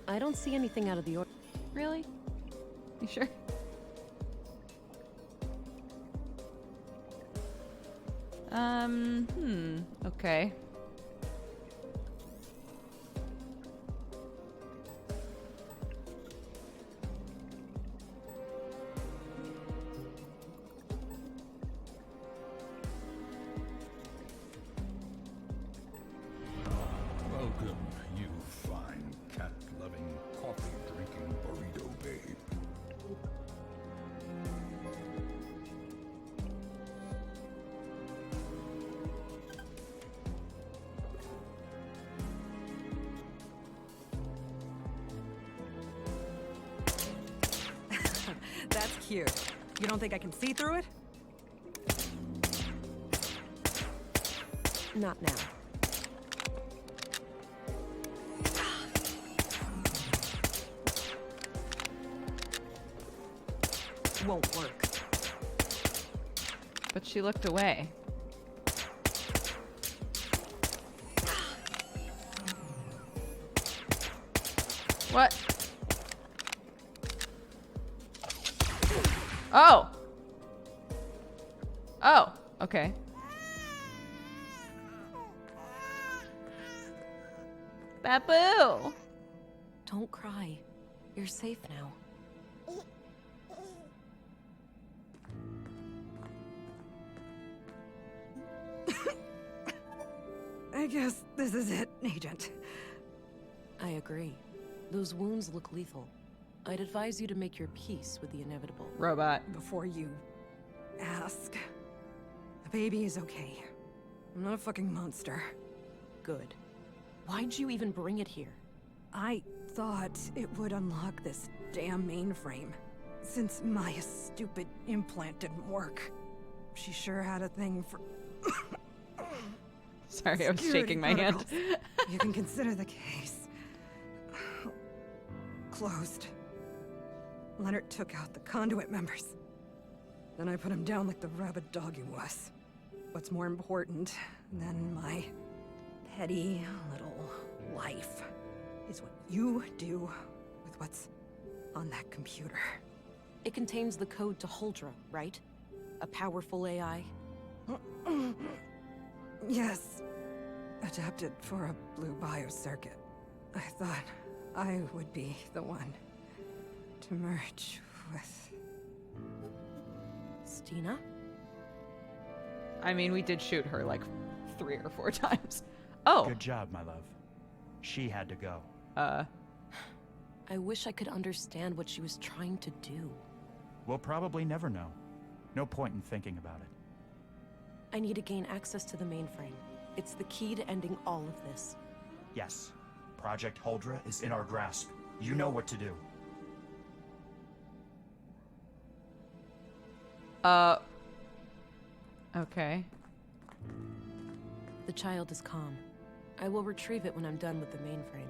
Speaker 3: I don't see anything out of the order.
Speaker 1: Really? You sure? Okay.
Speaker 2: Welcome, you fine, cat-loving, coffee-drinking burrito babe.
Speaker 10: That's cute. You don't think I can see through it?
Speaker 3: Not now. Won't work.
Speaker 1: But she looked away. What? Oh! Oh, okay. Babu!
Speaker 3: Don't cry. You're safe now.
Speaker 10: I guess this is it, Agent.
Speaker 3: I agree. Those wounds look lethal. I'd advise you to make your peace with the inevitable.
Speaker 1: Robot.
Speaker 10: Before you ask, the baby is okay. I'm not a fucking monster.
Speaker 3: Good. Why'd you even bring it here?
Speaker 10: I thought it would unlock this damn mainframe. Since Maya's stupid implant didn't work. She sure had a thing for...
Speaker 1: Sorry, I was
Speaker 10: security
Speaker 1: shaking my hand.
Speaker 10: protocols. You can consider the case closed. Leonard took out the conduit members. Then I put him down like the rabid dog he was. What's more important than my petty little life is what you do with what's on that computer.
Speaker 3: It contains the code to Huldra, right? A powerful AI?
Speaker 10: Yes. Adapted for a blue biocircuit. I thought I would be the one to merge with...
Speaker 3: Stina?
Speaker 1: I mean, we did shoot her like 3 or 4 times. Oh.
Speaker 11: Good job, my love. She had to go.
Speaker 3: I wish I could understand what she was trying to do.
Speaker 11: We'll probably never know. No point in thinking about it.
Speaker 3: I need to gain access to the mainframe. It's the key to ending all of this.
Speaker 11: Yes. Project Huldra is in our grasp. You know what to do.
Speaker 1: Okay.
Speaker 3: The child is calm. I will retrieve it when I'm done with the mainframe.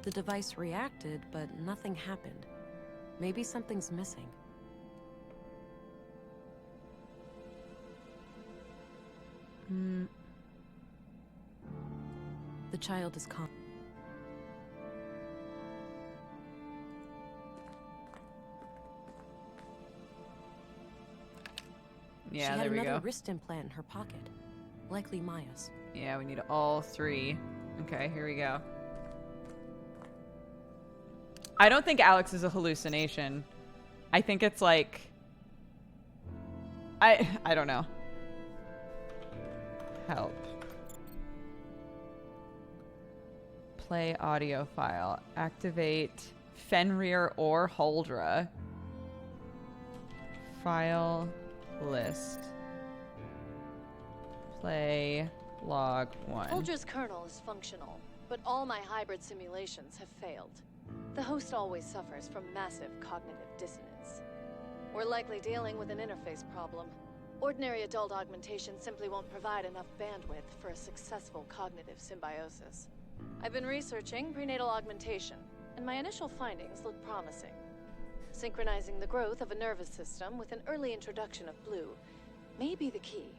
Speaker 3: The device reacted, but nothing happened. Maybe something's missing. The child is calm.
Speaker 1: Yeah,
Speaker 3: she
Speaker 1: there
Speaker 3: had
Speaker 1: we
Speaker 3: another
Speaker 1: go.
Speaker 3: wrist implant in her pocket. Likely Maya's.
Speaker 1: Yeah, we need all 3. Okay, here we go. I don't think Alex is a hallucination. I think it's like... I don't know. Help. Play audio file. Activate Fenrir or Huldra. File list. Play log 1.
Speaker 9: Huldra's kernel is functional, but all my hybrid simulations have failed. The host always suffers from massive cognitive dissonance. We're likely dealing with an interface problem. Ordinary adult augmentation simply won't provide enough bandwidth for a successful cognitive symbiosis. I've been researching prenatal augmentation, and my initial findings look promising. Synchronizing the growth of a nervous system with an early introduction of blue may be the key.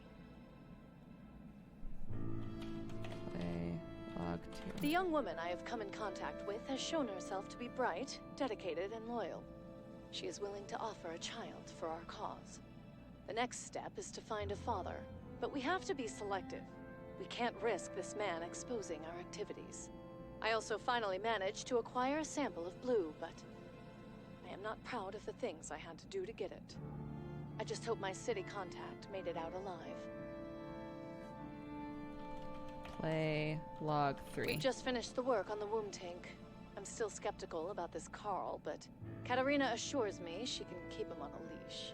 Speaker 1: Play log 2.
Speaker 9: The young woman I have come in contact with has shown herself to be bright, dedicated, and loyal. She is willing to offer a child for our cause. The next step is to find a father, but we have to be selective. We can't risk this man exposing our activities. I also finally managed to acquire a sample of blue, but I am not proud of the things I had to do to get it. I just hope my city contact made it out alive.
Speaker 1: Play log 3.
Speaker 9: We've just finished the work on the womb tank. I'm still skeptical about this Carl, but Katarina assures me she can keep him on a leash.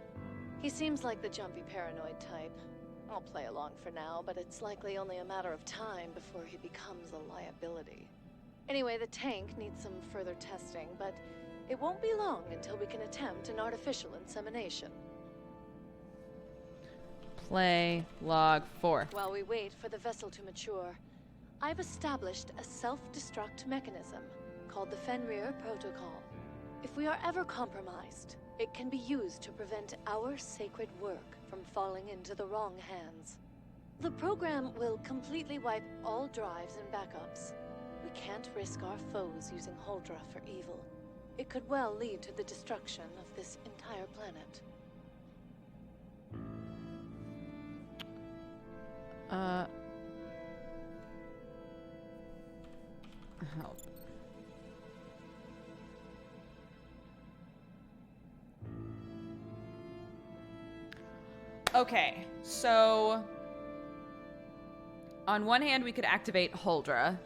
Speaker 9: He seems like the jumpy paranoid type. I'll play along for now, but it's likely only a matter of time before he becomes a liability. Anyway, the tank needs some further testing, but it won't be long until we can attempt an artificial insemination.
Speaker 1: Play log 4.
Speaker 9: While we wait for the vessel to mature, I've established a self-destruct mechanism called the Fenrir Protocol. If we are ever compromised, it can be used to prevent our sacred work from falling into the wrong hands. The program will completely wipe all drives and backups. We can't risk our foes using Huldra for evil. It could well lead to the destruction of this entire planet.
Speaker 1: Help. Okay, so on one hand, we could activate Huldra,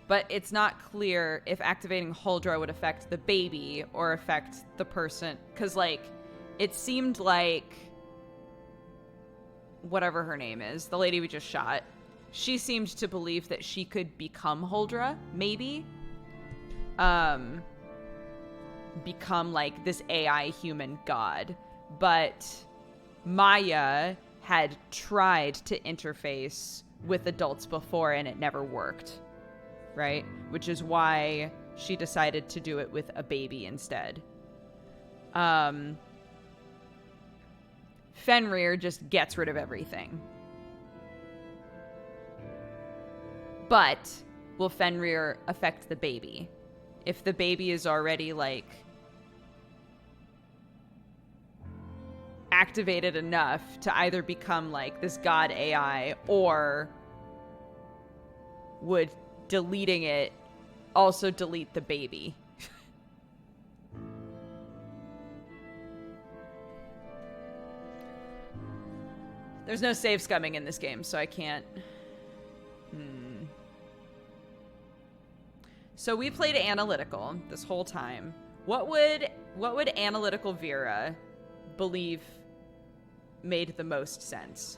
Speaker 1: but it's not clear if activating Huldra would affect the baby or affect the person. Because, like, it seemed like whatever her name is, the lady we just shot, she seemed to believe that she could become Huldra, maybe. Become, like, this AI human god. But Maya had tried to interface with adults before and it never worked, right? Which is why she decided to do it with a baby instead. Fenrir just gets rid of everything. But will Fenrir affect the baby? If the baby is already, like, activated enough to either become like this god AI, or would deleting it also delete the baby? There's no save scumming in this game, so I can't. So we played analytical this whole time. What would analytical Vera believe made the most sense?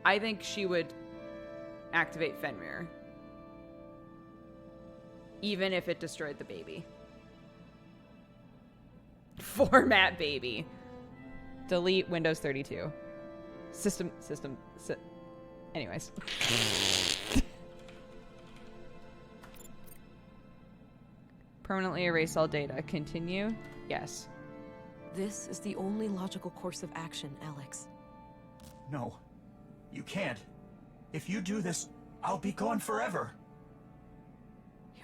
Speaker 1: I think she would activate Fenrir, even if it destroyed the baby. Format baby. Delete Windows 32. Anyways. Permanently erase all data. Continue? Yes.
Speaker 3: This is the only logical course of action, Alex.
Speaker 11: No. You can't. If you do this, I'll be gone forever.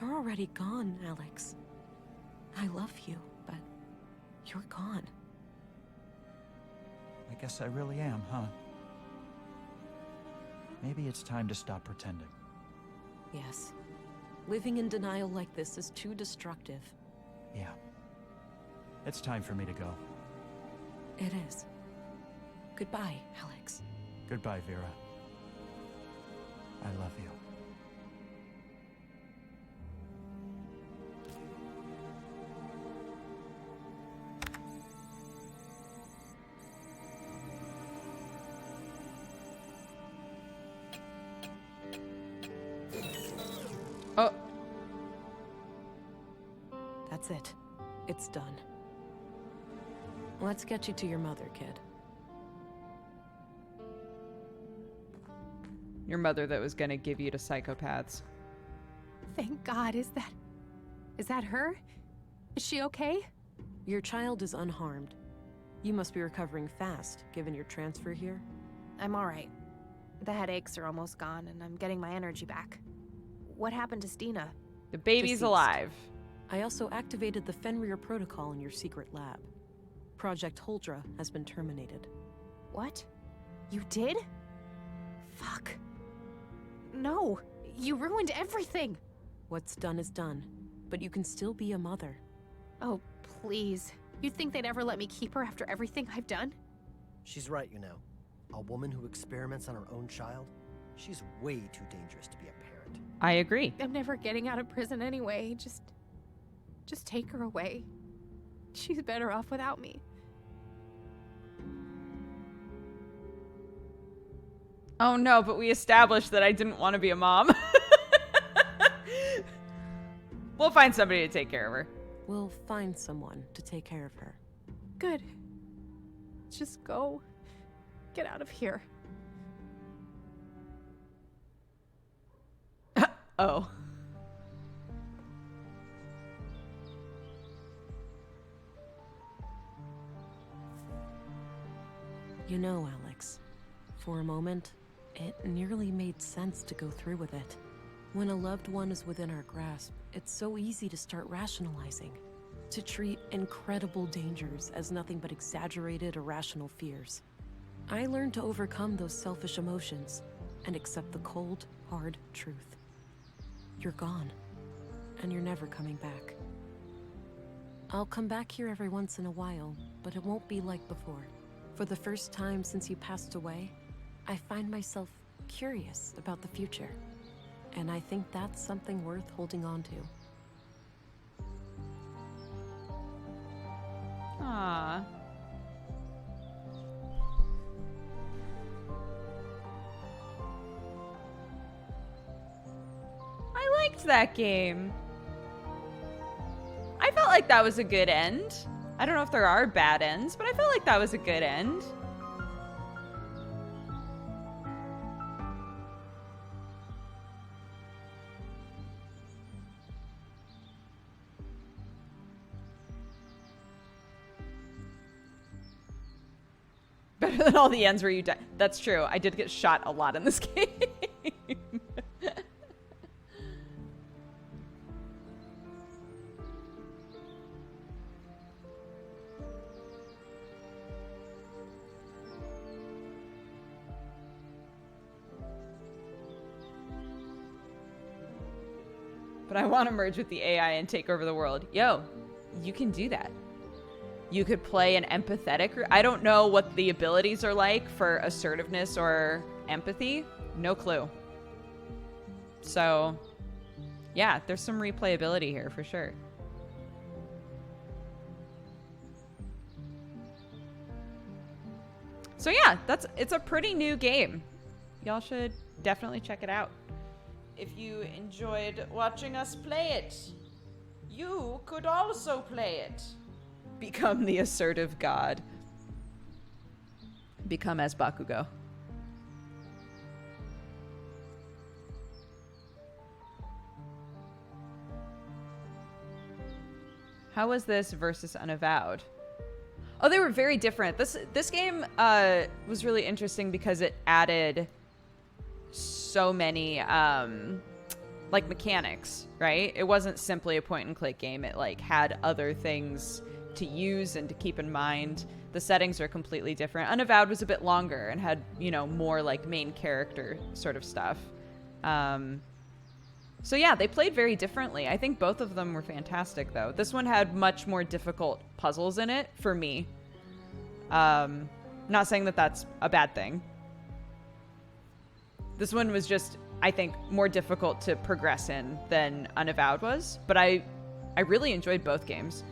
Speaker 3: You're already gone, Alex. I love you, but you're gone.
Speaker 11: I guess I really am, huh? Maybe it's time to stop pretending.
Speaker 3: Yes. Living in denial like this is too destructive.
Speaker 11: Yeah. It's time for me to go.
Speaker 3: It is. Goodbye, Alex.
Speaker 11: Goodbye, Vera. I love you.
Speaker 1: Oh.
Speaker 3: That's it. It's done. Let's get you to your mother, kid.
Speaker 1: Your mother that was gonna give you to psychopaths.
Speaker 4: Thank God. Is that her? Is she okay?
Speaker 3: Your child is unharmed. You must be recovering fast, given your transfer here.
Speaker 4: I'm all right. The headaches are almost gone, and I'm getting my energy back. What happened to Stina?
Speaker 1: The baby's
Speaker 3: Deceased.
Speaker 1: alive.
Speaker 3: I also activated the Fenrir protocol in your secret lab. Project Huldra has been terminated.
Speaker 4: What? You did? Fuck. No, you ruined everything.
Speaker 3: What's done is done, but you can still be a mother.
Speaker 4: Oh, please. You'd think they'd ever let me keep her after everything I've done?
Speaker 17: She's right, you know. A woman who experiments on her own child, she's way too dangerous to be a parent.
Speaker 1: I agree.
Speaker 4: I'm never getting out of prison anyway. Just take her away. She's better off without me.
Speaker 1: Oh no, but we established that I didn't want to be a mom. We'll find somebody to take care of her.
Speaker 3: We'll find someone to take care of her.
Speaker 4: Good. Just go. Get out of here.
Speaker 1: Oh.
Speaker 3: You know, Alex, for a moment, it nearly made sense to go through with it. When a loved one is within our grasp, it's so easy to start rationalizing, to treat incredible dangers as nothing but exaggerated, irrational fears. I learned to overcome those selfish emotions and accept the cold, hard truth. You're gone, and you're never coming back. I'll come back here every once in a while, but it won't be like before. For the first time since you passed away, I find myself curious about the future. And I think that's something worth holding on to.
Speaker 1: Aww. I liked that game. I felt like that was a good end. I don't know if there are bad ends, but I felt like that was a good end. Better than all the ends where you die. That's true. I did get shot a lot in this game. But I want to merge with the AI and take over the world. Yo, you can do that. You could play an empathetic. I don't know what the abilities are like for assertiveness or empathy. No clue. So, yeah, there's some replayability here for sure. So yeah, it's a pretty new game. Y'all should definitely check it out. If you enjoyed watching us play it, you could also play it. Become the assertive god. Become as Bakugo. How was this versus Unavowed? Oh, they were very different. This game was really interesting because it added so many like mechanics, right? It wasn't simply a point and click game. It like had other things to use and to keep in mind. The settings are completely different. Unavowed was a bit longer and had, you know, more like main character sort of stuff. So yeah, they played very differently. I think both of them were fantastic though. This one had much more difficult puzzles in it for me. Not saying that that's a bad thing. This one was just, I think, more difficult to progress in than Unavowed was, but I really enjoyed both games.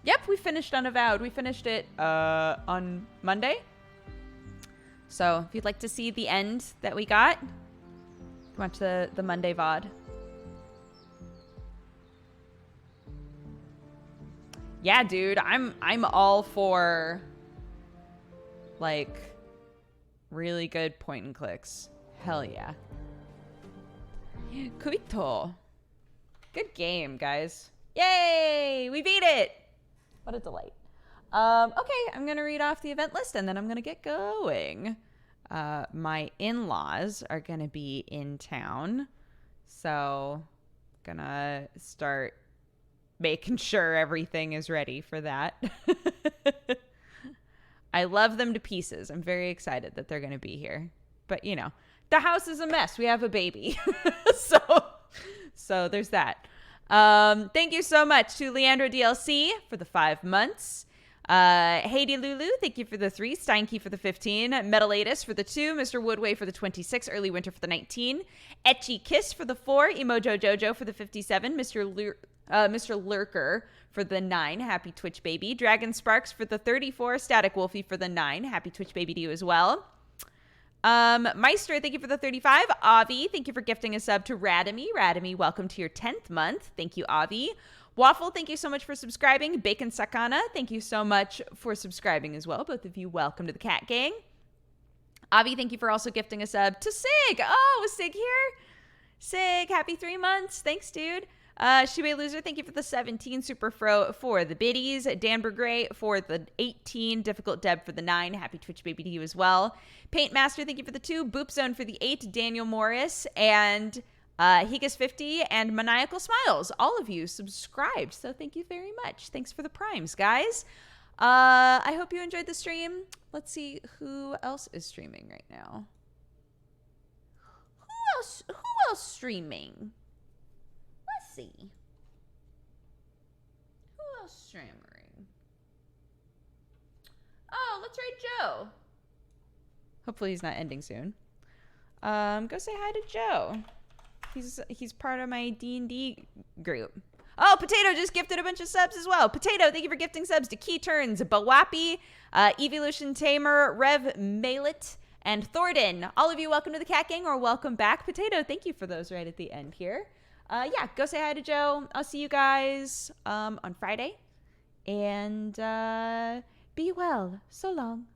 Speaker 1: Yep, we finished Unavowed. We finished it on Monday. So if you'd like to see the end that we got, watch the Monday VOD. Yeah, dude, I'm all for like really good point and clicks. Hell yeah. Kuito. Good game, guys. Yay! We beat it! What a delight. Okay, I'm going to read off the event list and then I'm going to get going. My in-laws are going to be in town. So, going to start making sure everything is ready for that. I love them to pieces. I'm very excited that they're going to be here. But, you know, the house is a mess. We have a baby. So there's that. Thank you so much to Leandro DLC for the 5 months. Haiti Lulu, thank you for the 3. Steinke for the 15. Metalatus for the 2. Mr. Woodway for the 26. Early Winter for the 19. Etchy Kiss for the 4. Emojo Jojo for the 57. Mr. Lurker for the 9. Happy Twitch baby. Dragon Sparks for the 34. Static Wolfie for the 9. Happy Twitch baby to you as well. Meister, thank you for the 35. Avi, thank you for gifting a sub to Radamy. Radamy, welcome to your 10th month. Thank you, Avi. Waffle, thank you so much for subscribing. Bacon Sakana, thank you so much for subscribing as well. Both of you, welcome to the Cat Gang. Avi, thank you for also gifting a sub to Sig. Oh, was Sig here? Sig, happy 3 months. Thanks, dude. Shibe Loser, thank you for the 17 Super Fro for the biddies. Dan Bergray for the 18. Difficult Deb for the 9. Happy Twitch baby to you as well. Paint Master, thank you for the 2. Boop Zone for the 8. Daniel Morris and Higas50 and Maniacal Smiles. All of you subscribed, so thank you very much. Thanks for the primes, guys. I hope you enjoyed the stream. Let's see who else is streaming right now. Who else streaming? Let's see. Who else streaming? Oh, let's raid Joe. Hopefully he's not ending soon. Go say hi to Joe. He's part of my D&D group. Oh, Potato just gifted a bunch of subs as well. Potato, thank you for gifting subs to Key Turns, Bawapi, Evolution Tamer, Rev Malet, and Thornton. All of you, welcome to the Cat Gang, or welcome back. Potato, thank you for those right at the end here. Yeah, go say hi to Joe. I'll see you guys on Friday. And be well. So long.